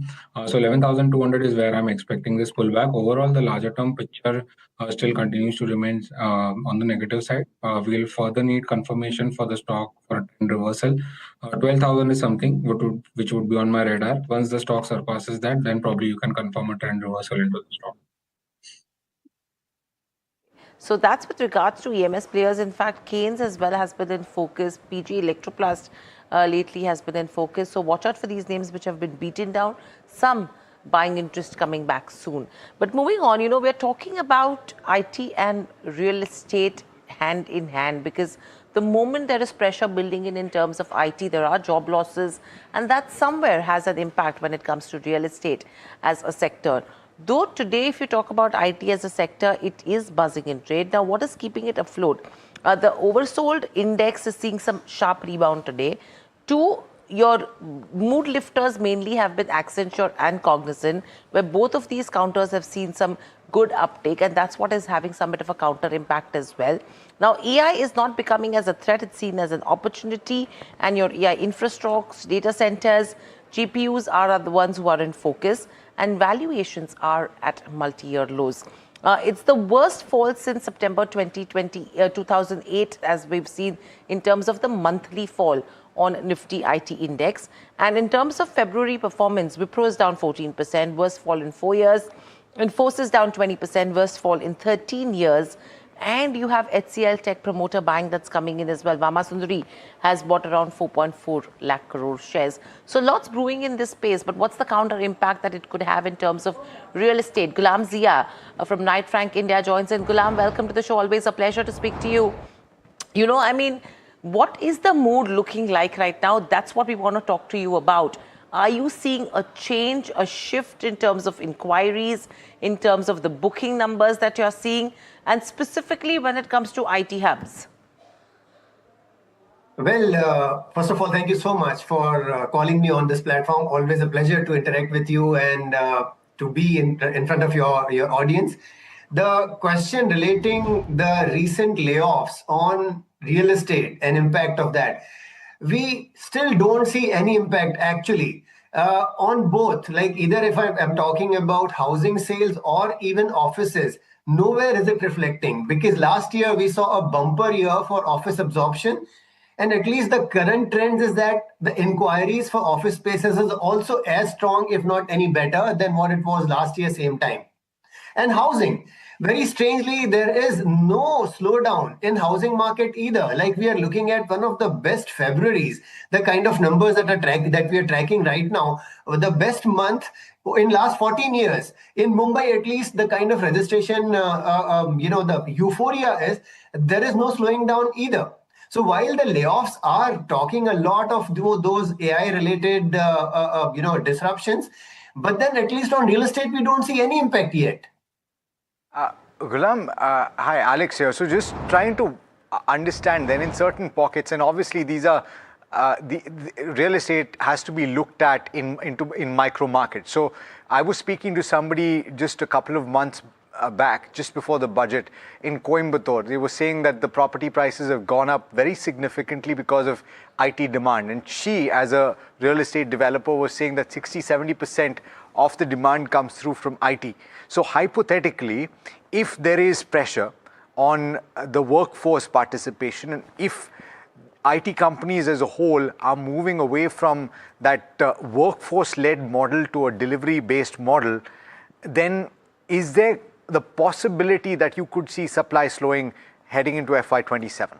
So 11,200 is where I'm expecting this pullback. Overall, the larger term picture still continues to remain on the negative side. We'll further need confirmation for the stock for a trend reversal. 12,000 is something which would be on my radar. Once the stock surpasses that, then probably you can confirm a trend reversal into the stock. So that's with regards to EMS players. In fact, Keynes as well has been in focus. PG Electroplast lately has been in focus. So watch out for these names which have been beaten down. Some buying interest coming back soon. But moving on, we're talking about IT and real estate hand in hand, because the moment there is pressure building in terms of IT, there are job losses, and that somewhere has an impact when it comes to real estate as a sector. Though today, if you talk about IT as a sector, it is buzzing in trade. Now, what is keeping it afloat? The oversold index is seeing some sharp rebound today. Two, your mood lifters mainly have been Accenture and Cognizant, where both of these counters have seen some good uptake, and that's what is having some bit of a counter impact as well. Now, AI is not becoming as a threat, it's seen as an opportunity, and your AI infrastructures, data centers, GPUs are the ones who are in focus, and valuations are at multi-year lows. It's the worst fall since September 2008, as we've seen in terms of the monthly fall on Nifty IT index. And in terms of February performance, Wipro is down 14%, worst fall in 4 years. Infosys down 20%, worst fall in 13 years. And you have HCL Tech promoter buying that's coming in as well. Vama Sundari has bought around 4.4 lakh crore shares. So lots brewing in this space, but what's the counter impact that it could have in terms of real estate? Gulam Zia from Knight Frank India joins in. Gulam, welcome to the show. Always a pleasure to speak to you. What is the mood looking like right now? That's what we want to talk to you about. Are you seeing a change, a shift in terms of inquiries, in terms of the booking numbers that you're seeing, and specifically when it comes to IT hubs? Well, first of all, thank you so much for calling me on this platform. Always a pleasure to interact with you and to be in front of your audience. The question relating the recent layoffs on real estate and impact of that, we still don't see any impact actually on both. Like either if I'm talking about housing sales or even offices, nowhere is it reflecting, because last year we saw a bumper year for office absorption. And at least the current trends is that the inquiries for office spaces is also as strong, if not any better, than what it was last year, same time. And housing, very strangely, there is no slowdown in housing market either. Like we are looking at one of the best Februaries, the kind of numbers that we are tracking right now, the best month in last 14 years. In Mumbai, at least, the kind of registration, the euphoria is, there is no slowing down either. So while the layoffs are talking a lot of those AI-related, disruptions, but then at least on real estate, we don't see any impact yet. Ghulam, hi, Alex here. So just trying to understand then in certain pockets, and obviously these are, the real estate has to be looked at in micro markets. So I was speaking to somebody just a couple of months back, just before the budget, in Coimbatore. They were saying that the property prices have gone up very significantly because of IT demand. And she, as a real estate developer, was saying that 60-70% of the demand comes through from IT. So hypothetically, if there is pressure on the workforce participation, and if IT companies as a whole are moving away from that workforce-led model to a delivery-based model, then is there the possibility that you could see supply slowing heading into FY27?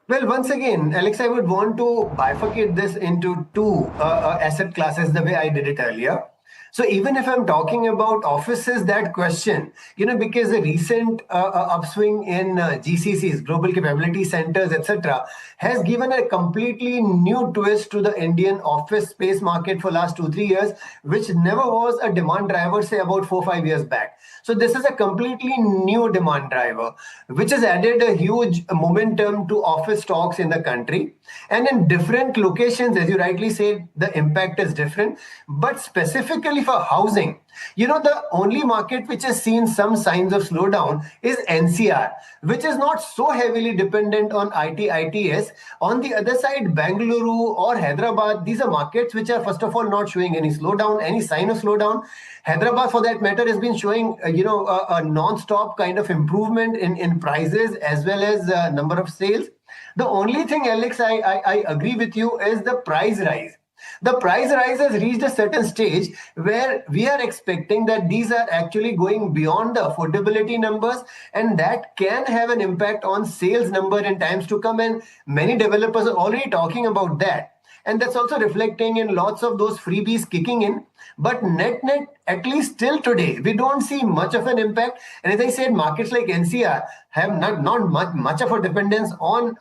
Well, once again, Alex, I would want to bifurcate this into two asset classes the way I did it earlier. So even if I'm talking about offices, that question, because the recent upswing in GCCs, Global Capability Centers, etc., has given a completely new twist to the Indian office space market for last 2-3 years, which never was a demand driver, say about 4-5 years back. So this is a completely new demand driver, which has added a huge momentum to office stocks in the country. And in different locations, as you rightly said, the impact is different. But specifically for housing, the only market which has seen some signs of slowdown is NCR, which is not so heavily dependent on ITS. On the other side, Bengaluru or Hyderabad, these are markets which are first of all not showing any slowdown, any sign of slowdown. Hyderabad, for that matter, has been showing, a non-stop kind of improvement in prices as well as number of sales. The only thing, Alex, I agree with you is the price rise. The price rise has reached a certain stage where we are expecting that these are actually going beyond the affordability numbers, and that can have an impact on sales number in times to come. And many developers are already talking about that. And that's also reflecting in lots of those freebies kicking in. But net, at least till today, we don't see much of an impact. And as I said, markets like NCR have not much of a dependence on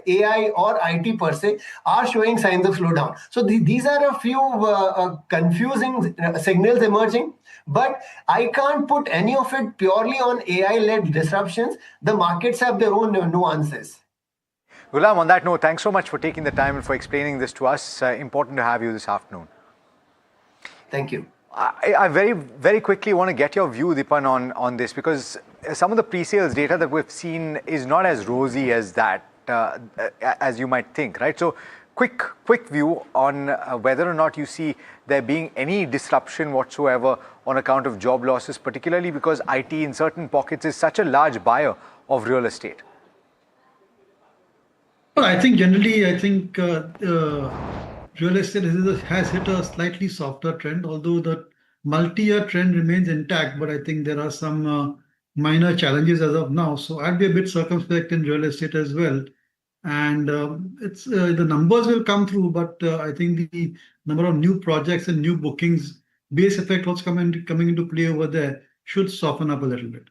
AI or IT per se, are showing signs of slowdown. So these are a few confusing signals emerging. But I can't put any of it purely on AI-led disruptions. The markets have their own nuances. Ghulam, on that note, thanks so much for taking the time and for explaining this to us. Important to have you this afternoon. Thank you. I very, very quickly want to get your view, Dipan, on this, because some of the pre-sales data that we've seen is not as rosy as that, as you might think, right? So quick view on whether or not you see there being any disruption whatsoever on account of job losses, particularly because IT in certain pockets is such a large buyer of real estate. Well, I think generally, real estate has hit a slightly softer trend, although the multi-year trend remains intact. But I think there are some minor challenges as of now. So I'd be a bit circumspect in real estate as well. And it's the numbers will come through, but I think the number of new projects and new bookings, base effect, what's coming into play over there, should soften up a little bit.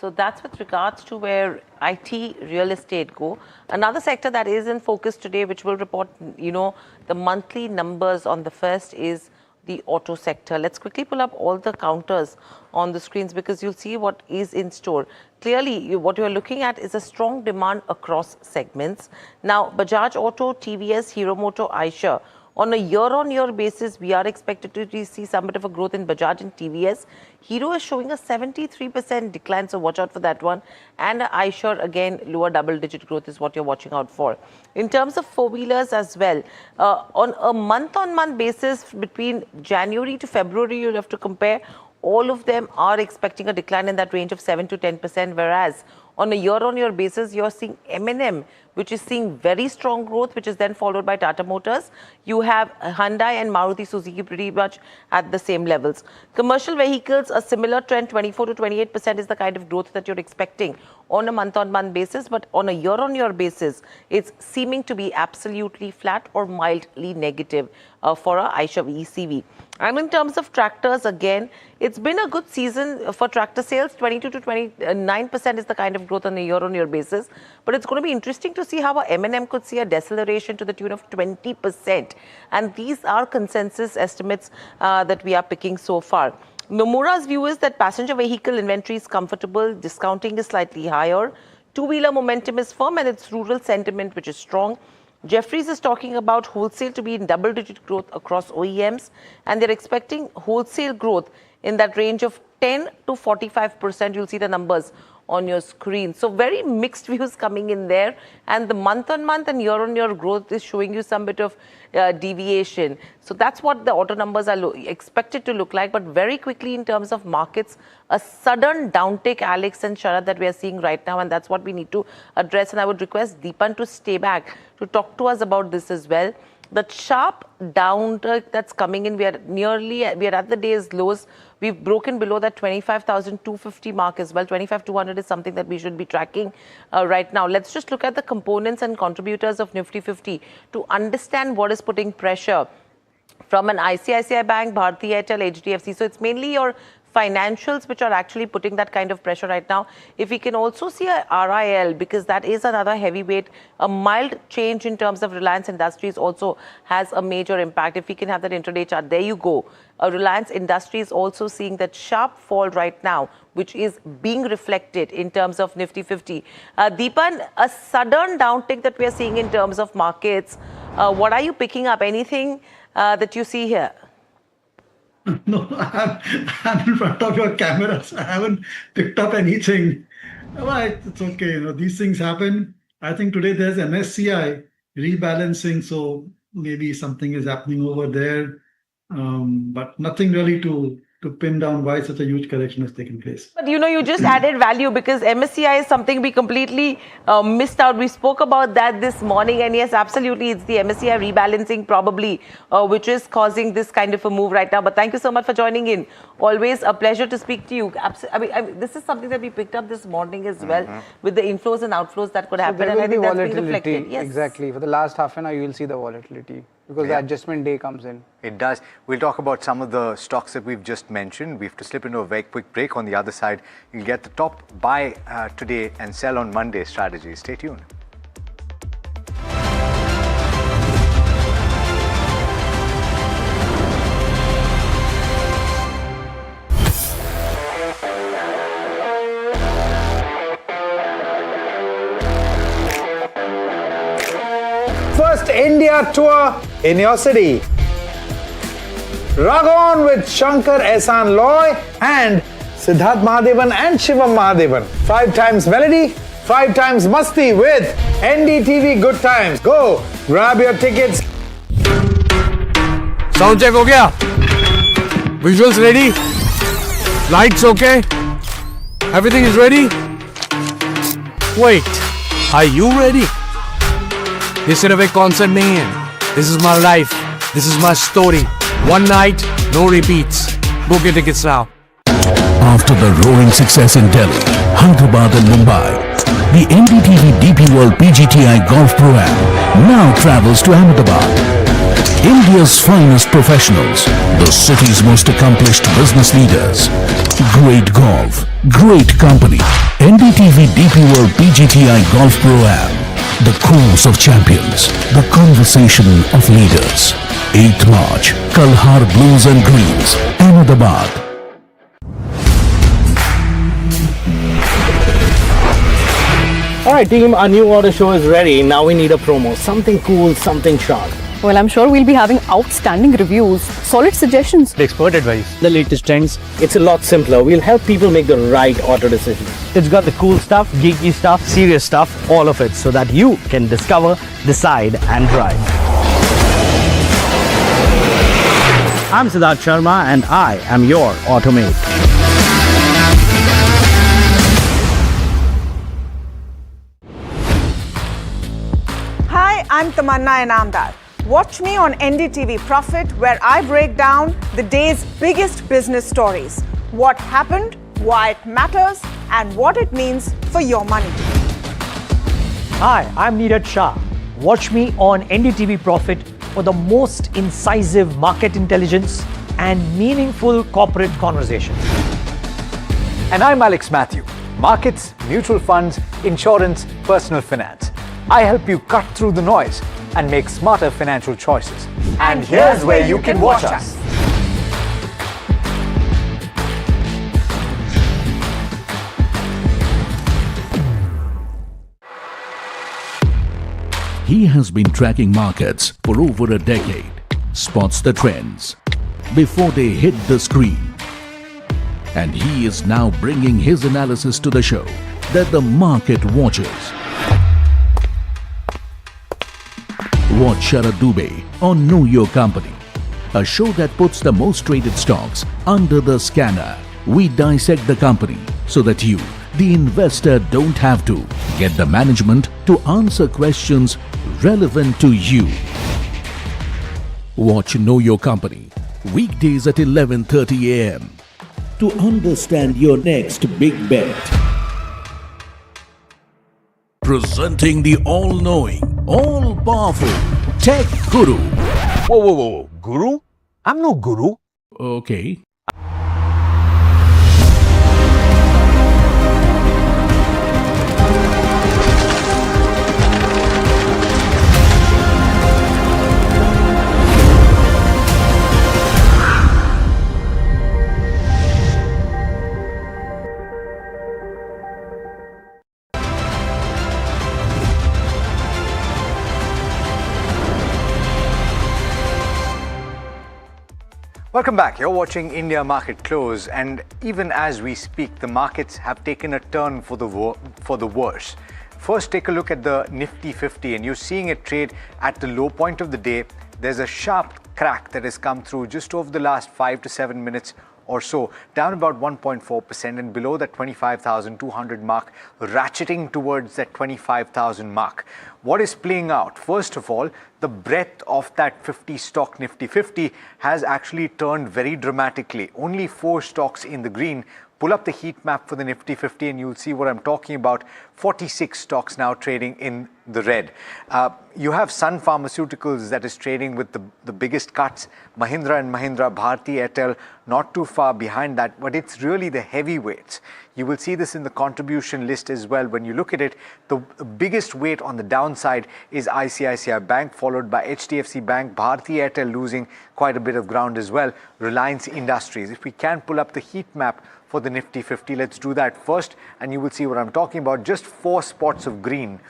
So that's with regards to where IT, real estate go. Another sector that is in focus today, which will report, the monthly numbers on the first, is the auto sector. Let's quickly pull up all the counters on the screens because you'll see what is in store. Clearly, what you're looking at is a strong demand across segments. Now, Bajaj Auto, TVS, Hero Moto, Eicher. On a year-on-year basis, we are expected to see some bit of a growth in Bajaj and TVS. Hero is showing a 73% decline, so watch out for that one. And Eicher, again, lower double-digit growth is what you're watching out for. In terms of four-wheelers as well, on a month-on-month basis, between January to February, you'll have to compare. All of them are expecting a decline in that range of 7 to 10%, whereas On a year-on-year basis, you're seeing M&M, which is seeing very strong growth, which is then followed by Tata Motors. You have Hyundai and Maruti Suzuki pretty much at the same levels. Commercial vehicles, a similar trend, 24 to 28% is the kind of growth that you're expecting on a month-on-month basis, but on a year-on-year basis, it's seeming to be absolutely flat or mildly negative for a Aisha ECV. And in terms of tractors, again, it's been a good season for tractor sales. 22 to 29% is the kind of growth on a year-on-year basis. But it's going to be interesting to see how our M&M could see a deceleration to the tune of 20%. And these are consensus estimates that we are picking so far. Nomura's view is that passenger vehicle inventory is comfortable, discounting is slightly higher, two-wheeler momentum is firm, and it's rural sentiment which is strong. Jeffries is talking about wholesale to be in double-digit growth across OEMs, and they're expecting wholesale growth in that range of 10 to 45%. You'll see the numbers on your screen. So very mixed views coming in there, and the month-on-month and year-on-year growth is showing you some bit of deviation. So that's what the auto numbers are expected to look like. But very quickly in terms of markets, a sudden downtick, Alex and Sharad, that we are seeing right now, and that's what we need to address. And I would request Deepan to stay back to talk to us about this as well. The sharp downturn that's coming in, we are at the day's lows. We've broken below that 25,250 mark as well. 25,200 is something that we should be tracking right now. Let's just look at the components and contributors of Nifty 50 to understand what is putting pressure from an ICICI Bank, Bharti Airtel, HDFC. So it's mainly your financials which are actually putting that kind of pressure right now. If we can also see a RIL, because that is another heavyweight, a mild change in terms of Reliance Industries also has a major impact. If we can have that intraday chart, there you go. Reliance Industries also seeing that sharp fall right now, which is being reflected in terms of Nifty 50. Deepan, a sudden downtick that we are seeing in terms of markets. What are you picking up? Anything that you see here? No, I'm in front of your cameras. I haven't picked up anything. Right, it's okay. These things happen. I think today there's MSCI rebalancing, so maybe something is happening over there, but nothing really to pin down why such a huge correction has taken place. But you just added value, because MSCI is something we completely missed out. We spoke about that this morning, and yes, absolutely, it's the MSCI rebalancing probably which is causing this kind of a move right now. But thank you so much for joining in. Always a pleasure to speak to you. I mean, this is something that we picked up this morning as well, with the inflows and outflows that could happen, and I think that's been reflected. Yes. Exactly. For the last half an hour, you will see the volatility, because the adjustment day comes in. It does. We'll talk about some of the stocks that we've just mentioned. We have to slip into a very quick break. On the other side, you'll get the top buy today and sell on Monday strategy. Stay tuned. First India tour in your city. Rag on with Shankar Ehsaan Loy and Siddharth Mahadevan and Shivam Mahadevan. 5 times melody, 5 times masti with NDTV Good Times. Go, grab your tickets. Sound check हो गया? Visuals ready? Lights okay? Everything is ready? Wait, are you ready? ये सिर्फ एक concert नहीं है. This is my life. This is my story. One night, no repeats. Book your tickets now. After the roaring success in Delhi, Hyderabad and Mumbai, the NDTV DP World PGTI Golf Pro-Am now travels to Ahmedabad. India's finest professionals, the city's most accomplished business leaders. Great golf, great company. NDTV DP World PGTI Golf Pro-Am. The course of champions, the conversation of leaders. 8th March, Kalhar Blues and Greens, Ahmedabad. Alright team, our new order show is ready. Now we need a promo. Something cool, something sharp. Well, I'm sure we'll be having outstanding reviews, solid suggestions, Expert advice, the latest trends. It's a lot simpler. We'll help people make the right auto decision. It's got the cool stuff, geeky stuff, serious stuff, all of it, so that you can discover, decide and drive. I'm Siddharth Sharma and I am your automate. I'm Tamanna Inamdar. Watch me on NDTV Profit, where I break down the day's biggest business stories. What happened, why it matters, and what it means for your money. Hi, I'm Neeraj Shah. Watch me on NDTV Profit for the most incisive market intelligence and meaningful corporate conversation. And I'm Alex Matthew. Markets, mutual funds, insurance, personal finance. I help you cut through the noise and make smarter financial choices. And here's where you can watch us. He has been tracking markets for over a decade, spots the trends before they hit the screen. And he is now bringing his analysis to the show that the market watches. Watch Sharad Dubey on Know Your Company, a show that puts the most traded stocks under the scanner. We dissect the company so that you, the investor, don't have to. Get the management to answer questions relevant to you. Watch Know Your Company weekdays at 11:30 a.m. to understand your next big bet. Presenting the all-knowing, all-powerful Tech Guru. Whoa. Guru? I'm no guru. Okay. Welcome back. You're watching India Market Close, and even as we speak, the markets have taken a turn for the worse. First, take a look at the Nifty 50, and you're seeing it trade at the low point of the day. There's a sharp crack that has come through just over the last 5 to 7 minutes or so, down about 1.4% and below that 25,200 mark, ratcheting towards that 25,000 mark. What is playing out? First of all, the breadth of that 50 stock Nifty 50 has actually turned very dramatically. Only 4 stocks in the green. Pull up the heat map for the Nifty 50 and you'll see what I'm talking about. 46 stocks now trading in the red. You have Sun Pharmaceuticals that is trading with the biggest cuts. Mahindra and Mahindra, Bharti Airtel not too far behind that, but it's really the heavyweights. You will see this in the contribution list as well. When you look at it, the biggest weight on the downside is ICICI Bank, followed by HDFC Bank, Bharti Airtel losing quite a bit of ground as well, Reliance Industries. If we can pull up the heat map for the Nifty 50, let's do that first, and you will see what I'm talking about. Just 4 spots of green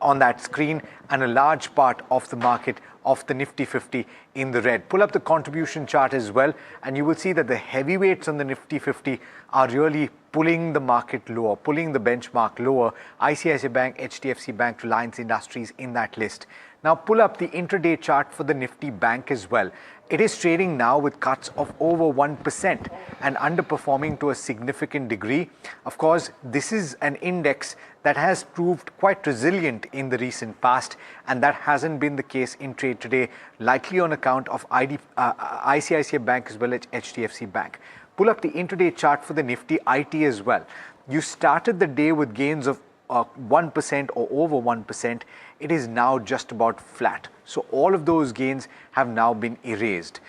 on that screen and a large part of the market of the Nifty 50 in the red. Pull up the contribution chart as well, and you will see that the heavyweights on the Nifty 50 are really pulling the market lower, pulling the benchmark lower. ICICI Bank, HDFC Bank, Reliance Industries in that list. Now pull up the intraday chart for the Nifty Bank as well. It is trading now with cuts of over 1% and underperforming to a significant degree. Of course, this is an index that has proved quite resilient in the recent past, and that hasn't been the case in trade today, likely on account of ICICI Bank as well as HDFC Bank. Pull up the intraday chart for the Nifty IT as well. You started the day with gains of 1% or over 1%. It is now just about flat. So all of those gains have now been erased.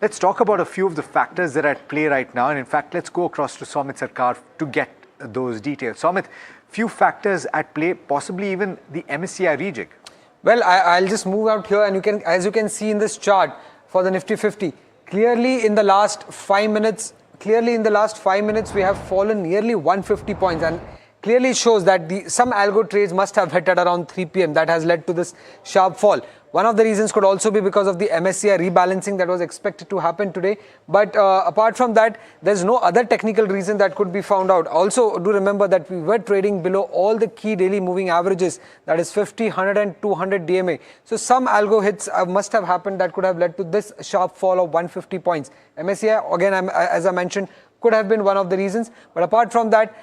Let's talk about a few of the factors that are at play right now. And in fact, let's go across to Somit Sarkar to get those details. Somit, few factors at play, possibly even the MSCI rejig. Well, I'll just move out here, and you can, as you can see in this chart for the Nifty 50, clearly in the last 5 minutes, we have fallen nearly 150 points, and clearly shows that some algo trades must have hit at around 3 p.m. That has led to this sharp fall. One of the reasons could also be because of the MSCI rebalancing that was expected to happen today. But apart from that, there's no other technical reason that could be found out. Also, do remember that we were trading below all the key daily moving averages, that is 50, 100 and 200 DMA. So some algo hits must have happened that could have led to this sharp fall of 150 points. MSCI, again, as I mentioned, could have been one of the reasons. But apart from that,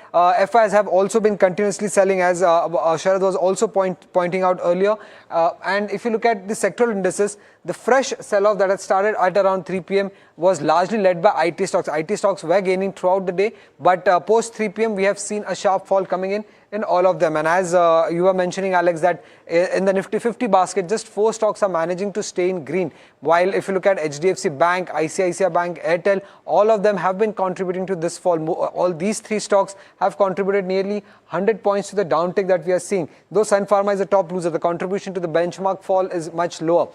FIs have also been continuously selling, as Sharad was also pointing out earlier. And if you look at the sectoral indices, the fresh sell-off that had started at around 3 p.m. was largely led by IT stocks. IT stocks were gaining throughout the day, but post 3 p.m. we have seen a sharp fall coming in all of them. And as you were mentioning, Alex, that in the Nifty 50 basket, just 4 stocks are managing to stay in green. While if you look at HDFC Bank, ICICI Bank, Airtel, all of them have been contributing to this fall. All these 3 stocks have contributed nearly 100 points to the downtick that we are seeing. Though Sun Pharma is the top loser, the contribution to the benchmark fall is much lower.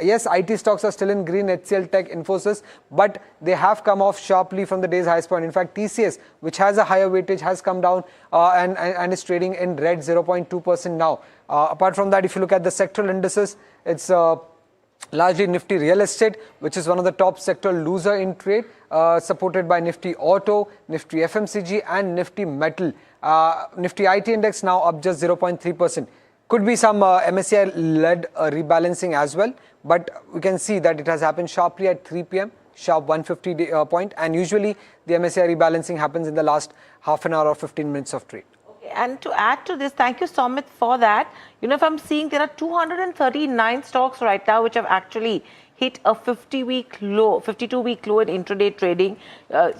Yes, IT stocks are still in green, HCL Tech, Infosys, but they have come off sharply from the day's highest point. In fact, TCS, which has a higher weightage, has come down and is trading in red, 0.2% now. Apart from that, if you look at the sectoral indices, it's largely Nifty Real Estate, which is one of the top sectoral loser in trade, supported by Nifty Auto, Nifty FMCG and Nifty Metal. Nifty IT Index now up just 0.3%. Could be some MSCI-led rebalancing as well, but we can see that it has happened sharply at 3 p.m., sharp 150 point, and usually the MSCI rebalancing happens in the last half an hour or 15 minutes of trade. Okay, and to add to this, thank you, Somit, for that. You know, if I'm seeing there are 239 stocks right now which have actually hit a 52-week low in intraday trading.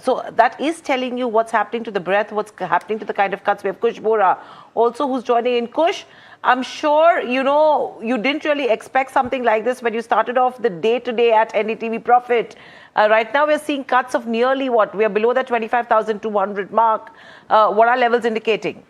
So that is telling you what's happening to the breadth, what's happening to the kind of cuts. We have Kush Bora also, who's joining in. Kush, I'm sure, you know, you didn't really expect something like this when you started off the day today at NDTV Profit. Right now, we're seeing cuts of nearly what? We are below the 25,200 mark. What are levels indicating?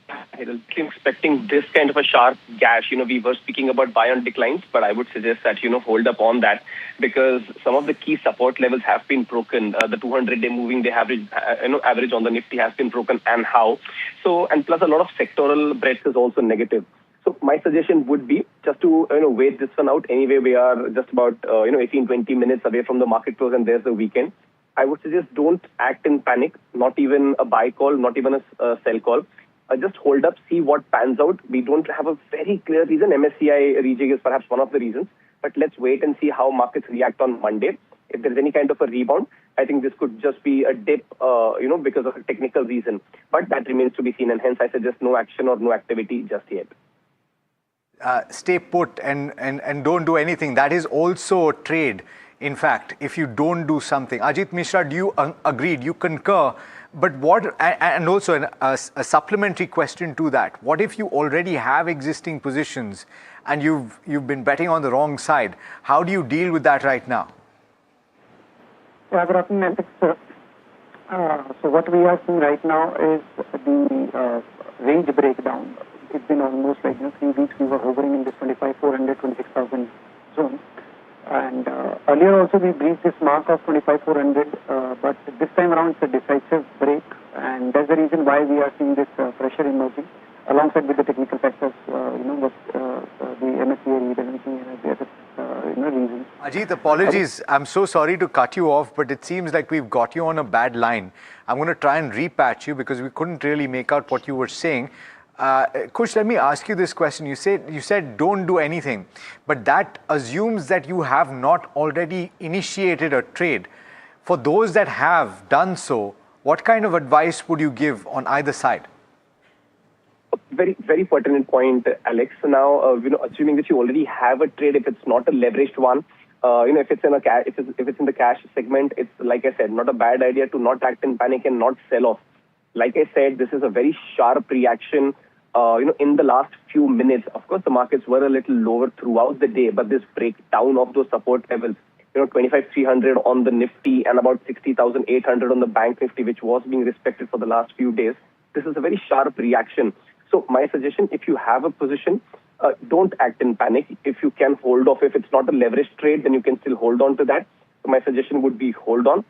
I was expecting this kind of a sharp gash. You know, we were speaking about buy on declines, but I would suggest that, you know, hold up on that, because some of the key support levels have been broken. The 200-day moving day average, average on the Nifty has been broken, and how. So, and plus a lot of sectoral breadth is also negative. So my suggestion would be just to, wait this one out. Anyway, we are just about, 18, 20 minutes away from the market close, and there's the weekend. I would suggest don't act in panic, not even a buy call, not even a sell call. Just hold up, see what pans out. We don't have a very clear reason. MSCI rejig is perhaps one of the reasons, but let's wait and see how markets react on Monday. If there's any kind of a rebound, I think this could just be a dip, because of a technical reason. But that remains to be seen, and hence I suggest no action or no activity just yet. Stay put and don't do anything. That is also a trade. In fact, if you don't do something. Ajit Mishra, do you agree? Do you concur? But what, and also a supplementary question to that, what if you already have existing positions and you've been betting on the wrong side? How do you deal with that right now? Yeah, good afternoon, sir. So what we are seeing right now is the range breakdown. It's been almost like 3 weeks we were hovering in this 25,400, 26,000 zone. And earlier also we breached this mark of 25,400, but this time around it's a decisive break, and that's the reason why we are seeing this pressure emerging, alongside with the technical factors, with the MSCI rebalancing and the other reasons. Ajit, apologies. I'm so sorry to cut you off, but it seems like we've got you on a bad line. I'm going to try and repatch you because we couldn't really make out what you were saying. Kush, let me ask you this question. You said don't do anything, but that assumes that you have not already initiated a trade. For those that have done so, what kind of advice would you give on either side? Very, very pertinent point, Alex. Now, assuming that you already have a trade, if it's not a leveraged one, if it's in if it's in the cash segment, it's, like I said, not a bad idea to not act in panic and not sell off. Like I said, this is a very sharp reaction. In the last few minutes, of course, the markets were a little lower throughout the day, but this breakdown of those support levels, 25,300 on the Nifty and about 60,800 on the Bank Nifty, which was being respected for the last few days, this is a very sharp reaction. So my suggestion, if you have a position, don't act in panic. If you can hold off, if it's not a leveraged trade, then you can still hold on to that. So my suggestion would be hold on.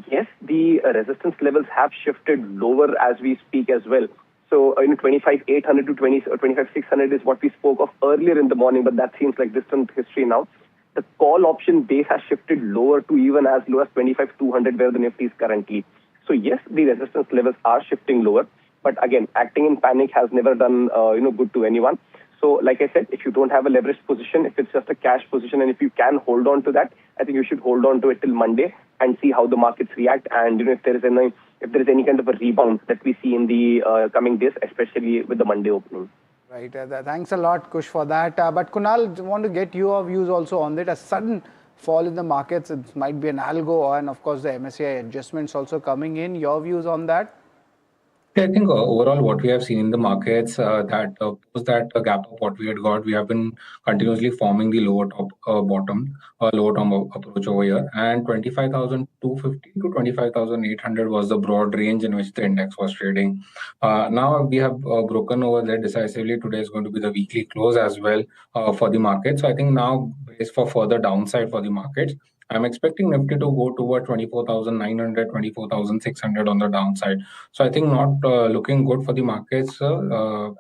Yes, the resistance levels have shifted lower as we speak as well. So 25,800 to 25,600 is what we spoke of earlier in the morning, but that seems like distant history now. The call option base has shifted lower to even as low as 25,200, where the Nifty is currently. So yes, the resistance levels are shifting lower, but again, acting in panic has never done good to anyone. So like I said, if you don't have a leveraged position, if it's just a cash position, and if you can hold on to that, I think you should hold on to it till Monday and see how the markets react. And if there is any kind of a rebound that we see in the coming days, especially with the Monday opening. Right. Thanks a lot, Kush, for that. But Kunal, I want to get your views also on that. A sudden fall in the markets, it might be an algo, and of course the MSCI adjustments also coming in. Your views on that? Yeah, I think overall what we have seen in the markets that was that gap of what we had got. We have been continuously forming the lower top lower top approach over here, and 25,250 to 25,800 was the broad range in which the index was trading. Now we have broken over there decisively. Today is going to be the weekly close as well for the market. So I think now is for further downside for the markets. I'm expecting Nifty to go toward 24,900, 24,600 on the downside. So I think not looking good for the markets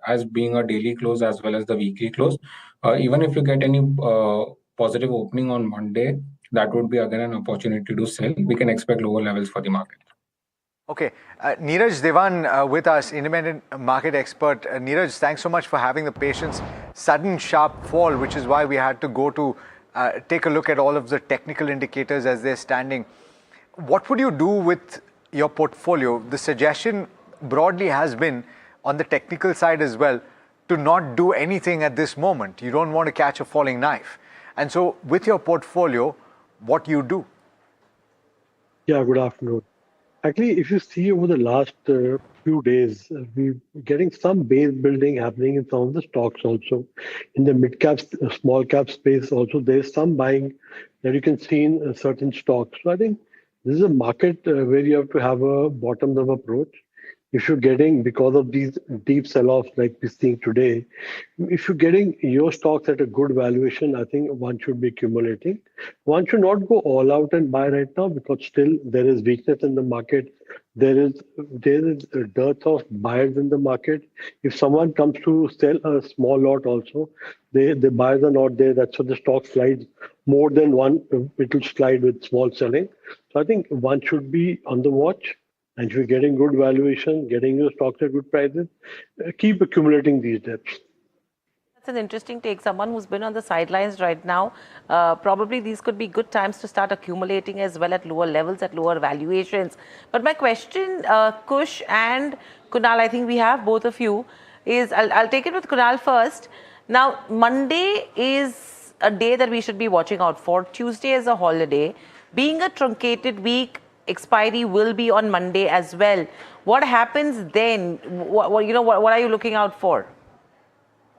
as being a daily close as well as the weekly close. Even if you get any positive opening on Monday, that would be again an opportunity to sell. We can expect lower levels for the market. Okay, Neeraj Devan with us, independent market expert. Neeraj, thanks so much for having the patience. Sudden sharp fall, which is why we had to go to take a look at all of the technical indicators as they're standing. What would you do with your portfolio? The suggestion broadly has been on the technical side as well to not do anything at this moment. You don't want to catch a falling knife. And so with your portfolio, what you do? Yeah, good afternoon. Actually, if you see over the last few days, we're getting some base building happening in some of the stocks also. In the mid-cap, small cap space also, there's some buying that you can see in certain stocks. So I think this is a market where you have to have a bottoms-up approach. If you're getting, because of these deep sell-offs like we're seeing today, if you're getting your stocks at a good valuation, I think one should be accumulating. One should not go all out and buy right now because still there is weakness in the market. There is a dearth of buyers in the market. If someone comes to sell a small lot also, the buyers are not there. That's why the stock slides more than one. It will slide with small selling. So I think one should be on the watch. And if you're getting good valuation, getting your stocks at good prices, keep accumulating these dips. That's an interesting take. Someone who's been on the sidelines right now, probably these could be good times to start accumulating as well at lower levels, at lower valuations. But my question, Kush and Kunal, I think we have both of you, is I'll take it with Kunal first. Now, Monday is a day that we should be watching out for. Tuesday is a holiday. Being a truncated week, expiry will be on Monday as well. What happens then? What are you looking out for?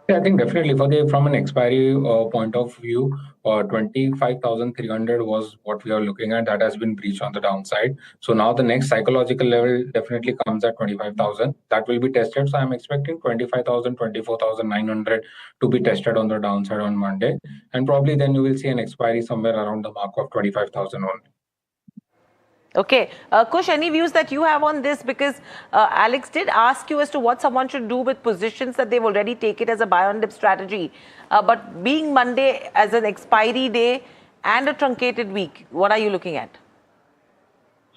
Yeah, I think definitely from an expiry point of view, 25,300 was what we are looking at. That has been breached on the downside. So now the next psychological level definitely comes at 25,000. That will be tested. So I'm expecting 25,000, 24,900 to be tested on the downside on Monday. And probably then you will see an expiry somewhere around the mark of 25,000 only. Okay. Kush, any views that you have on this? Because Alex did ask you as to what someone should do with positions that they've already taken as a buy on dip strategy. But being Monday as an expiry day and a truncated week, what are you looking at?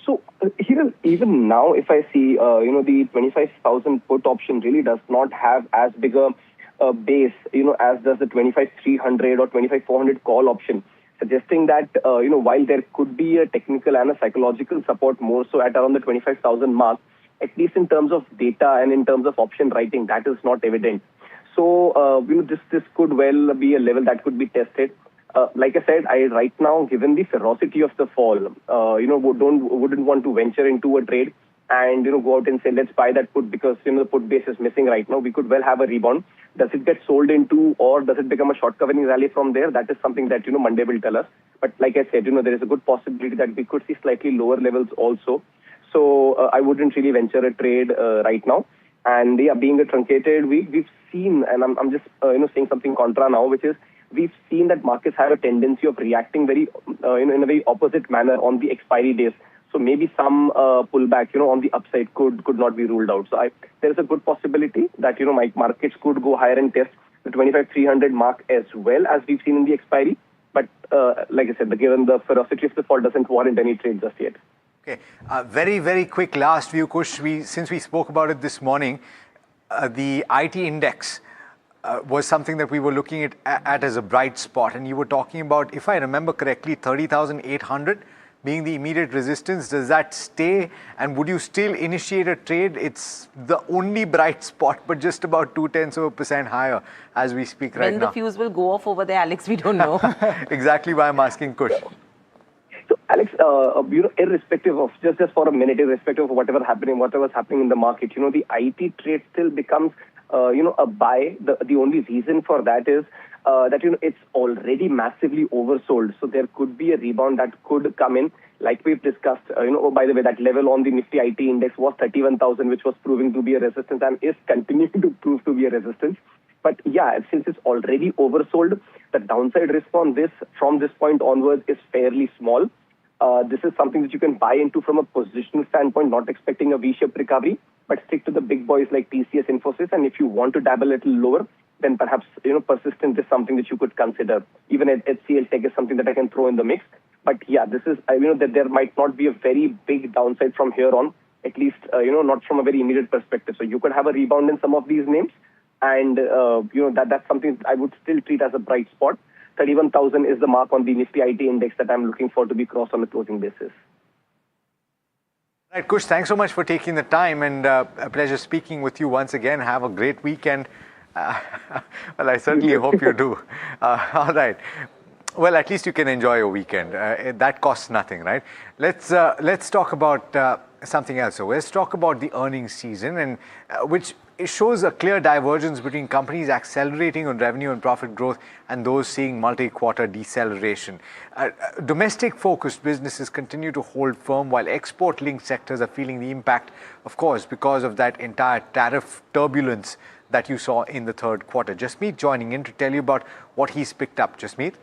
So here, even now, if I see, the 25,000 put option really does not have as big a base, as does the 25,300 or 25,400 call option. Suggesting that, while there could be a technical and a psychological support more so at around the 25,000 mark, at least in terms of data and in terms of option writing, that is not evident. So, this could well be a level that could be tested. Like I said, right now, given the ferocity of the fall, wouldn't want to venture into a trade and go out and say, let's buy that put because the put base is missing right now. We could well have a rebound. Does it get sold into or does it become a short covering rally from there? That is something that Monday will tell us. But like I said, there is a good possibility that we could see slightly lower levels also. So I wouldn't really venture a trade right now. And yeah, being a truncated week, we've seen, and I'm just saying something contra now, which is we've seen that markets have a tendency of reacting very in a very opposite manner on the expiry days. So maybe some pullback, on the upside could not be ruled out. So there is a good possibility that, markets could go higher and test the 25,300 mark as well as we've seen in the expiry. But like I said, given the ferocity of the fall doesn't warrant any trade just yet. Okay, very, very quick last view, Kush. Since we spoke about it this morning, the IT index, was something that we were looking at as a bright spot. And you were talking about, if I remember correctly, 30,800 being the immediate resistance. Does that stay? And would you still initiate a trade? It's the only bright spot, but just about 0.2% higher as we speak right now. When the fuse will go off over there, Alex, we don't know. Exactly why I'm asking Kush. So, Alex, irrespective of, just for a minute, irrespective of whatever's happening in the market, the IT trade still becomes, a buy. The only reason for that is that, it's already massively oversold. So there could be a rebound that could come in. Like we've discussed, by the way, that level on the Nifty IT index was 31,000, which was proving to be a resistance and is continuing to prove to be a resistance. But yeah, since it's already oversold, the downside risk on this from this point onwards is fairly small. This is something that you can buy into from a positional standpoint, not expecting a V-shaped recovery, but stick to the big boys like TCS, Infosys. And if you want to dabble a little lower, then perhaps, persistent is something that you could consider. Even at HCL Tech is something that I can throw in the mix. But yeah, this is, that there might not be a very big downside from here on, at least, not from a very immediate perspective. So you could have a rebound in some of these names. And, that's something I would still treat as a bright spot. 31,000 is the mark on the Nifty IT index that I'm looking for to be crossed on a closing basis. Right, Kush, thanks so much for taking the time, and a pleasure speaking with you once again. Have a great weekend. Well, I certainly hope you do. All right. Well, at least you can enjoy your weekend. That costs nothing, right? Let's talk about something else. So let's talk about the earnings season, and which it shows a clear divergence between companies accelerating on revenue and profit growth and those seeing multi-quarter deceleration. Domestic-focused businesses continue to hold firm, while export-linked sectors are feeling the impact, of course, because of that entire tariff turbulence that you saw in the third quarter. Jasmeet joining in to tell you about what he's picked up. Jasmeet?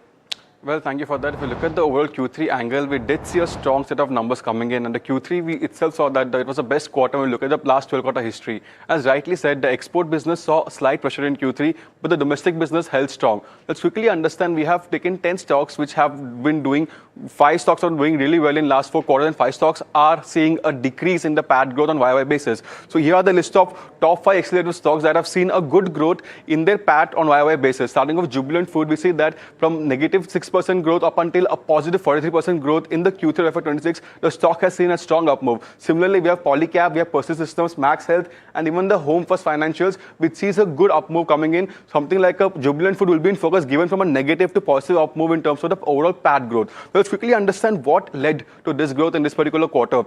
Well, thank you for that. If you look at the overall Q3 angle, we did see a strong set of numbers coming in. And the Q3, we itself saw that it was the best quarter when we look at the last 12-quarter history. As rightly said, the export business saw a slight pressure in Q3, but the domestic business held strong. Let's quickly understand, we have taken 10 stocks which have been doing, 5 stocks are doing really well in last 4 quarters, and 5 stocks are seeing a decrease in the PAT growth on YY basis. So here are the list of top 5 accelerated stocks that have seen a good growth in their PAT on YY basis. Starting with Jubilant Food, we see that from negative 6% growth up until a positive 43% growth in the Q3 of FY26, the stock has seen a strong up move. Similarly, we have Polycab, we have Persist Systems, Max Health, and even the Home First Financials, which sees a good up move coming in. Something like a Jubilant Food will be in focus, given from a negative to positive up move in terms of the overall PAT growth. Let's quickly understand what led to this growth in this particular quarter.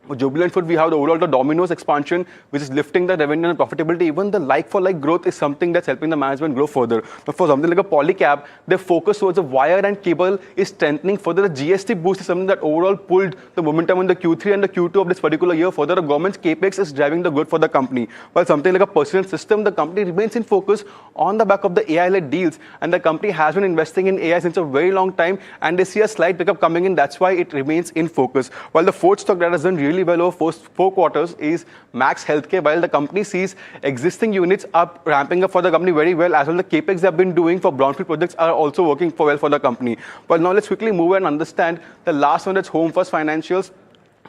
For Jubilant Food, we have the overall Domino's expansion, which is lifting the revenue and profitability. Even the like-for-like growth is something that's helping the management grow further. But for something like a Polycab, their focus towards the wire and cable is strengthening further. The GST boost is something that overall pulled the momentum in the Q3 and the Q2 of this particular year. Further, the government's capex is driving the good for the company. While something like a Persistent System, the company remains in focus on the back of the AI-led deals. And the company has been investing in AI since a very long time, and they see a slight pickup coming in. That's why it remains in focus. While the fourth stock that has done really well over first 4 quarters is Max Healthcare. While the company sees existing units up ramping up for the company very well, as well the capex they have been doing for brownfield projects are also working well for the company. But now let's quickly move and understand the last one, that's Home First Financials.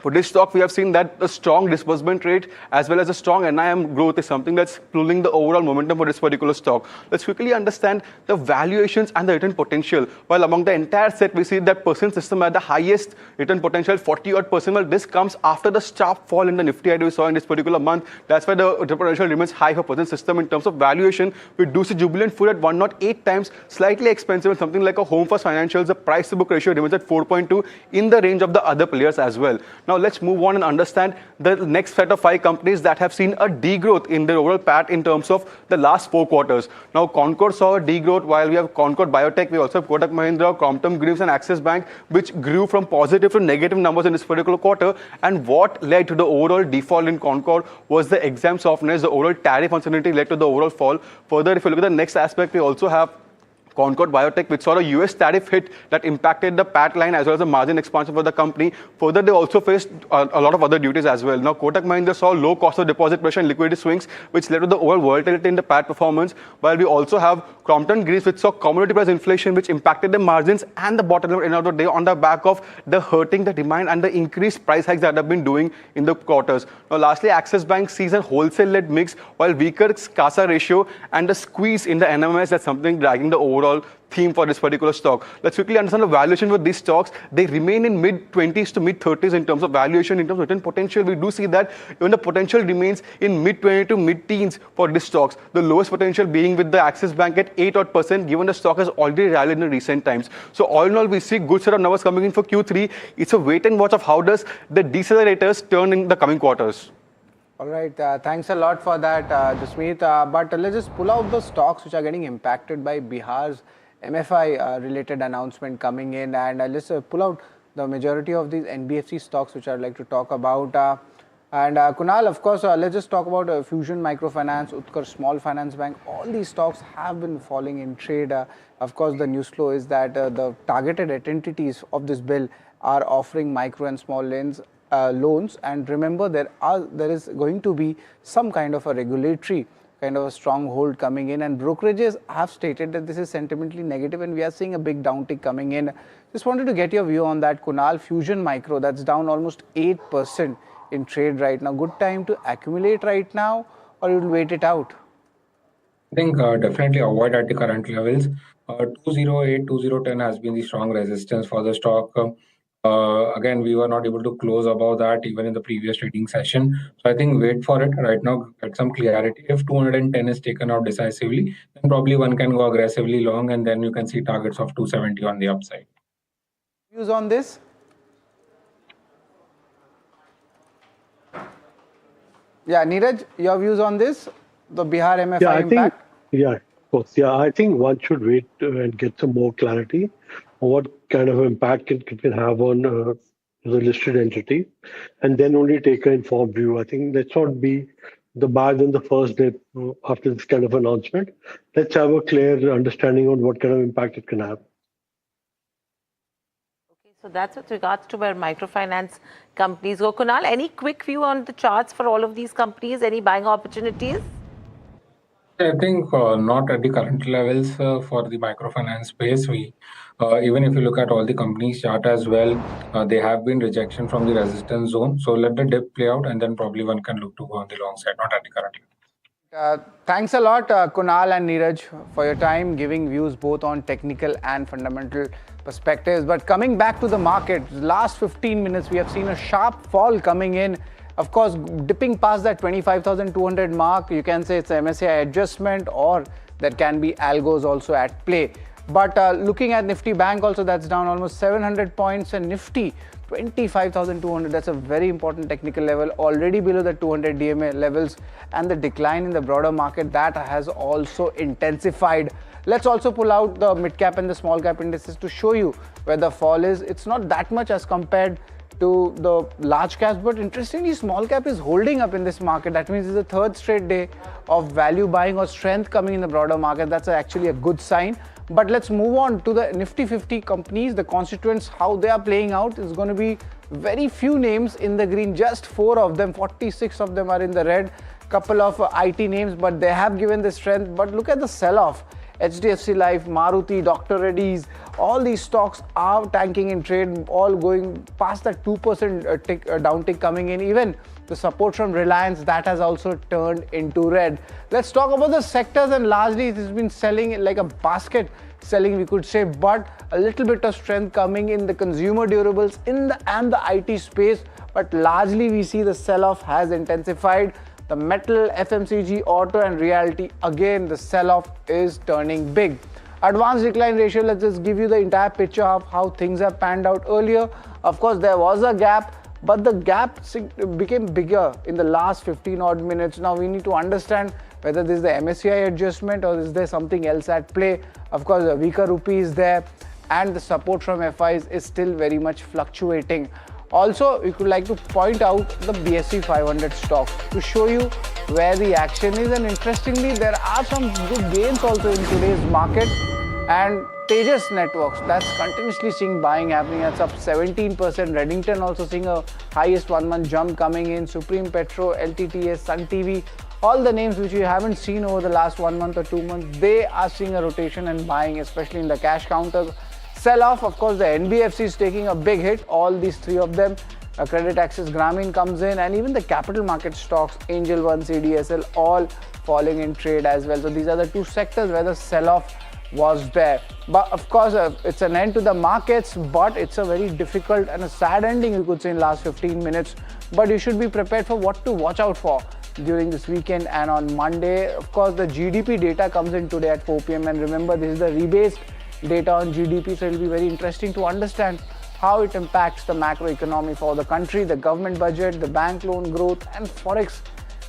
For this stock, we have seen that a strong disbursement rate as well as a strong NIM growth is something that's pulling the overall momentum for this particular stock. Let's quickly understand the valuations and the return potential. While among the entire set, we see that Persistent System had the highest return potential, 40-odd%. Well, this comes after the sharp fall in the Nifty ID we saw in this particular month. That's why the return potential remains high for Persistent System. In terms of valuation, we do see Jubilant Food at 108 times, slightly expensive, and something like a Home First Financials, the price to book ratio remains at 4.2, in the range of the other players as well. Now let's move on and understand the next set of 5 companies that have seen a degrowth in their overall PAT in terms of the last 4 quarters. Now Concord saw a degrowth, while we have Concord Biotech, we also have Kotak Mahindra, Crompton Greaves and Axis Bank, which grew from positive to negative numbers in this particular quarter. And what led to the overall default in Concord was the exam softness, the overall tariff uncertainty led to the overall fall. Further, if you look at the next aspect, we also have Concord Biotech, which saw a US tariff hit that impacted the PAT line as well as the margin expansion for the company. Further, they also faced a lot of other duties as well. Now, Kotak Mahindra saw low cost of deposit pressure and liquidity swings, which led to the overall volatility in the PAT performance. While we also have Crompton Greaves, which saw commodity price inflation, which impacted the margins and the bottom line at the end of the day on the back of the hurting the demand and the increased price hikes that have been doing in the quarters. Now, lastly, Axis Bank sees a wholesale-led mix, while weaker CASA ratio and the squeeze in the NMS, that's something dragging the overall theme for this particular stock. Let's quickly understand the valuation for these stocks. They remain in mid-20s to mid-30s in terms of valuation. In terms of return potential, we do see that even the potential remains in mid-20 to mid-teens for these stocks. The lowest potential being with the Axis Bank at 8% given the stock has already rallied in recent times. So all in all, we see good set of numbers coming in for Q3. It's a wait and watch of how does the decelerators turn in the coming quarters. All right, thanks a lot for that, Jasmeet. But let's just pull out the stocks which are getting impacted by Bihar's MFI related announcement coming in, and let's pull out the majority of these NBFC stocks which I'd like to talk about. And Kunal, of course, let's just talk about Fusion Microfinance, Utkarsh Small Finance Bank. All these stocks have been falling in trade. Of course, the news flow is that the targeted entities of this bill are offering micro and small loans, and remember there is going to be some kind of a regulatory kind of a stronghold coming in, and brokerages have stated that this is sentimentally negative and we are seeing a big downtick coming in. Just wanted to get your view on that, Kunal. Fusion Micro, that's down almost 8% in trade right now. Good time to accumulate right now, or you'll wait it out? I think definitely avoid at the current levels. 208, 2010 has been the strong resistance for the stock. Again, we were not able to close above that even in the previous trading session. So I think wait for it right now, get some clarity. If 210 is taken out decisively, then probably one can go aggressively long, and then you can see targets of 270 on the upside. Views on this? Yeah, Neeraj, your views on this? The Bihar MFI impact? Yeah, of course. Yeah, I think one should wait and get some more clarity on what kind of impact it can have on the listed entity, and then only take an informed view. I think let's not be the buyers on the first day after this kind of announcement. Let's have a clear understanding on what kind of impact it can have. Okay, so that's with regards to where microfinance companies go. Kunal, any quick view on the charts for all of these companies? Any buying opportunities? I think not at the current levels for the microfinance space. We even if you look at all the companies chart as well, they have been rejection from the resistance zone. So let the dip play out, and then probably one can look to go on the long side, not at the current level. Thanks a lot, Kunal and Neeraj, for your time, giving views both on technical and fundamental perspectives. But coming back to the market, last 15 minutes, we have seen a sharp fall coming in. Of course, dipping past that 25,200 mark, you can say it's an MSCI adjustment, or there can be algos also at play. But looking at Nifty Bank also, that's down almost 700 points, and Nifty 25,200, that's a very important technical level, already below the 200 DMA levels, and the decline in the broader market, that has also intensified. Let's also pull out the mid cap and the small cap indices to show you where the fall is. It's not that much as compared to the large caps, but interestingly, small cap is holding up in this market. That means it's the third straight day of value buying or strength coming in the broader market. That's actually a good sign. But let's move on to the Nifty 50 companies, the constituents, how they are playing out. Is going to be very few names in the green, just 4 of them, 46 of them are in the red. Couple of IT names, but they have given the strength. But look at the sell-off. HDFC Life, Maruti, Dr. Reddy's, all these stocks are tanking in trade, all going past that 2% downtick coming in. Even the support from Reliance, that has also turned into red. Let's talk about the sectors, and largely it has been selling like a basket selling, we could say, but a little bit of strength coming in the consumer durables and the IT space, but largely we see the sell-off has intensified. The metal, FMCG, auto and realty, again the sell-off is turning big. Advanced decline ratio, let's just give you the entire picture of how things have panned out earlier. Of course, there was a gap, but the gap became bigger in the last 15 odd minutes. Now we need to understand whether this is the MSCI adjustment or is there something else at play. Of course, the weaker rupee is there, and the support from FIs is still very much fluctuating. Also, we could like to point out the BSE 500 stocks to show you where the action is, and interestingly, there are some good gains also in today's market. And Tejas Networks, that's continuously seeing buying happening. That's up 17%. Reddington also seeing a highest 1 month jump coming in. Supreme Petro, LTTS, Sun TV, all the names which you haven't seen over the last 1 month or 2 months, they are seeing a rotation and buying, especially in the cash counters. Sell-off, of course, the NBFC is taking a big hit. All these three of them. Credit Access Grameen comes in, and even the capital market stocks, Angel One, CDSL, all falling in trade as well. So these are the two sectors where the sell-off was there. But of course, it's an end to the markets, but it's a very difficult and a sad ending, you could say, in last 15 minutes. But you should be prepared for what to watch out for during this weekend and on Monday. Of course, the GDP data comes in today at 4 p.m. And remember, this is the rebased data on GDP, so it will be very interesting to understand how it impacts the macroeconomy for the country, the government budget, the bank loan growth, and forex.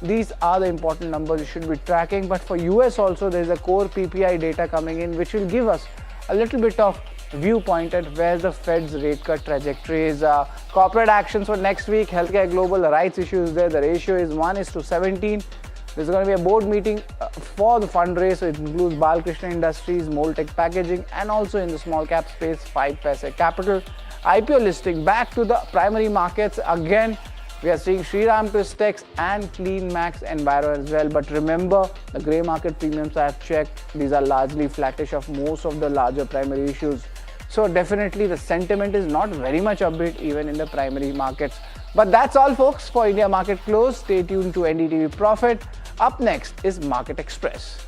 These are the important numbers you should be tracking. But for US also, there is a core PPI data coming in, which will give us a little bit of viewpoint at where the Fed's rate cut trajectory is. Corporate actions for next week, healthcare global, the rights issue is there. The ratio is 1:17. There's going to be a board meeting for the fundraise. So it includes Balkrishna Industries, Moltech Packaging, and also in the small cap space, 5 Paise Capital. IPO listing back to the primary markets again. We are seeing Shriram Pistex and Clean Max Enviro as well. But remember, the grey market premiums I have checked, these are largely flattish of most of the larger primary issues. So definitely the sentiment is not very much upbeat even in the primary markets. But that's all, folks, for India Market Close. Stay tuned to NDTV Profit. Up next is Market Express.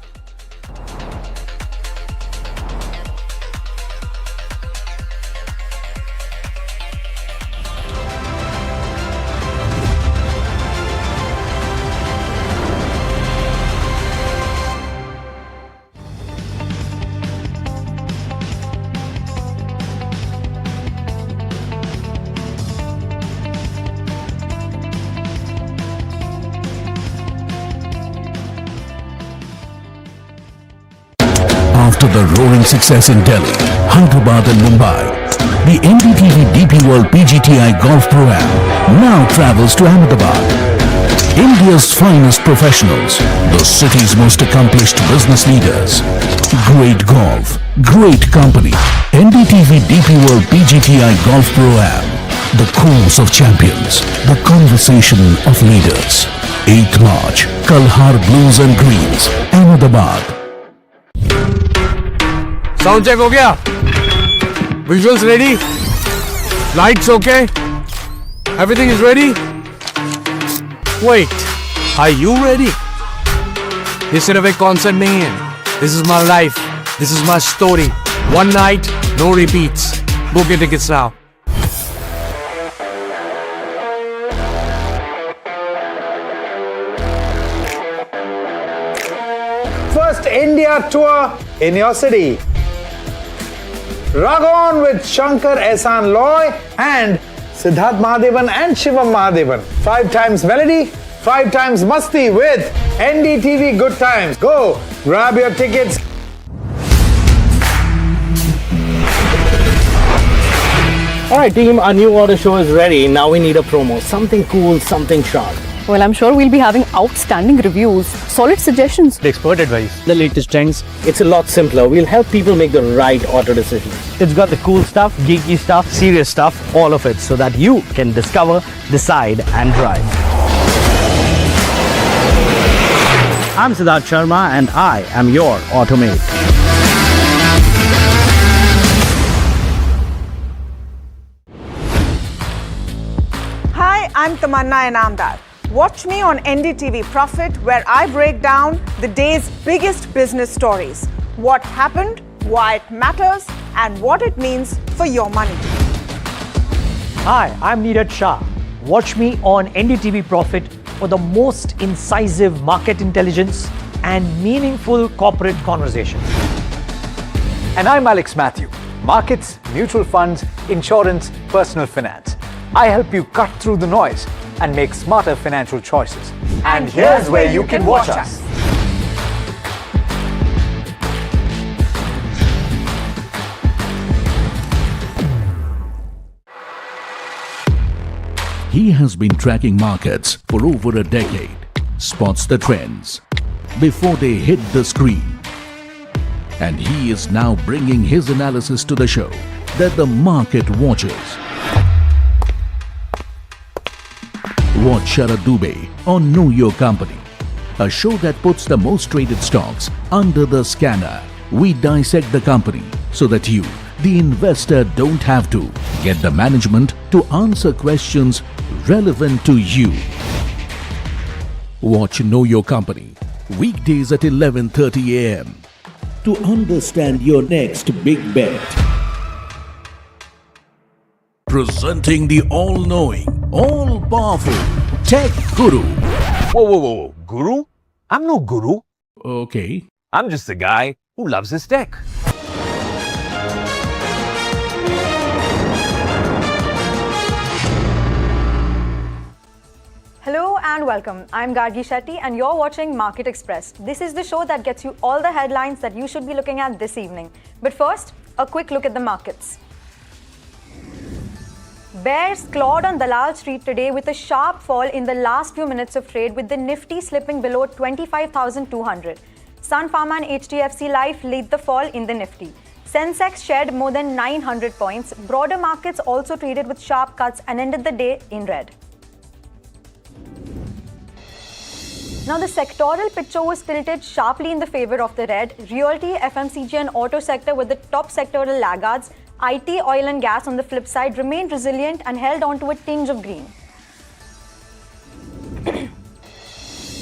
After the roaring success in Delhi, Hyderabad and Mumbai, the NDTV DP World PGTI Golf Pro-Am now travels to Ahmedabad. India's finest professionals, the city's most accomplished business leaders. Great golf, great company. NDTV DP World PGTI Golf Pro-Am. The course of champions, the conversation of leaders. 8th March, Kalhar Blues and Greens, Ahmedabad. Sound check हो गया? Visuals ready? Lights okay? Everything is ready? Wait, are you ready? ये सिर्फ एक concert नहीं है. This is my life. This is my story. One night, no repeats. Book your tickets now. First India tour in your city. Rock on with Shankar Ehsaan Loy and Siddharth Mahadevan and Shivam Mahadevan. 5 times melody, 5 times masti with NDTV Good Times. Go grab your tickets. Alright team, our new order show is ready. Now we need a promo. Something cool, something sharp. Well, I'm sure we'll be having outstanding reviews, solid suggestions, Expert advice, the latest trends. It's a lot simpler. We'll help people make the right auto decision. It's got the cool stuff, geeky stuff, serious stuff, all of it, so that you can discover, decide and drive. I'm Siddharth Sharma and I am your automate. Hi, I'm Tamanna Inamdar. Watch me on NDTV Profit, where I break down the day's biggest business stories. What happened, why it matters, and what it means for your money. Hi, I'm Neeraj Shah. Watch me on NDTV Profit for the most incisive market intelligence and meaningful corporate conversation. And I'm Alex Matthew. Markets, mutual funds, insurance, personal finance. I help you cut through the noise and make smarter financial choices. And here's where you can watch us. He has been tracking markets for over a decade, spots the trends before they hit the screen. and he is now bringing his analysis to the show that the market watches. Watch Sharad Dubey on Know Your Company, a show that puts the most traded stocks under the scanner. We dissect the company so that you, the investor, don't have to. Get the management to answer questions relevant to you. Watch Know Your Company weekdays at 11:30 a.m. to understand your next big bet. Presenting the all-knowing, all-powerful Tech Guru. Whoa. Guru? I'm no guru. Okay. I'm just a guy who loves his tech. Hello and welcome. I'm Gargi Shetty and you're watching Market Express. This is the show that gets you all the headlines that you should be looking at this evening. But first, a quick look at the markets. Bears clawed on Dalal Street today with a sharp fall in the last few minutes of trade, with the Nifty slipping below 25,200. Sun Pharma and HDFC Life lead the fall in the Nifty. Sensex shed more than 900 points. Broader markets also traded with sharp cuts and ended the day in red. Now, the sectoral picture was tilted sharply in the favor of the red. Realty, FMCG and auto sector were the top sectoral laggards. IT, oil and gas on the flip side remained resilient and held on to a tinge of green.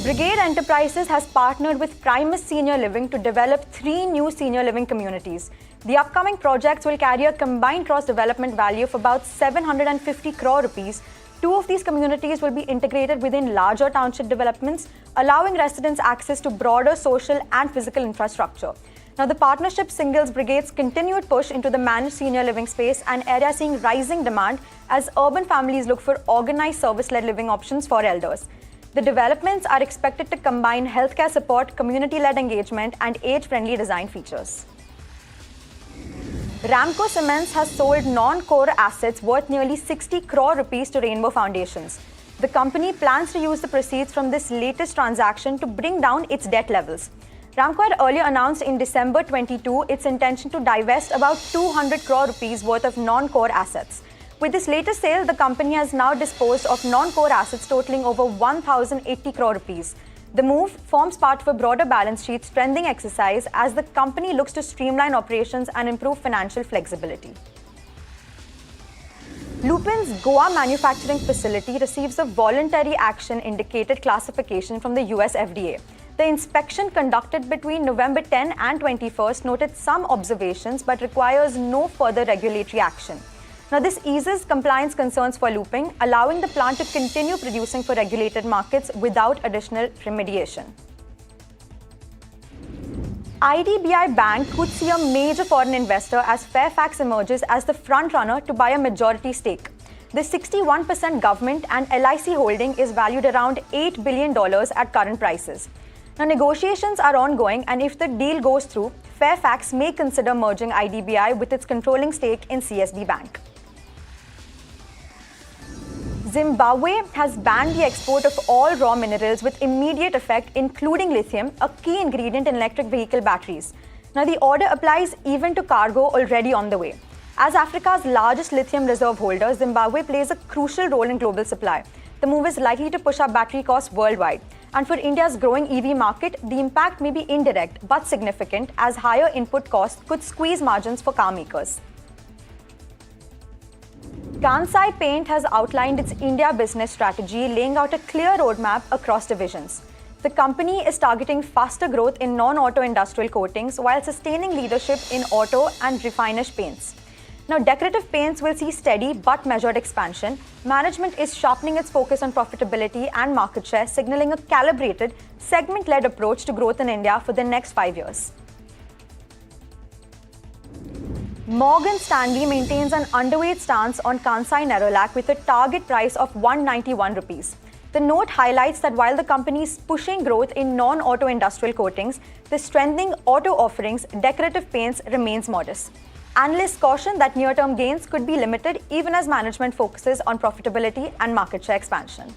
Brigade Enterprises has partnered with Primus Senior Living to develop 3 new senior living communities. The upcoming projects will carry a combined gross development value of about 750 crore rupees. 2 of these communities will be integrated within larger township developments, allowing residents access to broader social and physical infrastructure. Now, the partnership signals Brigade's continued push into the managed senior living space, an area seeing rising demand as urban families look for organized service-led living options for elders. The developments are expected to combine healthcare support, community-led engagement, and age-friendly design features. Ramco Cements has sold non-core assets worth nearly 60 crore rupees to Rainbow Foundations. The company plans to use the proceeds from this latest transaction to bring down its debt levels. Ramco had earlier announced in December 22 its intention to divest about 200 crore rupees worth of non-core assets. With this latest sale, the company has now disposed of non-core assets totaling over 1,080 crore rupees. The move forms part of a broader balance sheet strengthening exercise as the company looks to streamline operations and improve financial flexibility. Lupin's Goa manufacturing facility receives a voluntary action indicated classification from the US FDA. The inspection conducted between November 10 and 21st noted some observations but requires no further regulatory action. Now, this eases compliance concerns for Lupin, allowing the plant to continue producing for regulated markets without additional remediation. IDBI Bank could see a major foreign investor as Fairfax emerges as the front-runner to buy a majority stake. The 61% government and LIC holding is valued around $8 billion at current prices. Now, negotiations are ongoing, and if the deal goes through, Fairfax may consider merging IDBI with its controlling stake in CSB Bank. Zimbabwe has banned the export of all raw minerals with immediate effect, including lithium, a key ingredient in electric vehicle batteries. Now, the order applies even to cargo already on the way. As Africa's largest lithium reserve holder, Zimbabwe plays a crucial role in global supply. The move is likely to push up battery costs worldwide. And for India's growing EV market, the impact may be indirect but significant, as higher input costs could squeeze margins for car makers. Kansai Paint has outlined its India business strategy, laying out a clear roadmap across divisions. The company is targeting faster growth in non-auto industrial coatings while sustaining leadership in auto and refinish paints. Now, decorative paints will see steady but measured expansion. Management is sharpening its focus on profitability and market share, signaling a calibrated, segment-led approach to growth in India for the next 5 years. Morgan Stanley maintains an underweight stance on Kansai Nerolac with a target price of 191 rupees. The note highlights that while the company is pushing growth in non-auto industrial coatings, the strengthening auto offerings, decorative paints remains modest. Analysts caution that near-term gains could be limited even as management focuses on profitability and market share expansion.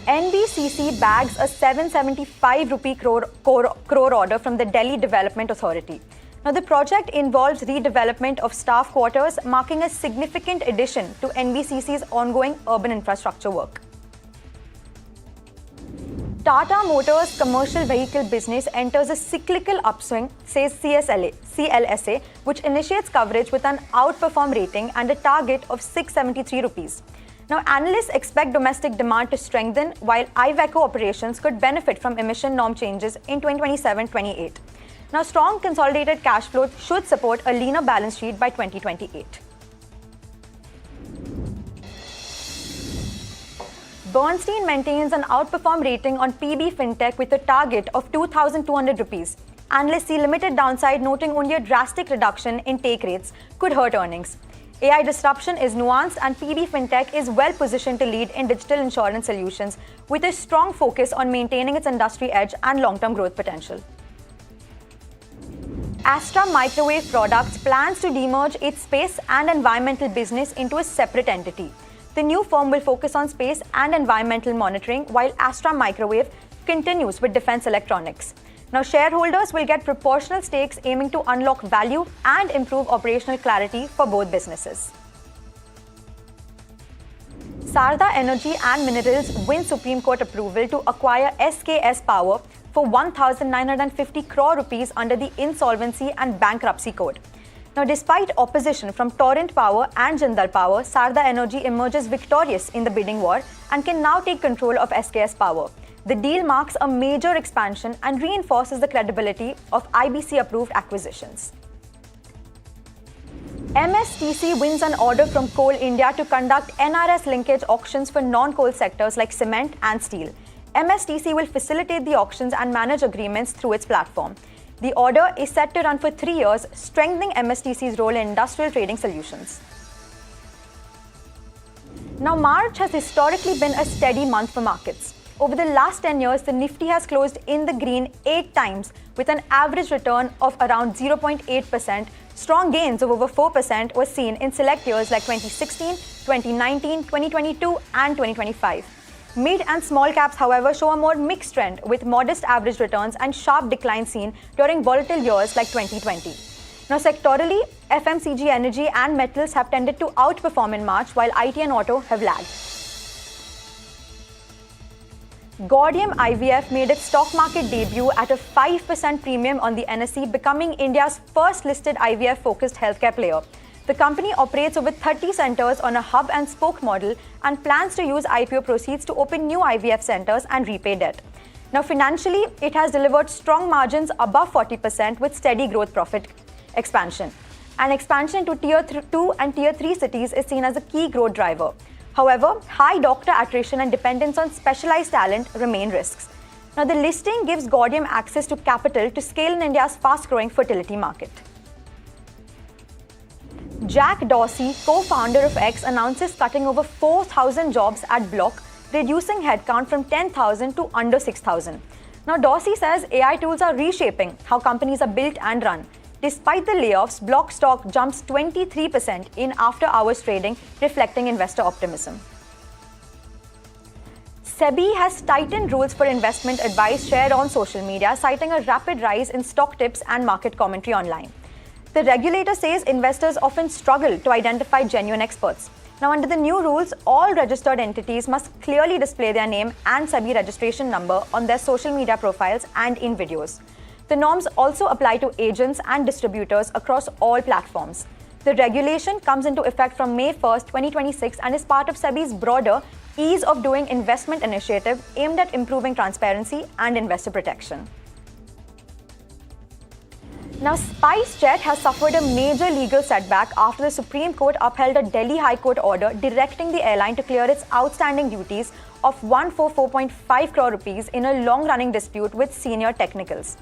NBCC bags a 775 rupee crore order from the Delhi Development Authority. Now, the project involves redevelopment of staff quarters, marking a significant addition to NBCC's ongoing urban infrastructure work. Tata Motors' commercial vehicle business enters a cyclical upswing, says CLSA, which initiates coverage with an outperform rating and a target of 673 rupees. Now, analysts expect domestic demand to strengthen, while Iveco operations could benefit from emission norm changes in 2027-28. Now, strong consolidated cash flow should support a leaner balance sheet by 2028. Bernstein maintains an outperform rating on PB Fintech with a target of 2,200 rupees. Analysts see limited downside, noting only a drastic reduction in take rates could hurt earnings. AI disruption is nuanced, and PB Fintech is well positioned to lead in digital insurance solutions with a strong focus on maintaining its industry edge and long-term growth potential. Astra Microwave Products plans to demerge its space and environmental business into a separate entity. The new firm will focus on space and environmental monitoring, while Astra Microwave continues with defense electronics. Now, shareholders will get proportional stakes aiming to unlock value and improve operational clarity for both businesses. Sarda Energy and Minerals win Supreme Court approval to acquire SKS Power for 1,950 crore rupees under the Insolvency and Bankruptcy Code. Now, despite opposition from Torrent Power and Jindal Power, Sarda Energy emerges victorious in the bidding war and can now take control of SKS Power. The deal marks a major expansion and reinforces the credibility of IBC-approved acquisitions. MSTC wins an order from Coal India to conduct NRS linkage auctions for non-coal sectors like cement and steel. MSTC will facilitate the auctions and manage agreements through its platform. The order is set to run for 3 years, strengthening MSTC's role in industrial trading solutions. Now, March has historically been a steady month for markets. Over the last 10 years, the Nifty has closed in the green 8 times with an average return of around 0.8%. Strong gains of over 4% were seen in select years like 2016, 2019, 2022 and 2025. Mid and small caps, however, show a more mixed trend with modest average returns and sharp decline seen during volatile years like 2020. Now, sectorally, FMCG, energy and metals have tended to outperform in March, while IT and auto have lagged. Gaudium IVF made its stock market debut at a 5% premium on the NSE, becoming India's first listed IVF-focused healthcare player. The company operates over 30 centers on a hub and spoke model and plans to use IPO proceeds to open new IVF centers and repay debt. Now, financially, it has delivered strong margins above 40% with steady growth profit expansion. An expansion to Tier 2 and Tier 3 cities is seen as a key growth driver. However, high doctor attrition and dependence on specialized talent remain risks. Now, the listing gives Gaudium access to capital to scale in India's fast-growing fertility market. Jack Dorsey, co-founder of X, announces cutting over 4,000 jobs at Block, reducing headcount from 10,000 to under 6,000. Now, Dorsey says AI tools are reshaping how companies are built and run. Despite the layoffs, Block stock jumps 23% in after-hours trading, reflecting investor optimism. SEBI has tightened rules for investment advice shared on social media, citing a rapid rise in stock tips and market commentary online. The regulator says investors often struggle to identify genuine experts. Now, under the new rules, all registered entities must clearly display their name and SEBI registration number on their social media profiles and in videos. The norms also apply to agents and distributors across all platforms. The regulation comes into effect from May 1st, 2026 and is part of SEBI's broader Ease of Doing Investment initiative aimed at improving transparency and investor protection. Now, SpiceJet has suffered a major legal setback after the Supreme Court upheld a Delhi High Court order directing the airline to clear its outstanding duties of 144.5 crore rupees in a long-running dispute with senior technicals.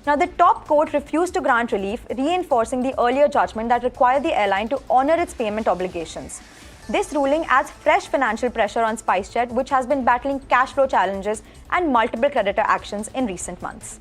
Now, the top court refused to grant relief, reinforcing the earlier judgment that required the airline to honor its payment obligations. This ruling adds fresh financial pressure on SpiceJet, which has been battling cash flow challenges and multiple creditor actions in recent months.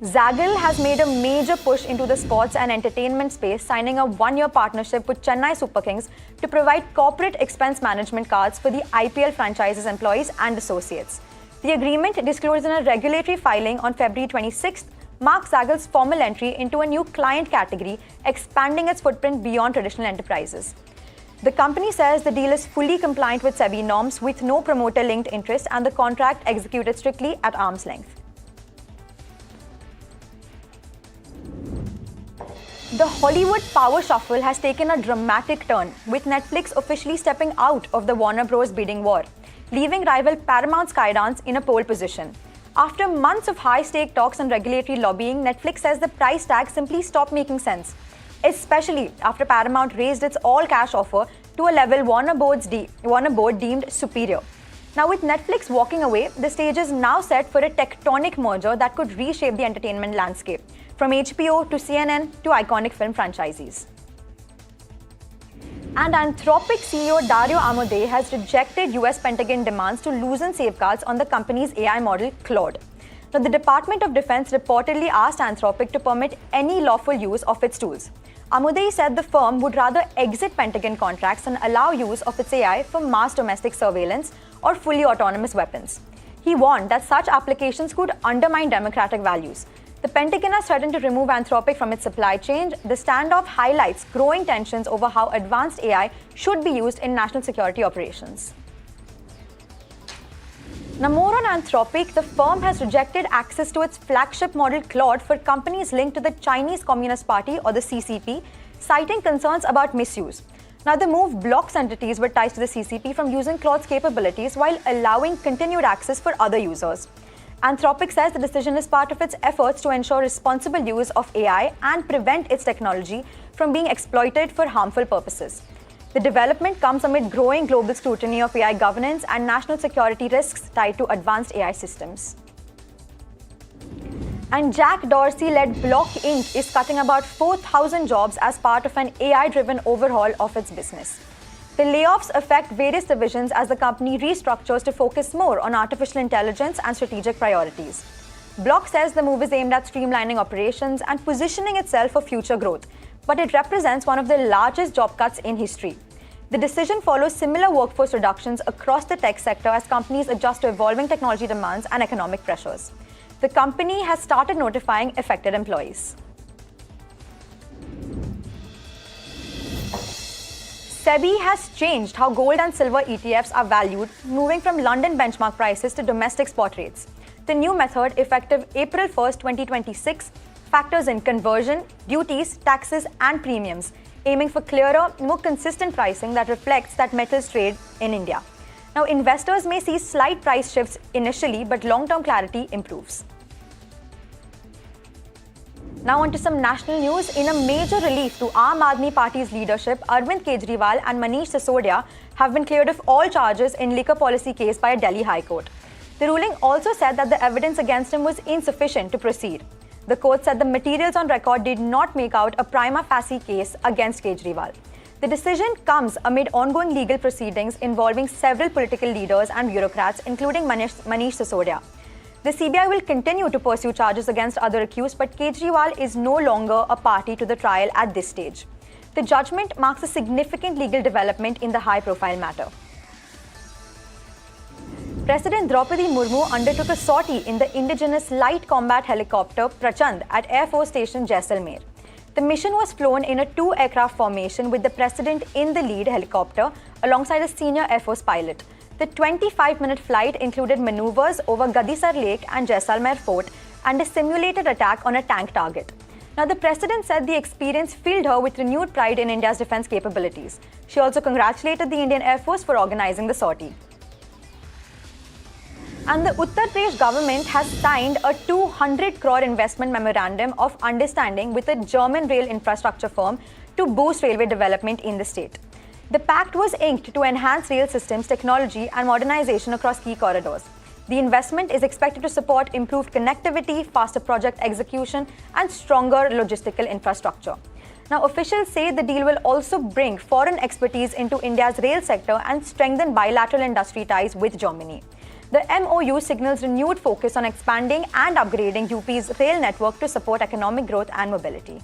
Zaggle has made a major push into the sports and entertainment space, signing a one-year partnership with Chennai Super Kings to provide corporate expense management cards for the IPL franchise's employees and associates. The agreement, disclosed in a regulatory filing on February 26th, marks Zaggle's formal entry into a new client category, expanding its footprint beyond traditional enterprises. The company says the deal is fully compliant with SEBI norms with no promoter-linked interest and the contract executed strictly at arm's length. The Hollywood power shuffle has taken a dramatic turn, with Netflix officially stepping out of the Warner Bros. Bidding war, leaving rival Paramount Skydance in a pole position. After months of high-stake talks and regulatory lobbying, Netflix says the price tag simply stopped making sense, especially after Paramount raised its all-cash offer to a level Warner Board deemed superior. Now, with Netflix walking away, the stage is now set for a tectonic merger that could reshape the entertainment landscape, from HBO to CNN to iconic film franchises. And Anthropic CEO Dario Amodei has rejected US Pentagon demands to loosen safeguards on the company's AI model Claude. Now, the Department of Defense reportedly asked Anthropic to permit any lawful use of its tools. Amodei said the firm would rather exit Pentagon contracts and allow use of its AI for mass domestic surveillance or fully autonomous weapons. He warned that such applications could undermine democratic values. The Pentagon has threatened to remove Anthropic from its supply chain. The standoff highlights growing tensions over how advanced AI should be used in national security operations. Now, more on Anthropic. The firm has rejected access to its flagship model Claude for companies linked to the Chinese Communist Party or the CCP, citing concerns about misuse. Now, the move blocks entities with ties to the CCP from using Claude's capabilities while allowing continued access for other users. Anthropic says the decision is part of its efforts to ensure responsible use of AI and prevent its technology from being exploited for harmful purposes. The development comes amid growing global scrutiny of AI governance and national security risks tied to advanced AI systems. And Jack Dorsey-led Block Inc. is cutting about 4,000 jobs as part of an AI-driven overhaul of its business. The layoffs affect various divisions as the company restructures to focus more on artificial intelligence and strategic priorities. Block says the move is aimed at streamlining operations and positioning itself for future growth, but it represents one of the largest job cuts in history. The decision follows similar workforce reductions across the tech sector as companies adjust to evolving technology demands and economic pressures. The company has started notifying affected employees. SEBI has changed how gold and silver ETFs are valued, moving from London benchmark prices to domestic spot rates. The new method, effective April 1st, 2026, factors in conversion, duties, taxes, and premiums, aiming for clearer, more consistent pricing that reflects that metals trade in India. Now, investors may see slight price shifts initially, but long-term clarity improves. Now on to some national news. In a major relief to Aam Aadmi Party's leadership, Arvind Kejriwal and Manish Sisodia have been cleared of all charges in liquor policy case by a Delhi High Court. The ruling also said that the evidence against him was insufficient to proceed. The court said the materials on record did not make out a prima facie case against Kejriwal. The decision comes amid ongoing legal proceedings involving several political leaders and bureaucrats, including Manish Sisodia. The CBI will continue to pursue charges against other accused, but Kejriwal is no longer a party to the trial at this stage. The judgment marks a significant legal development in the high-profile matter. President Draupadi Murmu undertook a sortie in the indigenous light combat helicopter Prachand at Air Force Station Jaisalmer. The mission was flown in a two-aircraft formation with the president in the lead helicopter alongside a senior Air Force pilot. The 25-minute flight included maneuvers over Gadisar Lake and Jaisalmer Fort and a simulated attack on a tank target. Now, the president said the experience filled her with renewed pride in India's defense capabilities. She also congratulated the Indian Air Force for organizing the sortie. And the Uttar Pradesh government has signed a 200 crore investment memorandum of understanding with a German rail infrastructure firm to boost railway development in the state. The pact was inked to enhance rail systems, technology, and modernization across key corridors. The investment is expected to support improved connectivity, faster project execution, and stronger logistical infrastructure. Now, officials say the deal will also bring foreign expertise into India's rail sector and strengthen bilateral industry ties with Germany. The MOU signals renewed focus on expanding and upgrading UP's rail network to support economic growth and mobility.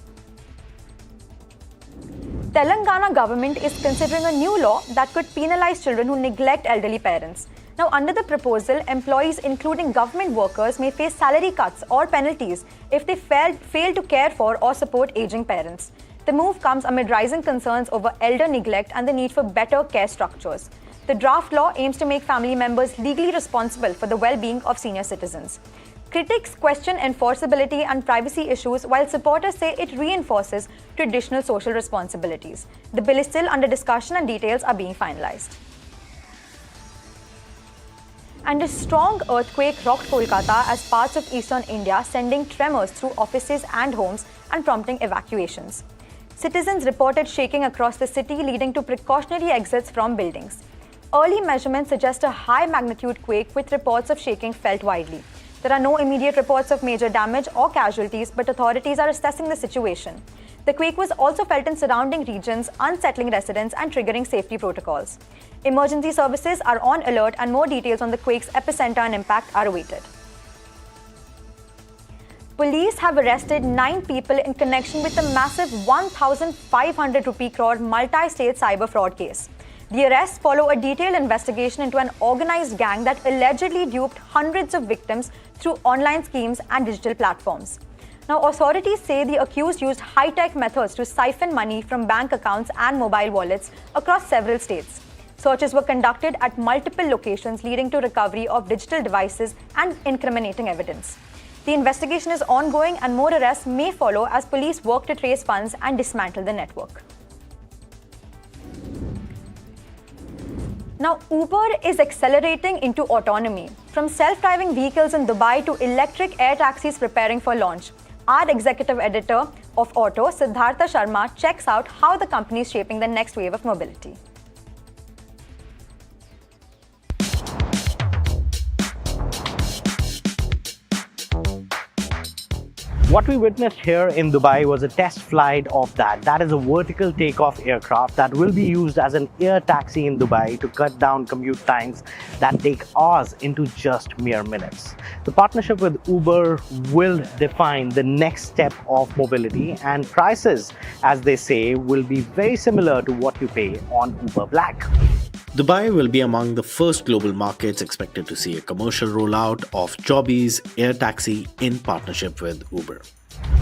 Telangana government is considering a new law that could penalize children who neglect elderly parents. Now, under the proposal, employees including government workers may face salary cuts or penalties if they fail to care for or support aging parents. The move comes amid rising concerns over elder neglect and the need for better care structures. The draft law aims to make family members legally responsible for the well-being of senior citizens. Critics question enforceability and privacy issues, while supporters say it reinforces traditional social responsibilities. The bill is still under discussion and details are being finalized. And a strong earthquake rocked Kolkata as parts of eastern India, sending tremors through offices and homes and prompting evacuations. Citizens reported shaking across the city, leading to precautionary exits from buildings. Early measurements suggest a high-magnitude quake with reports of shaking felt widely. There are no immediate reports of major damage or casualties, but authorities are assessing the situation. The quake was also felt in surrounding regions, unsettling residents and triggering safety protocols. Emergency services are on alert and more details on the quake's epicenter and impact are awaited. Police have arrested 9 people in connection with a massive 1,500 rupee crore multi-state cyber fraud case. The arrests follow a detailed investigation into an organized gang that allegedly duped hundreds of victims through online schemes and digital platforms. Now, authorities say the accused used high-tech methods to siphon money from bank accounts and mobile wallets across several states. Searches were conducted at multiple locations, leading to recovery of digital devices and incriminating evidence. The investigation is ongoing and more arrests may follow as police work to trace funds and dismantle the network. Now, Uber is accelerating into autonomy. From self-driving vehicles in Dubai to electric air taxis preparing for launch. Our executive editor of Auto, Siddhartha Sharma, checks out how the company is shaping the next wave of mobility. What we witnessed here in Dubai was a test flight of that. That is a vertical takeoff aircraft that will be used as an air taxi in Dubai to cut down commute times that take hours into just mere minutes. The partnership with Uber will define the next step of mobility, and prices, as they say, will be very similar to what you pay on Uber Black. Dubai will be among the first global markets expected to see a commercial rollout of Joby's air taxi in partnership with Uber.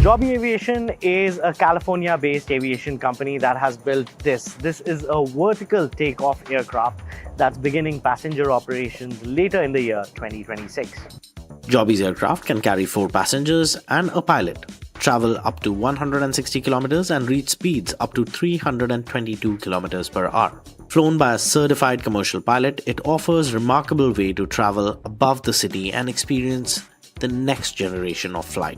Joby Aviation is a California-based aviation company that has built this. This is a vertical takeoff aircraft that's beginning passenger operations later in the year 2026. Joby's aircraft can carry 4 passengers and a pilot, travel up to 160 kilometers and reach speeds up to 322 kilometers per hour. Flown by a certified commercial pilot, it offers a remarkable way to travel above the city and experience the next generation of flight.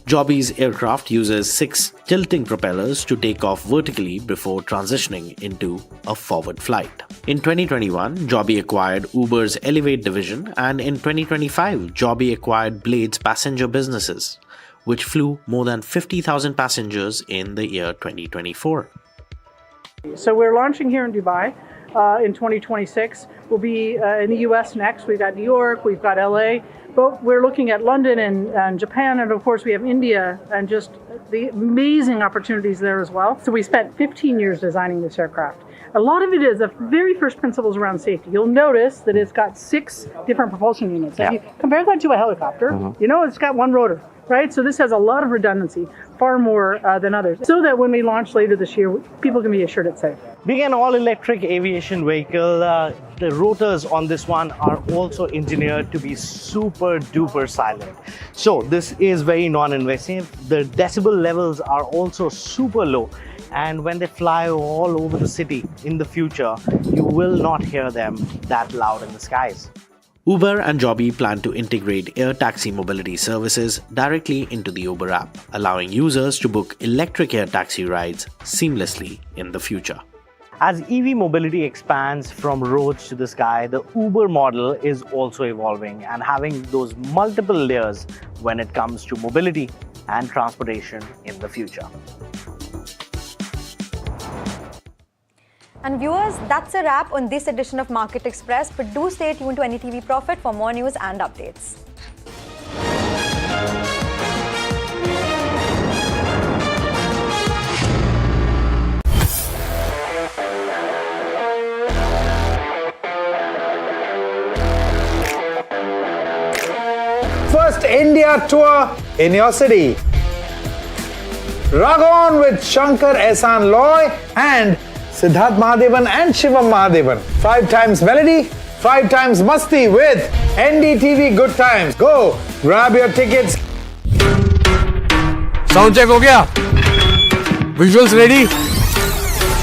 Joby's aircraft uses 6 tilting propellers to take off vertically before transitioning into a forward flight. In 2021, Joby acquired Uber's Elevate division, and in 2025, Joby acquired Blade's passenger businesses, which flew more than 50,000 passengers in the year 2024. So we're launching here in Dubai in 2026. We'll be in the US next. We've got New York, we've got LA, but we're looking at London and Japan, and of course we have India and just the amazing opportunities there as well. So we spent 15 years designing this aircraft. A lot of it is the very first principles around safety. You'll notice that it's got 6 different propulsion units. If you compare that to a helicopter, you know it's got 1 rotor. Right? So this has a lot of redundancy, far more than others, so that when we launch later this year, people can be assured it's safe. Being an all-electric aviation vehicle, the rotors on this one are also engineered to be super duper silent. So this is very non-invasive. The decibel levels are also super low. And when they fly all over the city in the future, you will not hear them that loud in the skies. Uber and Joby plan to integrate air taxi mobility services directly into the Uber app, allowing users to book electric air taxi rides seamlessly in the future. As EV mobility expands from roads to the sky, the Uber model is also evolving and having those multiple layers when it comes to mobility and transportation in the future. And viewers, that's a wrap on this edition of Market Express. But do stay tuned to NDTV Profit for more news and updates. First India tour in your city. Rag on with Shankar Ehsan Loy and Siddharth Mahadevan and Shivam Mahadevan. 5 times melody, 5 times masti with NDTV Good Times. Go, grab your tickets. Sound check हो गया? Visuals ready?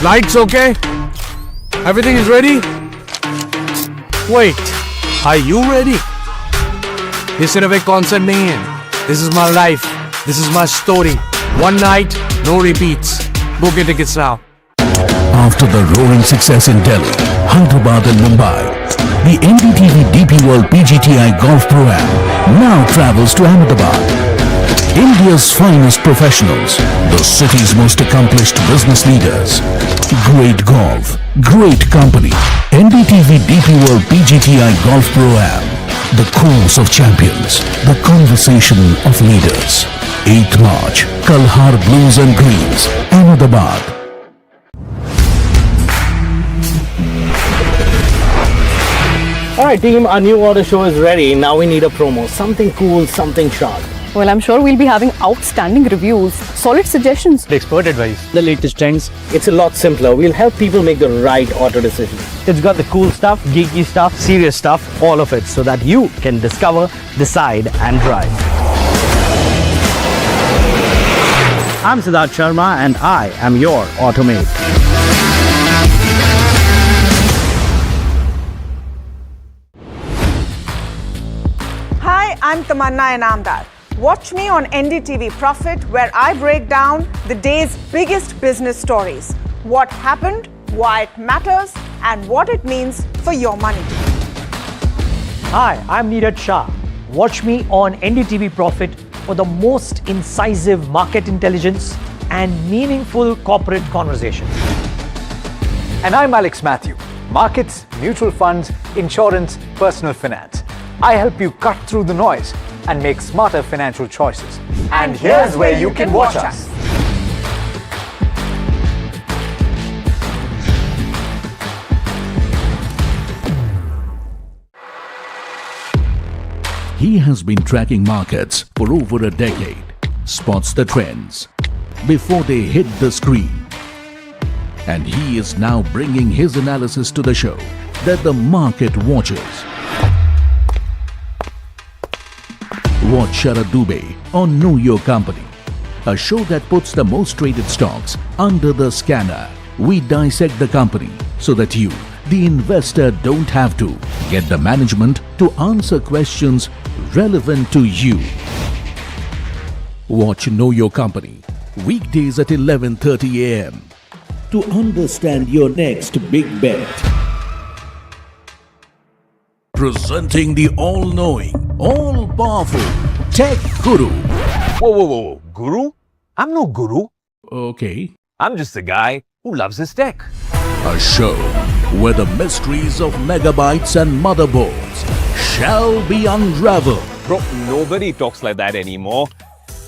Lights okay? Everything is ready? Wait, are you ready? ये सिर्फ एक concert नहीं है. This is my life. This is my story. One night, no repeats. Book your tickets now. After the roaring success in Delhi, Hyderabad and Mumbai, the NDTV DP World PGTI Golf Pro-Am now travels to Ahmedabad. India's finest professionals, the city's most accomplished business leaders. Great golf, great company. NDTV DP World PGTI Golf Pro-Am. The course of champions, the conversation of leaders. 8th March, Kalhar Blues and Greens, Ahmedabad. Alright team, our new order show is ready. Now we need a promo. Something cool, something sharp. Well, I'm sure we'll be having outstanding reviews, solid suggestions, Expert advice. The latest trends. It's a lot simpler. We'll help people make the right auto decision. It's got the cool stuff, geeky stuff, serious stuff, all of it, so that you can discover, decide and drive. I'm Siddharth Sharma and I am your automate. Hi, I'm Tamanna Inamdar. Watch me on NDTV Profit, where I break down the day's biggest business stories. What happened, why it matters, and what it means for your money. Hi, I'm Neeraj Shah. Watch me on NDTV Profit for the most incisive market intelligence and meaningful corporate conversations. And I'm Alex Matthew. Markets, mutual funds, insurance, personal finance. I help you cut through the noise and make smarter financial choices. And here's where you can watch us. He has been tracking markets for over a decade, spots the trends before they hit the screen. And he is now bringing his analysis to the show that the market watches. Watch Sharad Dubey on Know Your Company, a show that puts the most traded stocks under the scanner. We dissect the company so that you, the investor, don't have to. Get the management to answer questions relevant to you. Watch Know Your Company, weekdays at 11:30 a.m. to understand your next big bet. Presenting the all-knowing, all-powerful Tech Guru. Whoa. Guru? I'm no guru. Okay. I'm just a guy who loves his tech. A show where the mysteries of megabytes and motherboards shall be unraveled. Bro, nobody talks like that anymore.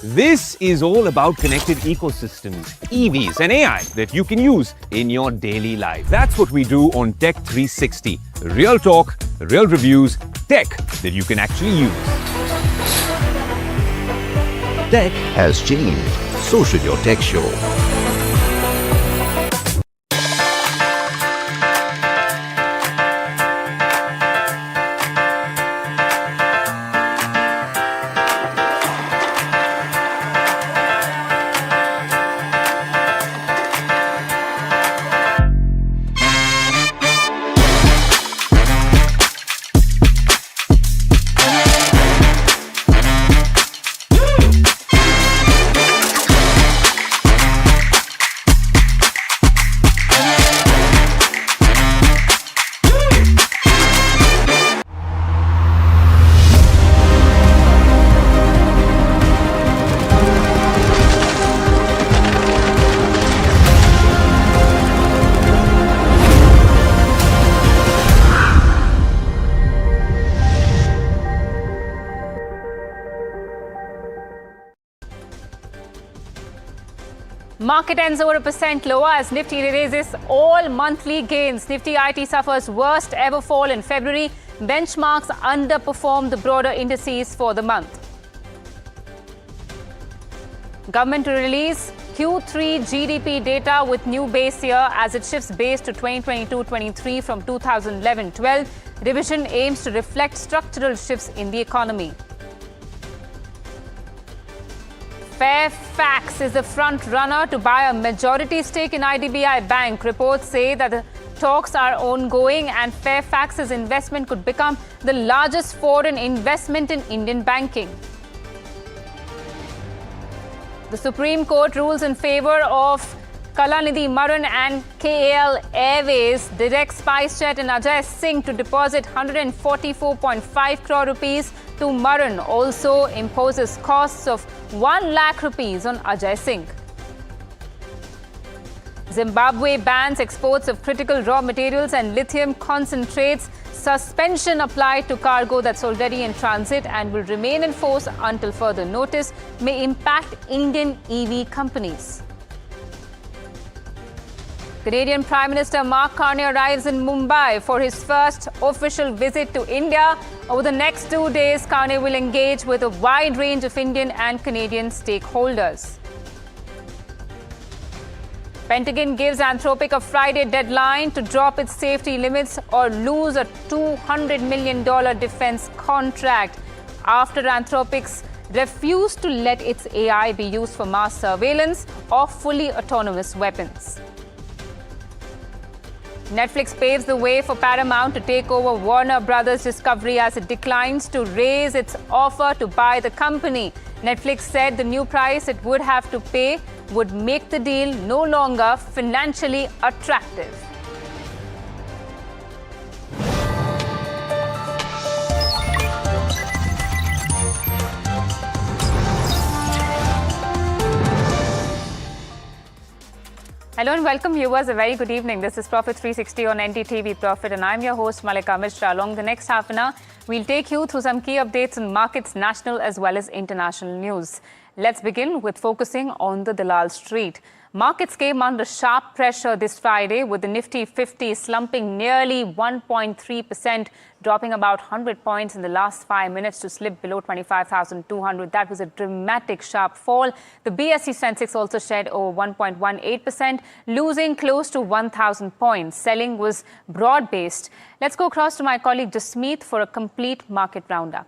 This is all about connected ecosystems, EVs and AI that you can use in your daily life. That's what we do on Tech 360. Real talk, real reviews, tech that you can actually use. Tech has changed. So should your tech show. Market ends over 1% lower as Nifty erases all monthly gains. Nifty IT suffers worst ever fall in February. Benchmarks underperformed the broader indices for the month. Government to release Q3 GDP data with new base year as it shifts base to 2022-23 from 2011-12. Revision aims to reflect structural shifts in the economy. Fairfax is the front runner to buy a majority stake in IDBI Bank. Reports say that the talks are ongoing and Fairfax's investment could become the largest foreign investment in Indian banking. The Supreme Court rules in favor of Kalanidhi Maran and KAL Airways directs SpiceJet and Ajay Singh to deposit 144.5 crore rupees to Maran. Also imposes costs of 1 lakh rupees on Ajay Singh. Zimbabwe bans exports of critical raw materials and lithium concentrates. Suspension applied to cargo that's already in transit and will remain in force until further notice, may impact Indian EV companies. Canadian Prime Minister Mark Carney arrives in Mumbai for his first official visit to India. Over the next 2 days, Carney will engage with a wide range of Indian and Canadian stakeholders. Pentagon gives Anthropic a Friday deadline to drop its safety limits or lose a $200 million defense contract after Anthropic's refused to let its AI be used for mass surveillance or fully autonomous weapons. Netflix paves the way for Paramount to take over Warner Brothers Discovery as it declines to raise its offer to buy the company. Netflix said the new price it would have to pay would make the deal no longer financially attractive. Hello and welcome viewers. A very good evening. This is Profit 360 on NDTV Profit and I'm your host Malika Mishra. Along the next half an hour, we'll take you through some key updates on markets, national as well as international news. Let's begin with focusing on the Dalal Street. Markets came under sharp pressure this Friday with the Nifty 50 slumping nearly 1.3%, dropping about 100 points in the last 5 minutes to slip below 25,200. That was a dramatic sharp fall. The BSE Sensex also shed over 1.18%, losing close to 1,000 points. Selling was broad-based. Let's go across to my colleague Jasmeet for a complete market roundup.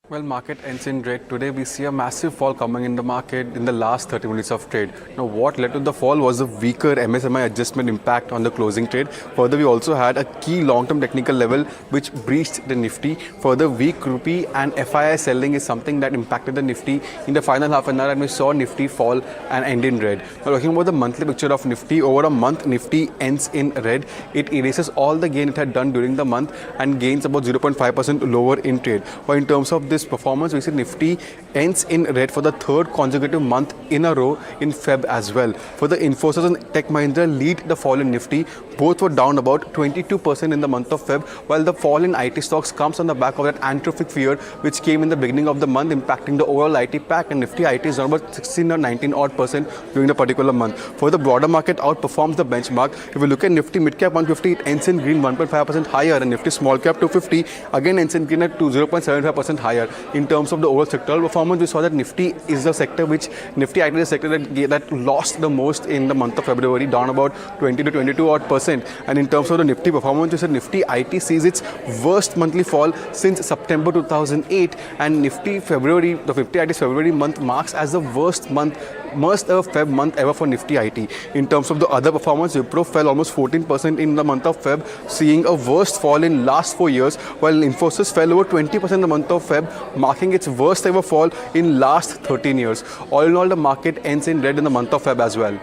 Well, market ends in red. Today we see a massive fall coming in the market in the last 30 minutes of trade. Now, what led to the fall was a weaker MSMI adjustment impact on the closing trade. Further, we also had a key long-term technical level which breached the Nifty. Further, weak rupee and FII selling is something that impacted the Nifty in the final half an hour, and we saw Nifty fall and end in red. Now, talking about the monthly picture of Nifty, over a month Nifty ends in red. It erases all the gain it had done during the month and gains about 0.5% lower in trade. But in terms of this performance, we see Nifty ends in red for the third consecutive month in a row in Feb as well. For the Infosys and Tech Mahindra lead the fall in Nifty. Both were down about 22% in the month of Feb, while the fall in IT stocks comes on the back of that Anthropic fear which came in the beginning of the month, impacting the overall IT pack, and Nifty IT is down about 16 or 19 odd percent during the particular month. For the broader market outperforms the benchmark. If we look at Nifty Midcap 150, it ends in green 1.5% higher, and Nifty Small Cap 250 again ends in green at 0.75% higher. In terms of the overall sectoral performance, we saw that Nifty is the sector which Nifty IT is the sector that lost the most in the month of February, down about 20 to 22 odd percent. And in terms of the Nifty performance, we said Nifty IT sees its worst monthly fall since September 2008, and Nifty February, the 50 IT's February month marks as the worst ever Feb month ever for Nifty IT. In terms of the other performance, Wipro fell almost 14% in the month of Feb, seeing a worst fall in last 4 years, while Infosys fell over 20% in the month of Feb, marking its worst ever fall in last 13 years. All in all, the market ends in red in the month of Feb as well.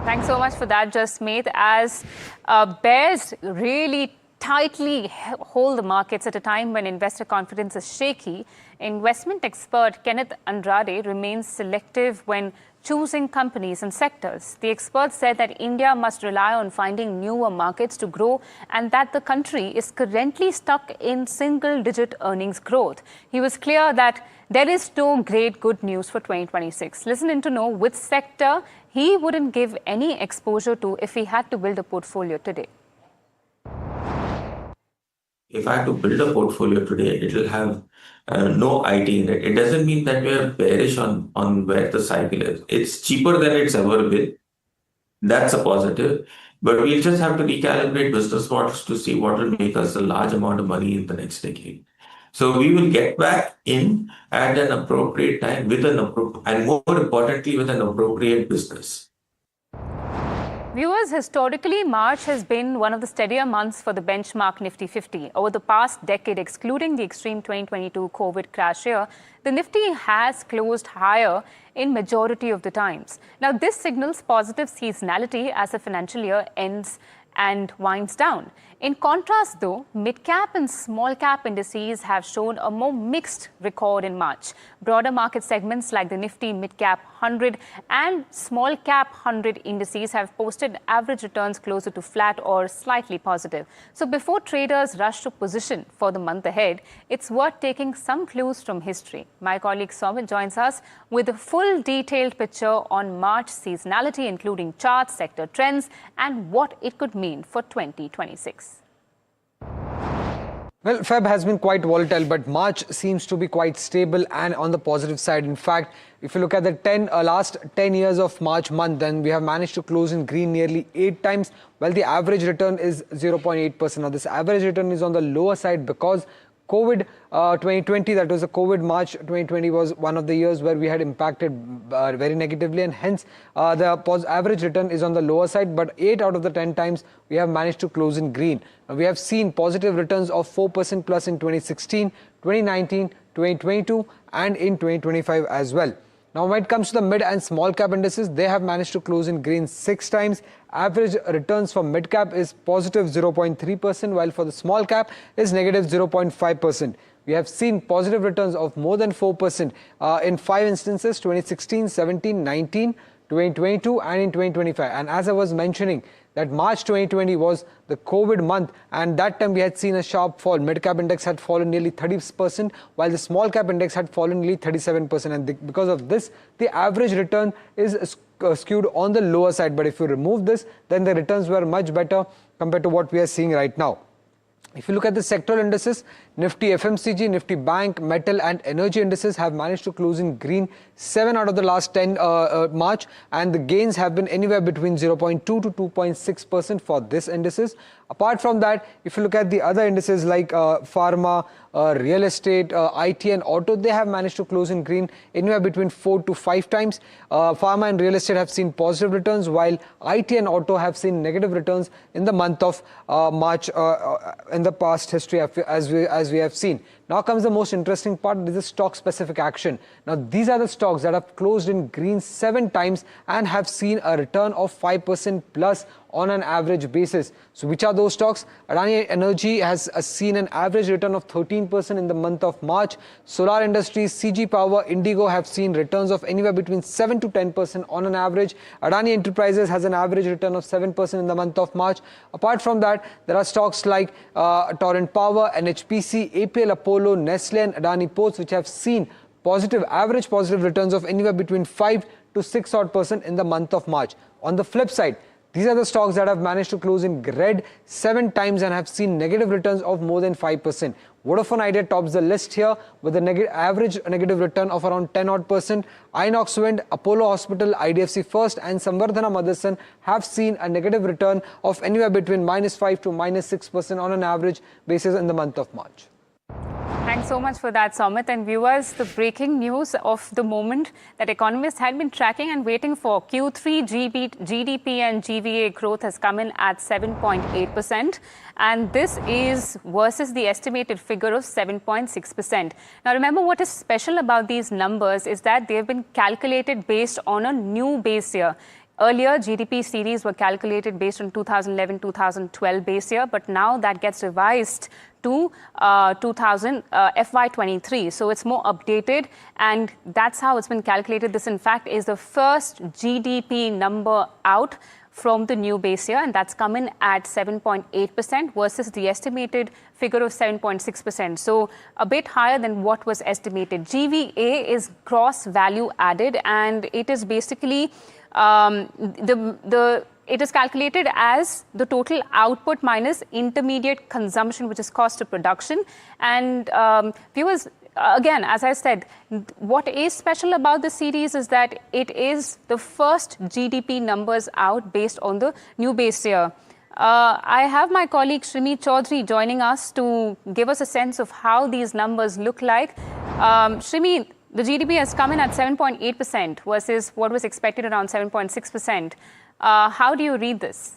Thanks so much for that, Jasmeet. As bears really tightly hold the markets at a time when investor confidence is shaky, investment expert Kenneth Andrade remains selective when choosing companies and sectors. The expert said that India must rely on finding newer markets to grow and that the country is currently stuck in single-digit earnings growth. He was clear that there is no great good news for 2026. Listen in to know which sector he wouldn't give any exposure to if he had to build a portfolio today. If I had to build a portfolio today, it will have no IT in it. It doesn't mean that we are bearish on where the cycle is. It's cheaper than it's ever been. That's a positive. But we'll just have to recalibrate business models to see what will make us a large amount of money in the next decade. So we will get back in at an appropriate time with and more importantly, with an appropriate business. Viewers, historically, March has been one of the steadier months for the benchmark Nifty 50. Over the past decade, excluding the extreme 2022 COVID crash year, the Nifty has closed higher in majority of the times. Now, this signals positive seasonality as the financial year ends and winds down. In contrast, though, mid-cap and small-cap indices have shown a more mixed record in March. Broader market segments like the Nifty Mid-Cap 100 and Small-Cap 100 indices have posted average returns closer to flat or slightly positive. So before traders rush to position for the month ahead, it's worth taking some clues from history. My colleague Somit joins us with a full detailed picture on March seasonality, including charts, sector trends, and what it could mean for 2026. Well, Feb has been quite volatile, but March seems to be quite stable and on the positive side. In fact, if you look at the last 10 years of March month, then we have managed to close in green nearly 8 times, while the average return is 0.8%. Now, this average return is on the lower side because COVID 2020, that was a COVID March 2020, was one of the years where we had impacted very negatively, and hence the average return is on the lower side. But 8 out of the 10 times we have managed to close in green. We have seen positive returns of 4% plus in 2016, 2019, 2022 and in 2025 as well. Now, when it comes to the mid and small cap indices, they have managed to close in green 6 times. Average returns for mid cap is positive 0.3%, while for the small cap is negative 0.5%. We have seen positive returns of more than 4% in 5 instances: 2016, 17, 19, 2022 and in 2025. And as I was mentioning, that March 2020 was the COVID month, and that time we had seen a sharp fall. Mid-cap index had fallen nearly 30%, while the small-cap index had fallen nearly 37%. And because of this, the average return is skewed on the lower side. But if you remove this, then the returns were much better compared to what we are seeing right now. If you look at the sectoral indices, Nifty FMCG, Nifty Bank, Metal and Energy indices have managed to close in green 7 out of the last 10 March, and the gains have been anywhere between 0.2 to 2.6% for this indices. Apart from that, if you look at the other indices like pharma, real estate, IT and auto, they have managed to close in green anywhere between 4 to 5 times. Pharma and real estate have seen positive returns, while IT and auto have seen negative returns in the month of March in the past history as we have seen. Now comes the most interesting part, this is stock specific action. Now these are the stocks that have closed in green 7 times and have seen a return of 5% plus on an average basis. So which are those stocks? Adani Energy has seen an average return of 13% in the month of March. Solar Industries, CG Power, Indigo have seen returns of anywhere between 7 to 10% on an average. Adani Enterprises has an average return of 7% in the month of March. Apart from that, there are stocks like Torrent Power, NHPC, APL Apollo, Nestle and Adani Ports, which have seen average positive returns of anywhere between 5 to 6% in the month of March. On the flip side, these are the stocks that have managed to close in red 7 times and have seen negative returns of more than 5%. Vodafone Idea tops the list here with an average negative return of around 10%. Inox Wind, Apollo Hospital, IDFC First and Samvardhana Motherson have seen a negative return of anywhere between -5 to -6% on an average basis in the month of March. Thanks so much for that, Somit. And viewers, the breaking news of the moment that economists had been tracking and waiting for, Q3 GDP and GVA growth has come in at 7.8%. And this is versus the estimated figure of 7.6%. Now, remember what is special about these numbers is that they have been calculated based on a new base year. Earlier, GDP series were calculated based on 2011-2012 base year, but now that gets revised to FY23. So it's more updated, and that's how it's been calculated. This, in fact, is the first GDP number out from the new base year, and that's come in at 7.8% versus the estimated figure of 7.6%. So a bit higher than what was estimated. GVA is gross value added, and it is basically it is calculated as the total output minus intermediate consumption, which is cost of production. And viewers, again, as I said, what is special about this series is that it is the first GDP numbers out based on the new base year. I have my colleague Shrimi Chaudhary joining us to give us a sense of how these numbers look like. Shrimi, the GDP has come in at 7.8% versus what was expected around 7.6%. How do you read this?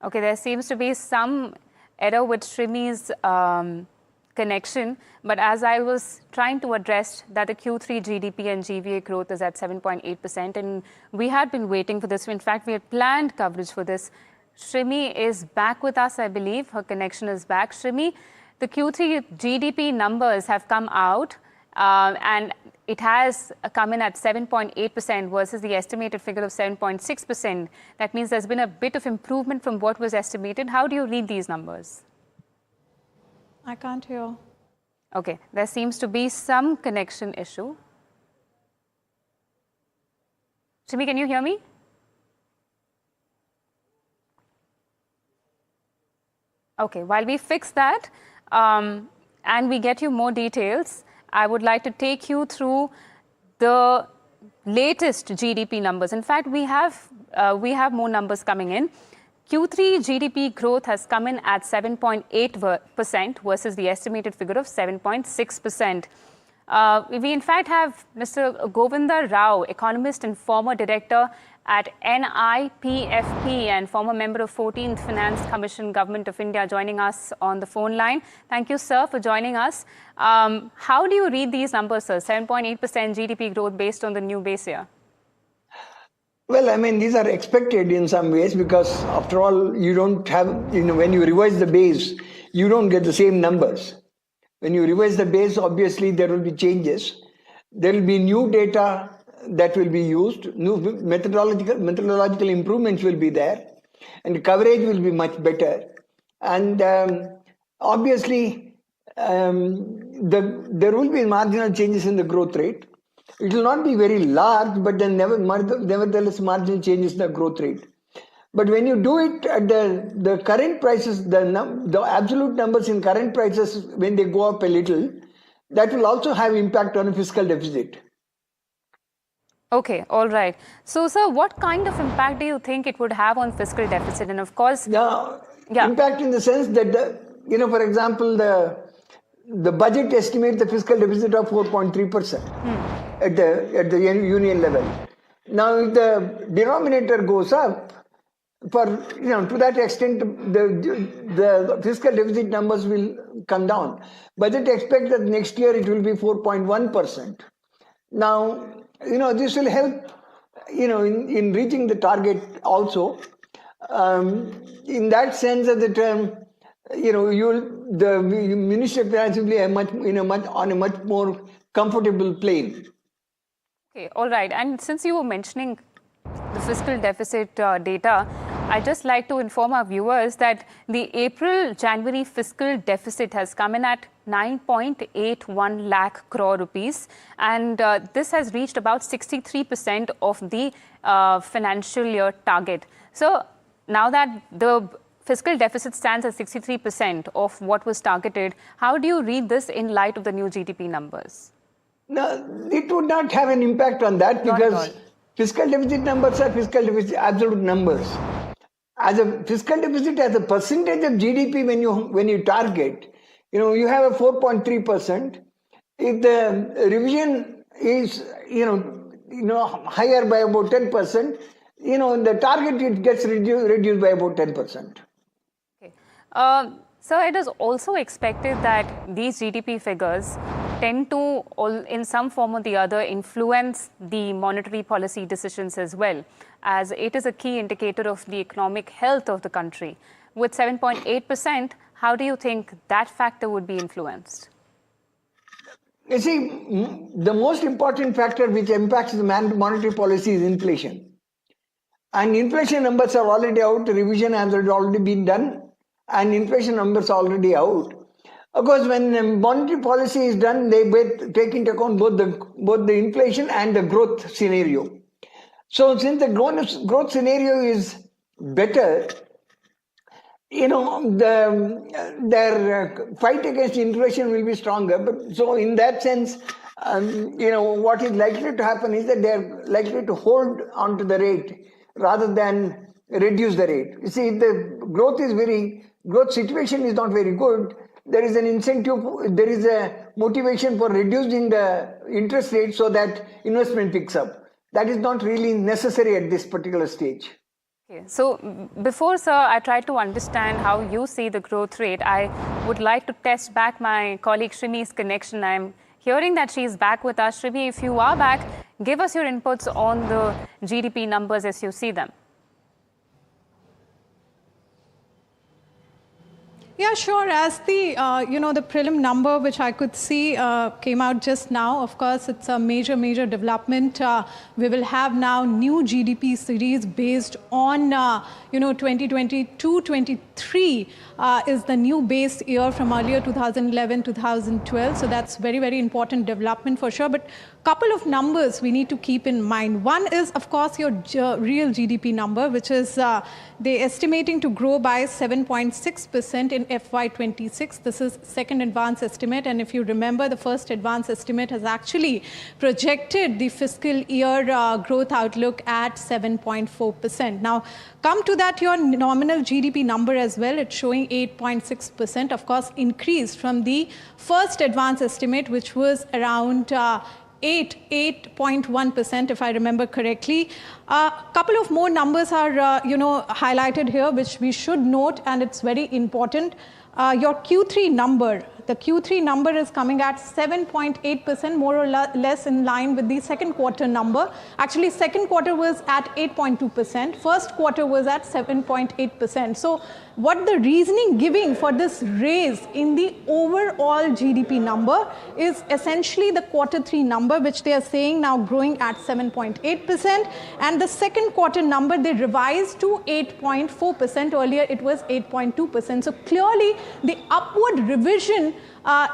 Okay, there seems to be some error with Shrimi's connection, but as I was trying to address that the Q3 GDP and GVA growth is at 7.8%, and we had been waiting for this. In fact, we had planned coverage for this. Shrimi is back with us, I believe. Her connection is back. Shrimi, the Q3 GDP numbers have come out, and it has come in at 7.8% versus the estimated figure of 7.6%. That means there's been a bit of improvement from what was estimated. How do you read these numbers? I can't hear. Okay, there seems to be some connection issue. Shrimi, can you hear me? Okay, while we fix that and we get you more details, I would like to take you through the latest GDP numbers. In fact, we have more numbers coming in. Q3 GDP growth has come in at 7.8% versus the estimated figure of 7.6%. We in fact have Mr. Govinda Rao, economist and former director at NIPFP and former member of 14th Finance Commission, Government of India, joining us on the phone line. Thank you, sir, for joining us. How do you read these numbers, sir? 7.8% GDP growth based on the new base year. Well, I mean, these are expected in some ways because, after all, you don't have, when you revise the base, you don't get the same numbers. When you revise the base, obviously, there will be changes. There will be new data that will be used, new methodological improvements will be there, and coverage will be much better. And obviously, there will be marginal changes in the growth rate. It will not be very large, but then nevertheless marginal changes in the growth rate. But when you do it at the current prices, the absolute numbers in current prices, when they go up a little, that will also have impact on a fiscal deficit. Okay, all right. So, sir, what kind of impact do you think it would have on fiscal deficit? And of course, impact in the sense that, for example, the budget estimates the fiscal deficit of 4.3% at the union level. Now, if the denominator goes up, to that extent, the fiscal deficit numbers will come down. Budget expects that next year it will be 4.1%. Now, this will help, in reaching the target also. In that sense of the term, the Ministry of Finance will be on a much more comfortable plane. Okay, all right. And since you were mentioning the fiscal deficit data, I'd just like to inform our viewers that the April-January fiscal deficit has come in at 9.81 lakh crore rupees, and this has reached about 63% of the financial year target. So now that the fiscal deficit stands at 63% of what was targeted, how do you read this in light of the new GDP numbers? No, it would not have an impact on that because fiscal deficit numbers are fiscal deficit absolute numbers. As a fiscal deficit, as a percentage of GDP, when you target, you have a 4.3%. If the revision is higher by about 10%, the target it gets reduced by about 10%. So it is also expected that these GDP figures tend to, in some form or the other, influence the monetary policy decisions as well, as it is a key indicator of the economic health of the country. With 7.8%, how do you think that factor would be influenced? You see, the most important factor which impacts the monetary policy is inflation. And inflation numbers are already out, revision has already been done, and inflation numbers are already out. Of course, when monetary policy is done, they take into account both the inflation and the growth scenario. So since the growth scenario is better, their fight against inflation will be stronger. But so in that sense, what is likely to happen is that they are likely to hold on to the rate rather than reduce the rate. You see, the growth situation is not very good. There is an incentive, there is a motivation for reducing the interest rate so that investment picks up. That is not really necessary at this particular stage. Okay. So before, sir, I try to understand how you see the growth rate. I would like to test back my colleague Shrimi's connection. I'm hearing that she's back with us. Shrimi, if you are back, give us your inputs on the GDP numbers as you see them. Yeah, sure. As the the prelim number which I could see came out just now, of course, it's a major development. We will have now new GDP series based on 2022-23 is the new base year from earlier 2011-2012. So that's very important development for sure. But couple of numbers we need to keep in mind. One is, of course, your real GDP number, which is they're estimating to grow by 7.6% in FY26. This is second advance estimate. And if you remember, the first advance estimate has actually projected the fiscal year growth outlook at 7.4%. Now, come to that, your nominal GDP number as well. It's showing 8.6%, of course, increase from the first advance estimate, which was around 8.1%, if I remember correctly. A couple of more numbers are, highlighted here, which we should note, and it's very important. Your Q3 number, the Q3 number is coming at 7.8%, more or less in line with the second quarter number. Actually, second quarter was at 8.2%. First quarter was at 7.8%. So what the reasoning giving for this raise in the overall GDP number is essentially the quarter 3 number, which they are saying now growing at 7.8%. And the second quarter number, they revised to 8.4%. Earlier, it was 8.2%. So clearly, the upward revision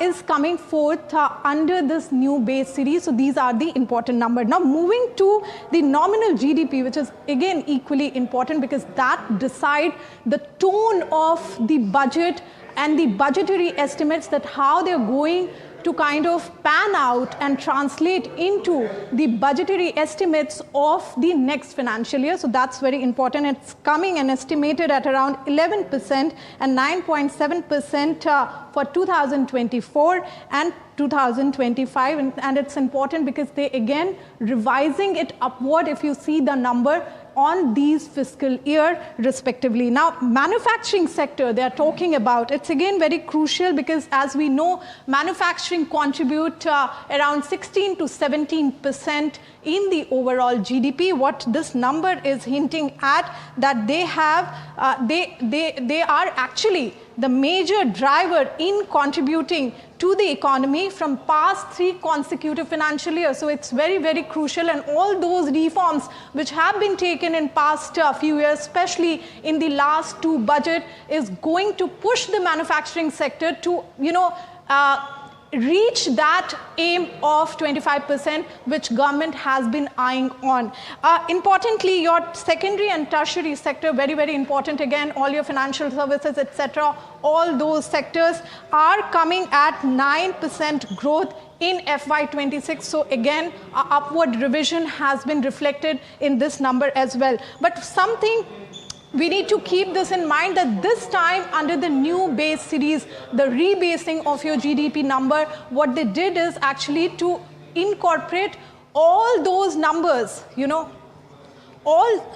is coming forth under this new base series. So these are the important numbers. Now moving to the nominal GDP, which is again equally important because that decides the tone of the budget and the budgetary estimates, that how they're going to kind of pan out and translate into the budgetary estimates of the next financial year. So that's very important. It's coming and estimated at around 11% and 9.7% for 2024 and 2025. And it's important because they again revising it upward if you see the number on these fiscal year respectively. Now, manufacturing sector they are talking about, it's again very crucial because as we know, manufacturing contribute around 16 to 17% in the overall GDP. What this number is hinting at, that they have, they are actually the major driver in contributing to the economy from past 3 consecutive financial years. So it's very crucial, and all those reforms which have been taken in past few years, especially in the last 2 budget, is going to push the manufacturing sector to, reach that aim of 25%, which government has been eyeing on. Importantly, your secondary and tertiary sector, very important. Again, all your financial services, etc., all those sectors are coming at 9% growth in FY26. So again, upward revision has been reflected in this number as well. But something we need to keep this in mind, that this time under the new base series, the rebasing of your GDP number, what they did is actually to incorporate all those numbers, all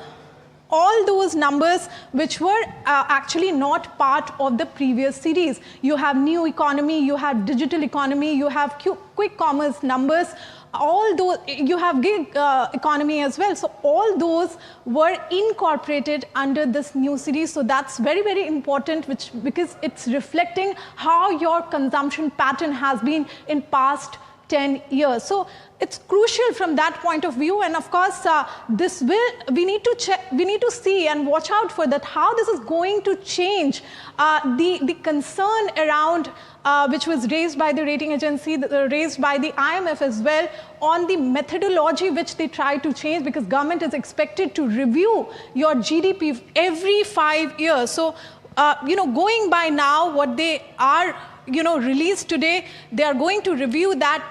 all those numbers which were actually not part of the previous series. You have new economy, you have digital economy, you have quick commerce numbers, all those, you have gig economy as well. So all those were incorporated under this new series. So that's very, very important, because it's reflecting how your consumption pattern has been in past 10 years. So it's crucial from that point of view. And of course, we need to see and watch out for that, how this is going to change the concern around which was raised by the rating agency, raised by the IMF as well, on the methodology which they try to change, because government is expected to review your GDP every 5 years. So, going by now what they are released today, they are going to review that,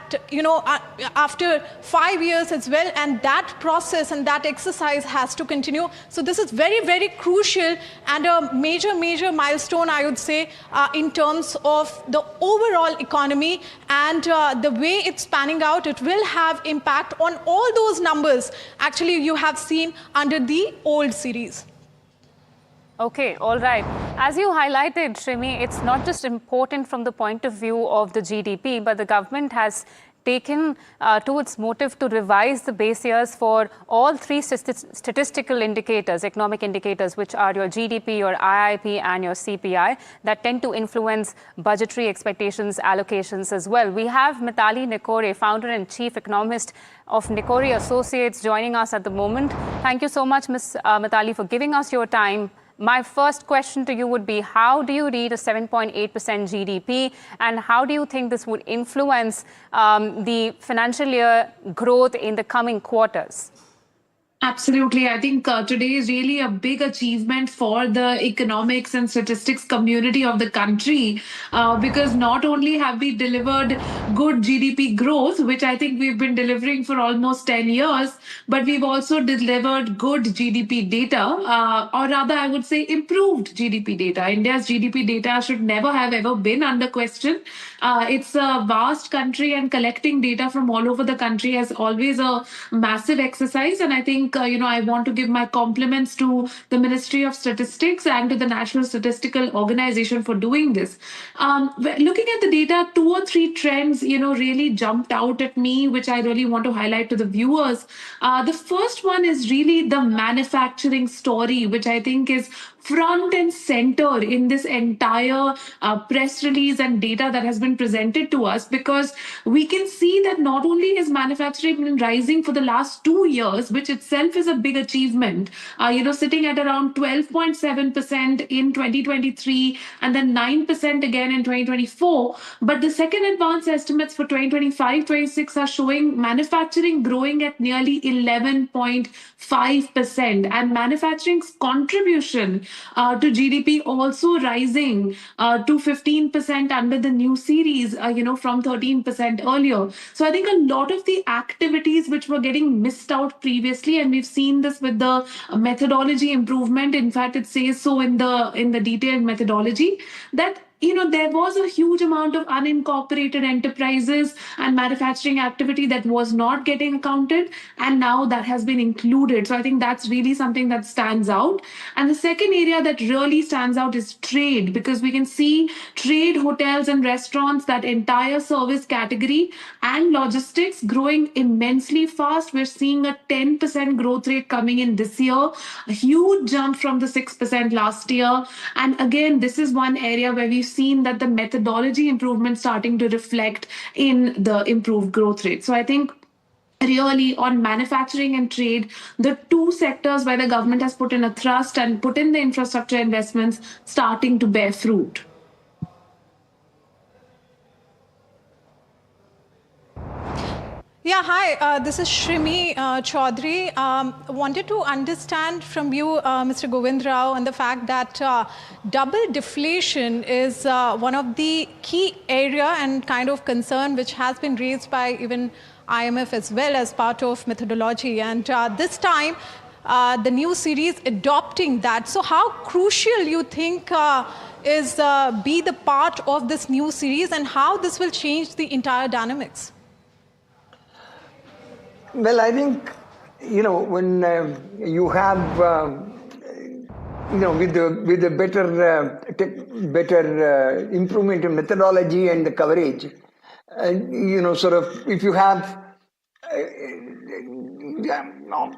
after 5 years as well, and that process and that exercise has to continue. So this is very, very crucial and a major, major milestone, I would say, in terms of the overall economy and the way it's panning out. It will have impact on all those numbers actually you have seen under the old series. Okay, all right. As you highlighted, Shrimi, it's not just important from the point of view of the GDP, but the government has taken to its motive to revise the base years for all three statistical indicators, economic indicators, which are your GDP, your IIP, and your CPI, that tend to influence budgetary expectations, allocations as well. We have Mithali Nikore, founder and chief economist of Nikore Associates, joining us at the moment. Thank you so much, Ms. Mithali, for giving us your time. My first question to you would be, how do you read a 7.8% GDP, and how do you think this would influence the financial year growth in the coming quarters? Absolutely. I think today is really a big achievement for the economics and statistics community of the country, because not only have we delivered good GDP growth, which I think we've been delivering for almost 10 years, but we've also delivered good GDP data, or rather I would say improved GDP data. India's GDP data should never have ever been under question. It's a vast country, and collecting data from all over the country is always a massive exercise. And I think, I want to give my compliments to the Ministry of Statistics and to the National Statistical Organization for doing this. Looking at the data, 2 or 3 trends, really jumped out at me, which I really want to highlight to the viewers. The first one is really the manufacturing story, which I think is front and center in this entire press release and data that has been presented to us, because we can see that not only has manufacturing been rising for the last 2 years, which itself is a big achievement, sitting at around 12.7% in 2023 and then 9% again in 2024. But the second advanced estimates for 2025-26 are showing manufacturing growing at nearly 11.5%, and manufacturing's contribution to GDP also rising to 15% under the new series, from 13% earlier. So I think a lot of the activities which were getting missed out previously, and we've seen this with the methodology improvement. In fact, it says so in the detailed methodology that there was a huge amount of unincorporated enterprises and manufacturing activity that was not getting accounted, and now that has been included. So I think that's really something that stands out. And the second area that really stands out is trade, because we can see trade, hotels and restaurants, that entire service category, and logistics growing immensely fast. We're seeing a 10% growth rate coming in this year, a huge jump from the 6% last year. And again, this is one area where we've seen that the methodology improvement starting to reflect in the improved growth rate. So I think really on manufacturing and trade, the 2 sectors where the government has put in a thrust and put in the infrastructure investments starting to bear fruit. Yeah, hi, this is Shrimi Chaudhary. Wanted to understand from you, Mr. Govind Rao, on the fact that double deflation is one of the key area and kind of concern which has been raised by even IMF as well as part of methodology. And this time, the new series adopting that. So how crucial you think is be the part of this new series, and how this will change the entire dynamics? Well, I think, when you have with the better improvement in methodology and the coverage, sort of if you have.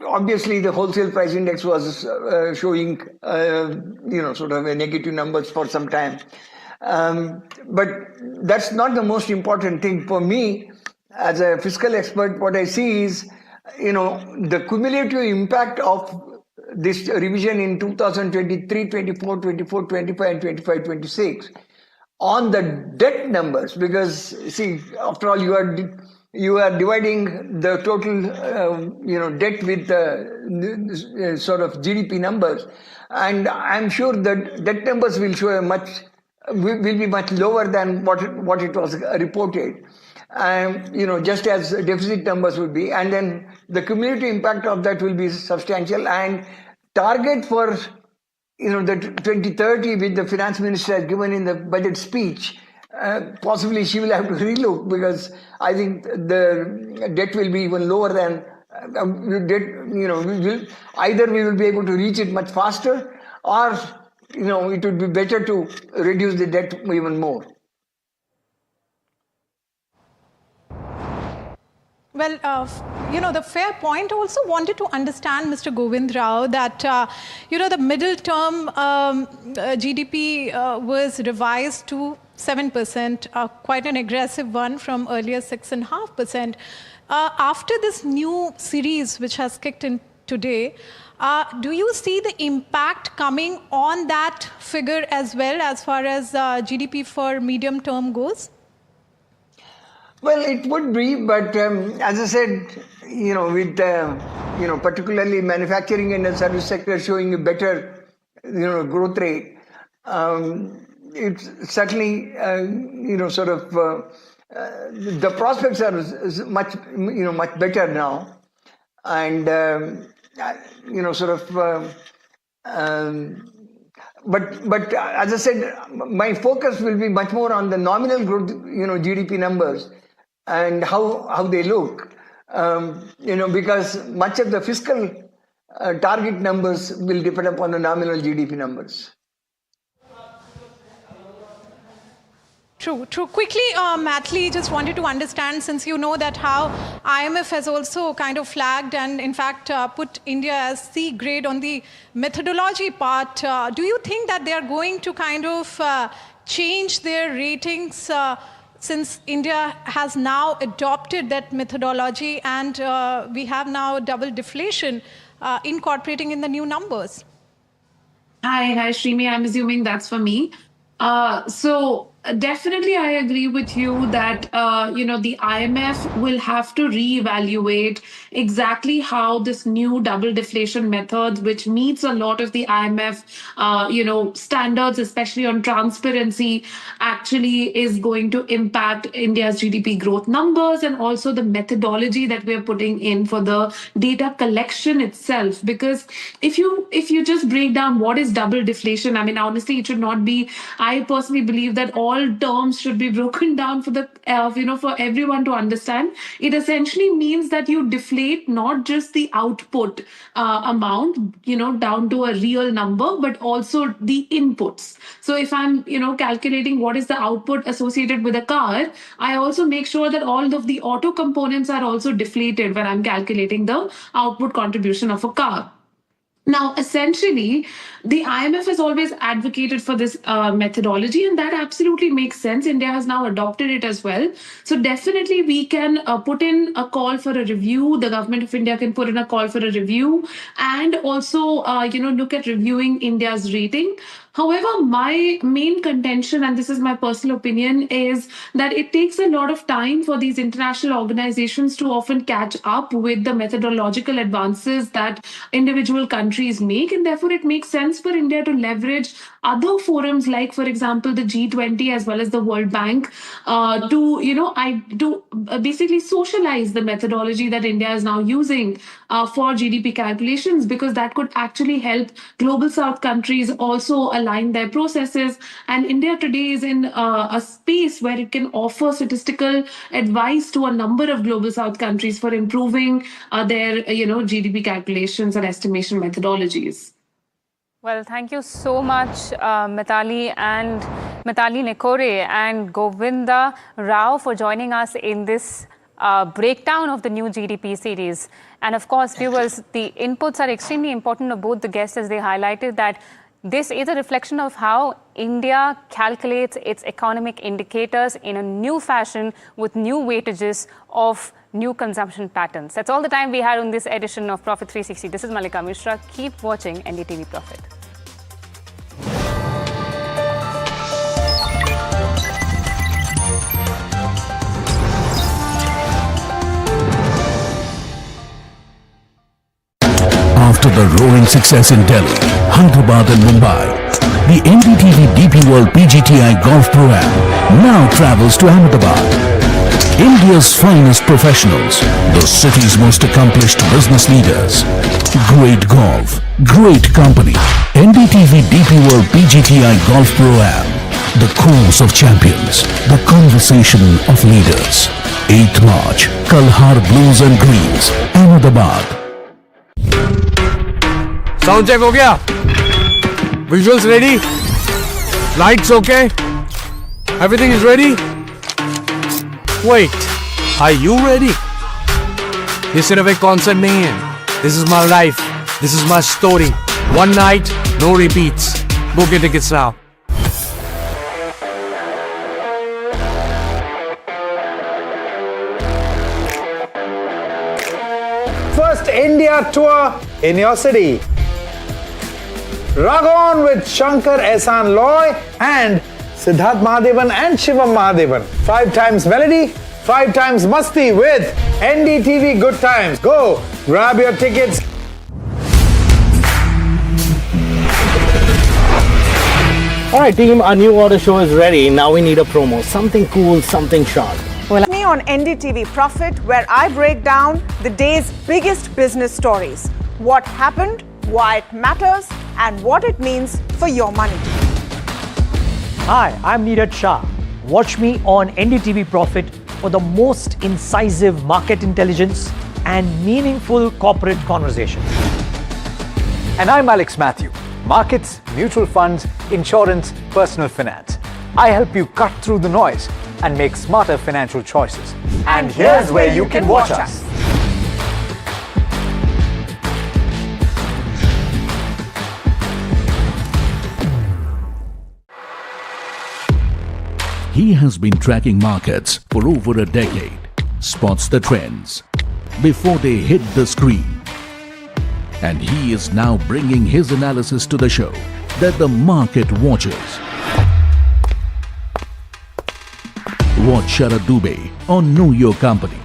Obviously, the wholesale price index was showing, sort of a negative numbers for some time. But that's not the most important thing for me. As a fiscal expert, what I see is, the cumulative impact of this revision in 2023, 24, 24, 25, and 25, 26 on the debt numbers, because see, after all, you are dividing the total, debt with the sort of GDP numbers, and I'm sure that debt numbers will show will be much lower than what it was reported. Just as deficit numbers would be, and then the cumulative impact of that will be substantial. And target for the 2030, which the finance minister has given in the budget speech, possibly she will have to relook, because I think the debt will be even lower than debt. Either we will be able to reach it much faster, or it would be better to reduce the debt even more. Well, the fair point. Also wanted to understand, Mr. Govind Rao, that, the middle term GDP was revised to 7%, quite an aggressive one from earlier 6.5%. After this new series, which has kicked in today, do you see the impact coming on that figure as well, as far as GDP for medium term goes? Well, it would be, but as I said, with particularly manufacturing and the service sector showing a better, growth rate, it's certainly, sort of the prospects are much, much better now, and sort of. But as I said, my focus will be much more on the nominal growth, GDP numbers, and how they look, because much of the fiscal target numbers will depend upon the nominal GDP numbers. True. Quickly, Matli, just wanted to understand, since you know that how IMF has also kind of flagged and in fact put India as C grade on the methodology part, do you think that they are going to kind of change their ratings since India has now adopted that methodology and we have now double deflation incorporating in the new numbers? Hi, Shrimi. I'm assuming that's for me. So definitely, I agree with you that the IMF will have to reevaluate exactly how this new double deflation method, which meets a lot of the IMF standards, especially on transparency, actually is going to impact India's GDP growth numbers, and also the methodology that we're putting in for the data collection itself. Because if you just break down what is double deflation, I mean, honestly, it should not be. I personally believe that all terms should be broken down for the for everyone to understand. It essentially means that you deflate not just the output amount, down to a real number, but also the inputs. So if I'm calculating what is the output associated with a car, I also make sure that all of the auto components are also deflated when I'm calculating the output contribution of a car. Now, essentially, the IMF has always advocated for this methodology, and that absolutely makes sense. India has now adopted it as well. So definitely we can put in a call for a review. The government of India can put in a call for a review, and also, look at reviewing India's rating. However, my main contention, and this is my personal opinion, is that it takes a lot of time for these international organizations to often catch up with the methodological advances that individual countries make. And therefore, it makes sense for India to leverage other forums like, for example, the G20 as well as the World Bank to basically socialize the methodology that India is now using for GDP calculations, because that could actually help global South countries also align their processes. And India today is in a space where it can offer statistical advice to a number of global South countries for improving their GDP calculations and estimation methodologies. Well, thank you so much, Mitali Nekore and Govinda Rao for joining us in this breakdown of the new GDP series. And of course, viewers, the inputs are extremely important of both the guests, as they highlighted that this is a reflection of how India calculates its economic indicators in a new fashion with new weightages of new consumption patterns. That's all the time we had on this edition of Profit 360. This is Malika Mishra. Keep watching NDTV Profit. After the roaring success in Delhi, Hyderabad and Mumbai, the NDTV DP World PGTI Golf Pro-Am now travels to Ahmedabad. India's finest professionals, the city's most accomplished business leaders. Great golf, great company. NDTV DP World PGTI Golf Pro-Am. The course of champions, the conversation of leaders. 8th March, Kalhar Blues and Greens, Ahmedabad. Sound check हो गया? Visuals ready? Lights okay? Everything is ready? Wait, are you ready? ये सिर्फ एक concert नहीं है. This is my life. This is my story. One night, no repeats. Book your tickets now. First India tour in your city. Rock on with Shankar Ehsaan Loy and Siddharth Mahadevan and Shivam Mahadevan. 5 times melody, 5 times masti with NDTV Good Times. Go, grab your tickets. Alright team, our new order show is ready. Now we need a promo. Something cool, something sharp. Me on NDTV Profit, where I break down the day's biggest business stories. What happened, why it matters, and what it means for your money. Hi, I'm Neeraj Shah. Watch me on NDTV Profit for the most incisive market intelligence and meaningful corporate conversation. And I'm Alex Matthew. Markets, mutual funds, insurance, personal finance. I help you cut through the noise and make smarter financial choices. And here's where you can watch us. He has been tracking markets for over a decade, spots the trends before they hit the screen. And he is now bringing his analysis to the show that the market watches. Watch Sharad Dubey on Know Your Company,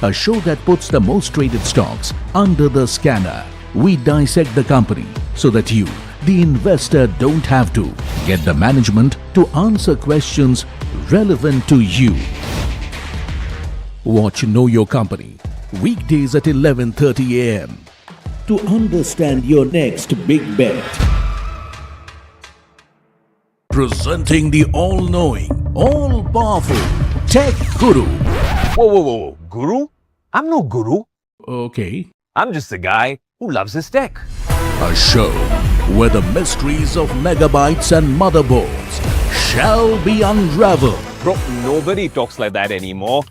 a show that puts the most traded stocks under the scanner. We dissect the company so that you, the investor, don't have to get the management to answer questions relevant to you. Watch Know Your Company weekdays at 11:30 a.m. to understand your next big bet. Presenting the all-knowing, all-powerful Tech Guru. Whoa. Guru? I'm no guru. Okay. I'm just a guy who loves his tech. A show where the mysteries of megabytes and motherboards shall be unraveled. Bro, nobody talks like that anymore.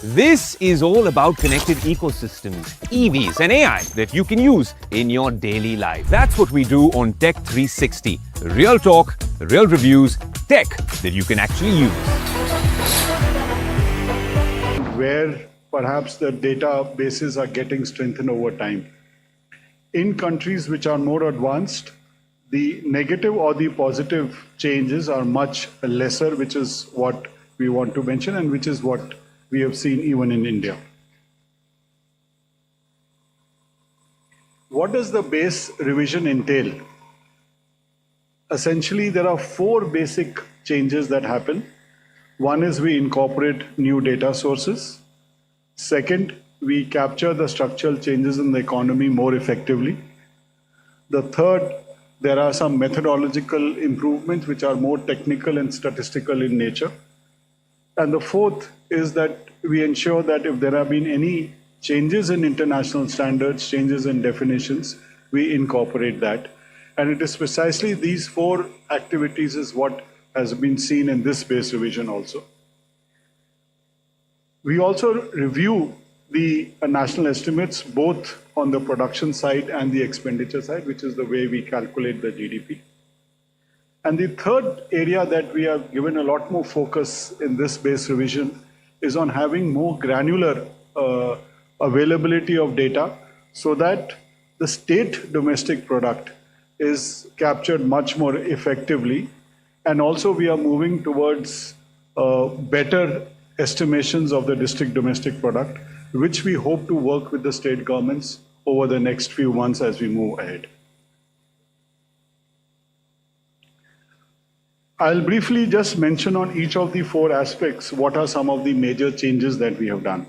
This is all about connected ecosystems, EVs and AI that you can use in your daily life. That's what we do on Tech 360. Real talk, real reviews, tech that you can actually use. Where perhaps the databases are getting strengthened over time. In countries which are more advanced, the negative or the positive changes are much lesser, which is what we want to mention and which is what we have seen even in India. What does the base revision entail? Essentially, there are 4 basic changes that happen. One is we incorporate new data sources. Second, we capture the structural changes in the economy more effectively. The third, there are some methodological improvements which are more technical and statistical in nature. And the fourth is that we ensure that if there have been any changes in international standards, changes in definitions, we incorporate that. And it is precisely these 4 activities is what has been seen in this base revision also. We also review the national estimates both on the production side and the expenditure side, which is the way we calculate the GDP. And the third area that we have given a lot more focus in this base revision is on having more granular availability of data so that the state domestic product is captured much more effectively. And also we are moving towards better estimations of the district domestic product, which we hope to work with the state governments over the next few months as we move ahead. I'll briefly just mention on each of the 4 aspects what are some of the major changes that we have done.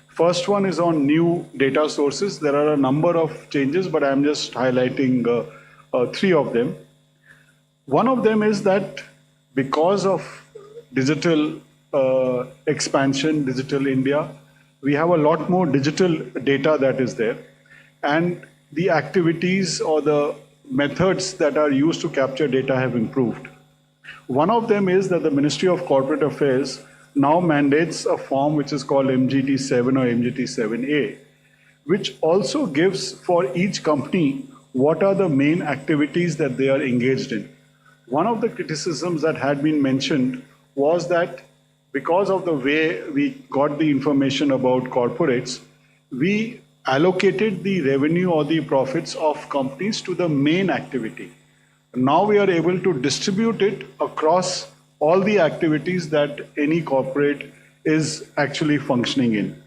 First one is on new data sources. There are a number of changes, but I'm just highlighting 3 of them. One of them is that because of digital expansion, Digital India, we have a lot more digital data that is there. And the activities or the methods that are used to capture data have improved. One of them is that the Ministry of Corporate Affairs now mandates a form which is called MGT7 or MGT7A, which also gives for each company what are the main activities that they are engaged in. One of the criticisms that had been mentioned was that because of the way we got the information about corporates, we allocated the revenue or the profits of companies to the main activity. Now we are able to distribute it across all the activities that any corporate is actually functioning in.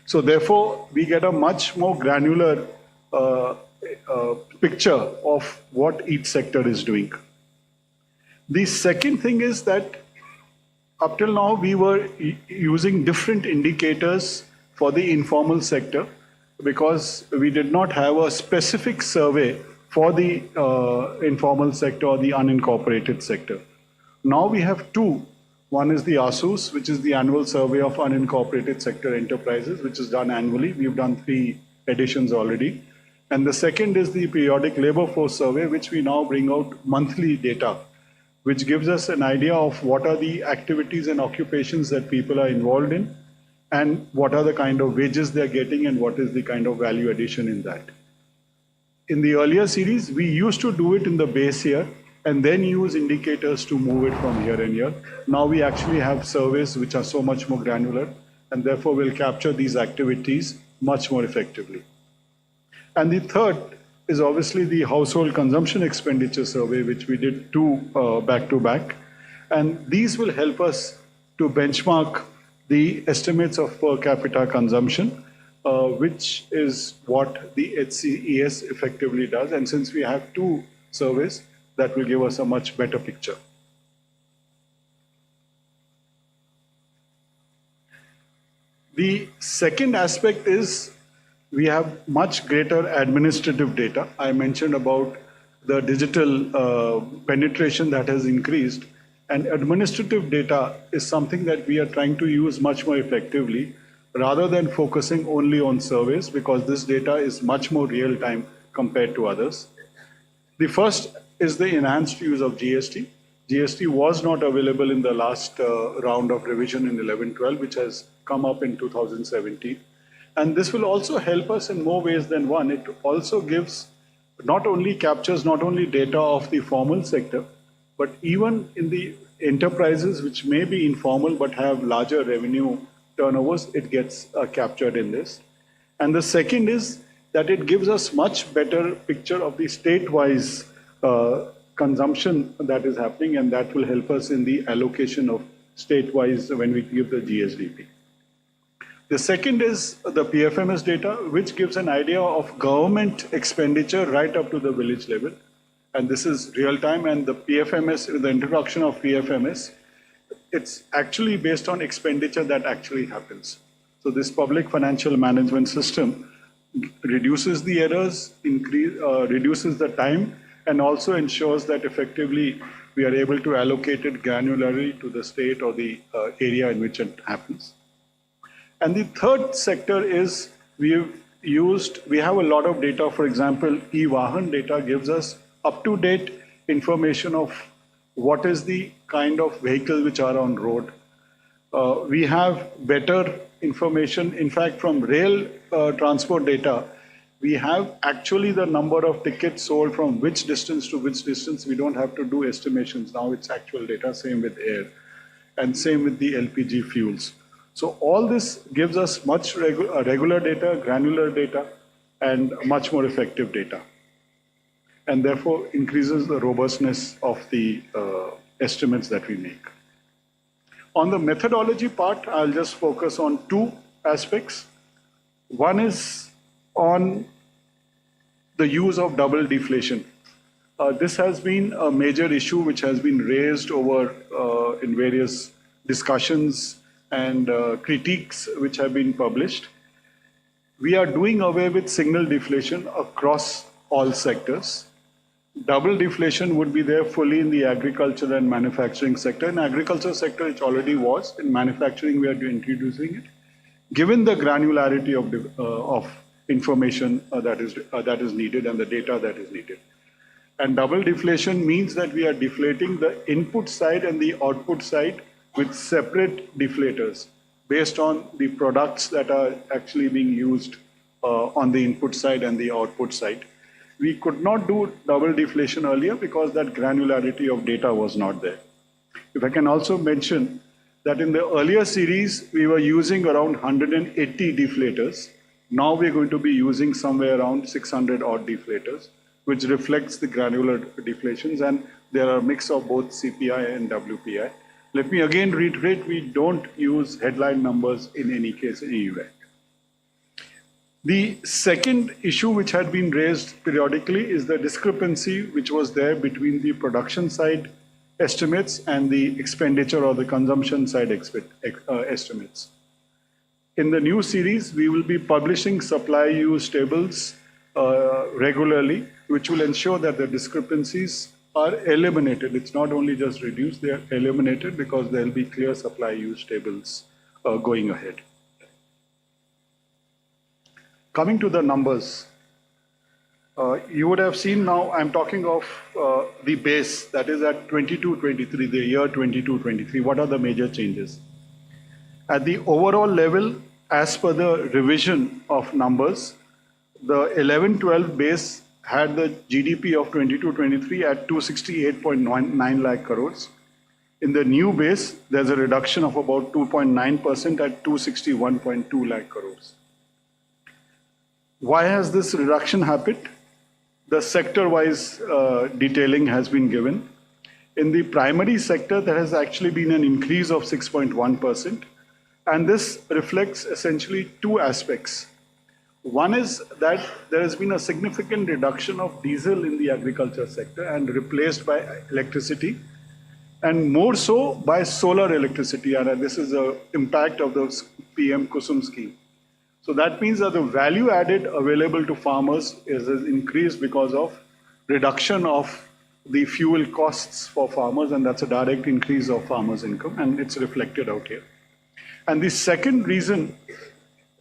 So therefore, we get a much more granular picture of what each sector is doing. The second thing is that up till now, we were using different indicators for the informal sector because we did not have a specific survey for the informal sector or the unincorporated sector. Now we have 2. One is the ASUS, which is the annual survey of unincorporated sector enterprises, which is done annually. We've done 3 editions already. And the second is the periodic labor force survey, which we now bring out monthly data, which gives us an idea of what are the activities and occupations that people are involved in, and what are the kind of wages they're getting, and what is the kind of value addition in that. In the earlier series, we used to do it in the base year and then use indicators to move it from year and year. Now we actually have surveys which are so much more granular, and therefore will capture these activities much more effectively. And the third is obviously the household consumption expenditure survey, which we did 2 back-to-back. And these will help us to benchmark the estimates of per capita consumption, which is what the HCES effectively does. And since we have 2 surveys, that will give us a much better picture. The second aspect is we have much greater administrative data. I mentioned about the digital penetration that has increased, and administrative data is something that we are trying to use much more effectively rather than focusing only on surveys, because this data is much more real time compared to others. The first is the enhanced use of GST. GST was not available in the last round of revision in 11-12, which has come up in 2017. And this will also help us in more ways than one. It also gives, captures not only data of the formal sector, but even in the enterprises which may be informal but have larger revenue turnovers, it gets captured in this. And the second is that it gives us much better picture of the state-wise consumption that is happening, and that will help us in the allocation of state-wise when we give the GSDP. The second is the PFMS data, which gives an idea of government expenditure right up to the village level. And this is real time, and the PFMS, the introduction of PFMS, it's actually based on expenditure that actually happens. So this public financial management system reduces the errors, reduces the time, and also ensures that effectively we are able to allocate it granularly to the state or the area in which it happens. And the third sector is we have we have a lot of data. For example, e-Vahan data gives us up-to-date information of what is the kind of vehicles which are on road. We have better information. In fact, from rail transport data, we have actually the number of tickets sold from which distance to which distance. We don't have to do estimations. Now it's actual data, same with air, and same with the LPG fuels. So all this gives us much regular data, granular data, and much more effective data, and therefore increases the robustness of the estimates that we make. On the methodology part, I'll just focus on two aspects. One is on the use of double deflation. This has been a major issue which has been raised over in various discussions and critiques which have been published. We are doing away with single deflation across all sectors. Double deflation would be there fully in the agriculture and manufacturing sector. In agriculture sector, it already was. In manufacturing, we are introducing it. Given the granularity of information that is needed and the data that is needed. And double deflation means that we are deflating the input side and the output side with separate deflators based on the products that are actually being used on the input side and the output side. We could not do double deflation earlier because that granularity of data was not there. If I can also mention that in the earlier series, we were using around 180 deflators. Now we're going to be using somewhere around 600 odd deflators, which reflects the granular deflations, and there are a mix of both CPI and WPI. Let me again reiterate, we don't use headline numbers in any case anywhere. The second issue which had been raised periodically is the discrepancy which was there between the production side estimates and the expenditure or the consumption side estimates. In the new series, we will be publishing supply use tables regularly, which will ensure that the discrepancies are eliminated. It's not only just reduced, they are eliminated because there will be clear supply use tables going ahead. Coming to the numbers, you would have seen now I'm talking of the base that is at 22-23, the year 22-23. What are the major changes? At the overall level, as per the revision of numbers, the 11-12 base had the GDP of 22-23 at 268.9 lakh crores. In the new base, there's a reduction of about 2.9% at 261.2 lakh crores. Why has this reduction happened? The sector-wise detailing has been given. In the primary sector, there has actually been an increase of 6.1%. And this reflects essentially two aspects. One is that there has been a significant reduction of diesel in the agriculture sector and replaced by electricity, and more so by solar electricity. And this is the impact of the PM Kusum scheme. So that means that the value added available to farmers is increased because of reduction of the fuel costs for farmers, and that's a direct increase of farmers' income, and it's reflected out here. And the second reason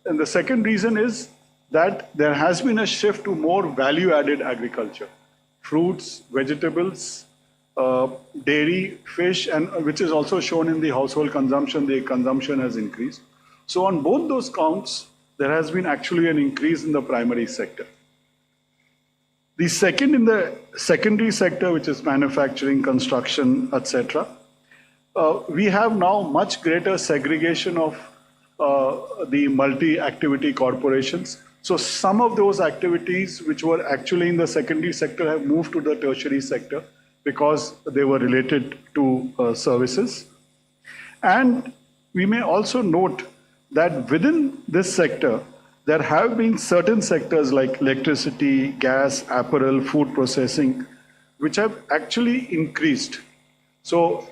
is that there has been a shift to more value-added agriculture. Fruits, vegetables, dairy, fish, and which is also shown in the household consumption, the consumption has increased. So on both those counts, there has been actually an increase in the primary sector. The second in the secondary sector, which is manufacturing, construction, etc., we have now much greater segregation of the multi-activity corporations. So some of those activities which were actually in the secondary sector have moved to the tertiary sector because they were related to services. And we may also note that within this sector, there have been certain sectors like electricity, gas, apparel, food processing, which have actually increased. So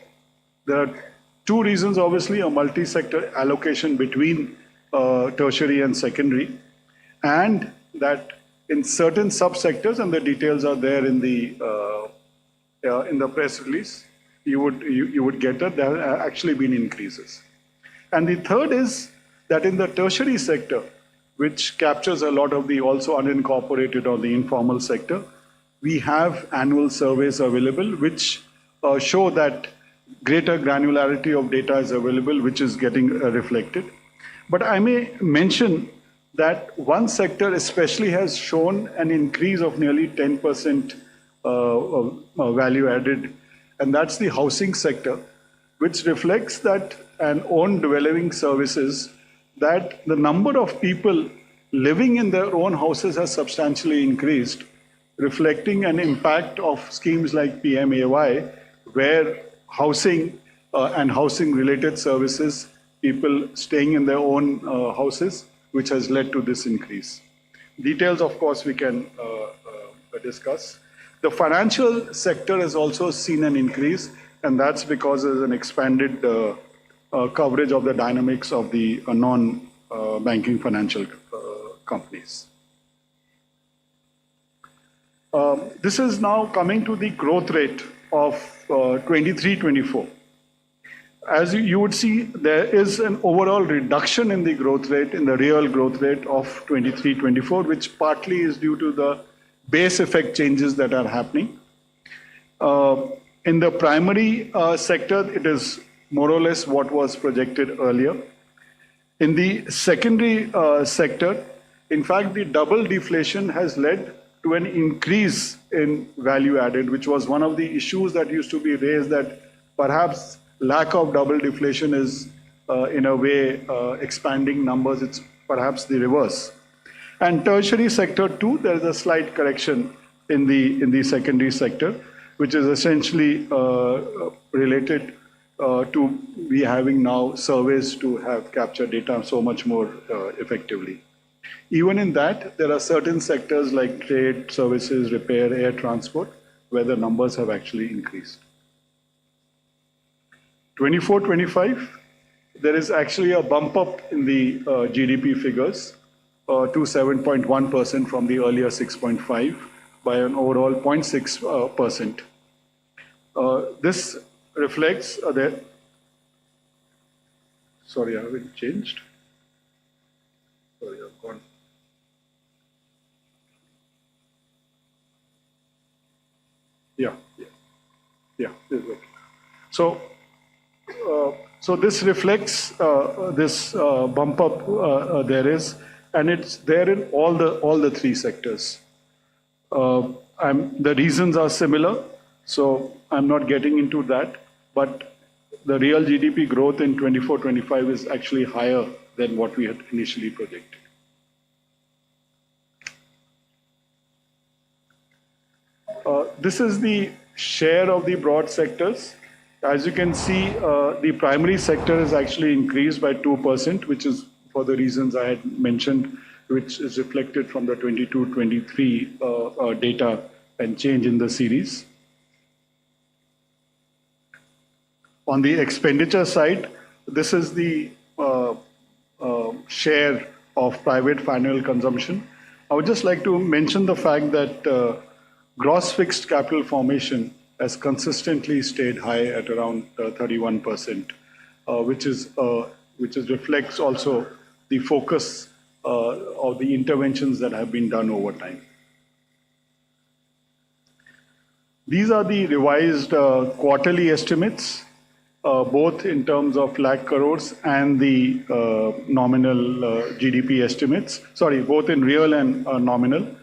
there are two reasons, obviously, a multi-sector allocation between tertiary and secondary, and that in certain subsectors, and the details are there in the press release, you would get that there have actually been increases. And the third is that in the tertiary sector, which captures a lot of the also unincorporated or the informal sector. We have annual surveys available which show that greater granularity of data is available, which is getting reflected. But I may mention that one sector especially has shown an increase of nearly 10% value added, and that's the housing sector, which reflects that an own developing services, that the number of people living in their own houses has substantially increased, reflecting an impact of schemes like PMAY, where housing and housing related services, people staying in their own houses, which has led to this increase. Details, of course, we can discuss. The financial sector has also seen an increase, and that's because there's an expanded coverage of the dynamics of the non-banking financial companies. This is now coming to the growth rate of 23-24. As you would see, there is an overall reduction in the growth rate, in the real growth rate of 23-24, which partly is due to the base effect changes that are happening. In the primary sector, it is more or less what was projected earlier. In the secondary sector, in fact, the double deflation has led to an increase in value added, which was one of the issues that used to be raised, that perhaps lack of double deflation is in a way expanding numbers. It's perhaps the reverse. And tertiary sector too, there is a slight correction in the secondary sector, which is essentially related to we having now surveys to have captured data so much more effectively. Even in that, there are certain sectors like trade, services, repair, air transport, where the numbers have actually increased. 24-25, there is actually a bump up in the GDP figures to 7.1% from the earlier 6.5 by an overall 0.6%. This reflects that, sorry, I haven't changed. Sorry, I've gone. Yeah, this is okay. So this reflects this bump up there is, and it's there in all the three sectors. The reasons are similar, so I'm not getting into that, but the real GDP growth in 24-25 is actually higher than what we had initially projected. This is the share of the broad sectors. As you can see, the primary sector is actually increased by 2%, which is for the reasons I had mentioned, which is reflected from the 22-23 data and change in the series. On the expenditure side, this is the share of private final consumption. I would just like to mention the fact that gross fixed capital formation has consistently stayed high at around 31%, which reflects also the focus of the interventions that have been done over time. These are the revised quarterly estimates, both in terms of lakh crores and the nominal GDP estimates. Sorry, both in real and nominal.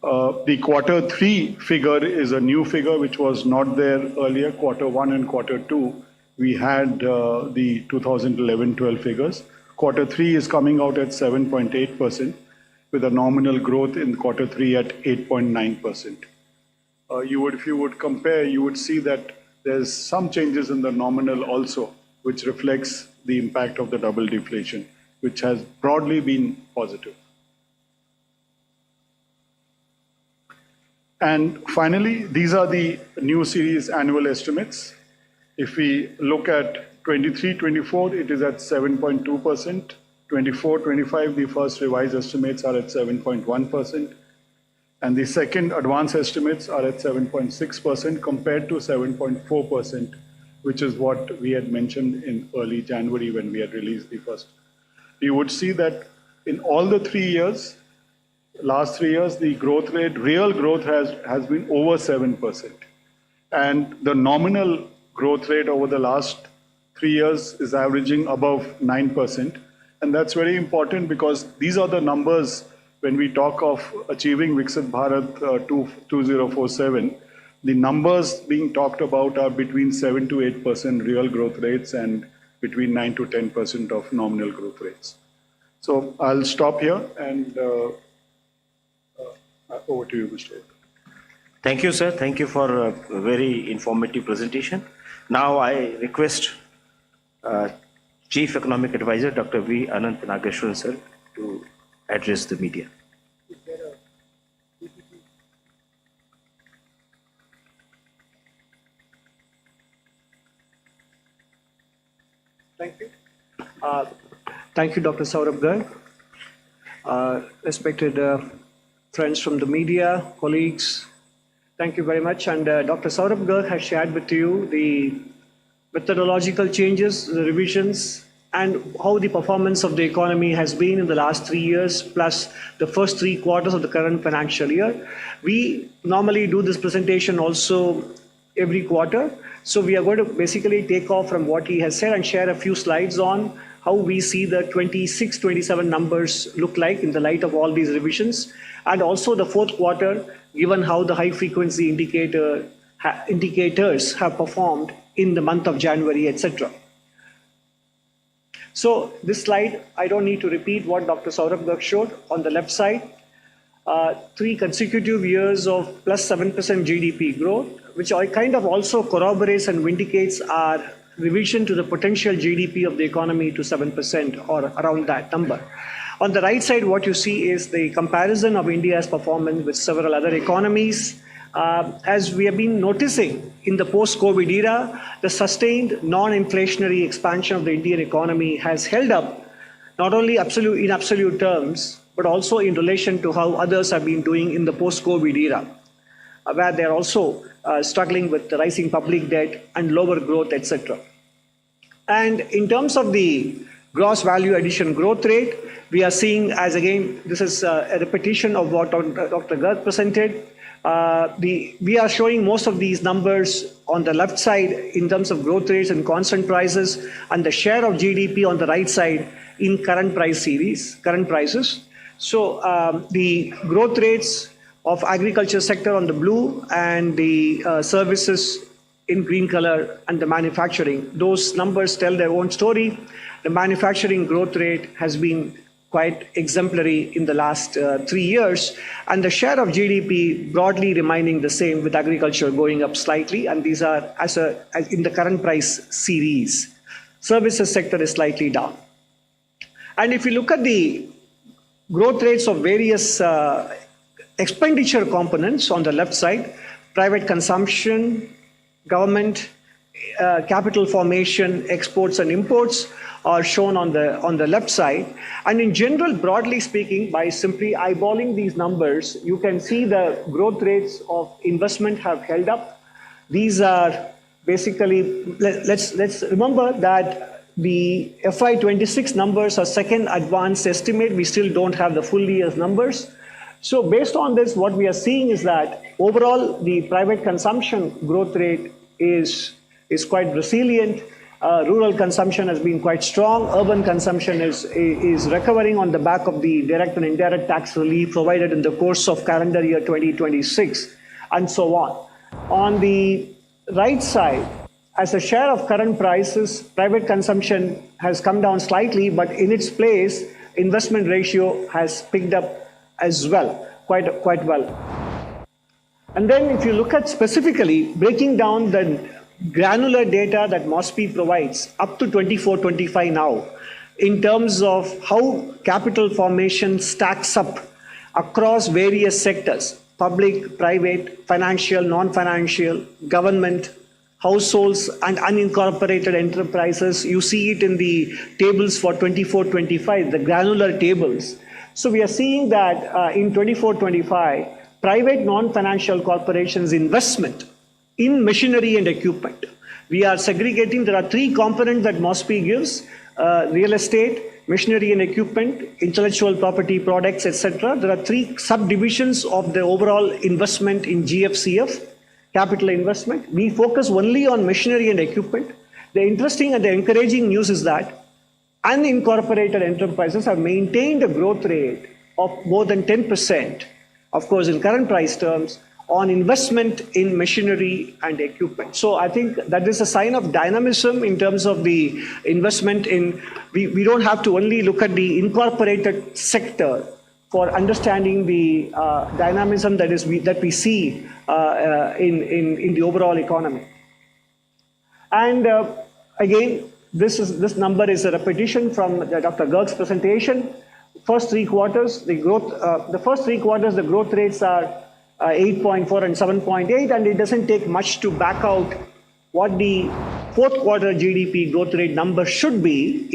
The Q3 figure is a new figure which was not there earlier. Q1 and Q2, we had the 2011-12 figures. Q3 is coming out at 7.8%, with a nominal growth in Q3 at 8.9%. If you would compare, you would see that there's some changes in the nominal also, which reflects the impact of the double deflation, which has broadly been positive. And finally, these are the new series annual estimates. If we look at 23-24, it is at 7.2%. 24-25, the first revised estimates are at 7.1%. And the second advanced estimates are at 7.6% compared to 7.4%, which is what we had mentioned in early January when we had released the first. You would see that In all the 3 years, last 3 years, the growth rate, real growth has been over 7%. And the nominal growth rate over the last 3 years is averaging above 9%. And that's very important because these are the numbers when we talk of achieving Viksit Bharat 2047. The numbers being talked about are between 7 to 8% real growth rates and between 9 to 10% of nominal growth rates. So I'll stop here and over to you, Mr. Thank you, sir. Thank you for a very informative presentation. Now I request Chief Economic Advisor, Dr. V. Anant Nageshwaran, sir, to address the media. Thank you. Thank you, Dr. Saurabh Garg. Respected friends from the media, colleagues, thank you very much. And Dr. Saurabh Garg has shared with you the methodological changes, the revisions, and how the performance of the economy has been in the last 3 years, plus the first 3 quarters of the current financial year. We normally do this presentation also every quarter. So we are going to basically take off from what he has said and share a few slides on how we see the 26, 27 numbers look like in the light of all these revisions. And also the fourth quarter, given how the high frequency indicators have performed in the month of January, etc. So this slide, I don't need to repeat what Dr. Saurabh Garg showed. On the left side, 3 consecutive years of plus 7% GDP growth, which kind of also corroborates and vindicates our revision to the potential GDP of the economy to 7% or around that number. On the right side, what you see is the comparison of India's performance with several other economies. As we have been noticing in the post-COVID era, the sustained non-inflationary expansion of the Indian economy has held up not only in absolute terms, but also in relation to how others have been doing in the post-COVID era, where they're also struggling with the rising public debt and lower growth, etc. And in terms of the gross value addition growth rate, we are seeing, as again, this is a repetition of what Dr. Garg presented. We are showing most of these numbers on the left side in terms of growth rates and constant prices, and the share of GDP on the right side in current prices. So the growth rates of agriculture sector on the blue and the services in green color and the manufacturing, those numbers tell their own story. The manufacturing growth rate has been quite exemplary in the last 3 years, and the share of GDP broadly remaining the same, with agriculture going up slightly, and these are as in the current price series. Services sector is slightly down. And if you look at the growth rates of various expenditure components on the left side, private consumption, government, capital formation, exports and imports are shown on the left side. And in general, broadly speaking, by simply eyeballing these numbers, you can see the growth rates of investment have held up. These are basically, let's remember that the FY26 numbers are second advanced estimate. We still don't have the full year's numbers. So based on this, what we are seeing is that overall, the private consumption growth rate is quite resilient. Rural consumption has been quite strong. Urban consumption is recovering on the back of the direct and indirect tax relief provided in the course of calendar year 2026, and so on. On the right side, as a share of current prices, private consumption has come down slightly, but in its place, investment ratio has picked up as well, quite well. And then if you look at specifically breaking down the granular data that MOSPI provides up to 24-25 now, in terms of how capital formation stacks up across various sectors, public, private, financial, non-financial, government, households and unincorporated enterprises. You see it in the tables for 24-25, the granular tables. So we are seeing that in 24-25, private non-financial corporations investment in machinery and equipment. We are segregating, there are 3 components that MOSPI gives: real estate, machinery and equipment, intellectual property products, etc. There are 3 subdivisions of the overall investment in GFCF, capital investment. We focus only on machinery and equipment. The interesting and the encouraging news is that unincorporated enterprises have maintained a growth rate of more than 10%, of course, in current price terms, on investment in machinery and equipment. So I think that is a sign of dynamism in terms of the investment in, we don't have to only look at the incorporated sector for understanding the dynamism that we see in the overall economy. And again, this number is a repetition from Dr. Garg's presentation. First 3 quarters, the growth rates are 8.4 and 7.8, and it doesn't take much to back out what the 4th quarter GDP growth rate number should be